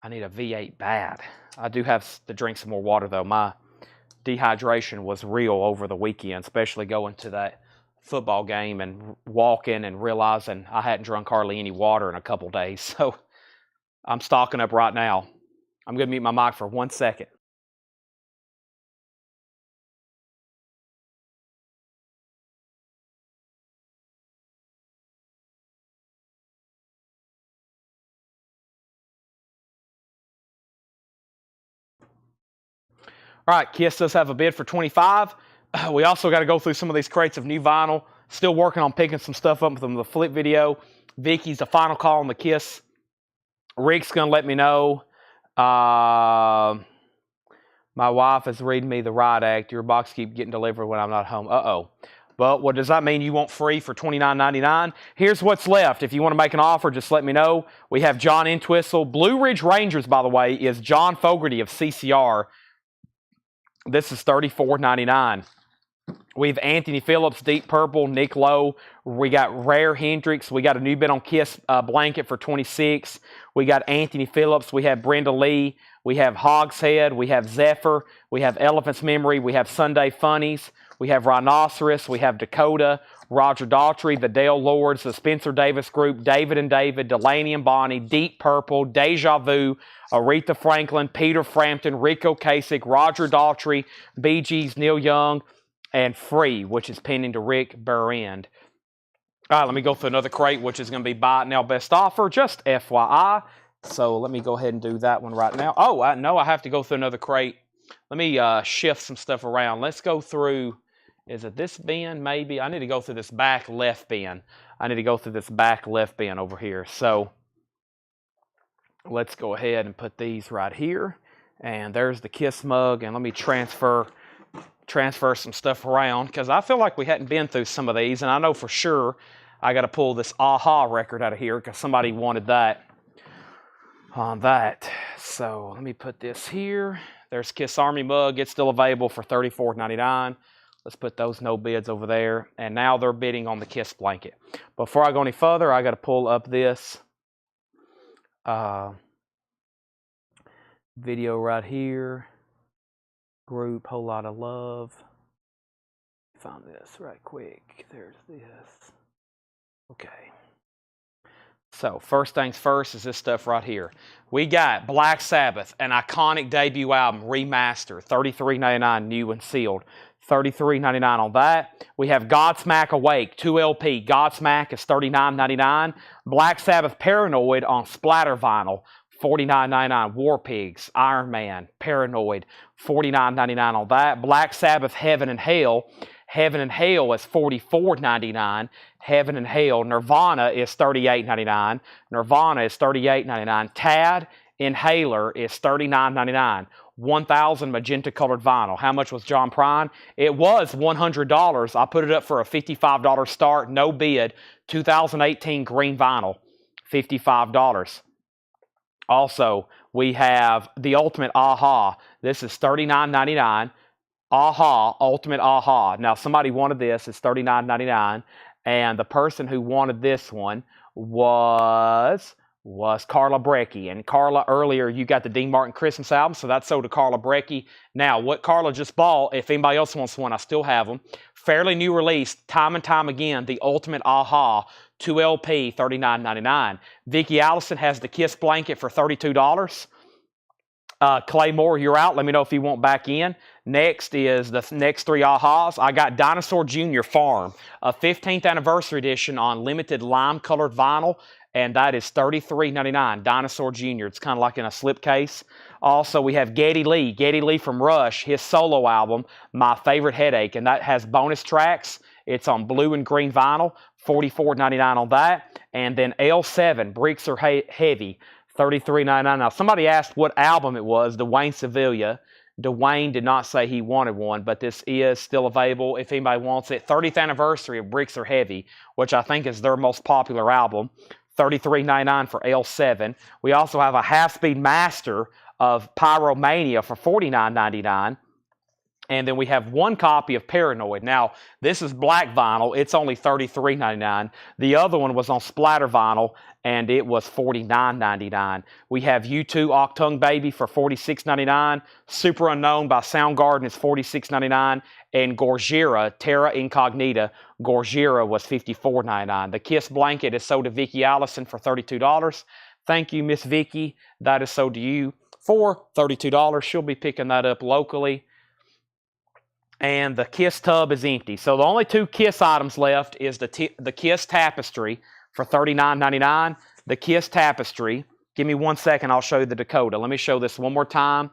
I need a V8 bad. I do have to drink some more water, though. My dehydration was real over the weekend, especially going to that football game and walking and realizing I hadn't drunk hardly any water in a couple days. So I'm stocking up right now. I'm going to mute my mic for 1 second. All right, Kiss does have a bid for 25. We also got to go through some of these crates of new vinyl. Still working on picking some stuff up from the flip video. Vicky's the final call on the Kiss. Rick's going to let me know. My wife is reading me the riot act. Your box keep getting delivered when I'm not home. Uh-oh. Well, what does that mean? You want free for $29.99? Here's what's left. If you want to make an offer, just let me know. We have John Entwistle. Blue Ridge Rangers, by the way, is John Fogarty of CCR. This is $34.99. We have Anthony Phillips, Deep Purple, Nick Lowe. We got Rare Hendricks. We got a new bid on Kiss blanket for $26. We got Anthony Phillips. We have Brenda Lee. We have Hogshead. We have Zephyr. We have Elephant's Memory. We have Sunday Funnies. We have Rhinoceros. We have Dakota, Roger Daughtry, the Dale Lords, the Spencer Davis Group, David and David, Delaney and Bonnie, Deep Purple, Deja Vu, Aretha Franklin, Peter Frampton, Rico Kasich, Roger Daughtry, Bee Gees, Neil Young, and Free, which is pending to Rick Burend. All right, let me go through another crate, which is going to be buy it now best offer, just FYI. So let me go ahead and do that one right now. Oh, I know I have to go through another crate. Let me shift some stuff around. Let's go through, is it this bin maybe? I need to go through this back left bin. I need to go through this back left bin over here. So let's go ahead and put these right here. And there's the Kiss mug. And let me transfer some stuff around because I feel like we hadn't been through some of these. And I know for sure I got to pull this Aha record out of here because somebody wanted that on that. So let me put this here. There's Kiss Army mug. It's still available for $34.99. Let's put those no bids over there. And now they're bidding on the Kiss blanket. Before I go any further, I got to pull up this video right here. Group, whole lot of love. Find this right quick. There's this. Okay. So first things first is this stuff right here. We got Black Sabbath, an iconic debut album, remastered, $33.99 new and sealed. $33.99 on that. We have Godsmack Awake, 2 LP. Godsmack is $39.99. Black Sabbath Paranoid on splatter vinyl, $49.99. War Pigs, Iron Man, Paranoid, $49.99 on that. Black Sabbath Heaven and Hell. Heaven and Hell is $44.99. Heaven and Hell. Nirvana is $38.99. Nirvana is $38.99. Tad Inhaler is $39.99. 1,000 magenta colored vinyl. How much was John Prine? It was $100. I put it up for a $55 start, no bid. 2018 green vinyl, $55. Also, we have the Ultimate Aha. This is $39.99. Aha, Ultimate Aha. Now, somebody wanted this. It's $39.99. And the person who wanted this one was Carla Brecky. And Carla, earlier, you got the Dean Martin Christmas album, so that's sold to Carla Brecky. Now, what Carla just bought, if anybody else wants one, I still have them. Fairly new release, time and time again, the Ultimate Aha, 2 LP, $39.99. Vicki Allison has the Kiss blanket for $32. Clay Moore, you're out. Let me know if you want back in. Next is the next 3 Ahas. I got Dinosaur Jr. Farm, a 15th anniversary edition on limited lime-colored vinyl, and that is $33.99. Dinosaur Jr. It's kind of like in a slipcase. Also, we have Geddy Lee from Rush, his solo album, My Favorite Headache, and that has bonus tracks. It's on blue and green vinyl, $44.99 on that. And then L7, Bricks Are Heavy, $33.99. Now, somebody asked what album it was, Dwayne Sevilla. Dwayne did not say he wanted one, but this is still available if anybody wants it. 30th anniversary of Bricks Are Heavy, which I think is their most popular album. $33.99 for L7. We also have a half-speed master of Pyromania for $49.99. And then we have one copy of Paranoid. Now, this is black vinyl. It's only $33.99. The other one was on splatter vinyl, and it was $49.99. We have U2 Octung Baby for $46.99. Super Unknown by Soundgarden is $46.99. And Gorgira, Terra Incognita, Gorgira was $54.99. The Kiss blanket is sold to Vicki Allison for $32. Thank you, Miss Vicki. That is sold to you for $32. She'll be picking that up locally. And the Kiss tub is empty. So the only two Kiss items left is the Kiss tapestry for $39.99. The Kiss tapestry. Give me 1 second. I'll show you the Dakota. Let me show this one more time.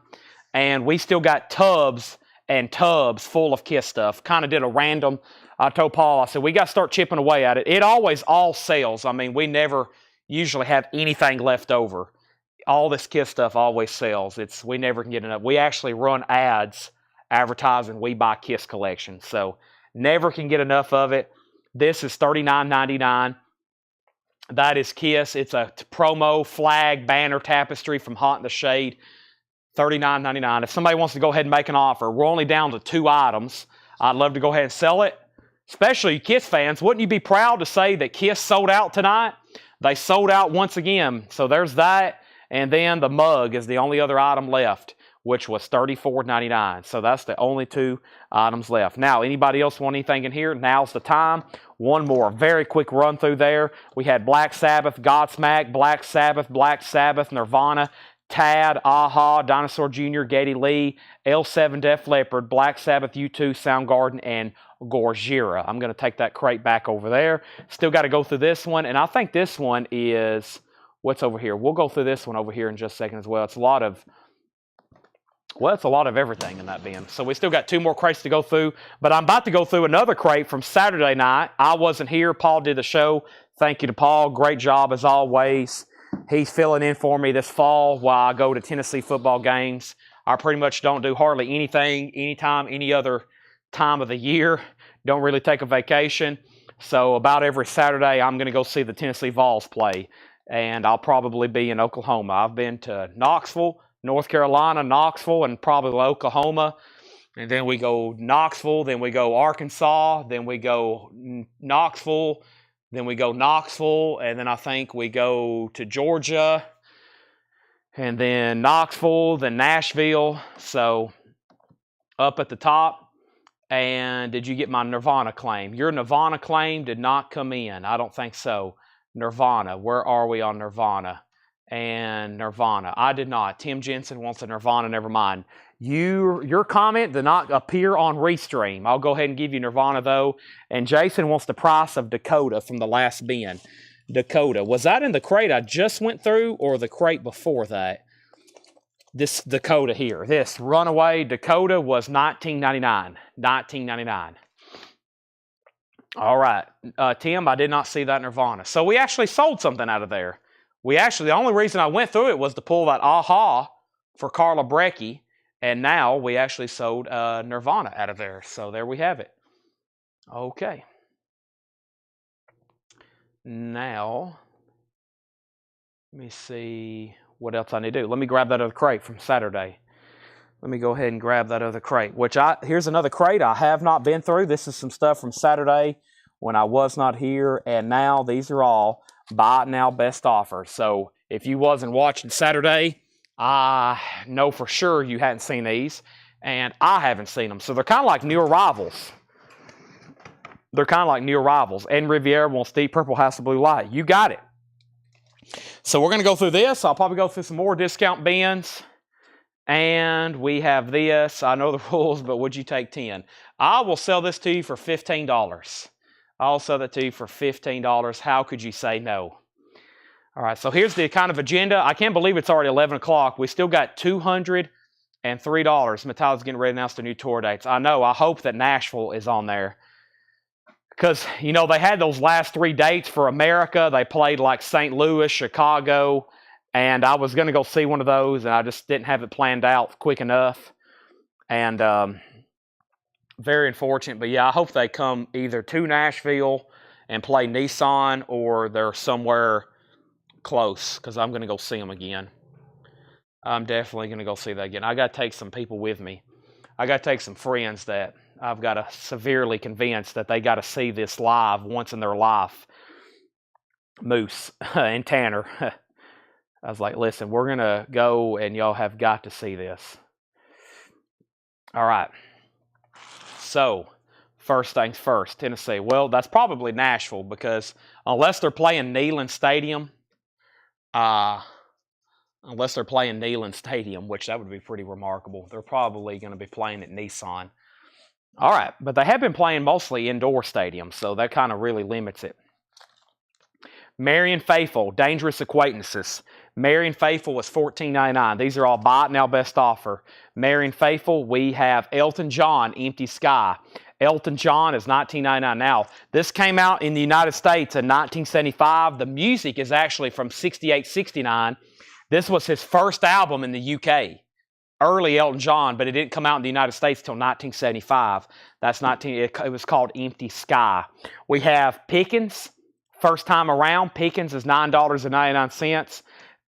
And we still got tubs and tubs full of Kiss stuff. Kind of did a random. I told Paul, I said, we got to start chipping away at it. It always all sells. I mean, we never usually have anything left over. All this Kiss stuff always sells. We never can get enough. We actually run ads advertising We Buy Kiss collection. So never can get enough of it. This is $39.99. That is Kiss. It's a promo flag banner tapestry from Hot in the Shade. $39.99. If somebody wants to go ahead and make an offer, we're only down to 2 items. I'd love to go ahead and sell it. Especially Kiss fans, wouldn't you be proud to say that Kiss sold out tonight? They sold out once again. So there's that. And then the mug is the only other item left, which was $34.99. So that's the only 2 items left. Now, anybody else want anything in here? Now's the time. One more very quick run through there. We had Black Sabbath, Godsmack, Black Sabbath, Nirvana, Tad, Aha, Dinosaur Jr., Geddy Lee, L7 Def Leppard, Black Sabbath, U2, Soundgarden, and Gorgira. I'm going to take that crate back over there. Still got to go through this one. And I think this one is, what's over here? We'll go through this one over here in just a second as well. It's a lot of everything in that bin. So we still got 2 more crates to go through. But I'm about to go through another crate from Saturday night. I wasn't here. Paul did the show. Thank you to Paul. Great job as always. He's filling in for me this fall while I go to Tennessee football games. I pretty much don't do hardly anything, anytime, any other time of the year. Don't really take a vacation. So about every Saturday, I'm going to go see the Tennessee Vols play. And I'll probably be in Oklahoma. I've been to Knoxville, North Carolina, Knoxville, and probably Oklahoma. And then we go Knoxville, then we go Arkansas, then we go Knoxville, then we go Knoxville, and then I think we go to Georgia, and then Knoxville, then Nashville. So up at the top. And did you get my Nirvana claim? Your Nirvana claim did not come in. I don't think so. Nirvana. Where are we on Nirvana? And Nirvana. I did not. Tim Jensen wants a Nirvana. Never mind. Your comment did not appear on Restream. I'll go ahead and give you Nirvana, though. And Jason wants the price of Dakota from the last bin. Dakota. Was that in the crate I just went through or the crate before that? This Dakota here. This Runaway Dakota was $19.99. $19.99. All right. Tim, I did not see that Nirvana. So we actually sold something out of there. The only reason I went through it was to pull that Aha for Carla Brecky. And now we actually sold Nirvana out of there. So there we have it. Okay. Now, let me see what else I need to do. Let me grab that other crate from Saturday. Let me go ahead and grab that other crate. Here's another crate I have not been through. This is some stuff from Saturday when I was not here. And now these are all buy it now best offers. So if you wasn't watching Saturday, I know for sure you hadn't seen these. And I haven't seen them. So they're kind of like new arrivals. Ed Riviera wants Deep Purple House of Blue Light. You got it. So we're going to go through this. I'll probably go through some more discount bins. And we have this. I know the rules, but would you take 10? I will sell this to you for $15. I'll sell that to you for $15. How could you say no? All right, so here's the kind of agenda. I can't believe it's already 11 o'clock. We still got $203. Metallica's getting ready to announce the new tour dates. I know. I hope that Nashville is on there. Because, you know, they had those last 3 dates for America. They played like St. Louis, Chicago, and I was going to go see one of those, and I just didn't have it planned out quick enough. And very unfortunate. But, yeah, I hope they come either to Nashville and play Nissan or they're somewhere close because I'm going to go see them again. I'm definitely going to go see that again. I got to take some people with me. I got to take some friends that I've got to severely convince that they got to see this live once in their life. Moose and Tanner. I was like, listen, we're going to go and y'all have got to see this. All right. So, first things first, Tennessee. Well, that's probably Nashville because unless they're playing Neyland Stadium, which that would be pretty remarkable, they're probably going to be playing at Nissan. All right, but they have been playing mostly indoor stadiums, so that kind of really limits it. Marion Faithful, Dangerous Acquaintances. Marion Faithful was $14.99. These are all buy it now best offer. Marion Faithful, we have Elton John, Empty Sky. Elton John is $19.99. Now, this came out in the United States in 1975. The music is actually from 68, 69. This was his first album in the UK. Early Elton John, but it didn't come out in the United States until 1975. It was called Empty Sky. We have Pickens. First time around, Pickens is $9.99.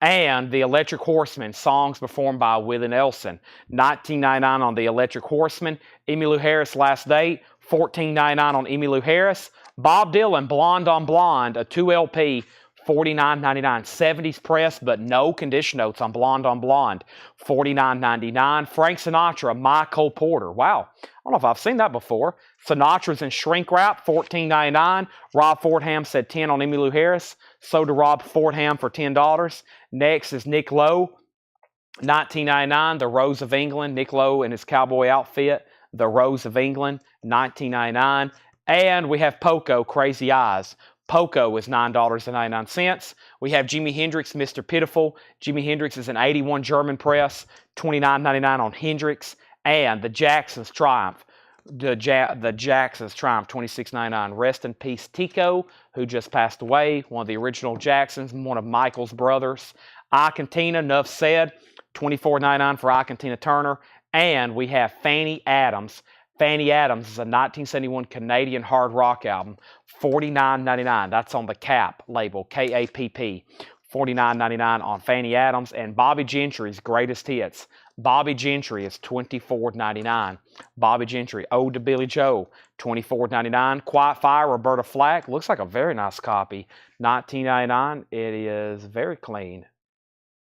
And the Electric Horseman, songs performed by Willie Nelson. $19.99 on the Electric Horseman. Emmylou Harris, Last Date, $14.99 on Emmylou Harris. Bob Dylan, Blonde on Blonde, a 2 LP, $49.99. 70s press, but no condition notes on Blonde, $49.99. Frank Sinatra, My Cole Porter. Wow, I don't know if I've seen that before. Sinatra's in shrink wrap, $14.99. Rob Fordham said $10 on Emmylou Harris. So did Rob Fordham for $10. Next is Nick Lowe, $19.99. The Rose of England, Nick Lowe in his cowboy outfit. The Rose of England, $19.99. And we have Poco, Crazy Eyes. Poco is $9.99. We have Jimi Hendrix, Mr. Pitiful. Jimi Hendrix is an 81 German press, $29.99 on Hendrix. And the Jacksons Triumph. The Jacksons Triumph, $26.99. Rest in peace, Tico, who just passed away. One of the original Jacksons, one of Michael's brothers. Ike Tina, Nuff Said, $24.99 for Ike and Tina Turner. And we have Fanny Adams. Fanny Adams is a 1971 Canadian hard rock album, $49.99. That's on the Kapp label, K-A-P-P. $49.99 on Fanny Adams. And Bobby Gentry's Greatest Hits. Bobby Gentry is $24.99. Bobby Gentry, Ode to Billy Joe, $24.99. Quiet Fire, Roberta Flack, looks like a very nice copy, $19.99. It is very clean.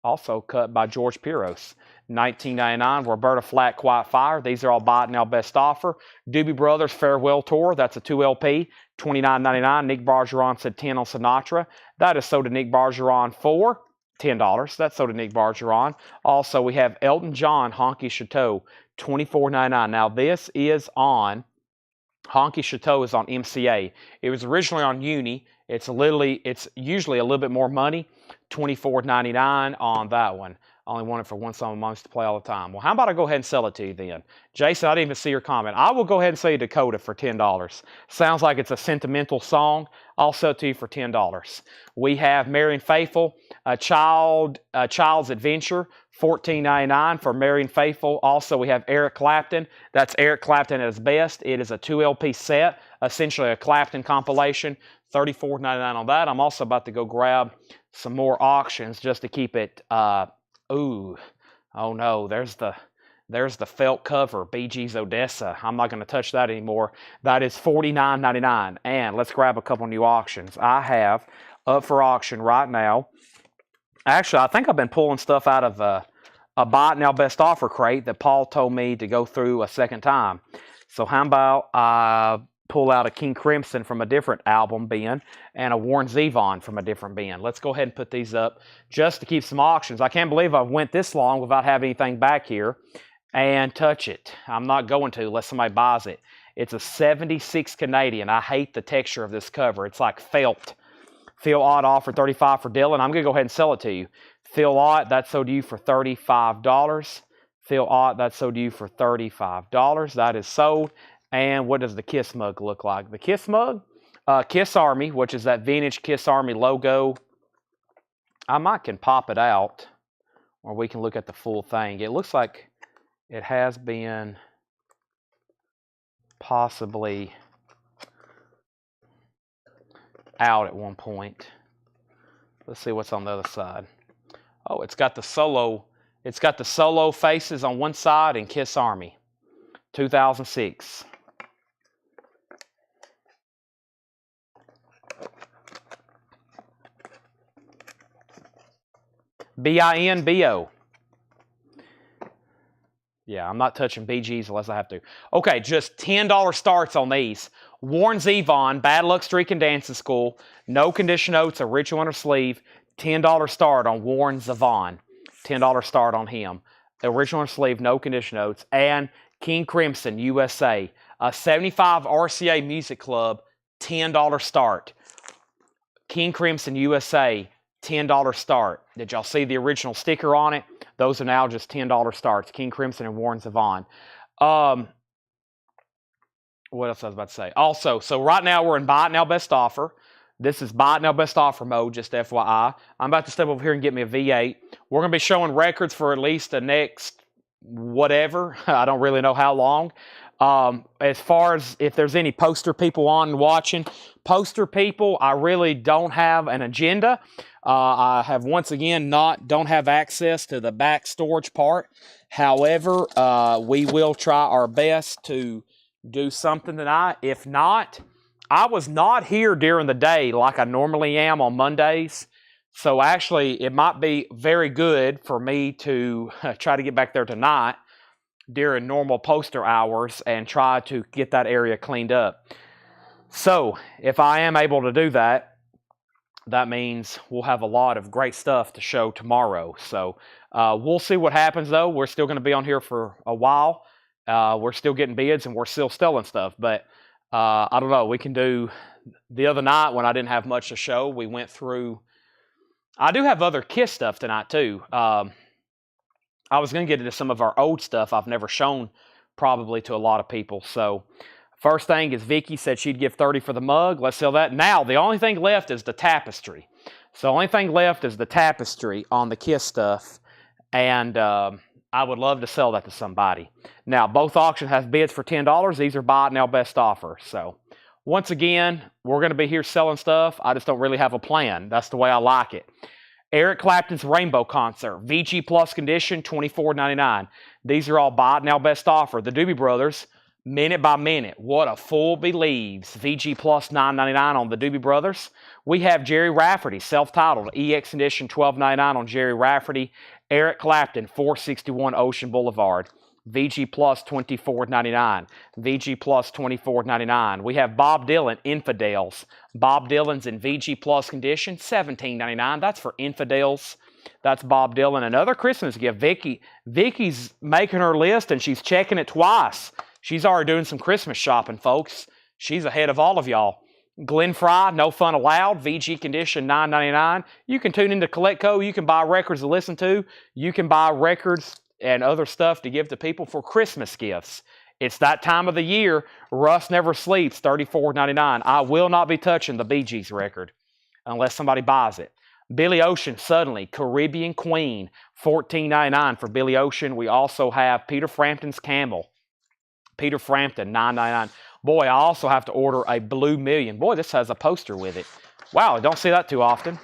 Also cut by George Piros. $19.99, Roberta Flack, Quiet Fire. These are all buy it now best offer. Doobie Brothers Farewell Tour, that's a 2 LP, $29.99. Nick Bargeron said $10 on Sinatra. That is sold to Nick Bargeron for $10. That's sold to Nick Bargeron. Also, we have Elton John, Honky Chateau, $24.99. Now, this is on, Honky Chateau is on MCA. It was originally on Uni. It's usually a little bit more money, $24.99 on that one. Only wanted for one song amongst to play all the time. Well, how about I go ahead and sell it to you then? Jason, I didn't even see your comment. I will go ahead and sell you Dakota for $10. Sounds like it's a sentimental song. I'll sell it to you for $10. We have Marion Faithful, a Child's Adventure, $14.99 for Marion Faithful. Also, we have Eric Clapton. That's Eric Clapton at his best. It is a 2 LP set, essentially a Clapton compilation, $34.99 on that. I'm also about to go grab some more auctions just to keep it... oh no, there's the felt cover, Bee Gees Odessa. I'm not going to touch that anymore. That is $49.99. And let's grab a couple new auctions. I have up for auction right now. Actually, I think I've been pulling stuff out of a buy it now best offer crate that Paul told me to go through a second time. So how about I pull out a King Crimson from a different album bin and a Warren Zevon from a different bin. Let's go ahead and put these up just to keep some auctions. I can't believe I went this long without having anything back here and touch it. I'm not going to unless somebody buys it. It's a 76 Canadian. I hate the texture of this cover. It's like felt. Phil Ott offered $35 for Dylan. I'm going to go ahead and sell it to you. Phil Ott, that's sold to you for $35. Phil Ott, that's sold to you for $35. That is sold. And what does the Kiss mug look like? The Kiss mug, Kiss Army, which is that vintage Kiss Army logo. I might can pop it out, or we can look at the full thing. It looks like it has been possibly out at one point. Let's see what's on the other side. Oh, it's got the solo faces on one side and Kiss Army. 2006. BINBO. Yeah, I'm not touching BGs unless I have to. Okay, just $10 starts on these. Warren Zevon, Bad Luck Streak and Dancing School, no condition notes, original inner sleeve, $10 start on Warren Zevon. $10 start on him. The original inner sleeve, no condition notes. And King Crimson, USA, a 75 RCA Music Club, $10 start. King Crimson, USA, $10 start. Did y'all see the original sticker on it? Those are now just $10 starts. King Crimson and Warren Zevon. What else I was about to say? Also, so right now we're in Buy It Now Best Offer. This is Buy It Now Best Offer mode, just FYI. I'm about to step over here and get me a V8. We're going to be showing records for at least the next whatever. I don't really know how long. As far as if there's any poster people on and watching, poster people, I really don't have an agenda. I have once again don't have access to the back storage part. However, we will try our best to do something tonight. If not, I was not here during the day like I normally am on Mondays. So actually, it might be very good for me to try to get back there tonight during normal poster hours and try to get that area cleaned up. So if I am able to do that, that means we'll have a lot of great stuff to show tomorrow. So we'll see what happens, though. We're still going to be on here for a while. We're still getting bids and we're still selling stuff. But I don't know. We can do the other night when I didn't have much to show. We went through. I do have other KISS stuff tonight, too. I was going to get into some of our old stuff I've never shown probably to a lot of people. So first thing is Vicky said she'd give $30 for the mug. Let's sell that. Now, the only thing left is the tapestry. So the only thing left is the tapestry on the KISS stuff. And I would love to sell that to somebody. Now, both auctions have bids for $10. These are Buy It Now Best Offer. So once again, we're going to be here selling stuff. I just don't really have a plan. That's the way I like it. Eric Clapton's Rainbow Concert, VG Plus condition, $24.99. These are all Buy It Now Best Offer. The Doobie Brothers, Minute by Minute. What a Fool Believes. VG Plus, $9.99 on the Doobie Brothers. We have Jerry Rafferty, self-titled, EX Edition, $12.99 on Jerry Rafferty. Eric Clapton, 461 Ocean Boulevard. VG Plus, $24.99. VG Plus, $24.99. We have Bob Dylan, Infidels. Bob Dylan's in VG Plus condition, $17.99. That's for Infidels. That's Bob Dylan. Another Christmas gift. Vicky's making her list and she's checking it twice. She's already doing some Christmas shopping, folks. She's ahead of all of y'all. Glenn Fry, No Fun Allowed, VG condition, $9.99. You can tune into Collecco. You can buy records to listen to. You can buy records and other stuff to give to people for Christmas gifts. It's that time of the year. Russ Never Sleeps, $34.99. I will not be touching the Bee Gees record unless somebody buys it. Billy Ocean, Suddenly, Caribbean Queen, $14.99 for Billy Ocean. We also have Peter Frampton's Camel. Peter Frampton, $9.99. Boy, I also have to order a Blue Million. Boy, this has a poster with it. Wow, I don't see that too often.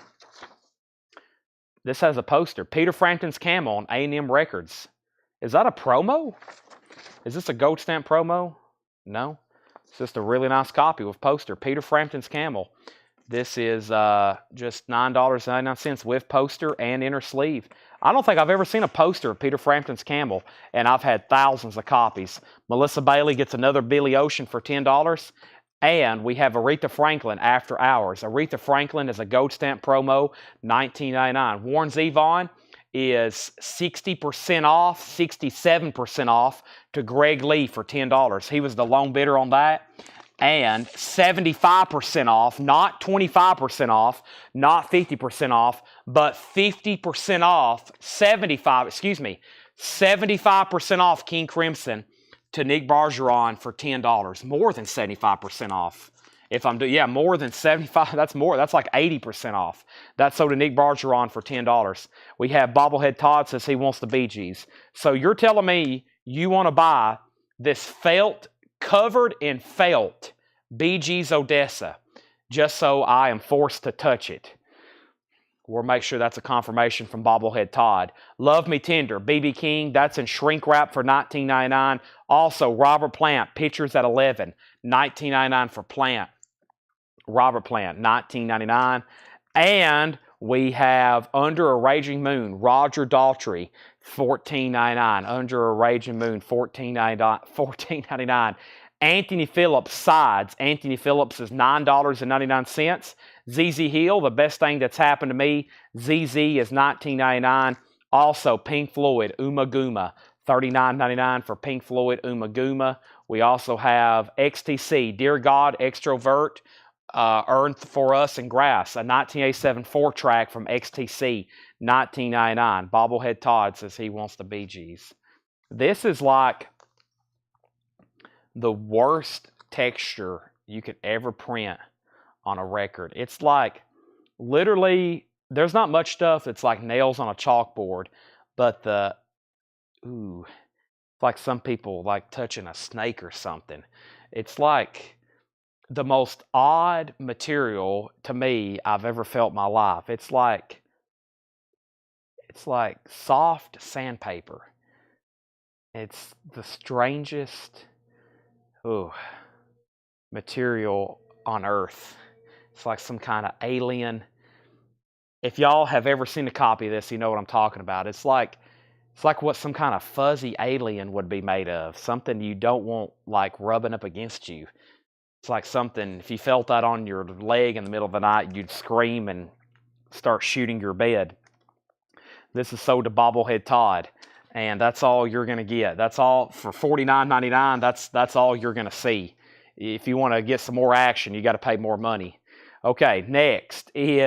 This has a poster. Peter Frampton's Camel on A&M Records. Is that a promo? Is this a gold stamp promo? No. It's just a really nice copy with poster. Peter Frampton's Camel. This is just $9.99 with poster and inner sleeve. I don't think I've ever seen a poster of Peter Frampton's Camel, and I've had thousands of copies. Melissa Bailey gets another Billy Ocean for $10. And we have Aretha Franklin, After Hours. Aretha Franklin is a gold stamp promo, $19.99. Warren Zevon is 60% off, 67% off to Greg Lee for $10. He was the lone bidder on that. And 75% off, not 25% off, not 50% off, but 50% off, 75% off King Crimson to Nick Bargeron for $10. More than 75% off. If I'm doing, yeah, more than 75, that's more, that's like 80% off. That's sold to Nick Bargeron for $10. We have Bobblehead Todd says he wants the Bee Gees. So you're telling me you want to buy this felt, covered in felt, Bee Gees Odessa, just so I am forced to touch it. We'll make sure that's a confirmation from Bobblehead Todd. Love Me Tender, BB King, that's in shrink wrap for $19.99. Also, Robert Plant, pictures at 11, $19.99 for Plant. Robert Plant, $19.99. And we have Under a Raging Moon, Roger Daltrey, $14.99. Under a Raging Moon, $14.99. Anthony Phillips sides. Anthony Phillips is $9.99. ZZ Hill, the best thing that's happened to me. ZZ is $19.99. Also, Pink Floyd, Uma Guma, $39.99 for Pink Floyd, Uma Guma. We also have XTC, Dear God, Extrovert, Earned for Us and Grass, a 1987 4-track from XTC, $19.99. Bobblehead Todd says he wants the Bee Gees. This is like the worst texture you could ever print on a record. It's like, literally, there's not much stuff that's like nails on a chalkboard, but it's like some people like touching a snake or something. It's like the most odd material to me I've ever felt in my life. It's like soft sandpaper. It's the strangest material on earth. It's like some kind of alien. If y'all have ever seen a copy of this, you know what I'm talking about. It's like what some kind of fuzzy alien would be made of. Something you don't want like rubbing up against you. It's like something, if you felt that on your leg in the middle of the night, you'd scream and start shooting your bed. This is sold to Bobblehead Todd. And that's all you're going to get. That's all for $49.99. That's all you're going to see. If you want to get some more action, you got to pay more money. Okay, next is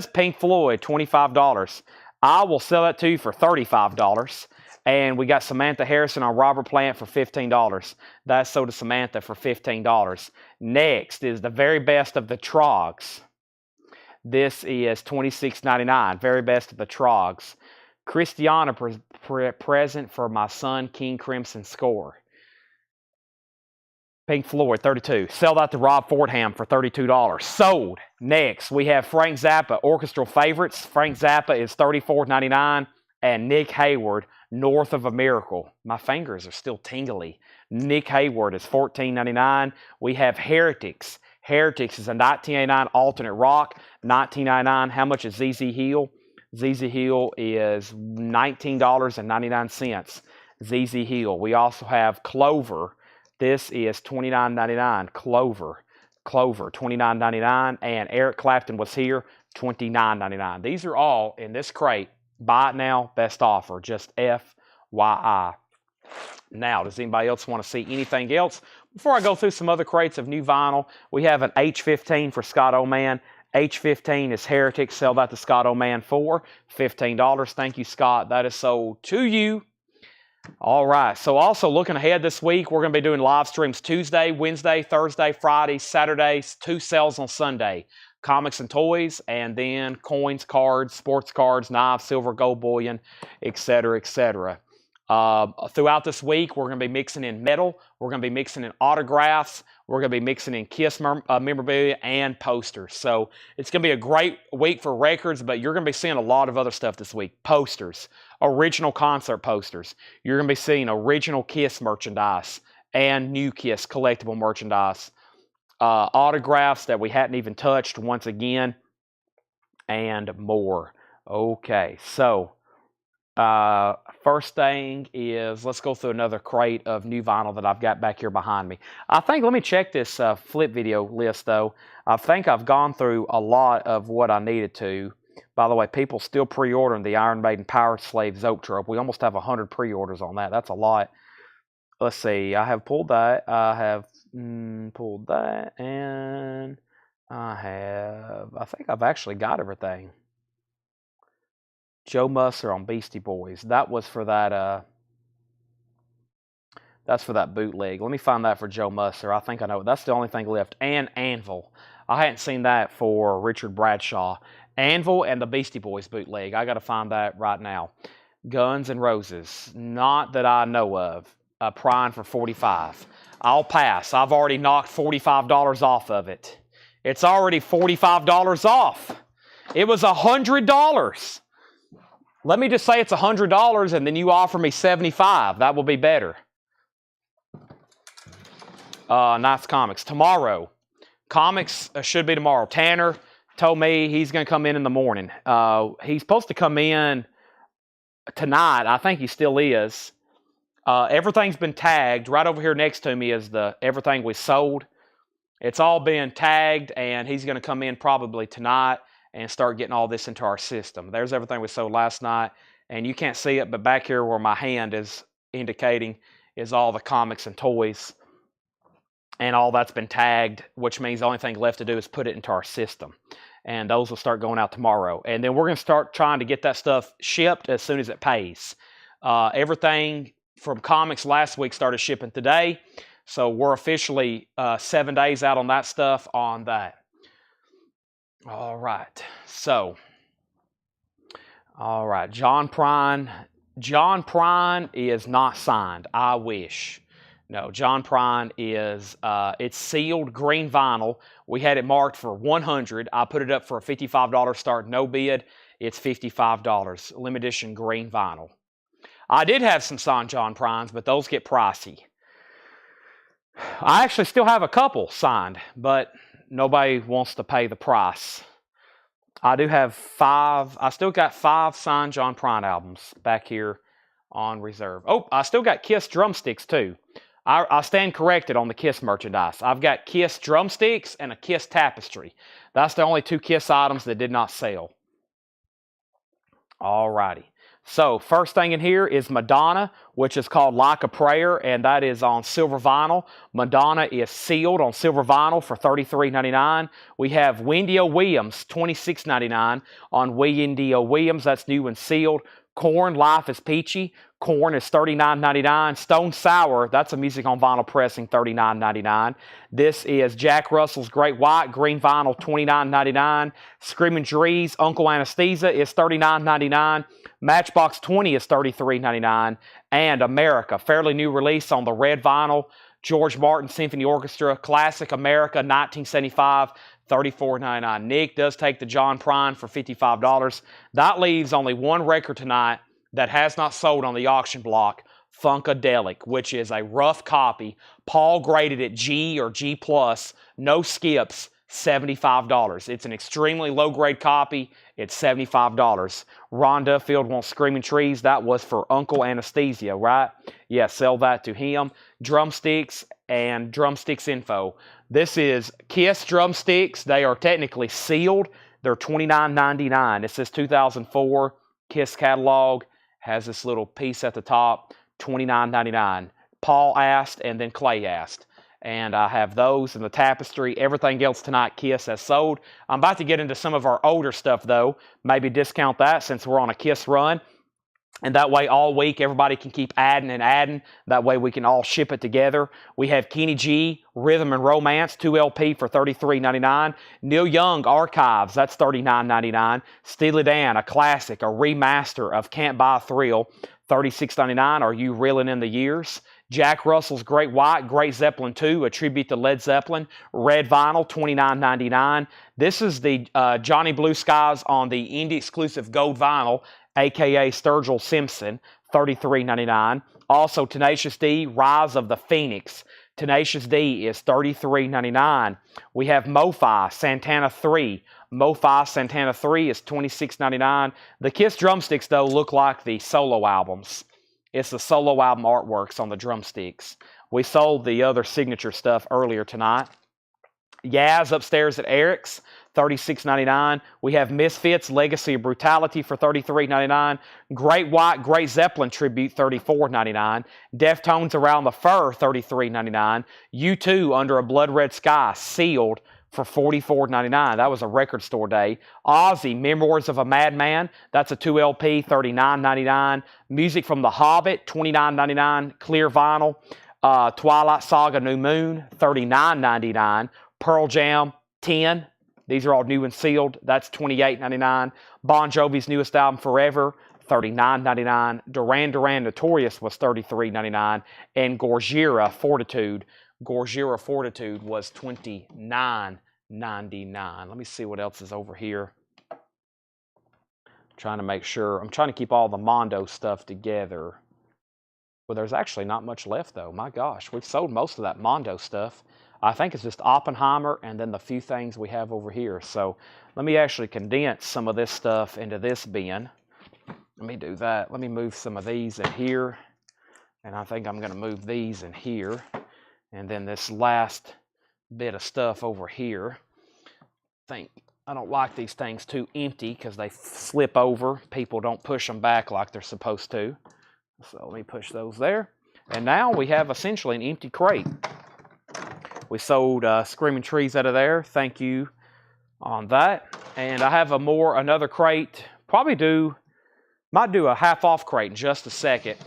Pink Floyd, $25. I will sell that to you for $35. And we got Samantha Harrison on Robert Plant for $15. That's sold to Samantha for $15. Next is the very best of the Trogs. This is $26.99. Very best of the Trogs. Christiana present for my son, King Crimson Score. Pink Floyd, $32. Sell that to Rob Fordham for $32. Sold. Next, we have Frank Zappa, Orchestral Favorites. Frank Zappa is $34.99. And Nick Hayward, North of a Miracle. My fingers are still tingly. Nick Hayward is $14.99. We have Heretics. Heretics is a 1989 alternate rock. $19.99. How much is ZZ Hill? ZZ Hill is $19.99. ZZ Hill. We also have Clover. This is $29.99. Clover, $29.99. And Eric Clapton Was Here, $29.99. These are all in this crate. Buy it now, best offer. Just FYI. Now, does anybody else want to see anything else? Before I go through some other crates of new vinyl, we have an H15 for Scott Oman. H15 is Heretic. Sell that to Scott Oman for $15. Thank you, Scott. That is sold to you. All right. So also looking ahead this week, we're going to be doing live streams Tuesday, Wednesday, Thursday, Friday, Saturdays, 2 sales on Sunday. Comics and toys, and then coins, cards, sports cards, knives, silver, gold bullion, etc., etc. Throughout this week, we're going to be mixing in metal. We're going to be mixing in autographs. We're going to be mixing in Kiss memorabilia and posters. So it's going to be a great week for records, but you're going to be seeing a lot of other stuff this week. Posters, original concert posters. You're going to be seeing original Kiss merchandise and new Kiss collectible merchandise. Autographs that we hadn't even touched once again, and more. Okay, so first thing is, let's go through another crate of new vinyl that I've got back here behind me. Let me check this flip video list though. I think I've gone through a lot of what I needed to. By the way, people still pre-ordering the Iron Maiden Power Slave Zoetrope. We almost have 100 pre-orders on that. That's a lot. Let's see, I have pulled that. I have pulled that, and I think I've actually got everything. Joe Musser on Beastie Boys. That was for that, that's for that bootleg. Let me find that for Joe Musser. I think I know. That's the only thing left. And Anvil. I hadn't seen that for Richard Bradshaw. Anvil and the Beastie Boys bootleg. I got to find that right now. Guns N' Roses. Not that I know of. Prying for $45. I'll pass. I've already knocked $45 off of it. It's already $45 off. It was $100. Let me just say it's $100 and then you offer me $75. That will be better. Nice comics. Tomorrow. Comics should be tomorrow. Tanner told me he's going to come in the morning. He's supposed to come in tonight. I think he still is. Everything's been tagged. Right over here next to me is everything we sold. It's all been tagged, and he's going to come in probably tonight and start getting all this into our system. There's everything we sold last night, and you can't see it, but back here where my hand is indicating is all the comics and toys, and all that's been tagged, which means the only thing left to do is put it into our system. And those will start going out tomorrow. And then we're going to start trying to get that stuff shipped as soon as it pays. Everything from comics last week started shipping today. So we're officially 7 days out on that stuff on that. All right. So, all right. John Prine is not signed. I wish. No, John Prine is, it's sealed green vinyl. We had it marked for $100. I put it up for a $55 start, no bid. It's $55. Limited edition green vinyl. I did have some signed John Prines, but those get pricey. I actually still have a couple signed, but nobody wants to pay the price. I do have 5. I still got 5 signed John Prine albums back here on reserve. Oh, I still got Kiss drumsticks too. I stand corrected on the Kiss merchandise. I've got Kiss drumsticks and a Kiss tapestry. That's the only 2 Kiss items that did not sell. All righty. So, first thing in here is Madonna, which is called Like a Prayer, and that is on silver vinyl. Madonna is sealed on silver vinyl for $33.99. We have Wendy O. Williams, $26.99 on Wendy O. Williams. That's new and sealed. Korn, Life is Peachy. Korn is $39.99. Stone Sour, that's a music on vinyl pressing, $39.99. This is Jack Russell's Great White, green vinyl, $29.99. Screaming Trees, Uncle Anesthesia is $39.99. Matchbox 20 is $33.99. And America, fairly new release on the red vinyl. George Martin Symphony Orchestra, Classic America, 1975. $34.99. Nick does take the John Prine for $55. That leaves only one record tonight that has not sold on the auction block, Funkadelic, which is a rough copy. Paul graded it G or G+, no skips, $75. It's an extremely low-grade copy. It's $75. Ron Duffield wants Screaming Trees. That was for Uncle Anesthesia, right? Yeah, sell that to him. Drumsticks and Drumsticks info. This is Kiss drumsticks. They are technically sealed. They're $29.99. It says 2004 Kiss catalog. Has this little piece at the top. $29.99. Paul asked and then Clay asked. And I have those and the tapestry. Everything else tonight Kiss has sold. I'm about to get into some of our older stuff though. Maybe discount that since we're on a Kiss run. And that way all week everybody can keep adding and adding. That way we can all ship it together. We have Kenny G, Rhythm and Romance, 2 LP for $33.99. Neil Young Archives, that's $39.99. Steely Dan, a classic, a remaster of Can't Buy a Thrill, $36.99. Are You Reeling in the Years? Jack Russell's Great White, Great Zeppelin 2, a tribute to Led Zeppelin. Red vinyl, $29.99. This is the Johnny Blue Skies on the indie exclusive gold vinyl, a.k.a. Sturgill Simpson, $33.99. Also, Tenacious D, Rise of the Phoenix. Tenacious D is $33.99. We have MoFi, Santana 3. MoFi, Santana 3 is $26.99. The Kiss drumsticks, though, look like the solo albums. It's the solo album artworks on the drumsticks. We sold the other signature stuff earlier tonight. Yaz upstairs at Eric's, $36.99. We have Misfits, Legacy of Brutality for $33.99. Great White, Great Zeppelin Tribute, $34.99. Deftones Around the Fur, $33.99. U2, Under a Blood Red Sky, sealed for $44.99. That was a record store day. Ozzy, Memoirs of a Madman, that's a 2 LP, $39.99. Music from The Hobbit, $29.99. Clear vinyl. Twilight Saga, New Moon, $39.99. Pearl Jam, 10. These are all new and sealed. That's $28.99. Bon Jovi's newest album, Forever, $39.99. Duran Duran Notorious was $33.99. And Gojira Fortitude was $29.99. Let me see what else is over here. Trying to make sure. I'm trying to keep all the Mondo stuff together. Well, there's actually not much left, though. My gosh, we've sold most of that Mondo stuff. I think it's just Oppenheimer and then the few things we have over here. So let me actually condense some of this stuff into this bin. Let me do that. Let me move some of these in here. And I think I'm going to move these in here. And then this last bit of stuff over here. I don't like these things too empty because they slip over. People don't push them back like they're supposed to. So let me push those there. And now we have essentially an empty crate. We sold Screaming Trees out of there. Thank you on that. And I have another crate. Might do a half off crate in just a second.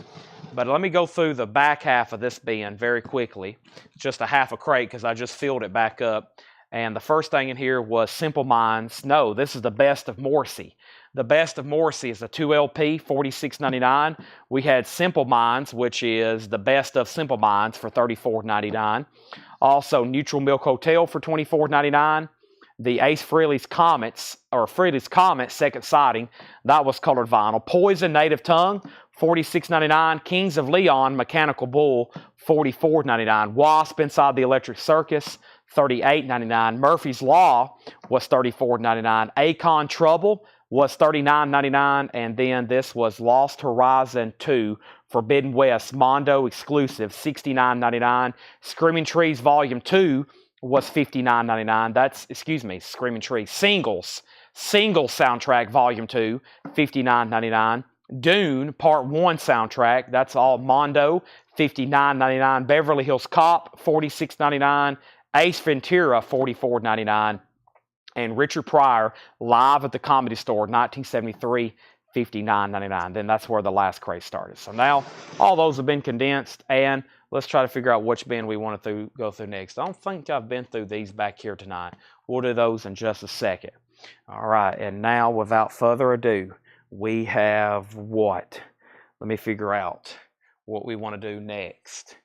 But let me go through the back half of this bin very quickly. Just a half a crate because I just filled it back up. And the first thing in here was Simple Minds. No, this is the Best of Morrissey. The Best of Morrissey is a 2LP, $46.99. We had Simple Minds, which is the Best of Simple Minds for $34.99. Also, Neutral Milk Hotel for $24.99. The Ace Frehley's Comets, or Frehley's Comet Second Sighting, that was colored vinyl. Poison Native Tongue, $46.99. Kings of Leon Mechanical Bull, $44.99. Wasp Inside the Electric Circus, $38.99. Murphy's Law was $34.99. Akon Trouble was $39.99. And then this was Lost Horizon 2 Forbidden West Mondo exclusive, $69.99. Screaming Trees Volume 2 was $59.99. Screaming Trees single soundtrack Volume 2, $59.99. Dune Part 1 soundtrack, that's all Mondo, $59.99. Beverly Hills Cop, $46.99. Ace Ventura, $44.99. And Richard Pryor, Live at the Comedy Store, 1973, $59.99. Then that's where the last crate started. So now all those have been condensed, and let's try to figure out which bin we want to go through next. I don't think I've been through these back here tonight. We'll do those in just a second. All right, and now without further ado, we have what? Let me figure out what we want to do next.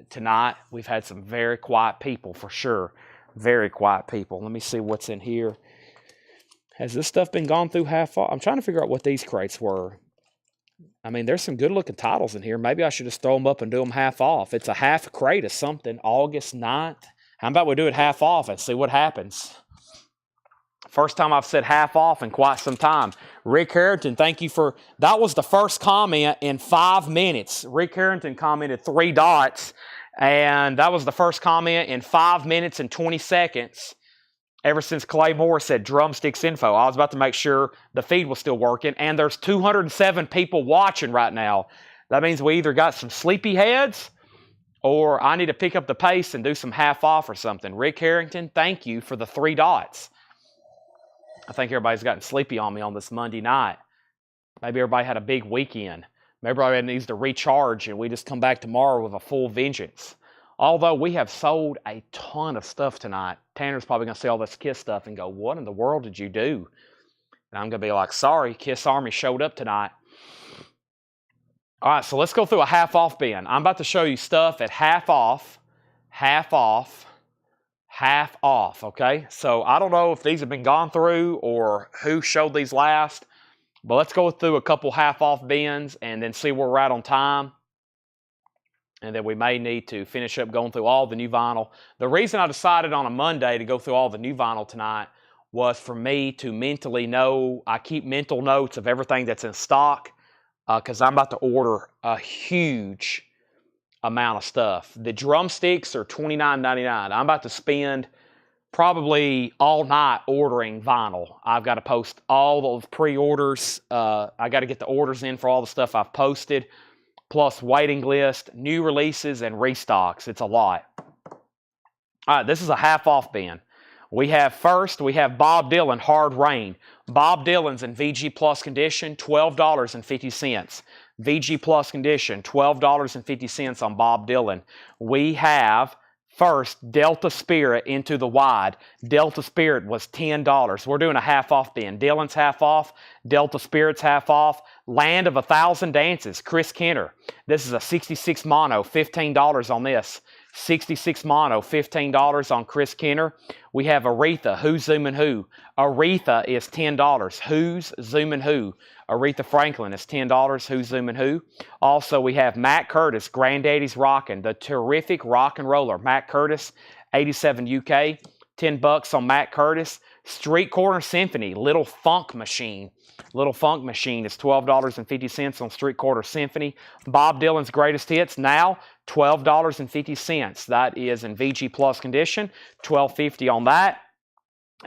Tonight, we've had some very quiet people for sure. Very quiet people. Let me see what's in here. Has this stuff been gone through half off? I'm trying to figure out what these crates were. I mean, there's some good-looking titles in here. Maybe I should just throw them up and do them half off. It's a half crate of something, August 9th. How about we do it half off and see what happens? First time I've said half off in quite some time. Rick Harrington, thank you for... That was the first comment in 5 minutes. Rick Harrington commented 3 dots, and that was the first comment in 5 minutes and 20 seconds. Ever since Clay Moore said drumsticks info. I was about to make sure the feed was still working, and there's 207 people watching right now. That means we either got some sleepy heads, or I need to pick up the pace and do some half off or something. Rick Harrington, thank you for the 3 dots. I think everybody's gotten sleepy on me on this Monday night. Maybe everybody had a big weekend. Maybe everybody needs to recharge and we just come back tomorrow with a full vengeance. Although we have sold a ton of stuff tonight. Tanner's probably going to see all this KISS stuff and go, what in the world did you do? And I'm going to be like, sorry, KISS Army showed up tonight. All right, so let's go through a half off bin. I'm about to show you stuff at half off, okay? So I don't know if these have been gone through or who showed these last, but let's go through a couple half off bins and then see where we're at on time. And then we may need to finish up going through all the new vinyl. The reason I decided on a Monday to go through all the new vinyl tonight was for me to mentally know, I keep mental notes of everything that's in stock because I'm about to order a huge amount of stuff. The drumsticks are $29.99. I'm about to spend probably all night ordering vinyl. I've got to post all those pre-orders. I got to get the orders in for all the stuff I've posted, plus waiting list, new releases, and restocks. It's a lot. All right, this is a half off bin. We have Bob Dylan, Hard Rain. Bob Dylan's in VG Plus condition, $12.50. VG Plus condition, $12.50 on Bob Dylan. We have first Delta Spirit Into the Wide. Delta Spirit was $10. We're doing a half off bin. Dylan's half off. Delta Spirit's half off. Land of 1,000 Dances, Chris Kenner. This is a 66 mono, $15 on this. 66 mono, $15 on Chris Kenner. We have Aretha, Who's Zoomin' Who. Aretha is $10. Who's Zoomin' Who. Aretha Franklin is $10. Who's Zoomin' Who. Also, we have Matt Curtis, Granddaddy's Rockin', the terrific rock and roller. Matt Curtis, 87 UK, $10 on Matt Curtis. Street Corner Symphony, Little Funk Machine. Little Funk Machine is $12.50 on Street Corner Symphony. Bob Dylan's Greatest Hits, now $12.50. That is in VG Plus condition, $12.50 on that.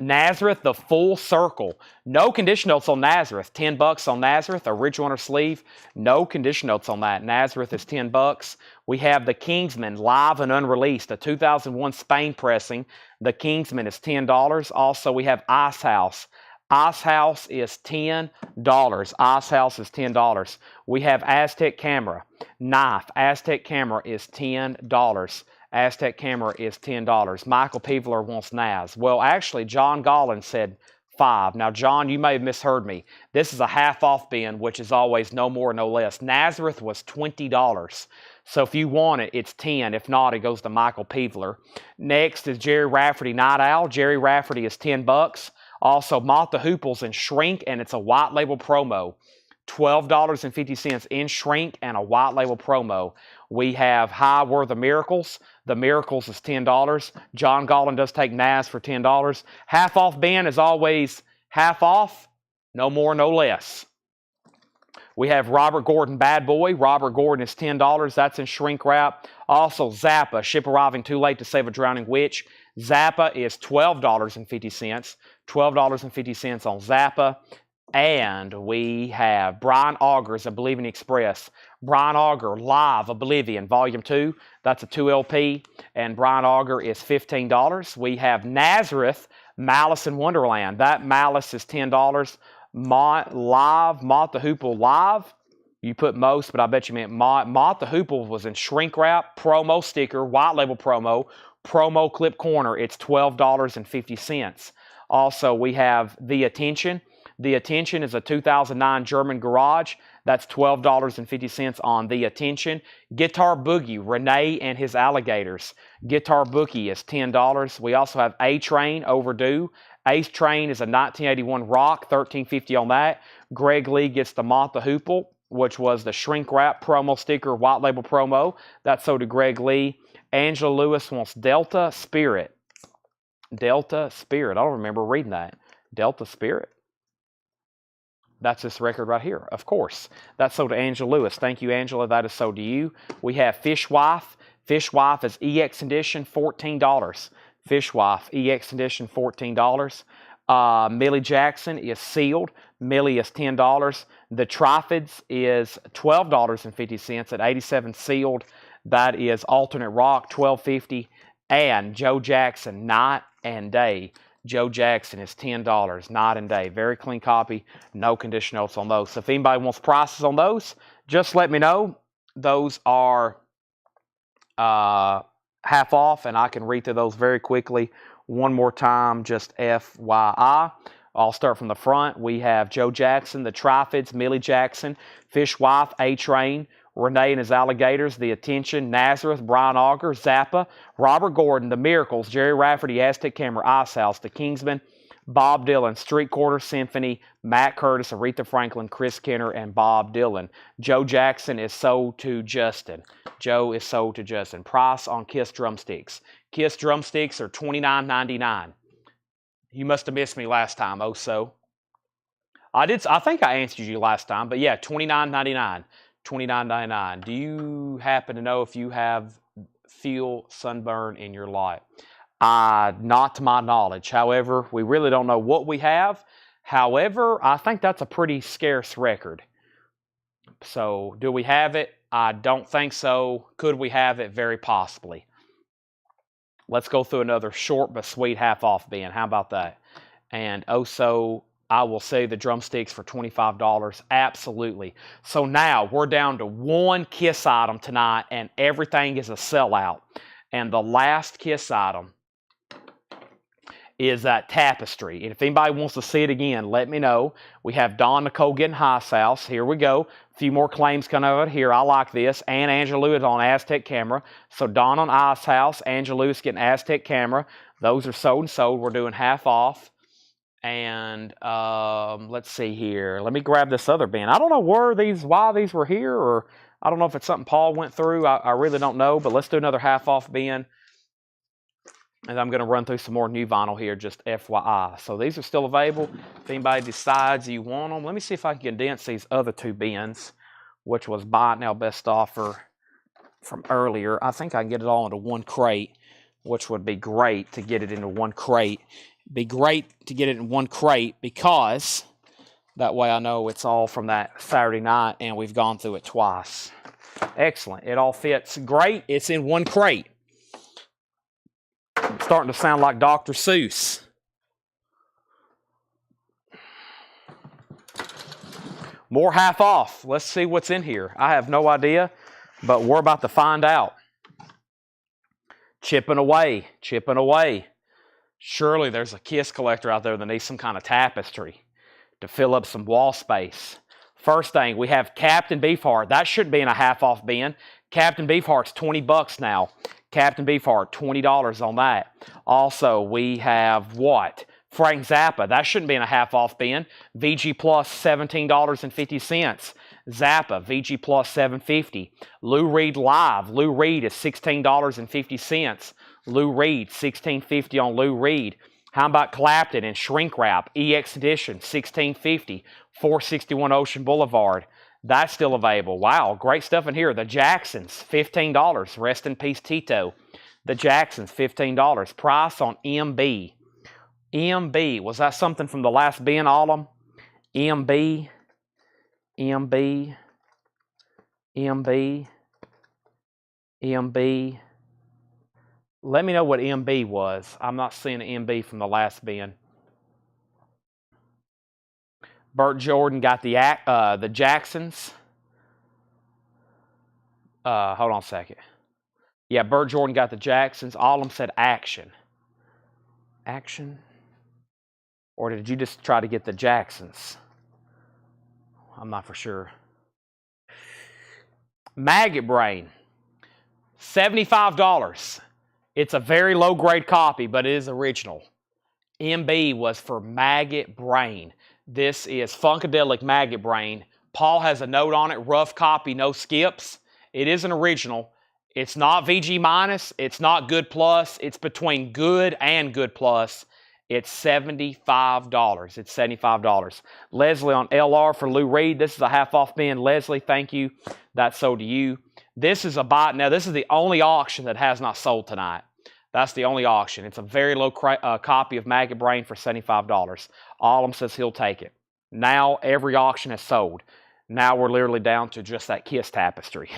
Nazareth, the Full Circle. No condition notes on Nazareth. $10 on Nazareth. Original inner sleeve. No condition notes on that. Nazareth is $10. We have the Kingsman, live and unreleased. A 2001 Spain pressing. The Kingsman is $10. Also, we have Ice House. Ice House is $10. Ice House is $10. We have Aztec Camera. Knife. Aztec Camera is $10. Aztec Camera is $10. Michael Peveler wants Naz. Well, actually, John Gollin said $5. Now, John, you may have misheard me. This is a half-off bin, which is always no more, no less. Nazareth was $20. So if you want it, it's $10. If not, it goes to Michael Peveler. Next is Jerry Rafferty Night Owl. Jerry Rafferty is $10. Also, Moth the Hooples in shrink, and it's a white label promo. $12.50 in shrink and a white label promo. We have High Were the Miracles. The Miracles is $10. John Gollin does take Naz for $10. Half off bin is always half off, no more, no less. We have Robert Gordon Bad Boy. Robert Gordon is $10. That's in shrink wrap. Also, Zappa, Ship Arriving Too Late to Save a Drowning Witch. Zappa is $12.50. $12.50 on Zappa. And we have Brian Auger's Oblivion Express. Brian Auger, Live Oblivion, Volume 2. That's a 2 LP. And Brian Auger is $15. We have Nazareth, Malice in Wonderland. That Malice is $10. Mott the Hoople Live. You put most, but I bet you meant Mott the Hoople was in shrink wrap, promo sticker, white label promo clip corner. It's $12.50. Also, we have The Attention. The Attention is a 2009 German Garage. That's $12.50 on The Attention. Guitar Boogie, Renee and His Alligators. Guitar Boogie is $10. We also have A-Train, Overdue. A-Train is a 1981 rock, $13.50 on that. Greg Lee gets the Moth the Hoople, which was the shrink wrap promo sticker, white label promo. That's sold to Greg Lee. Angela Lewis wants Delta Spirit. Delta Spirit. I don't remember reading that. Delta Spirit. That's this record right here, of course. That's sold to Angela Lewis. Thank you, Angela. That is sold to you. We have Fishwife. Fishwife is EX Edition, $14. Fishwife, EX Edition, $14. Millie Jackson is sealed. Millie is $10. The Trifids is $12.50 at 87 sealed. That is alternate rock, $12.50. And Joe Jackson, Night and Day. Joe Jackson is $10, Night and Day. Very clean copy, no condition notes on those. So if anybody wants prices on those, just let me know. Those are half off, and I can read through those very quickly. One more time, just FYI. I'll start from the front. We have Joe Jackson, the Trifids, Millie Jackson, Fishwife, A-Train, Renee and His Alligators, The Attention, Nazareth, Brian Auger, Zappa, Robert Gordon, The Miracles, Jerry Rafferty, Aztec Camera, Ice House, The Kingsmen, Bob Dylan, Street Corner Symphony, Matt Curtis, Aretha Franklin, Chris Kenner, and Bob Dylan. Joe Jackson is sold to Justin. Joe is sold to Justin. Price on Kiss drumsticks. Kiss drumsticks are $29.99. You must have missed me last time, oh so. I think I answered you last time, but yeah, $29.99. $29.99. Do you happen to know if you feel sunburn in your life? Not to my knowledge. However, we really don't know what we have. However, I think that's a pretty scarce record. So, do we have it? I don't think so. Could we have it? Very possibly. Let's go through another short but sweet half-off bin. How about that? And also, I will say the drumsticks for $25. Absolutely. So now we're down to one Kiss item tonight, and everything is a sellout. And the last Kiss item is that Tapestry. And if anybody wants to see it again, let me know. We have Dawn Nicole getting House House. Here we go. A few more claims coming over here. I like this. And Angela Lewis on Aztec camera. So Dawn on Ice House, Angela Lewis getting Aztec camera. Those are sold and sold. We're doing half off. And let's see here. Let me grab this other bin. I don't know why these were here, or I don't know if it's something Paul went through. I really don't know, but let's do another half off bin. And I'm going to run through some more new vinyl here, just FYI. So these are still available. If anybody decides you want them, let me see if I can condense these other two bins, which was buy it now best offer from earlier. I think I can get it all into one crate, which would be great to get it into one crate. It'd be great to get it in one crate because that way I know it's all from that Saturday night and we've gone through it twice. Excellent. It all fits great. It's in one crate. I'm starting to sound like Dr. Seuss. More half off. Let's see what's in here. I have no idea, but we're about to find out. Chipping away, chipping away. Surely there's a Kiss collector out there that needs some kind of tapestry to fill up some wall space. First thing, we have Captain Beefheart. That shouldn't be in a half off bin. Captain Beefheart's $20 now. Captain Beefheart, $20 on that. Also, we have what? Frank Zappa. That shouldn't be in a half off bin. VG Plus, $17.50. Zappa, VG Plus, $7.50. Lou Reed Live. Lou Reed is $16.50. Lou Reed, $16.50 on Lou Reed. How about Clapton and Shrink Wrap? EX Edition, $16.50. 461 Ocean Boulevard. That's still available. Wow, great stuff in here. The Jacksons, $15. Rest in peace, Tito. The Jacksons, $15. Price on MB. MB, was that something from the last bin, Autumn? MB, MB, MB, MB. Let me know what MB was. I'm not seeing an MB from the last bin. Burt Jordan got the Jacksons. Hold on a second. Yeah, Burt Jordan got the Jacksons. All of them said Action. Action? Or did you just try to get the Jacksons? I'm not for sure. Maggot Brain. $75. It's a very low grade copy, but it is original. MB was for Maggot Brain. This is Funkadelic Maggot Brain. Paul has a note on it, rough copy, no skips. It is an original. It's not VG minus. It's not good plus. It's between good and good plus. It's $75. It's $75. Leslie on LR for Lou Reed. This is a half off bin. Leslie, thank you. That's sold to you. This is a buy. Now, this is the only auction that has not sold tonight. That's the only auction. It's a very low copy of Maggot Brain for $75. Allum says he'll take it. Now every auction has sold. Now we're literally down to just that Kiss tapestry.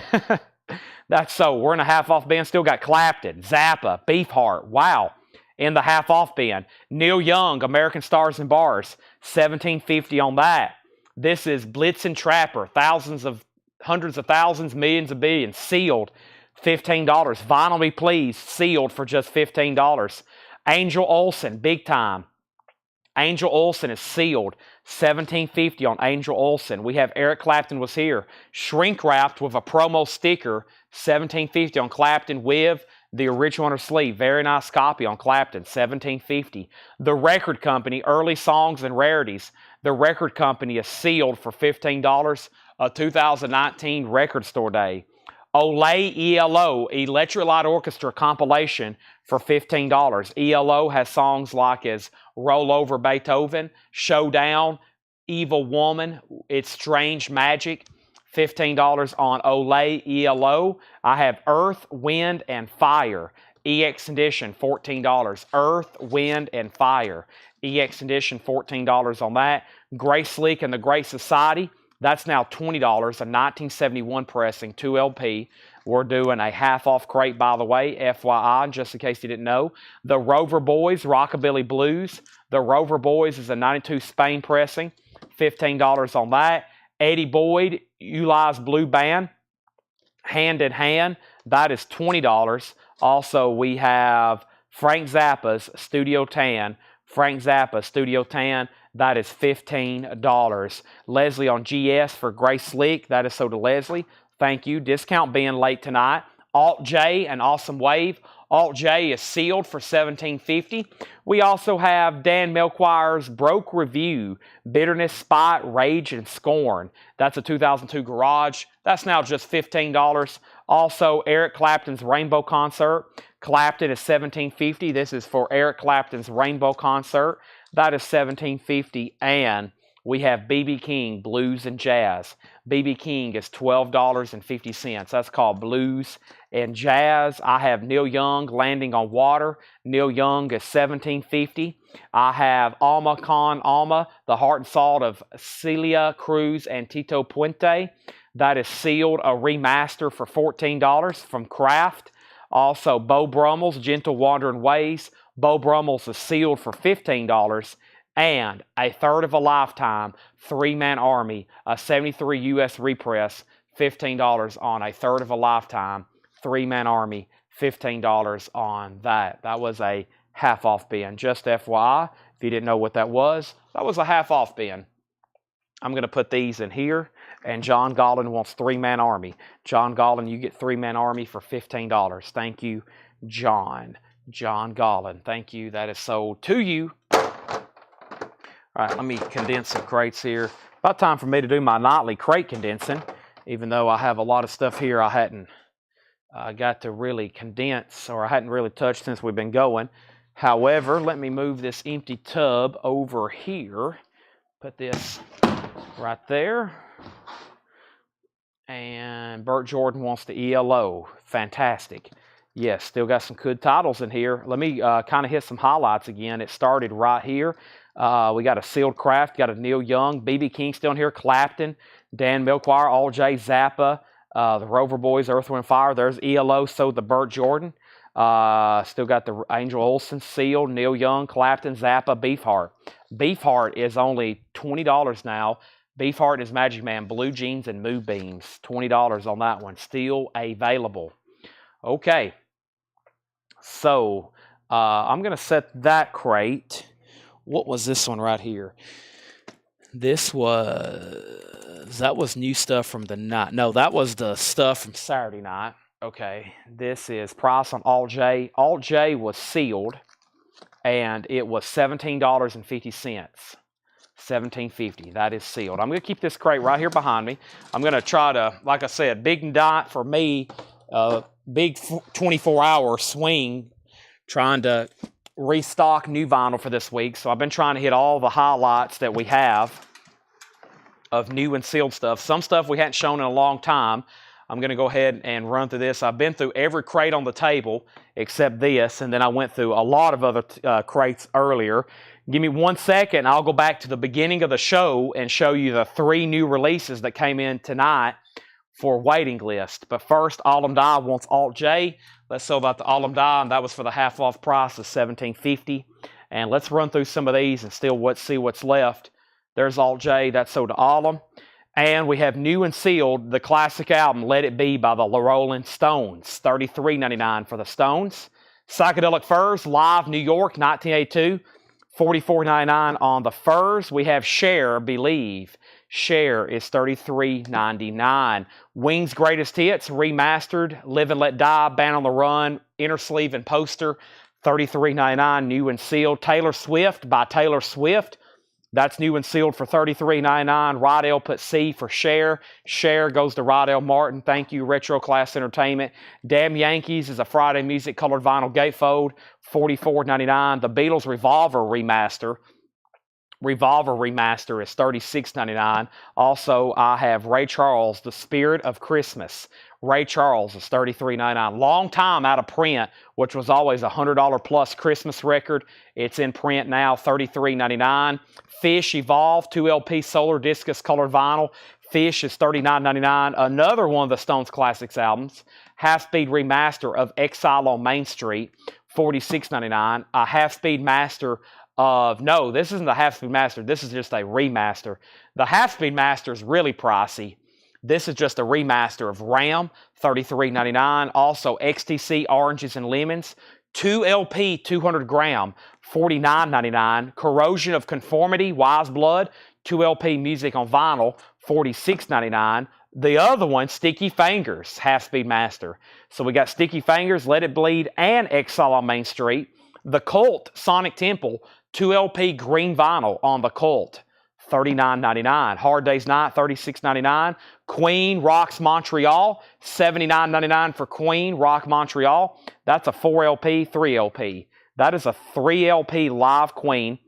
That's so. We're in a half off bin. Still got Clapton, Zappa, Beefheart. Wow. In the half off bin. Neil Young, American Stars and Bars. $17.50 on that. This is Blitzen Trapper. Hundreds of thousands, millions of billions. Sealed. $15. Vinyl Me Please, sealed for just $15. Angel Olsen, big time. Angel Olsen is sealed. $17.50 on Angel Olsen. We have Eric Clapton was here. Shrink wrapped with a promo sticker. $17.50 on Clapton with the original on her sleeve. Very nice copy on Clapton. $17.50. The Record Company, early songs and rarities. The Record Company is sealed for $15. A 2019 Record Store Day. Olay ELO, Electric Light Orchestra compilation for $15. ELO has songs like as Roll Over Beethoven, Showdown, Evil Woman, It's Strange Magic, $15 on Olay ELO. I have Earth, Wind, and Fire, EX Edition, $14. Earth, Wind, and Fire, EX Edition, $14 on that. Grace Slick and the Great Society. That's now $20, a 1971 pressing, 2LP. We're doing a half-off crate, by the way, FYI, just in case you didn't know. The Rover Boys, Rockabilly Blues. The Rover Boys is a 92 Spain pressing, $15 on that. Eddie Boyd, Uli's Blue Band, Hand in Hand. That is $20. Also, we have Frank Zappa's Studio Tan. Frank Zappa, Studio Tan. That is $15. Leslie on GS for Gray Slick. That is so to Leslie. Thank you. Discount being late tonight. Alt J and Awesome Wave. Alt J is sealed for $17.50. We also have Dan Melchior's Broke Review, Bitterness, Spite, Rage, and Scorn. That's a 2002 Garage. That's now just $15. Also, Eric Clapton's Rainbow Concert. Clapton is $17.50. This is for Eric Clapton's Rainbow Concert. That is $17.50. And we have B.B. King, Blues and Jazz. B.B. King is $12.50. That's called Blues and Jazz. I have Neil Young, Landing on Water. Neil Young is $17.50. I have Alma Con Alma, The Heart and Salt of Celia Cruz and Tito Puente. That is sealed, a remaster for $14 from Kraft. Also, Beau Brummel's Gentle Wandering Ways. Beau Brummel's is sealed for $15. And a third of a lifetime, three-man army, a 73 U.S. repress, $15 on a third of a lifetime, three-man army, $15 on that. That was a half-off bin. Just FYI, if you didn't know what that was a half-off bin. I'm going to put these in here, and John Gollin wants three-man army. John Gollin, you get three-man army for $15. Thank you, John. John Gollin, thank you. That is sold to you. All right, let me condense some crates here. About time for me to do my nightly crate condensing, even though I have a lot of stuff here I hadn't got to really condense, or I hadn't really touched since we've been going. However, let me move this empty tub over here. Put this right there. And Burt Jordan wants the ELO. Fantastic. Yes, still got some good titles in here. Let me kind of hit some highlights again. It started right here. We got a Sealed Craft, got a Neil Young, B.B. King still in here, Clapton, Dan Melchior, All J, Zappa, the Rover Boys, Earth, Wind, Fire. There's ELO, so the Burt Jordan. Still got the Angel Olsen, Sealed, Neil Young, Clapton, Zappa, Beefheart. Beefheart is only $20 now. Beefheart is Magic Man, Blue Jeans, and Moonbeams. $20 on that one. Still available. Okay. So, I'm going to set that crate. What was this one right here? That was new stuff from the night. No, that was the stuff from Saturday night. Okay, this is price on Alt J. Alt J was sealed, and it was $17.50. $17.50. That is sealed. I'm going to keep this crate right here behind me. I'm going to try to, like I said, big night for me, big 24-hour swing, trying to restock new vinyl for this week. So I've been trying to hit all the highlights that we have of new and sealed stuff. Some stuff we hadn't shown in a long time. I'm going to go ahead and run through this. I've been through every crate on the table except this, and then I went through a lot of other crates earlier. Give me 1 second, I'll go back to the beginning of the show and show you the 3 new releases that came in tonight for waiting list. But first, Alum Die wants Alt J. Let's see about the Alum Die, and that was for the half-off price of $17.50. And let's run through some of these and still see what's left. There's Alt J, that's sold to Alum. And we have new and sealed the classic album, Let It Be by the Rolling Stones. $33.99 for the Stones. Psychedelic Furs, Live New York, 1982. $44.99 on the Furs. We have Cher, Believe. Cher is $33.99. Wings Greatest Hits, Remastered, Live and Let Die, Band on the Run, Inner Sleeve and Poster, $33.99, new and sealed. Taylor Swift by Taylor Swift. That's new and sealed for $33.99. Rydell put C for Cher. Cher goes to Rydell Martin. Thank you, Retro Class Entertainment. Damn Yankees is a Friday Music colored vinyl gatefold, $44.99. The Beatles Revolver Remaster. Revolver Remaster is $36.99. Also, I have Ray Charles, The Spirit of Christmas. Ray Charles is $33.99. Long time out of print, which was always a $100 plus Christmas record. It's in print now, $33.99. Fish Evolve, 2LP Solar Discus colored vinyl. Fish is $39.99. Another one of the Stones Classics albums. Half-Speed Remaster of Exile on Main Street, $46.99. A Half-Speed Master of, no, this isn't the Half-Speed Master. This is just a remaster. The Half-Speed Master is really pricey. This is just a remaster of Ram, $33.99. Also, XTC Oranges and Lemons, 2LP 200 gram, $49.99. Corrosion of Conformity, Wise Blood, 2 LP music on vinyl, $46.99. The other one, Sticky Fingers, Half Speed Master. So we got Sticky Fingers, Let It Bleed, and Exile on Main Street. The Cult, Sonic Temple, 2 LP green vinyl on The Cult, $39.99. Hard Day's Night, $36.99. Queen Rocks Montreal, $79.99 for Queen Rock Montreal. That's a 4 LP, 3 LP. That is a 3 LP live Queen.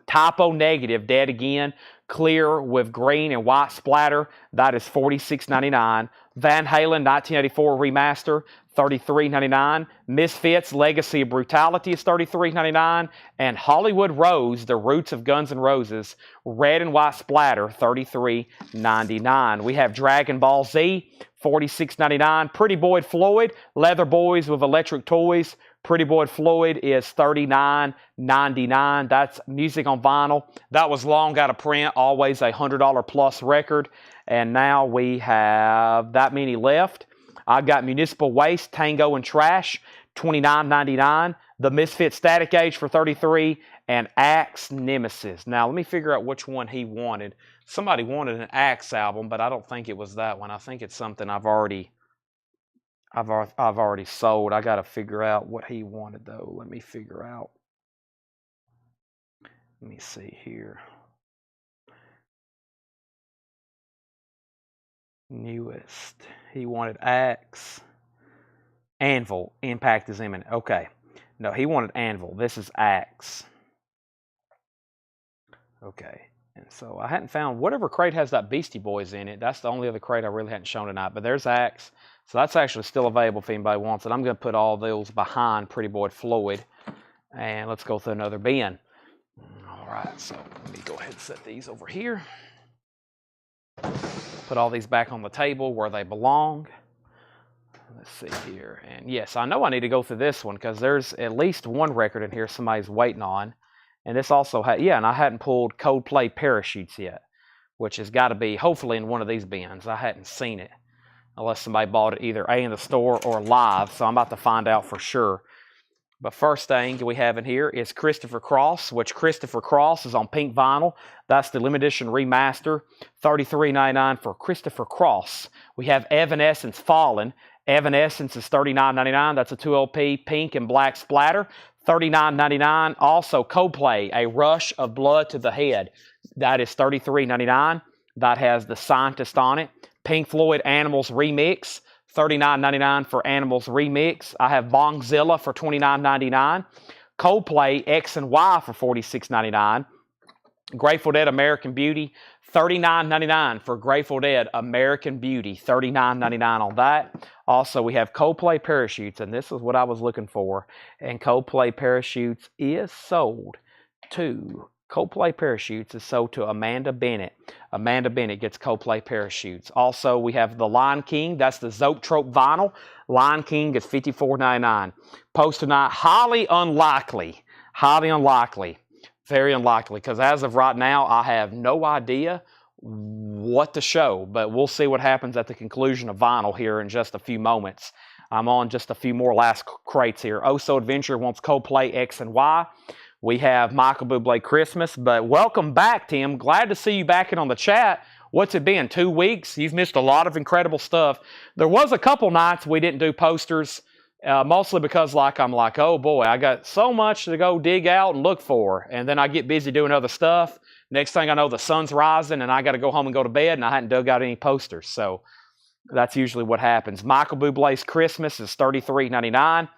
Typo Negative, Dead Again, clear with green and white splatter. That is $46.99. Van Halen 1984 Remaster, $33.99. Misfits Legacy of Brutality is $33.99. And Hollywood Rose, The Roots of Guns N' Roses, red and white splatter, $33.99. We have Dragon Ball Z, $46.99. Pretty Boy Floyd, Leather Boys with Electric Toys, Pretty Boy Floyd is $39.99. That's music on vinyl. That was long out of print, always a $100 plus record. And now we have that many left. I've got Municipal Waste, Tango and Trash, $29.99. The Misfit Static Age for $33. And Axe Nemesis. Now let me figure out which one he wanted. Somebody wanted an Axe album, but I don't think it was that one. I think it's something I've already sold. I got to figure out what he wanted, though. Let me figure out. Let me see here. Newest. He wanted Axe. Anvil. Impact is imminent. Okay. No, he wanted Anvil. This is Axe. Okay. And so I hadn't found whatever crate has that Beastie Boys in it. That's the only other crate I really hadn't shown tonight. But there's Axe. So that's actually still available if anybody wants it. I'm going to put all those behind Pretty Boy Floyd. And let's go through another bin. All right, so let me go ahead and set these over here. Put all these back on the table where they belong. Let's see here. And yes, I know I need to go through this one because there's at least one record in here somebody's waiting on. And this also had, yeah, and I hadn't pulled Coldplay Parachutes yet, which has got to be hopefully in one of these bins. I hadn't seen it. Unless somebody bought it either A in the store or live, so I'm about to find out for sure. But first thing we have in here is Christopher Cross, which Christopher Cross is on pink vinyl. That's the limited edition remaster, $33.99 for Christopher Cross. We have Evanescence Fallen. Evanescence is $39.99. That's a 2 LP, pink and black splatter, $39.99. Also Coldplay, A Rush of Blood to the Head. That is $33.99. That has The Scientist on it. Pink Floyd Animals Remix, $39.99 for Animals Remix. I have Bongzilla for $29.99. Coldplay X and Y for $46.99. Grateful Dead American Beauty, $39.99 for Grateful Dead American Beauty, $39.99 on that. Also, we have Coldplay Parachutes, and this is what I was looking for. And Coldplay Parachutes is sold to Coldplay Parachutes is sold to Amanda Bennett. Amanda Bennett gets Coldplay Parachutes. Also, we have the Lion King. That's the Zoetrope vinyl. Lion King is $54.99. Post tonight, highly unlikely. Highly unlikely. Very unlikely. Because as of right now, I have no idea what to show. But we'll see what happens at the conclusion of vinyl here in just a few moments. I'm on just a few more last crates here. Oso Adventure wants Coldplay X and Y. We have Michael Bublé Christmas, but welcome back, Tim. Glad to see you back in on the chat. What's it been, 2 weeks? You've missed a lot of incredible stuff. There was a couple nights we didn't do posters, mostly because I'm like, oh boy, I got so much to go dig out and look for. And then I get busy doing other stuff. Next thing I know, the sun's rising and I got to go home and go to bed and I hadn't dug out any posters. So that's usually what happens. Michael Bublé's Christmas is $33.99.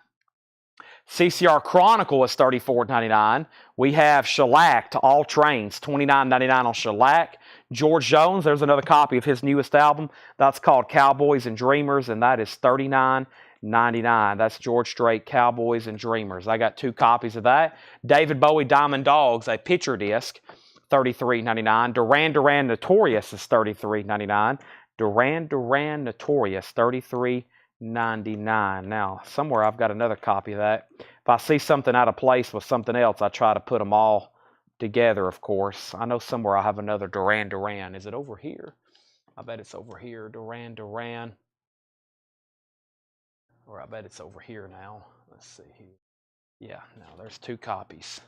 CCR Chronicle is $34.99. We have Shellac to All Trains, $29.99 on Shellac. George Jones, there's another copy of his newest album. That's called Cowboys and Dreamers, and that is $39.99. That's George Strait, Cowboys and Dreamers. I got 2 copies of that. David Bowie Diamond Dogs, a picture disc, $33.99. Duran Duran Notorious is $33.99. Duran Duran Notorious, $33.99. Now, somewhere I've got another copy of that. If I see something out of place with something else, I try to put them all together, of course. I know somewhere I have another Duran Duran. Is it over here? I bet it's over here. Duran Duran. Or I bet it's over here now. Let's see here. Yeah, no, there's 2 copies.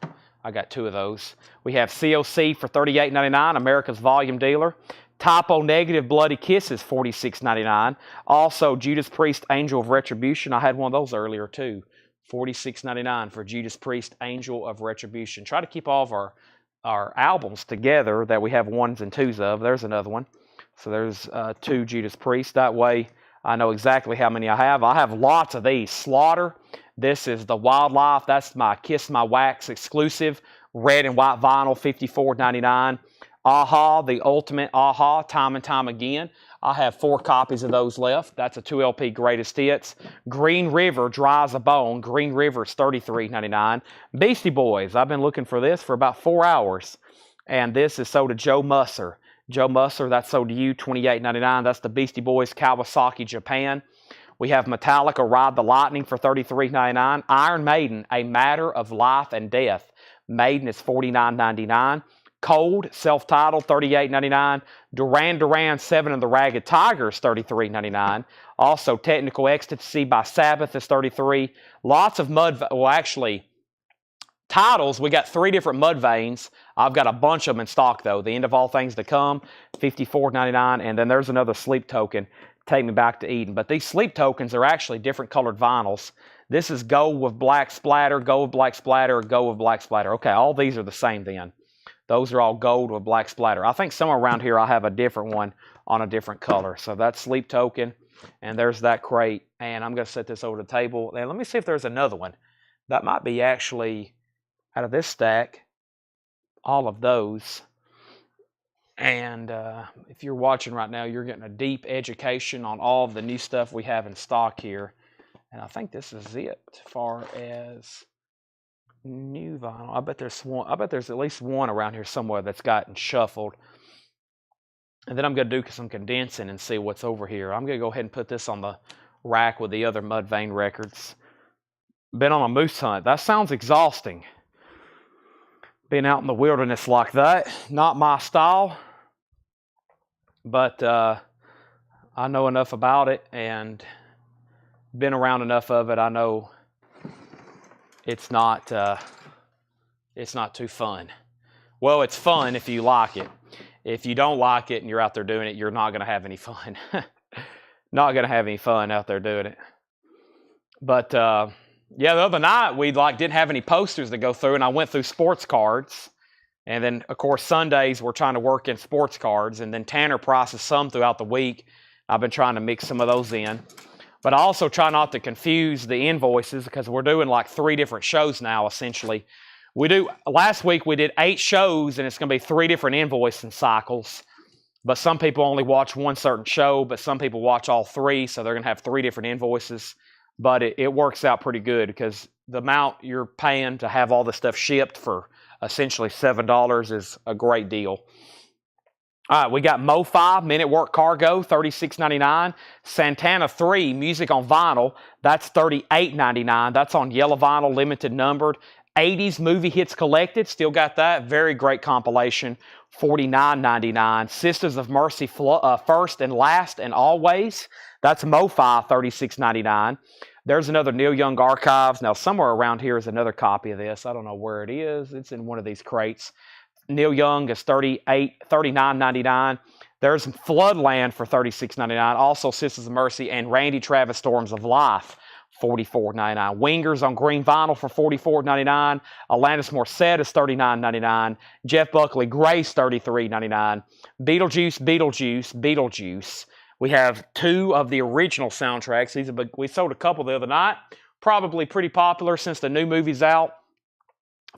I got 2 of those. We have COC for $38.99, America's Volume Dealer. Typo Negative Bloody Kisses, $46.99. Also, Judas Priest, Angel of Retribution. I had one of those earlier too. $46.99 for Judas Priest, Angel of Retribution. Try to keep all of our albums together that we have 1s and 2s of. There's another one. So there's 2 Judas Priest. That way I know exactly how many I have. I have lots of these. Slaughter. This is the Wildlife. That's my Kiss My Wax exclusive. Red and white vinyl, $54.99. Aha, the ultimate Aha, Time and Time Again. I have 4 copies of those left. That's a 2LP greatest hits. Green River, Dry as a Bone. Green River is $33.99. Beastie Boys, I've been looking for this for about 4 hours. And this is sold to Joe Musser. Joe Musser, that's sold to you, $28.99. That's the Beastie Boys, Kawasaki, Japan. We have Metallica, Ride the Lightning for $33.99. Iron Maiden, A Matter of Life and Death. Maiden is $49.99. Cold, self-titled, $38.99. Duran Duran, 7 and the Ragged Tigers, $33.99. Also, Technical Ecstasy by Sabbath is $33. Lots of titles. We got 3 different Mudvaynes. I've got a bunch of them in stock, though. The End of All Things to Come, $54.99. And then there's another Sleep Token, Take Me Back to Eden. But these Sleep Tokens are actually different colored vinyls. This is Gold with Black Splatter, Gold with Black Splatter, Gold with Black Splatter. Okay, all these are the same then. Those are all gold with black splatter. I think somewhere around here I have a different one on a different color. So that's Sleep Token, and there's that crate. And I'm going to set this over the table. And let me see if there's another one. That might be actually, out of this stack, all of those. And if you're watching right now, you're getting a deep education on all of the new stuff we have in stock here. And I think this is it as far as new vinyl. I bet there's one. I bet there's at least one around here somewhere that's gotten shuffled. And then I'm going to do some condensing and see what's over here. I'm going to go ahead and put this on the rack with the other Mudvayne records. Been on a moose hunt. That sounds exhausting. Being out in the wilderness like that. Not my style. But I know enough about it and been around enough of it. I know it's not too fun. Well, it's fun if you like it. If you don't like it and you're out there doing it, you're not going to have any fun. Not going to have any fun out there doing it. But yeah, the other night we didn't have any posters to go through, and I went through sports cards. And then, of course, Sundays we're trying to work in sports cards, and then Tanner prices some throughout the week. I've been trying to mix some of those in. But I also try not to confuse the invoices because we're doing like 3 different shows now, essentially. Last week we did 8 shows, and it's going to be 3 different invoicing cycles. But some people only watch one certain show, but some people watch all 3, so they're going to have 3 different invoices. But it works out pretty good because the amount you're paying to have all this stuff shipped for essentially $7 is a great deal. All right, we got Mo-Fi, Minute Work Cargo, $36.99. Santana 3, Music on Vinyl, that's $38.99. That's on yellow vinyl, limited numbered. 80s Movie Hits Collected, still got that. Very great compilation, $49.99. Sisters of Mercy, First and Last and Always, that's Mo-Fi, $36.99. There's another Neil Young Archives. Now, somewhere around here is another copy of this. I don't know where it is. It's in one of these crates. Neil Young is $39.99. There's Floodland for $36.99. Also, Sisters of Mercy and Randy Travis, Storms of Life, $44.99. Wingers on green vinyl for $44.99. Alanis Morissette is $39.99. Jeff Buckley, Grace, $33.99. Beetlejuice. We have 2 of the original soundtracks. We sold a couple the other night. Probably pretty popular since the new movie's out.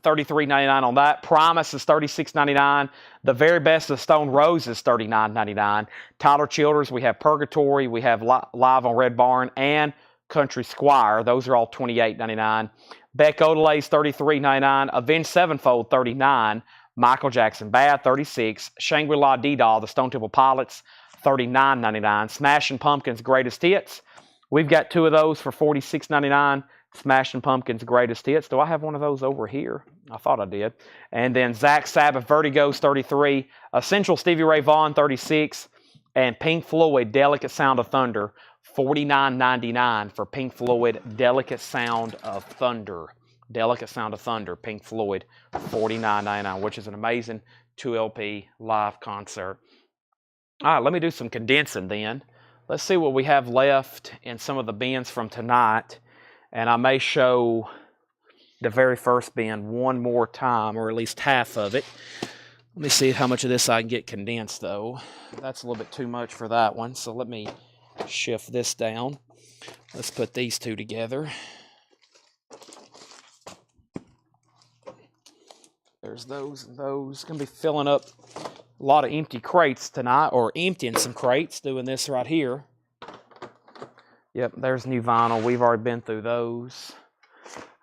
$33.99 on that. Promise is $36.99. The Very Best of Stone Roses, $39.99. Tyler Childers, we have Purgatory, we have Live on Red Barn, and Country Squire. Those are all $28.99. Beck Odelay, $33.99. Avenged Sevenfold, $39. Michael Jackson Bad, $36. Shangri-La D-Doll, the Stone Temple Pilots, $39.99. Smashing Pumpkins Greatest Hits. We've got 2 of those for $46.99. Smashing Pumpkins Greatest Hits. Do I have one of those over here? I thought I did. And then Zach Sabbath Vertigo's $33. Essential Stevie Ray Vaughan, $36. And Pink Floyd Delicate Sound of Thunder, $49.99 for Pink Floyd Delicate Sound of Thunder. Delicate Sound of Thunder, Pink Floyd, $49.99, which is an amazing 2 LP live concert. All right, let me do some condensing then. Let's see what we have left in some of the bins from tonight. And I may show the very first bin one more time, or at least half of it. Let me see how much of this I can get condensed, though. That's a little bit too much for that one, so let me shift this down. Let's put these two together. There's those and those. Going to be filling up a lot of empty crates tonight, or emptying some crates, doing this right here. Yep, there's new vinyl. We've already been through those.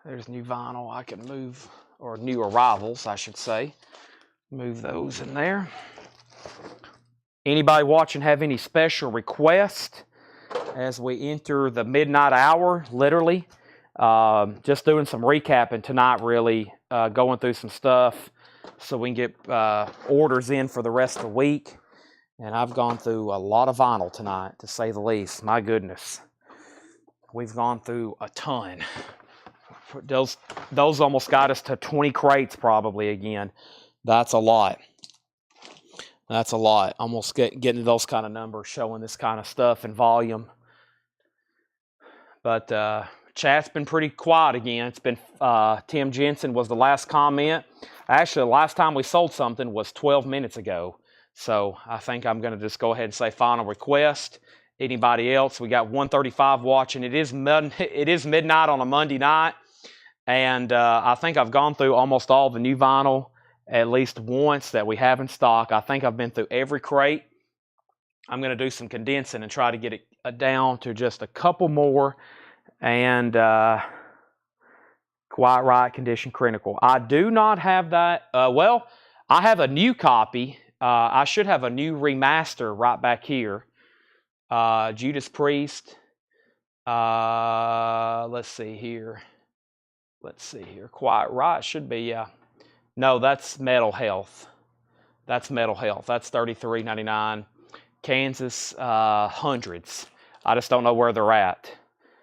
There's new vinyl I can move, or new arrivals, I should say. Move those in there. Anybody watching have any special requests as we enter the midnight hour, literally? Just doing some recapping tonight, really, going through some stuff so we can get orders in for the rest of the week. And I've gone through a lot of vinyl tonight, to say the least. My goodness. We've gone through a ton. Those almost got us to 20 crates probably again. That's a lot. That's a lot. Almost getting those kind of numbers, showing this kind of stuff in volume. But chat's been pretty quiet again. It's been Tim Jensen was the last comment. Actually, the last time we sold something was 12 minutes ago. So I think I'm going to just go ahead and say final request. Anybody else? We got 135 watching. It is midnight on a Monday night. And I think I've gone through almost all the new vinyl at least once that we have in stock. I think I've been through every crate. I'm going to do some condensing and try to get it down to just a couple more. And Quiet Riot Condition Critical. I do not have that. Well, I have a new copy. I should have a new remaster right back here. Judas Priest. Let's see here. Quiet Riot should be, no, that's Metal Health. That's Metal Health. That's $33.99. Kansas, hundreds. I just don't know where they're at.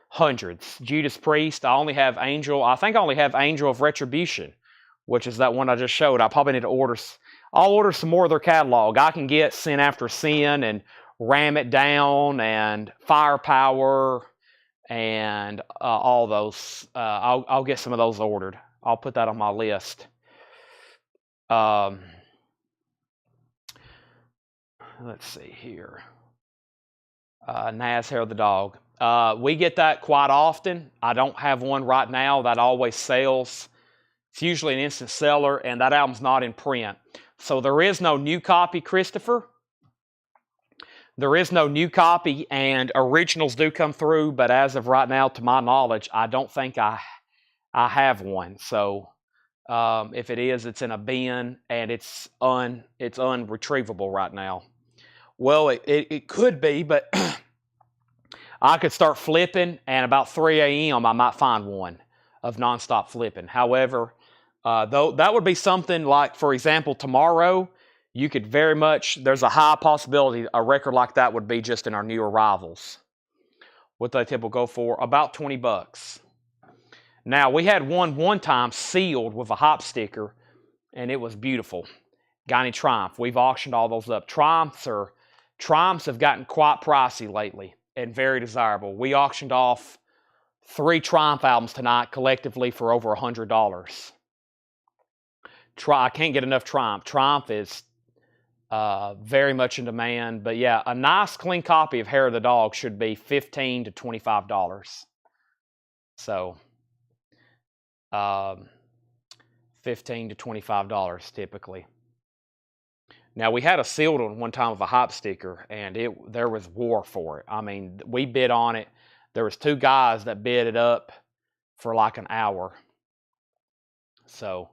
Hundreds. Judas Priest. I only have Angel. I think I only have Angel of Retribution, which is that one I just showed. I probably need to order. I'll order some more of their catalog. I can get Sin After Sin and Ram It Down and Firepower and all those. I'll get some of those ordered. I'll put that on my list. Let's see here. Naz Hair the Dog. We get that quite often. I don't have one right now. That always sells. It's usually an instant seller, and that album's not in print. So there is no new copy, Christopher. There is no new copy, and originals do come through, but as of right now, to my knowledge, I don't think I have one. So if it is, it's in a bin, and it's unretrievable right now. Well, it could be, but I could start flipping, and about 3 a.m. I might find one of nonstop flipping. However, though that would be something like, for example, tomorrow, you could very much, there's a high possibility a record like that would be just in our new arrivals. What they typically go for? About 20 bucks. Now, we had one time sealed with a hop sticker, and it was beautiful. Got any Triumph? We've auctioned all those up. Triumphs have gotten quite pricey lately and very desirable. We auctioned off 3 Triumph albums tonight collectively for over $100. I can't get enough Triumph. Triumph is very much in demand. But yeah, a nice clean copy of Hair of the Dog should be $15 to $25. So $15 to $25 typically. Now, we had a sealed one time with a hop sticker, and there was war for it. I mean, we bid on it. There was 2 guys that bid it up for like an hour. So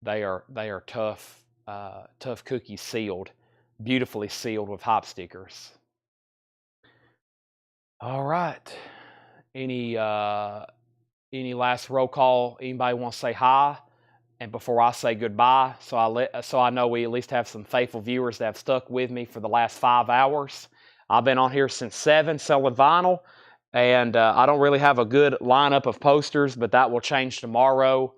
they are tough cookies, sealed, beautifully sealed with hop stickers. All right. Any last roll call? Anybody want to say hi? And before I say goodbye, so I know we at least have some faithful viewers that have stuck with me for the last 5 hours. I've been on here since 7 selling vinyl, And I don't really have a good lineup of posters, but that will change tomorrow.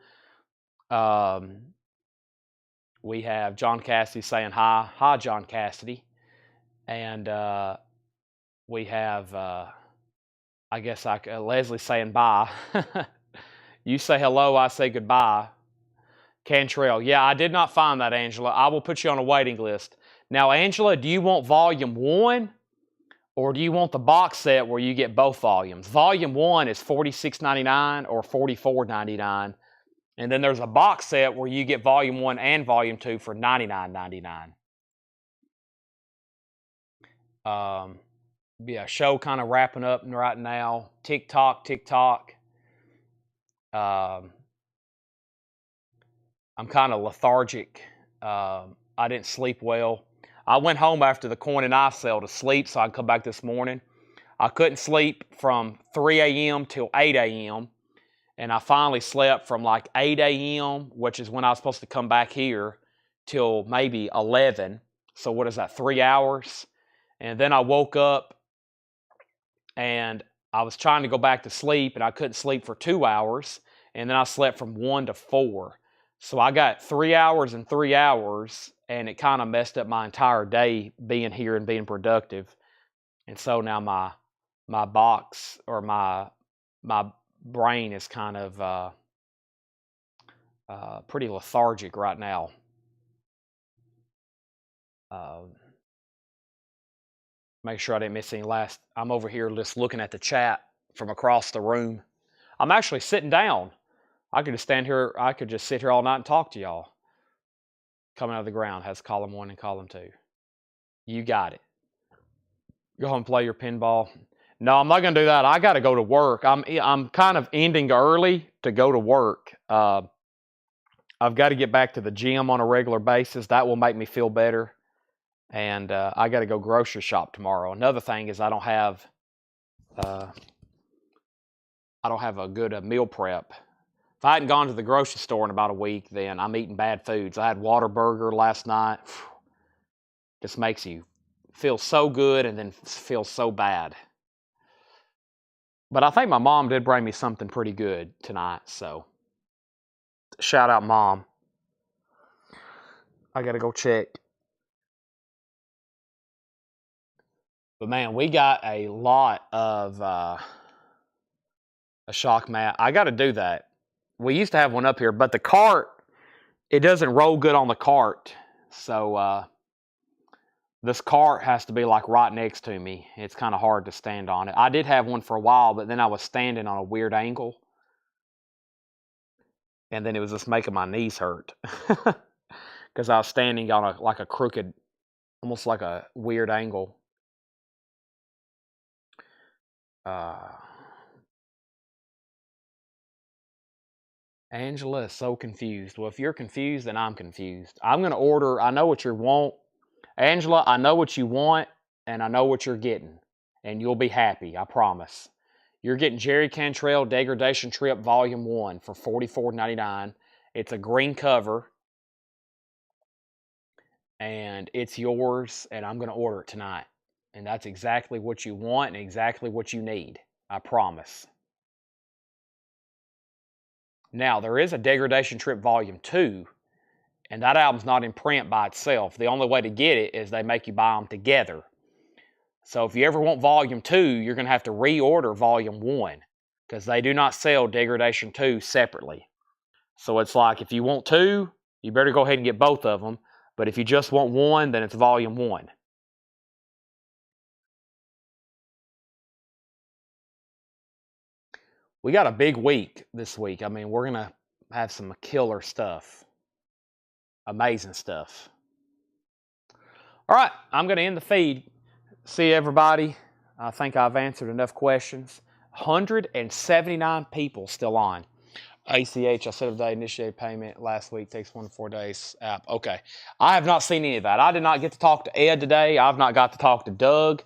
We have John Cassidy saying hi. Hi, John Cassidy. And we have, I guess, Leslie saying bye. You say hello, I say goodbye. Cantrell. Yeah, I did not find that, Angela. I will put you on a waiting list. Now, Angela, do you want volume 1 or do you want the box set where you get both volumes? Volume 1 is $46.99 or $44.99. And then there's a box set where you get volume 1 and volume 2 for $99.99. Yeah, show kind of wrapping up right now. TikTok. I'm kind of lethargic. I didn't sleep well. I went home after the coin and eye sale to sleep so I could come back this morning. I couldn't sleep from 3 a.m. till 8 a.m. And I finally slept from like 8 a.m., which is when I was supposed to come back here, till maybe 11. So what is that, 3 hours? And then I woke up and I was trying to go back to sleep and I couldn't sleep for 2 hours. And then I slept from 1 to 4. So I got 3 hours and 3 hours, and it kind of messed up my entire day being here and being productive. And so now my box or my brain is kind of pretty lethargic right now. Make sure I didn't miss any last. I'm over here just looking at the chat from across the room. I'm actually sitting down. I could just stand here. I could just sit here all night and talk to y'all. Coming out of the ground has column 1 and column 2. You got it. Go home and play your pinball. No, I'm not going to do that. I got to go to work. I'm kind of ending early to go to work. I've got to get back to the gym on a regular basis. That will make me feel better. And I got to go grocery shop tomorrow. Another thing is I don't have a good meal prep. If I hadn't gone to the grocery store in about a week, then I'm eating bad foods. I had Whataburger last night. Just makes you feel so good and then feel so bad. But I think my mom did bring me something pretty good tonight, so shout out, Mom. I got to go check. But man, we got a lot of a shock mat. I got to do that. We used to have one up here, but the cart, it doesn't roll good on the cart. So this cart has to be like right next to me. It's kind of hard to stand on it. I did have one for a while, but then I was standing on a weird angle. And then it was just making my knees hurt. Because I was standing on a crooked, almost like a weird angle. Angela is so confused. Well, if you're confused, then I'm confused. I'm going to order. I know what you want. Angela, I know what you want, and I know what you're getting. And you'll be happy, I promise. You're getting Jerry Cantrell Degradation Trip Volume 1 for $44.99. It's a green cover. And it's yours, and I'm going to order it tonight. And that's exactly what you want and exactly what you need. I promise. Now, there is a Degradation Trip Volume 2, and that album's not in print by itself. The only way to get it is they make you buy them together. So if you ever want Volume 2, you're going to have to reorder Volume 1, because they do not sell Degradation 2 separately. So it's like, if you want 2, you better go ahead and get both of them. But if you just want 1, then it's Volume 1. We got a big week this week. I mean, we're going to have some killer stuff. Amazing stuff. All right, I'm going to end the feed. See everybody. I think I've answered enough questions. 179 people still on. ACH, I said if they initiated payment last week, takes 1 to 4 days. App. Okay. I have not seen any of that. I did not get to talk to Ed today. I've not got to talk to Doug.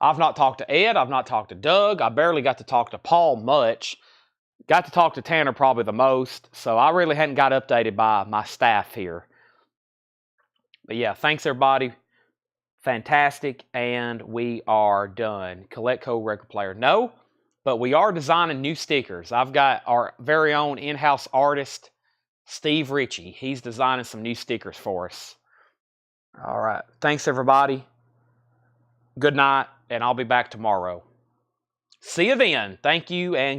I've not talked to Ed. I've not talked to Doug. I barely got to talk to Paul much. Got to talk to Tanner probably the most. So I really hadn't got updated by my staff here. But yeah, thanks everybody. Fantastic. And we are done. Collect Code Record Player. No, But we are designing new stickers. I've got our very own in-house artist, Steve Ritchie. He's designing some new stickers for us. All right. Thanks, everybody. Good night, and I'll be back tomorrow. See you then. Thank you, and